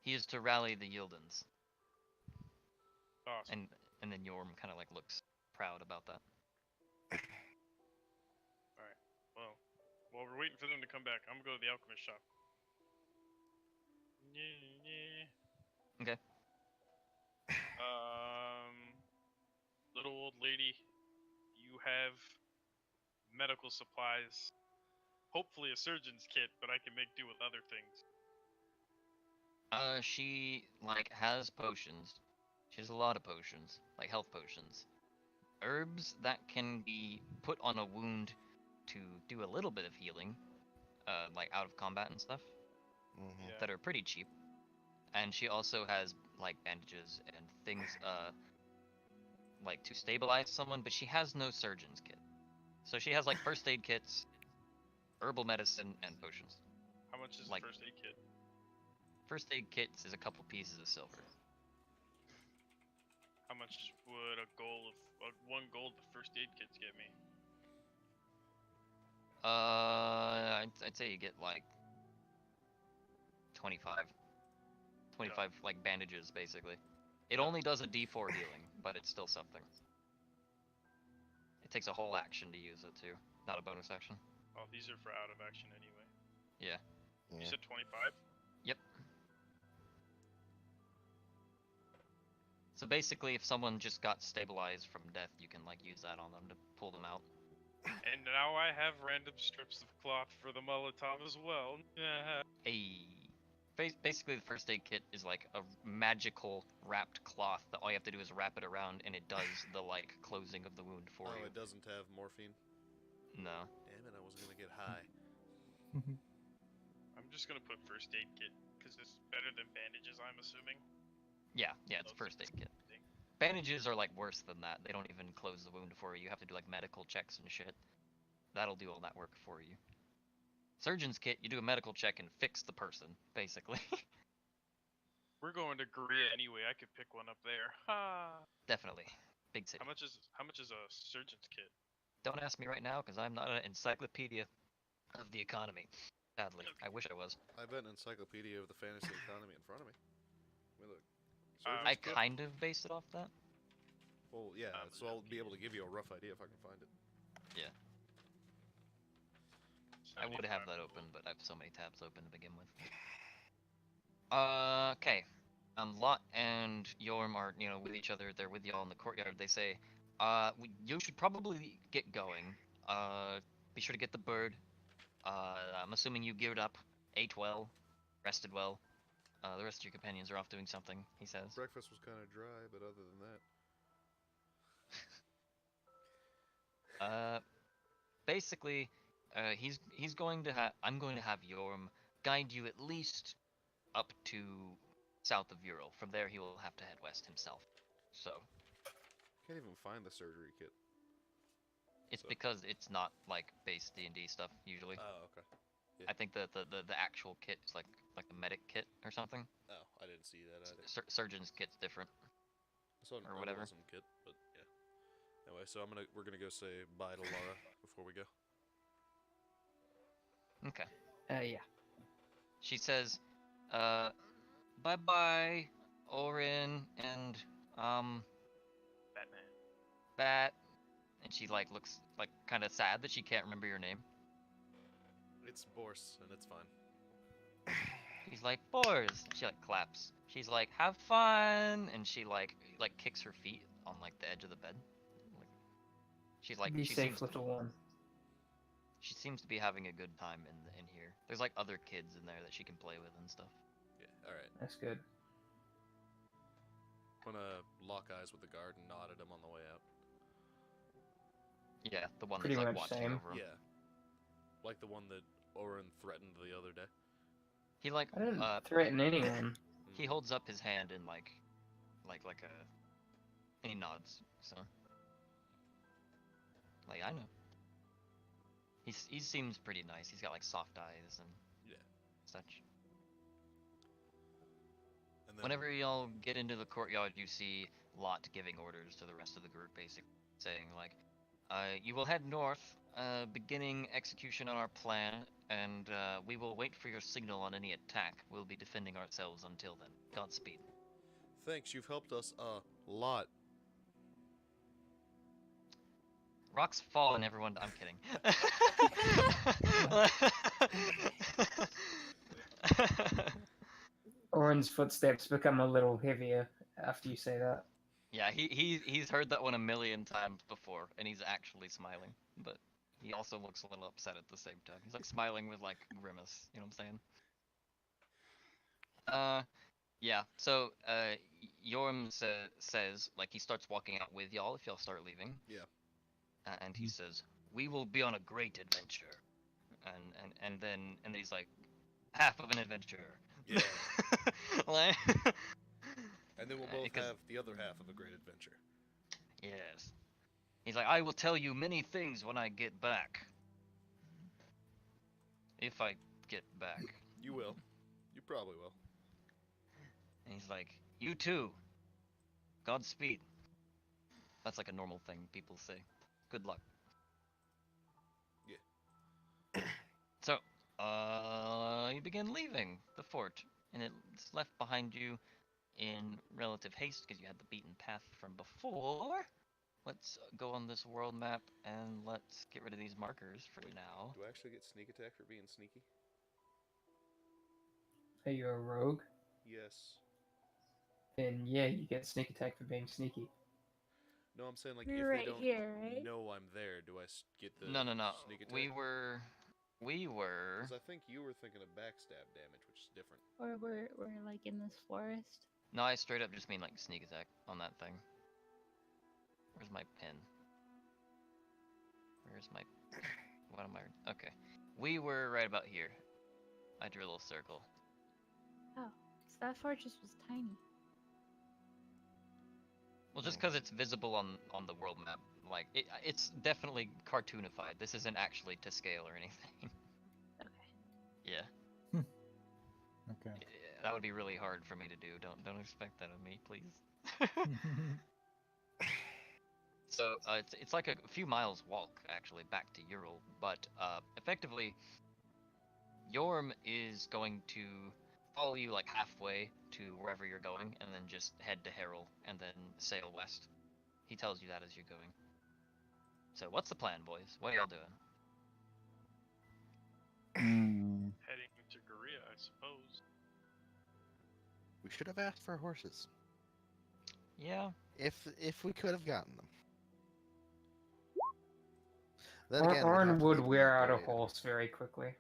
He is to rally the Yildens. Awesome. And then Yorm kind of like looks proud about that. Alright. Well, while we're waiting for them to come back, I'm gonna go to the alchemist shop. Okay. Little old lady, you have medical supplies. Hopefully a surgeon's kit, but I can make do with other things. She like has potions. She has a lot of potions, like health potions. Herbs that can be put on a wound to do a little bit of healing, like out of combat and stuff, that are pretty cheap. And she also has like bandages and things, like to stabilize someone, but she has no surgeon's kit. So she has like first aid kits, herbal medicine, and potions. How much is Like- the first aid kit? First aid kits is a couple pieces of silver. How much would a goal of 1 gold the first aid kits get me? I'd say you get like 25 like bandages basically. It only does a D4 healing, but it's still something. It takes a whole action to use it too, not a bonus action. Oh, these are for out of action anyway. Yeah. You said 25? Yep. So basically, if someone just got stabilized from death, you can like use that on them to pull them out. And now I have random strips of cloth for the Molotov as well. Hey. Basically, the first aid kit is like a magical wrapped cloth that all you have to do is wrap it around, and it does the like closing of the wound for Oh, you. it doesn't have morphine? No. Damn it, I was gonna get high. I'm just gonna put first aid kit because it's better than bandages, I'm assuming. Yeah, it's first aid kit. Bandages are like worse than that. They don't even close the wound for you. You have to do like medical checks and shit. That'll do all that work for you. Surgeon's kit, you do a medical check and fix the person, basically. We're going to Korea anyway. I could pick one up there. Ha! Definitely. Big city. How much is a surgeon's kit? Don't ask me right now, because I'm not an encyclopedia of the economy. Sadly. I wish I was. I have an encyclopedia of the fantasy economy in front of me. I mean, look. I kind of based it off that. Well, yeah, so I'll be able to give you a rough idea if I can find it. Yeah. I would have that open, but I have so many tabs open to begin with. Okay. Lott and Yorm are, with each other. They're with y'all in the courtyard. They say, you should probably get going. Be sure to get the bird. I'm assuming you geared up, ate well, rested well. The rest of your companions are off doing something, he says. Breakfast was kind of dry, but other than that... Basically, he's going to I'm going to have Yorm guide you at least up to south of Ural. From there, he will have to head west himself. So. Can't even find the surgery kit. It's because it's not like base D&D stuff usually. Oh, okay. Yeah. I think the actual kit is like the medic kit or something. Oh, I didn't see that either. Surgeon's kit's different. I saw an or whatever. Herbalism kit, but yeah. Anyway, so we're gonna go say bye to Laura before we go. Okay. Yeah. She says, bye-bye, Orin and Batman. Bat, and she like looks like kind of sad that she can't remember your name. It's Borse, and it's fine. He's like, Boars. She like claps. She's like, have fun, and she like kicks her feet on like the edge of the bed. Like, she's like, Be she safe, seems little one. She seems to be having a good time in here. There's like other kids in there that she can play with and stuff. Yeah, alright. That's good. I'm gonna lock eyes with the guard and nod at him on the way out. Yeah, the one Pretty that's like much watching same. over him. Yeah. Like the one that Orin threatened the other day. He like I didn't threaten anyone. he holds up his hand and like he nods. So like I know. He seems pretty nice. He's got like soft eyes and such. And then, Whenever y'all get into the courtyard, you see Lott giving orders to the rest of the group, basically saying like, you will head north, beginning execution on our plan, and we will wait for your signal on any attack. We'll be defending ourselves until then. Godspeed. thanks, you've helped us a lot. Rocks fall and everyone. I'm kidding. Orin's footsteps become a little heavier after you say that. Yeah, he's heard that one a million times before, and he's actually smiling. But he also looks a little upset at the same time. He's like smiling with like grimace. You know what I'm saying? Yeah. So Yorm says like he starts walking out with y'all if y'all start leaving. Yeah. And he says, "We will be on a great adventure," and then he's like, "Half of an adventure." Yeah. Like, And then we'll both have the other half of a great adventure. Yes. He's like, "I will tell you many things when I get back. If I get back." You will. You probably will. And he's like, "You too. Godspeed." That's like a normal thing people say. Good luck. Yeah. So, you begin leaving the fort, and it's left behind you in relative haste because you had the beaten path from before. Let's go on this world map and let's get rid of these markers for now. Do I actually get sneak attack for being sneaky? Are you a rogue? Yes. Then yeah, you get sneak attack for being sneaky. No, I'm saying like We're if right they don't here, right? know I'm there, do I get the No. sneak attack? We were. Because I think you were thinking of backstab damage, which is different. Or we're like in this forest. No, I straight up just mean like sneak attack on that thing. Where's my pen? Where's my... What am I... Okay. We were right about here. I drew a little circle. Oh, so that fortress was tiny. Well, just because it's visible on the world map. Like, it's definitely cartoonified. This isn't actually to scale or anything. Okay. Yeah. Okay. That would be really hard for me to do. Don't expect that of me, please. So it's like a few miles walk actually back to Ural, but effectively, Yorm is going to follow you like halfway to wherever you're going, and then just head to Harrel and then sail west. He tells you that as you're going. So what's the plan, boys? What are y'all doing? Heading to Korea, I suppose. We should have asked for horses. Yeah. If we could have gotten them. Then again, we'd have Orin to would leave them wear at out a Korea. horse very quickly.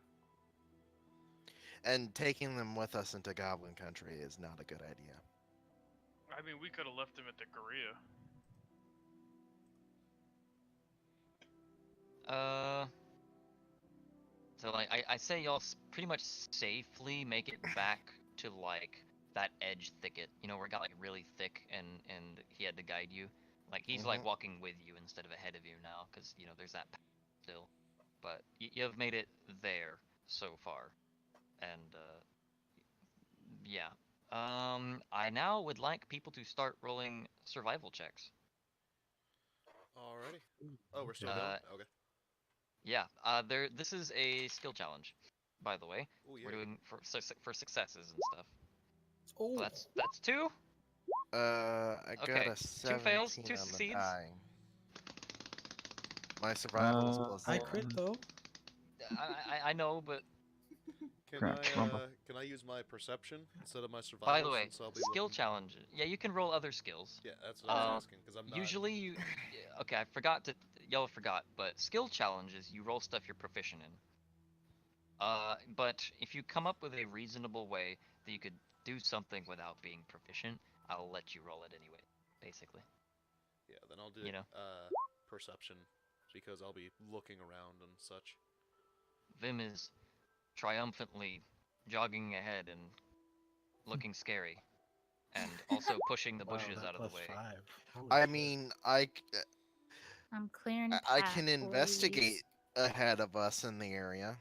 And taking them with us into Goblin Country is not a good idea. I mean, we could have left him at the Korea. So like I say y'all pretty much safely make it back to like that edge thicket, you know, where it got like really thick and he had to guide you. Like he's like walking with you instead of ahead of you now, because you know there's that path still. But you have made it there so far, and yeah. I now would like people to start rolling survival checks. Alrighty. Oh, we're still Uh, going? Okay. Yeah, this is a skill challenge, by the way. Ooh, yeah. We're doing for successes and stuff. Oh, So that's 2. I got Okay, a 2 fails, 17 2 on the succeeds. die. My survival is plus I 0. crit though. I know, but Can I use my perception instead of my survival? by the way, since I'll be skill looking... challenge. Yeah, you can roll other skills. Yeah, that's what I was asking, because I'm not... Usually you... Okay, I forgot to... Y'all forgot, but skill challenges, you roll stuff you're proficient in. But if you come up with a reasonable way that you could do something without being proficient, I'll let you roll it anyway, basically. Yeah, then I'll do You know. perception, because I'll be looking around and such. Vim is triumphantly jogging ahead and looking scary, and also pushing the bushes that out of the plus way. 5. Holy I shit. mean, I'm clearing I path, can boys. investigate ahead of us in the area.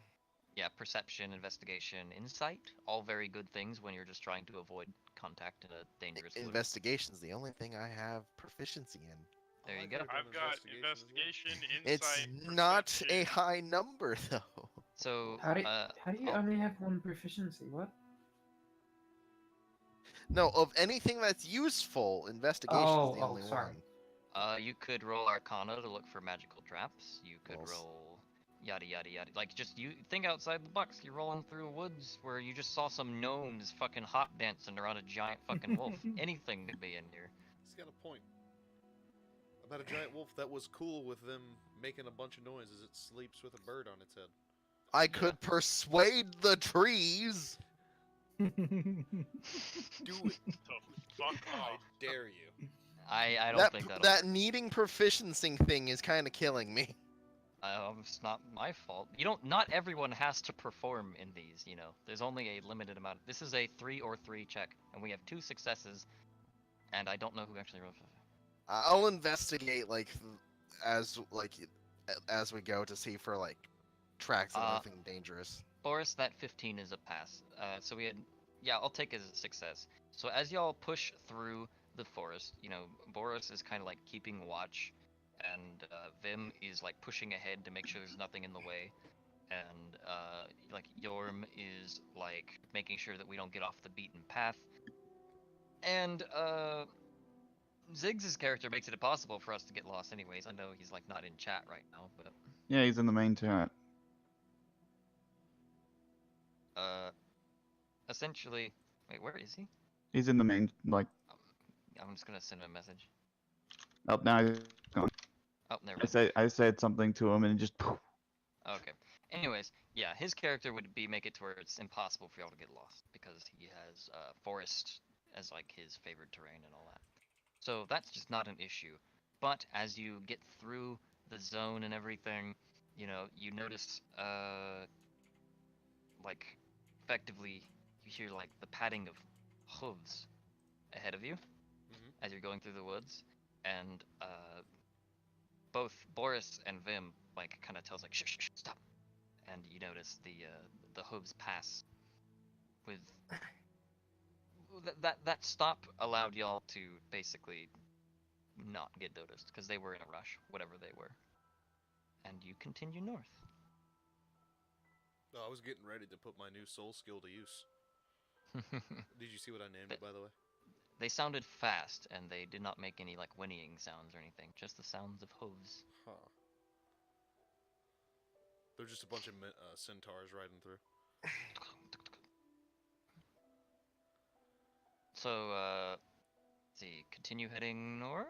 Yeah, perception, investigation, insight, all very good things when you're just trying to avoid contact in a dangerous fluid. Investigation's the only thing I have proficiency in. There you go. I've got investigation, It's insight, not a perception. high number though. So, How do you only have 1 proficiency? What? No, of anything that's useful, investigation's the only sorry. one. You could roll Arcana to look for magical traps. You could Well, roll yada yada yada. Like, just you think outside the box. You're rolling through woods where you just saw some gnomes fucking hot dancing around a giant fucking wolf. Anything could be in here. He's got a point. About a giant wolf that was cool with them making a bunch of noise as it sleeps with a bird on its head. I could persuade the trees. Do it. So, fuck I off. dare you. I don't think that'll that needing proficiency thing is kind of killing me. It's not my fault. You don't. Not everyone has to perform in these. You know, there's only a limited amount. This is a 3 or 3 check, and we have 2 successes, and I don't know who actually rolled. I'll investigate as we go to see for tracks of anything dangerous. Boris, that 15 is a pass. So we had, yeah, I'll take it as a success. So as y'all push through the forest, you know, Boris is kind of like keeping watch, and Vim is like pushing ahead to make sure there's nothing in the way, and like Yorm is like making sure that we don't get off the beaten path, and Ziggs' character makes it impossible for us to get lost anyways. I know he's like not in chat right now, but Yeah, he's in the main chat. essentially, wait, where is he? He's in the main, I'm just gonna send him a message. Oh, now he's gone. Oh, never I mind. said something to him and just. Okay. Anyways, yeah, his character would make it to where it's impossible for y'all to get lost because he has forest as like his favorite terrain and all that. So that's just not an issue. But as you get through the zone and everything, you know, you notice like effectively you hear like the padding of hooves ahead of you as you're going through the woods, and both Boris and Vim like kind of tells like shh, stop, and you notice the hooves pass with that stop allowed y'all to basically not get noticed because they were in a rush, whatever they were, and you continue north. Oh, I was getting ready to put my new soul skill to use. Did you see what I named it, by the way? They sounded fast, and they did not make any like whinnying sounds or anything, just the sounds of hooves. Huh. They're just a bunch of centaurs riding through. So, let's see, continue heading north?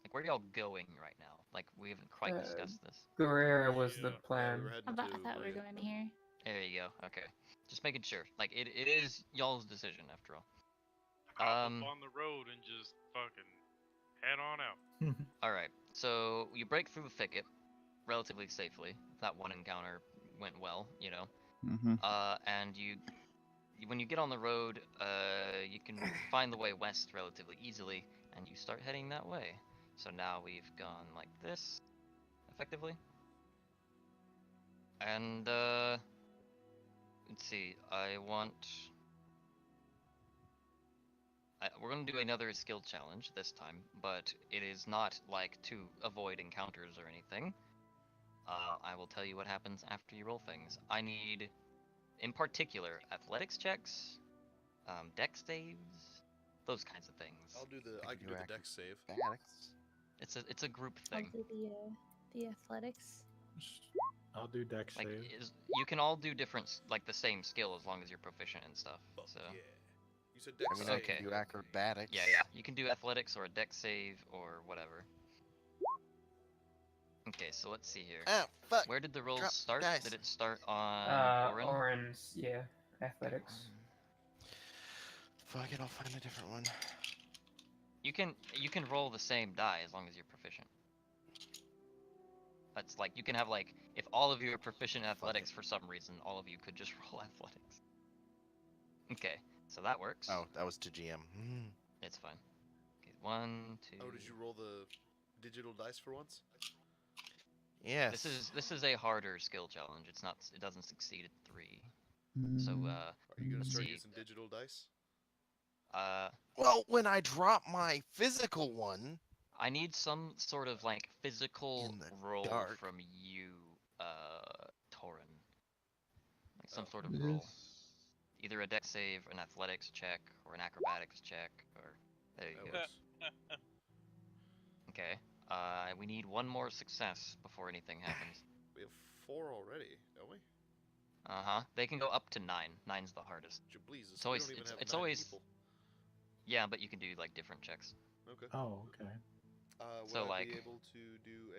Like, where are y'all going right now? Like, we haven't quite discussed this. Guerrera was the Yeah, plan. we were heading I to thought we were going here. There you go, okay. Just making sure. Like, it is y'all's decision, after all. Hop up on the road and just fucking head on out. Alright, so you break through the thicket relatively safely. That one encounter went well, you know. Mm-hmm. And when you get on the road, you can find the way west relatively easily, and you start heading that way. So now we've gone like this, effectively. And, let's see, we're gonna do another skill challenge this time, but it is not like to avoid encounters or anything. I will tell you what happens after you roll things. I need, in particular, athletics checks, dex saves, those kinds of things. I can do the dex save. It's a group I'll thing. do the athletics. I'll do dex Like, save. you can all do different, like the same skill as long as you're proficient and stuff. So. Yeah. You said dex save. Okay. Do acrobatics. Yeah. You can do athletics or a dex save or whatever. Okay, so let's see here. Oh, fuck. Where did the rolls Drop start? dice. Did it start on Orin? Orin's, yeah, athletics. Fuck it, I'll find a different one. You can roll the same die as long as you're proficient. That's like, you can have like, if all of you are proficient in athletics for some reason, all of you could just roll athletics. Okay, so that works. Oh, that was to GM. It's fine. Okay, 1, 2. Oh, did you roll the digital dice for once? Yes. This is a harder skill challenge. It doesn't succeed at 3. So Are you gonna start see. using digital dice? Well, when I drop my physical one, I need some sort of like physical In the roll dark. from you, Torin. Like some sort of roll. Either a dex save, an athletics check, or an acrobatics check, or there you go. Okay. We need one more success before anything happens. We have 4 already, don't we? They can go up to 9. 9's the hardest. Please, It's always it's always people. Yeah, but you can do like different checks. Okay. Oh, okay. Would So, I like- be able to do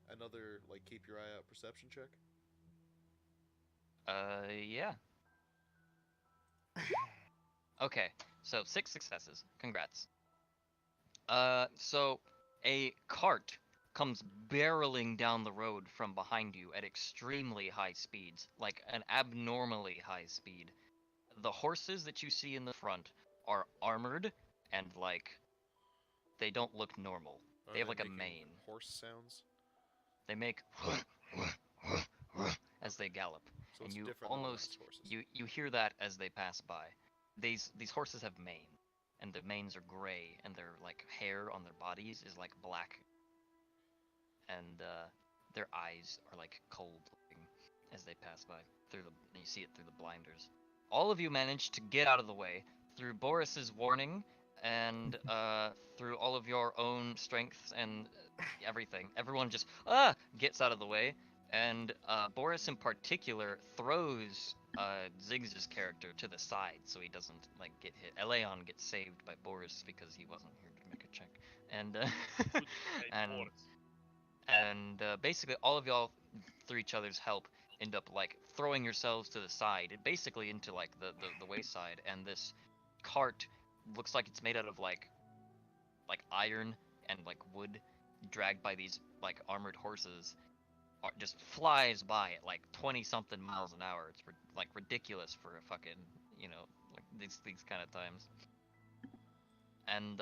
another like keep your eye out perception check? Yeah. Okay, so 6 successes. Congrats. So a cart comes barreling down the road from behind you at extremely high speeds, like an abnormally high speed. The horses that you see in the front are armored and like they don't look normal. They have like a making mane. Horse sounds. They make as they gallop, So and it's you different than the almost last horses. you hear that as they pass by. These horses have mane, and the manes are gray, and their like hair on their bodies is like black, and their eyes are like cold looking as they pass by and you see it through the blinders. All of you manage to get out of the way through Boris's warning and through all of your own strengths and everything. Everyone just gets out of the way, and Boris in particular throws Ziggs's character to the side so he doesn't like get hit. Eleon gets saved by Boris because he wasn't here to make a check. And Good and force. basically all of y'all, through each other's help, end up like throwing yourselves to the side, basically into like the wayside. And this cart looks like it's made out of like iron and like wood, dragged by these like armored horses. Just flies by at like 20 something miles an hour. It's like ridiculous for a fucking, like these kind of times. And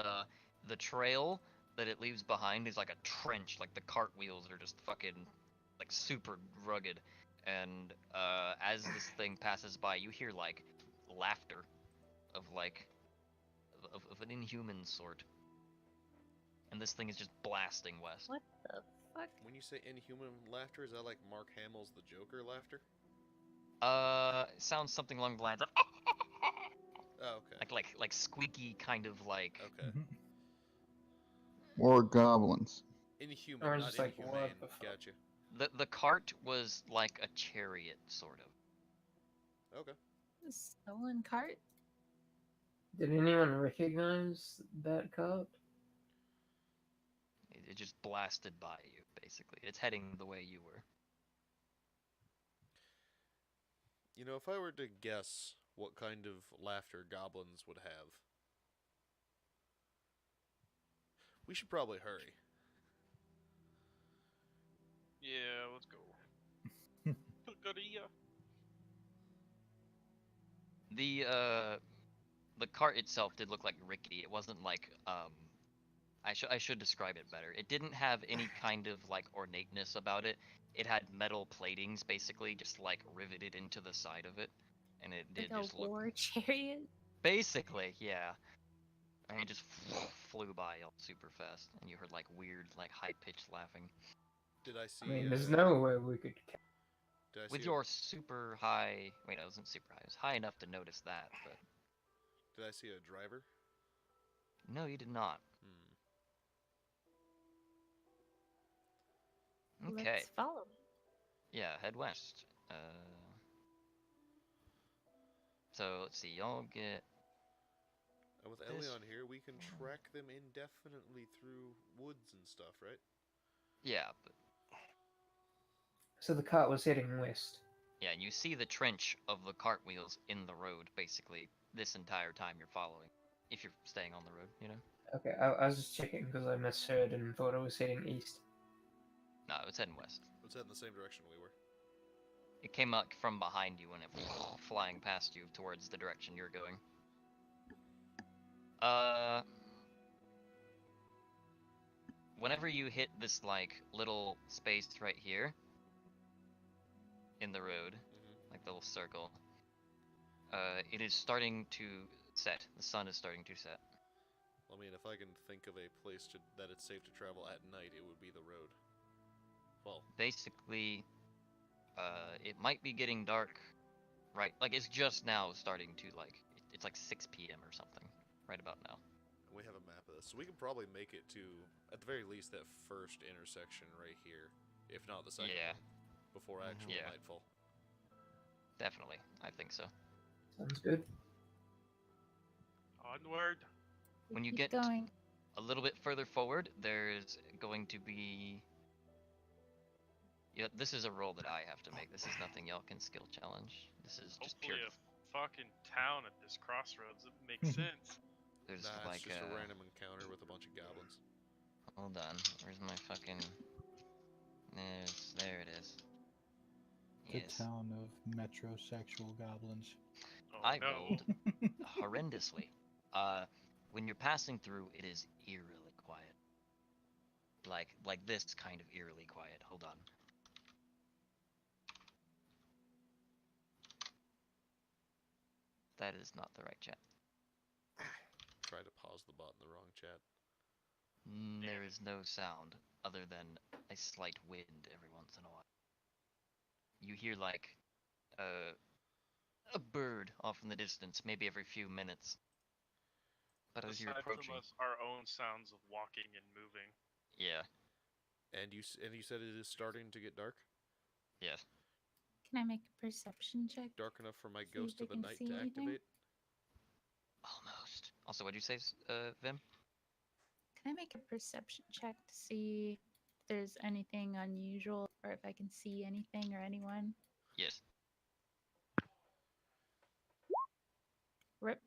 the trail that it leaves behind is like a trench. Like the cart wheels are just fucking like super rugged. And as this thing passes by, you hear like laughter of like of an inhuman sort. And this thing is just blasting west. What the fuck? When you say inhuman laughter, is that like Mark Hamill's The Joker laughter? It sounds something along the lines of Oh, okay. like squeaky kind of like. Okay. Or goblins. Inhuman, Or not just like, inhumane. what the fuck? Gotcha. The cart was like a chariot, sort of. Okay. A stolen cart? Did anyone recognize that cart? It just blasted by you, basically. It's heading the way you were. You know, if I were to guess what kind of laughter goblins would have, we should probably hurry. Yeah, let's go. Caelia. The cart itself did look like rickety. It wasn't like I should describe it better. It didn't have any kind of like ornateness about it. It had metal platings basically just like riveted into the side of it, and it did Like just a war chariot? basically, yeah. And it just flew by all super fast, and you heard like weird, like high-pitched laughing. Did I see? I mean, there's no way we could. Did I see With your super high, wait, it wasn't super high. It was high enough to notice that, but Did I see a driver? no, you did not. Okay. Let's follow it. Yeah, head west. So let's see, y'all get. And with This- Elion here, we can track them indefinitely through woods and stuff, right? Yeah, but So the cart was heading west. yeah, and you see the trench of the cart wheels in the road basically this entire time you're following, if you're staying on the road, you know. Okay, I was just checking because I misheard and thought it was heading east. No, it was heading west. Let's head in the same direction we were. It came up from behind you and it flying past you towards the direction you're going. Whenever you hit this like little space right here in the road, like the little circle, it is starting to set. The sun is starting to set. I mean, if I can think of a place that it's safe to travel at night, it would be the road. Well, Basically, it might be getting dark, right? Like it's just now starting to like. It's like 6 p.m. or something, right about now. we have a map of this, so we can probably make it to, at the very least, that first intersection right here, if not the second Yeah. one, before actual Yeah. nightfall. Definitely, I think so. Sounds good. Onward. When you Keep get going. a little bit further forward, there's going to be. Yeah, this is a roll that I have to make. This is nothing y'all can skill challenge. This is just Hopefully pure. a fucking town at this crossroads. It makes sense. There's Nah, it's like just a random encounter with a bunch of goblins. Hold on. Where's my fucking? There it is. The Yes. town of metrosexual goblins. Oh, I no. rolled horrendously. When you're passing through, it is eerily quiet. Like this kind of eerily quiet. Hold on. That is not the right chat. Tried to pause the bot in the wrong chat. There is no sound other than a slight wind every once in a while. You hear like a bird off in the distance, maybe every few minutes. But as you're Aside approaching, from us, our own sounds of walking and moving. yeah, And you said it is starting to get dark? yes. Can I make a perception check? Dark enough for my See Ghost if of I the can Night see to anything? activate? Almost. Also, what'd you say, Vim? Can I make a perception check to see if there's anything unusual or if I can see anything or anyone? Yes. Rip.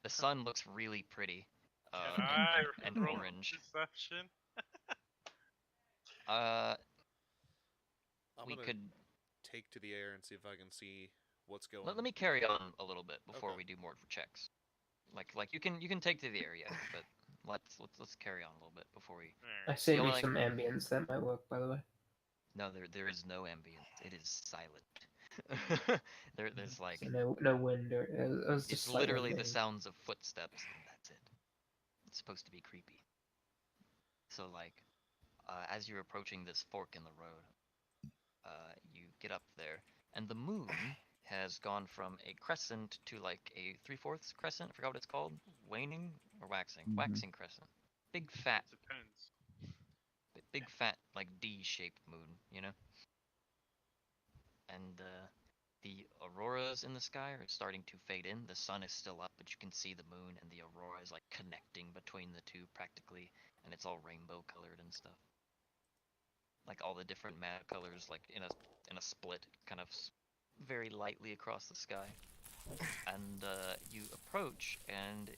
The sun looks really pretty. Can I and roll orange. perception? Uh, I'm we gonna could take to the air and see if I can see what's going. let me carry on a little bit before Okay. we do more checks. Like you can take to the area, but let's carry on a little bit before we. I saved Feel me like- some ambience. That might work, by the way. No, there is no ambience. It is silent. There's like So no wind or it was just it's slight literally wind the maybe. sounds of footsteps, and that's it. It's supposed to be creepy. So like, as you're approaching this fork in the road, you get up there, and the moon has gone from a crescent to like a 3/4 crescent. I forgot what it's called. Waning or waxing? Mhm. Waxing crescent. Big fat, Depends. big fat like D-shaped moon, you know. And the auroras in the sky are starting to fade in. The sun is still up, but you can see the moon, and the aurora is like connecting between the two practically, and it's all rainbow colored and stuff. Like all the different mad colors, like in a split, kind of very lightly across the sky. And you approach, and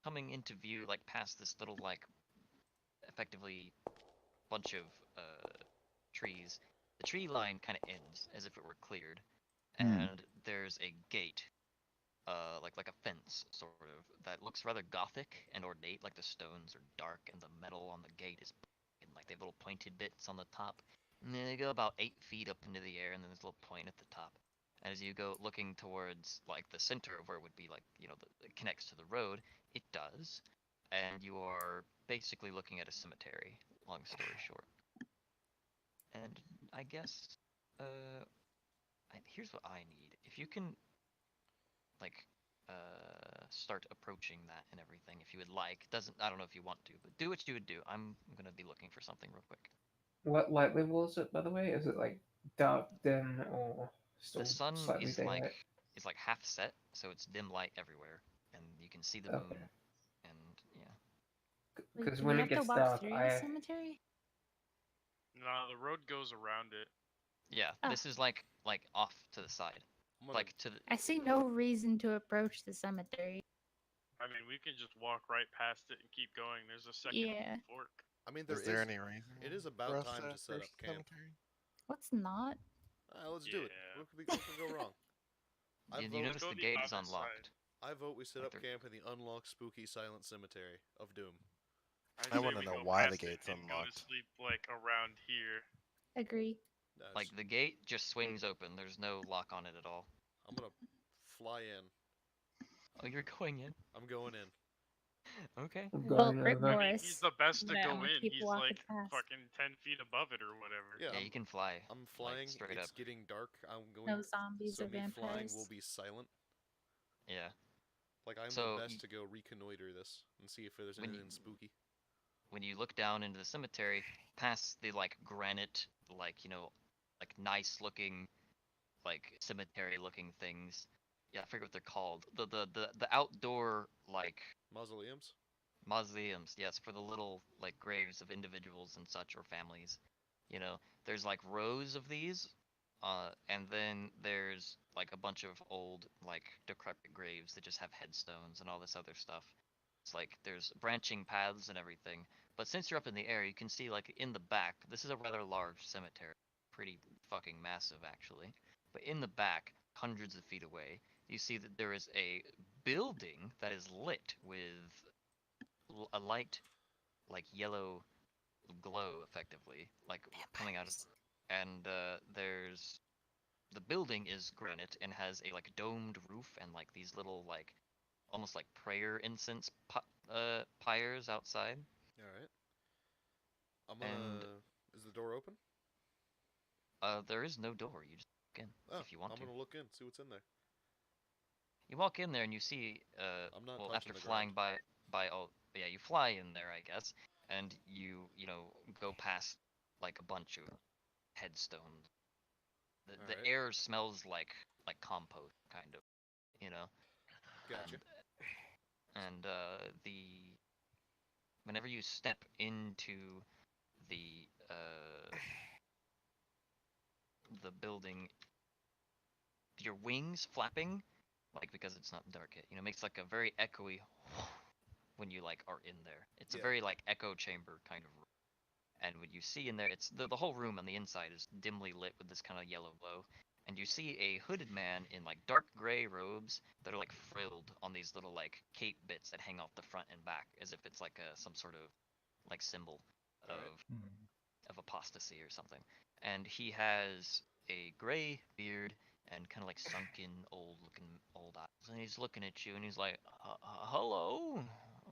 coming into view, like past this little like, effectively, bunch of trees. The tree line kind of ends as if it were cleared, and there's a gate, like a fence sort of, that looks rather gothic and ornate. Like the stones are dark and the metal on the gate is and like they have little pointed bits on the top. And then they go about 8 feet up into the air, and then there's a little point at the top. And as you go looking towards like the center of where it would be like, you know, it connects to the road, it does. And you are basically looking at a cemetery, long story short. And I guess here's what I need. If you can like start approaching that and everything, if you would like. I don't know if you want to, but do what you would do. I'm gonna be looking for something real quick. What light level is it, by the way? Is it like dark, dim, or still The sun slightly is daylight? like half set, so it's dim light everywhere, and you can see the Okay. moon. And yeah. Wait, Because do when we it have to gets walk dark, through the I cemetery? No, the road goes around it. Yeah, Oh. this is like off to the side. I'm gonna, Like to the I see no reason to approach the cemetery. I mean, we can just walk right past it and keep going. There's a second Yeah. fork. I mean, Is there any reason? It is for about us time to set approach up the camp. cemetery? Let's not. Let's do it. Yeah. What could go wrong? I you vote, notice go the the gate is opposite unlocked. I vote we set Like up they're- camp in the unlocked, spooky, silent cemetery of Doom. I wanna say we know go why the past it gate's and go unlocked. to sleep like around here. Agree. Like the gate just swings open. There's no lock on it at all. I'm gonna fly in. Oh, you're going in? I'm going in. Okay. Well, going Rip over. I mean, Morris. he's the best to but I'm go gonna in. keep He's walking like past. fucking 10 feet above it or whatever. Yeah, Yeah, you can fly. I'm flying. straight It's up. getting dark. I'm going. No zombies so or me flying vampires. will be silent. Yeah. Like I'm So, the best to go reconnoiter this and see if there's when you- anything spooky. When you look down into the cemetery, past the like granite, like, you know, like nice looking, like cemetery looking things. Yeah, I forget what they're called. The outdoor like Mausoleums. mausoleums, yes, for the little like graves of individuals and such, or families. You know, there's like rows of these, and then there's like a bunch of old like decrepit graves that just have headstones and all this other stuff. It's like there's branching paths and everything. But since you're up in the air, you can see like in the back, this is a rather large cemetery, pretty fucking massive actually. But in the back, hundreds of feet away, you see that there is a building that is lit with a light, like yellow glow, effectively, like coming out of. And there's the building is granite and has a like domed roof and like these little like almost like prayer incense pyres outside. All right. I'm gonna. Is the door open? There is no door. You just walk in if you want I'm to. gonna look in, see what's in there. You walk in there and you see, I'm not well, touching after the flying by all, yeah, you fly in there, I guess, and you know, go past like a bunch of headstones. The Alright. air smells like compost, kind of, you know. Gotcha. And whenever you step into the building, your wings flapping, like because it's not dark yet, makes like a very echoey when you like are in there. It's a very like echo chamber kind of room. And when you see in there, it's the whole room on the inside is dimly lit with this kind of yellow glow. And you see a hooded man in like dark gray robes that are like frilled on these little like cape bits that hang off the front and back, as if it's like some sort of like symbol of apostasy or something. And he has a gray beard and kind of like sunken old eyes, and he's looking at you and he's like, hello,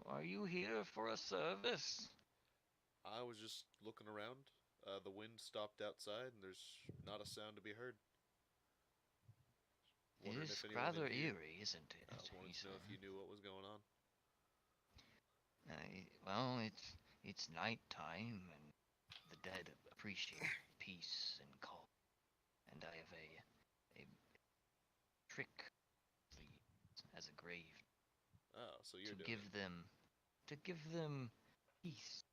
are you here for a service? I was just looking around. The wind stopped outside, and there's not a sound to be heard. It is rather eerie, isn't it? I wanted to know if you knew what was going on. Well, it's night time, and the dead appreciate peace and calm. And I have a trick as a grave. Oh, so you're doing to give them peace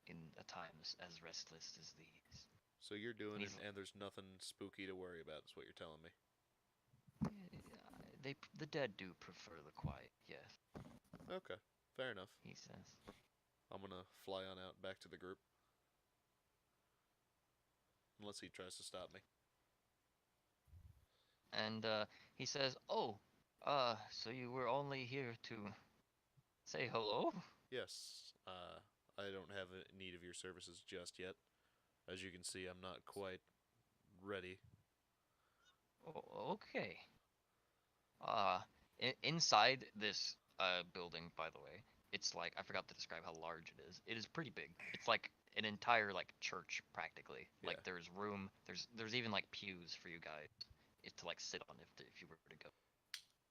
in a time as restless as these. So you're doing it, and there's nothing spooky to worry about, is what you're telling me. The dead do prefer the quiet, yes. Okay, fair enough. He says. I'm gonna fly on out back to the group. Unless he tries to stop me. And he says, oh, so you were only here to say hello? Yes, I don't have a need of your services just yet. As you can see, I'm not quite ready. Okay. Inside this building, by the way, it's like, I forgot to describe how large it is. It is pretty big. It's like an entire like church practically. Yeah. Like there's room. There's even like pews for you guys to like sit on if you were to go.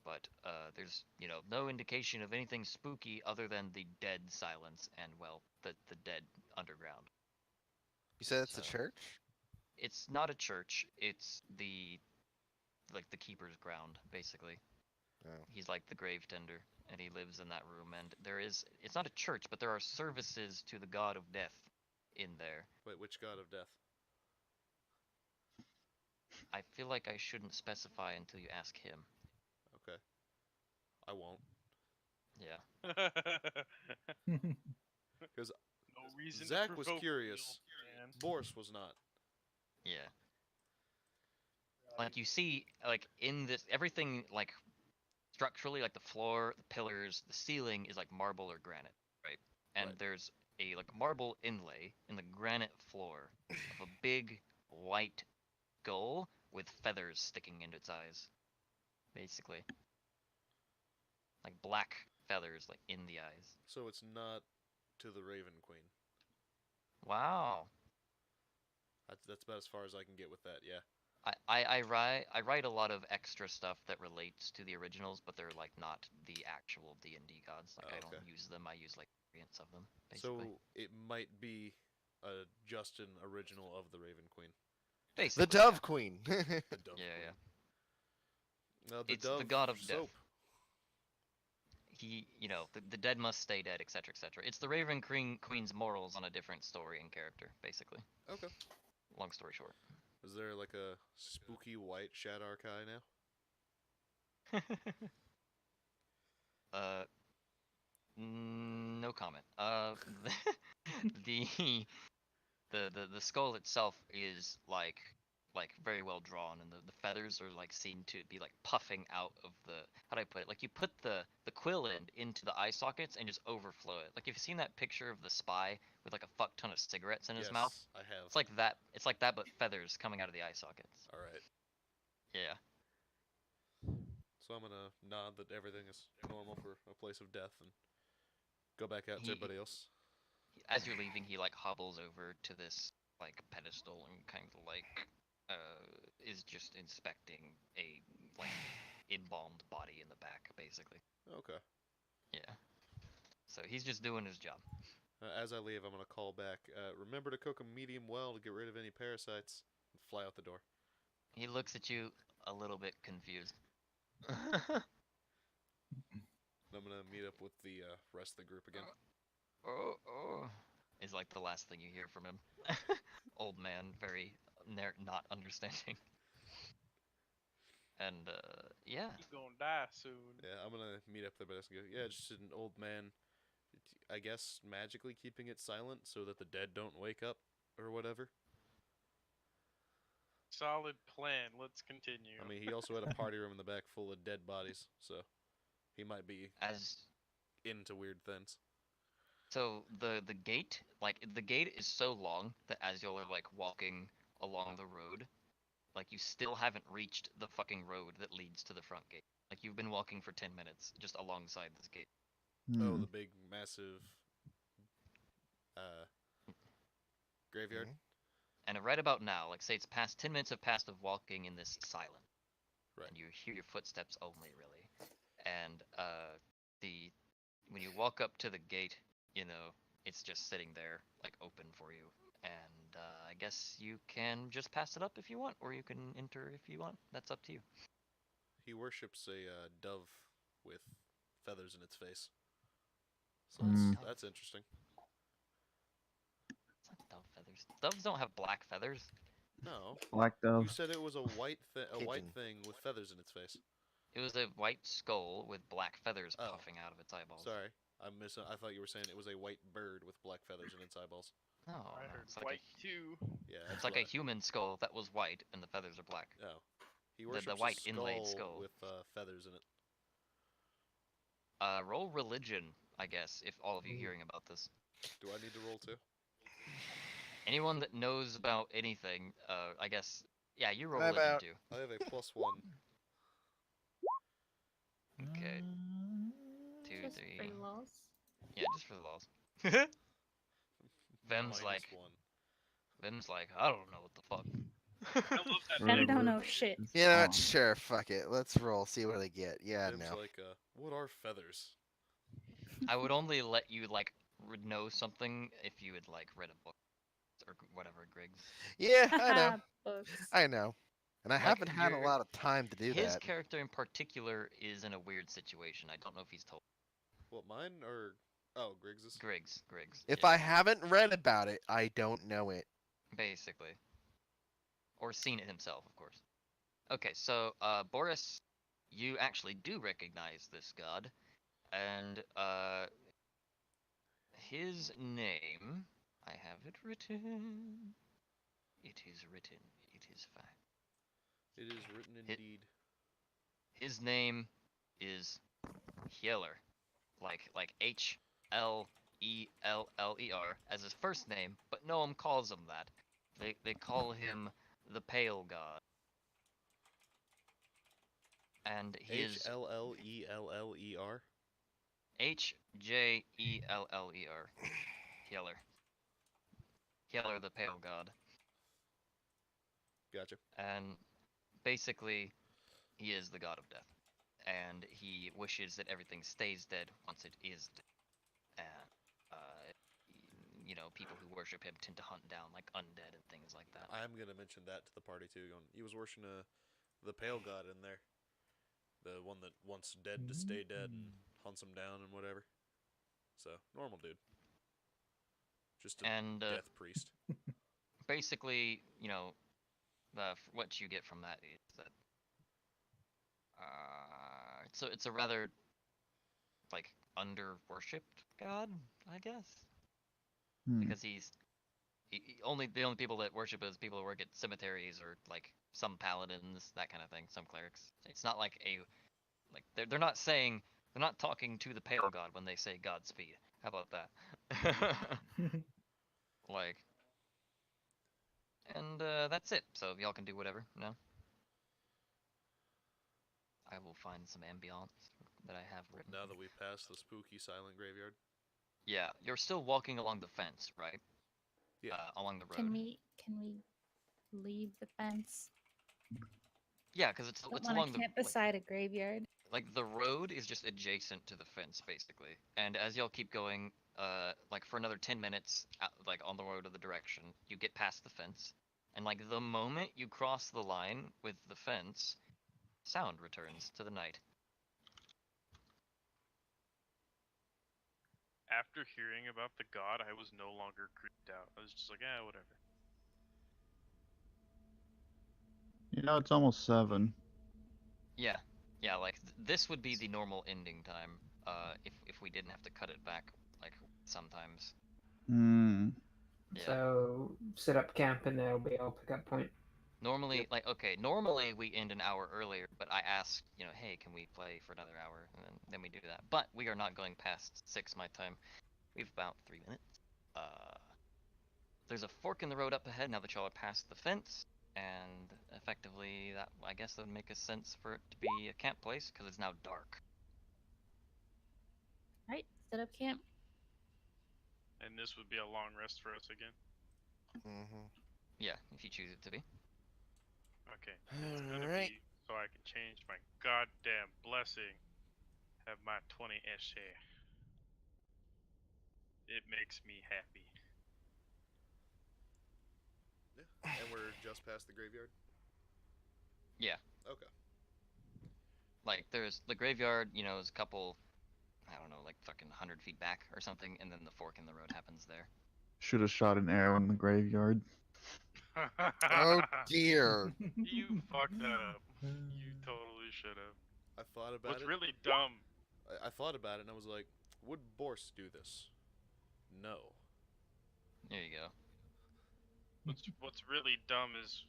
But there's no indication of anything spooky other than the dead silence and well the dead underground. You said it's a church? It's not a church. It's the keeper's ground basically. Oh. He's like the grave tender, and he lives in that room. And it's not a church, but there are services to the god of death in there. Wait, which god of death? I feel like I shouldn't specify until you ask him. Okay. I won't. Yeah. Because no reason Zach was curious. Boris was not. Yeah. Like you see, like in this, everything like structurally, like the floor, the pillars, the ceiling is like marble or granite, right? And there's a like marble inlay in the granite floor of a big white skull with feathers sticking into its eyes, basically. Like black feathers, like in the eyes. So it's not to the Raven Queen. Wow. That's about as far as I can get with that. Yeah. I write a lot of extra stuff that relates to the originals, but they're like not the actual D&D gods. Like I don't use them. I use like variants of them. Basically. So it might be just an original of the Raven Queen. Basically, the Dove Queen. The Dove Queen. Yeah. No, it's the god of death. He, the dead must stay dead, etc., etc. It's the Raven Queen's morals on a different story and character, basically. Okay. Long story short. Is there like a spooky white Shadarkai now? No comment. The skull itself is like very well drawn, and the feathers are like seen to be like puffing out of the, how do I put it? Like you put the quill end into the eye sockets and just overflow it. Like, if you've seen that picture of the spy with like a fuck ton of cigarettes in his mouth? I have. It's like that. It's like that, but feathers coming out of the eye sockets. All right. Yeah. So I'm gonna nod that everything is normal for a place of death and go back out to everybody else. As you're leaving, he like hobbles over to this like pedestal and kind of like is just inspecting a like embalmed body in the back, basically. Okay. Yeah. So he's just doing his job. As I leave, I'm gonna call back. Remember to cook them medium well to get rid of any parasites. And fly out the door. He looks at you a little bit confused. I'm gonna meet up with the rest of the group again. oh, is like the last thing you hear from him. Old man, very not understanding. And yeah, He's gonna die soon. Yeah, I'm gonna meet up there, but go. Yeah, just an old man. I guess magically keeping it silent so that the dead don't wake up or whatever. Solid plan. Let's continue. I mean, he also had a party room in the back full of dead bodies, so he might be as into weird things. so the gate, like the gate is so long that as you're like walking along the road, like you still haven't reached the fucking road that leads to the front gate. Like you've been walking for 10 minutes just alongside this gate. Oh, the big, massive graveyard. And right about now, like say it's past 10 minutes have passed of walking in this silence. Right. And you hear your footsteps only, really. And when you walk up to the gate, you know, it's just sitting there, like open for you. And I guess you can just pass it up if you want, or you can enter if you want. That's up to you. He worships a dove with feathers in its face. So that's interesting. It's not dove feathers. Doves don't have black feathers. No. Black dove. You said it was a white thing with feathers in its face. It was a white skull with black feathers puffing out of its eyeballs. Sorry, I thought you were saying it was a white bird with black feathers in its eyeballs. No, I heard it's like white too. Yeah, it's like a human skull that was white and the feathers are black. Oh, he worships the white a inlaid skull with feathers in it. Roll religion, I guess, if all of you hearing about this. Do I need to roll too? Anyone that knows about anything, I guess, yeah, you roll religion too. I have a +1. Okay. 2, Just 3. for lols. Yeah, just for the laws. Vem's like, I don't know what the fuck. I love that. I don't know shit. You know what? Sure, fuck it. Let's roll, see what I get. Yeah, Tim's no. like, what are feathers? I would only let you like know something if you had like read a book or whatever, Griggs. Yeah, I know. Books. I know. And I Like, haven't had a lot of time to do His that. character in particular is in a weird situation. I don't know if he's told. What, mine or... Oh, Griggs's? Griggs. If yeah. I haven't read about it, I don't know it. Basically. Or seen it himself, of course. Okay, so, Boris, you actually do recognize this god. And, his name... I have it written. It is written. It is fact. It is written indeed. His name is Heller. Like H-L-E-L-L-E-R as his first name, but no one calls him that. They call him the Pale God. And he is H-L-L-E-L-L-E-R? H-J-E-L-L-E-R. Heller. Heller the Pale God. Gotcha. And basically, he is the god of death. And he wishes that everything stays dead once it is dead. And, you know, people who worship him tend to hunt down, like, undead and things like that. I'm gonna mention that to the party, too. He was worshiping the Pale God in there. The one that wants dead to stay dead and hunts them down and whatever. So, normal dude. Just a death priest. Basically, you know, what you get from that is that it's a rather like under worshipped god, I guess, because the only people that worship is people who work at cemeteries or like some paladins, that kind of thing, some clerics. It's not like they're not saying, they're not talking to the pale god when they say Godspeed. How about that? Like. And that's it. So y'all can do whatever. No. I will find some ambiance that I have written. Now that we've passed the spooky silent graveyard. Yeah, you're still walking along the fence, right? Yeah. Along the road. Can we leave the fence? Yeah, because it's along the. Camp beside a graveyard. Like the road is just adjacent to the fence, basically. And as y'all keep going, like for another 10 minutes, like on the road of the direction, you get past the fence, and like the moment you cross the line with the fence, sound returns to the night. after hearing about the god, I was no longer creeped out. I was just like, whatever. You know, it's almost 7. Yeah, yeah. Like this would be the normal ending time. If we didn't have to cut it back like sometimes. Hmm. Yeah. So set up camp and there'll be our pickup point. Normally, normally we end an hour earlier, but I asked, hey, can we play for another hour? And then we do that. But we are not going past 6 my time. We have about 3 minutes. There's a fork in the road up ahead now that y'all are past the fence, and effectively that, I guess, that would make a sense for it to be a camp place because it's now dark. Right, set up camp. And this would be a long rest for us again. Mm-hmm. Yeah, if you choose it to be. Okay, it's gonna Alright. be so I can change my goddamn blessing. Have my 20 SH. It makes me happy. Yeah. And we're just past the graveyard? Yeah. Okay. Like, there's the graveyard, is a couple, I don't know, like fucking 100 feet back or something, and then the fork in the road happens there. Should have shot an arrow in the graveyard. Oh dear. You fucked that up. You totally should have. I thought about What's it. really dumb? I thought about it and I was like, would Borst do this? No. There you go. What's really dumb is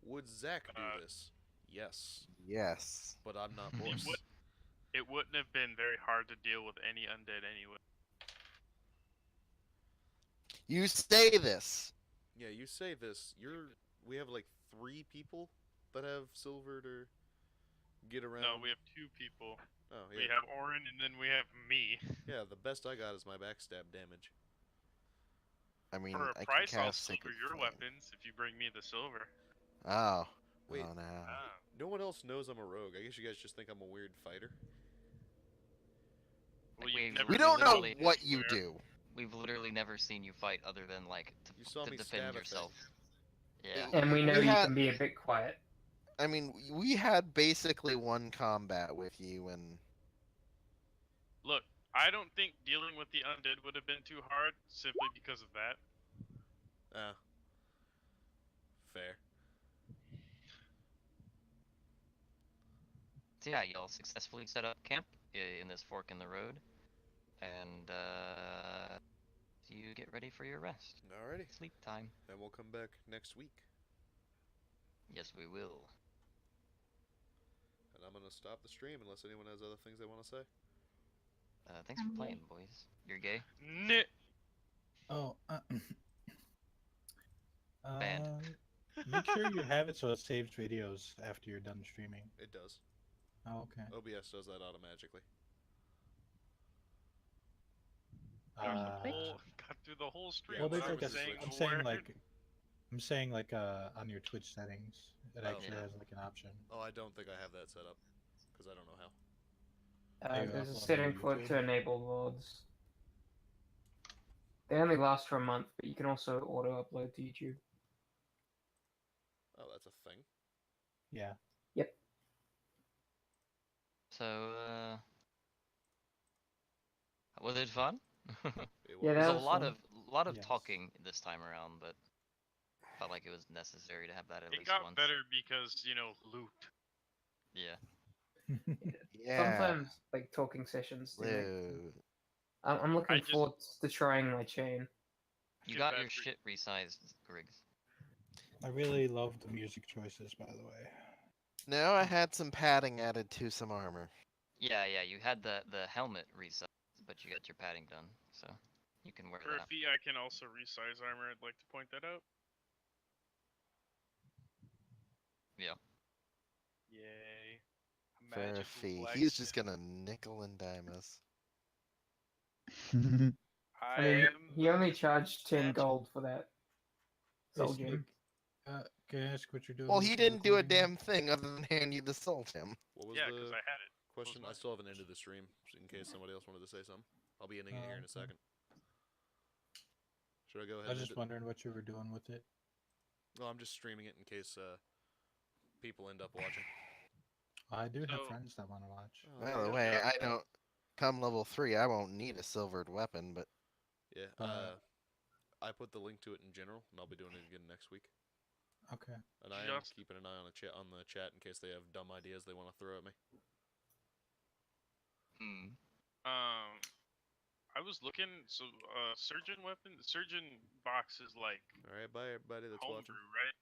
Would Zach do this? Yes. Yes. But I'm not it, Borst. it wouldn't have been very hard to deal with any undead anyway. You say this. Yeah, you say this. We have like 3 people that have silver to get around. No, we have 2 people. Oh, yeah. We have Orin and then we have me. Yeah, the best I got is my backstab damage. I mean, For a I price, can I'll cast silver Sacred your Flame. weapons if you bring me the silver. Oh. Wait. Oh, no. Ah. No one else knows I'm a rogue. I guess you guys just think I'm a weird fighter. Well, Like, you've we never We don't know literally- what you do. We've literally never seen you fight other than, like, You saw to me defend stab a yourself. thing. Yeah. And we know We you had- can be a bit quiet. I mean, we had basically one combat with you, and Look, I don't think dealing with the undead would have been too hard simply because of that. Fair. So yeah, y'all successfully set up camp in this fork in the road, and you get ready for your rest. Alrighty. Sleep time. Then we'll come back next week. Yes, we will. And I'm gonna stop the stream unless anyone has other things they want to say. Thanks for playing, boys. You're gay? Nit. Oh. Banned. Make sure you have it so it saves videos after you're done streaming. It does. Oh, okay. OBS does that automatically. Got through the whole stream. Well, there's I like was a, saying I'm a saying word. like on your Twitch settings, it actually yeah. has like an option. Oh, I don't think I have that set up because I don't know how. you There's a upload setting on for it YouTube? to enable lords. They only last for a month, but you can also auto upload to YouTube. Oh, that's a thing. Yeah. So, was it fun? It Yeah, was. There's that a was lot fun. of Yes. talking this time around, but felt like it was necessary to have that at It least got once. better because, loot. Yeah. yeah. Sometimes, like, talking sessions. do make- Lou. I'm looking I just- forward to trying my chain. You Feel got bad your for- shit resized, Griggs. I really love the music choices, by the way. No, I had some padding added to some armor. Yeah, you had the helmet resized, but you got your padding done, so you can wear For a that. fee, I can also resize armor. I'd like to point that out. Yeah. Yay. For a Magical fee. black He's just shit. gonna nickel and dime us. I mean, am he only charged 10 magic. gold for that. Soul Hey, gem. Snake, can I ask what you're doing? Well, with he the didn't do a recording now? damn thing other than hand you the soul gem. What was Yeah, because the I had it. question? I mine. still haven't ended the stream, in case somebody else wanted to say something. I'll be ending it here in a okay. second. Should I go ahead I was and just end it? wondering what you were doing with it. No, I'm just streaming it in case people end up watching. I do have So- friends that want to watch. Oh, By yeah. the way, I don't. come level 3, I won't need a silvered weapon, but Yeah. I put the link to it in general, and I'll be doing it again next week. Okay. And I am keeping an eye on the chat in case they have dumb ideas they want to throw at me. I was looking. So, surgeon weapon, surgeon box is like All right, bye everybody that's homebrew, watching. right?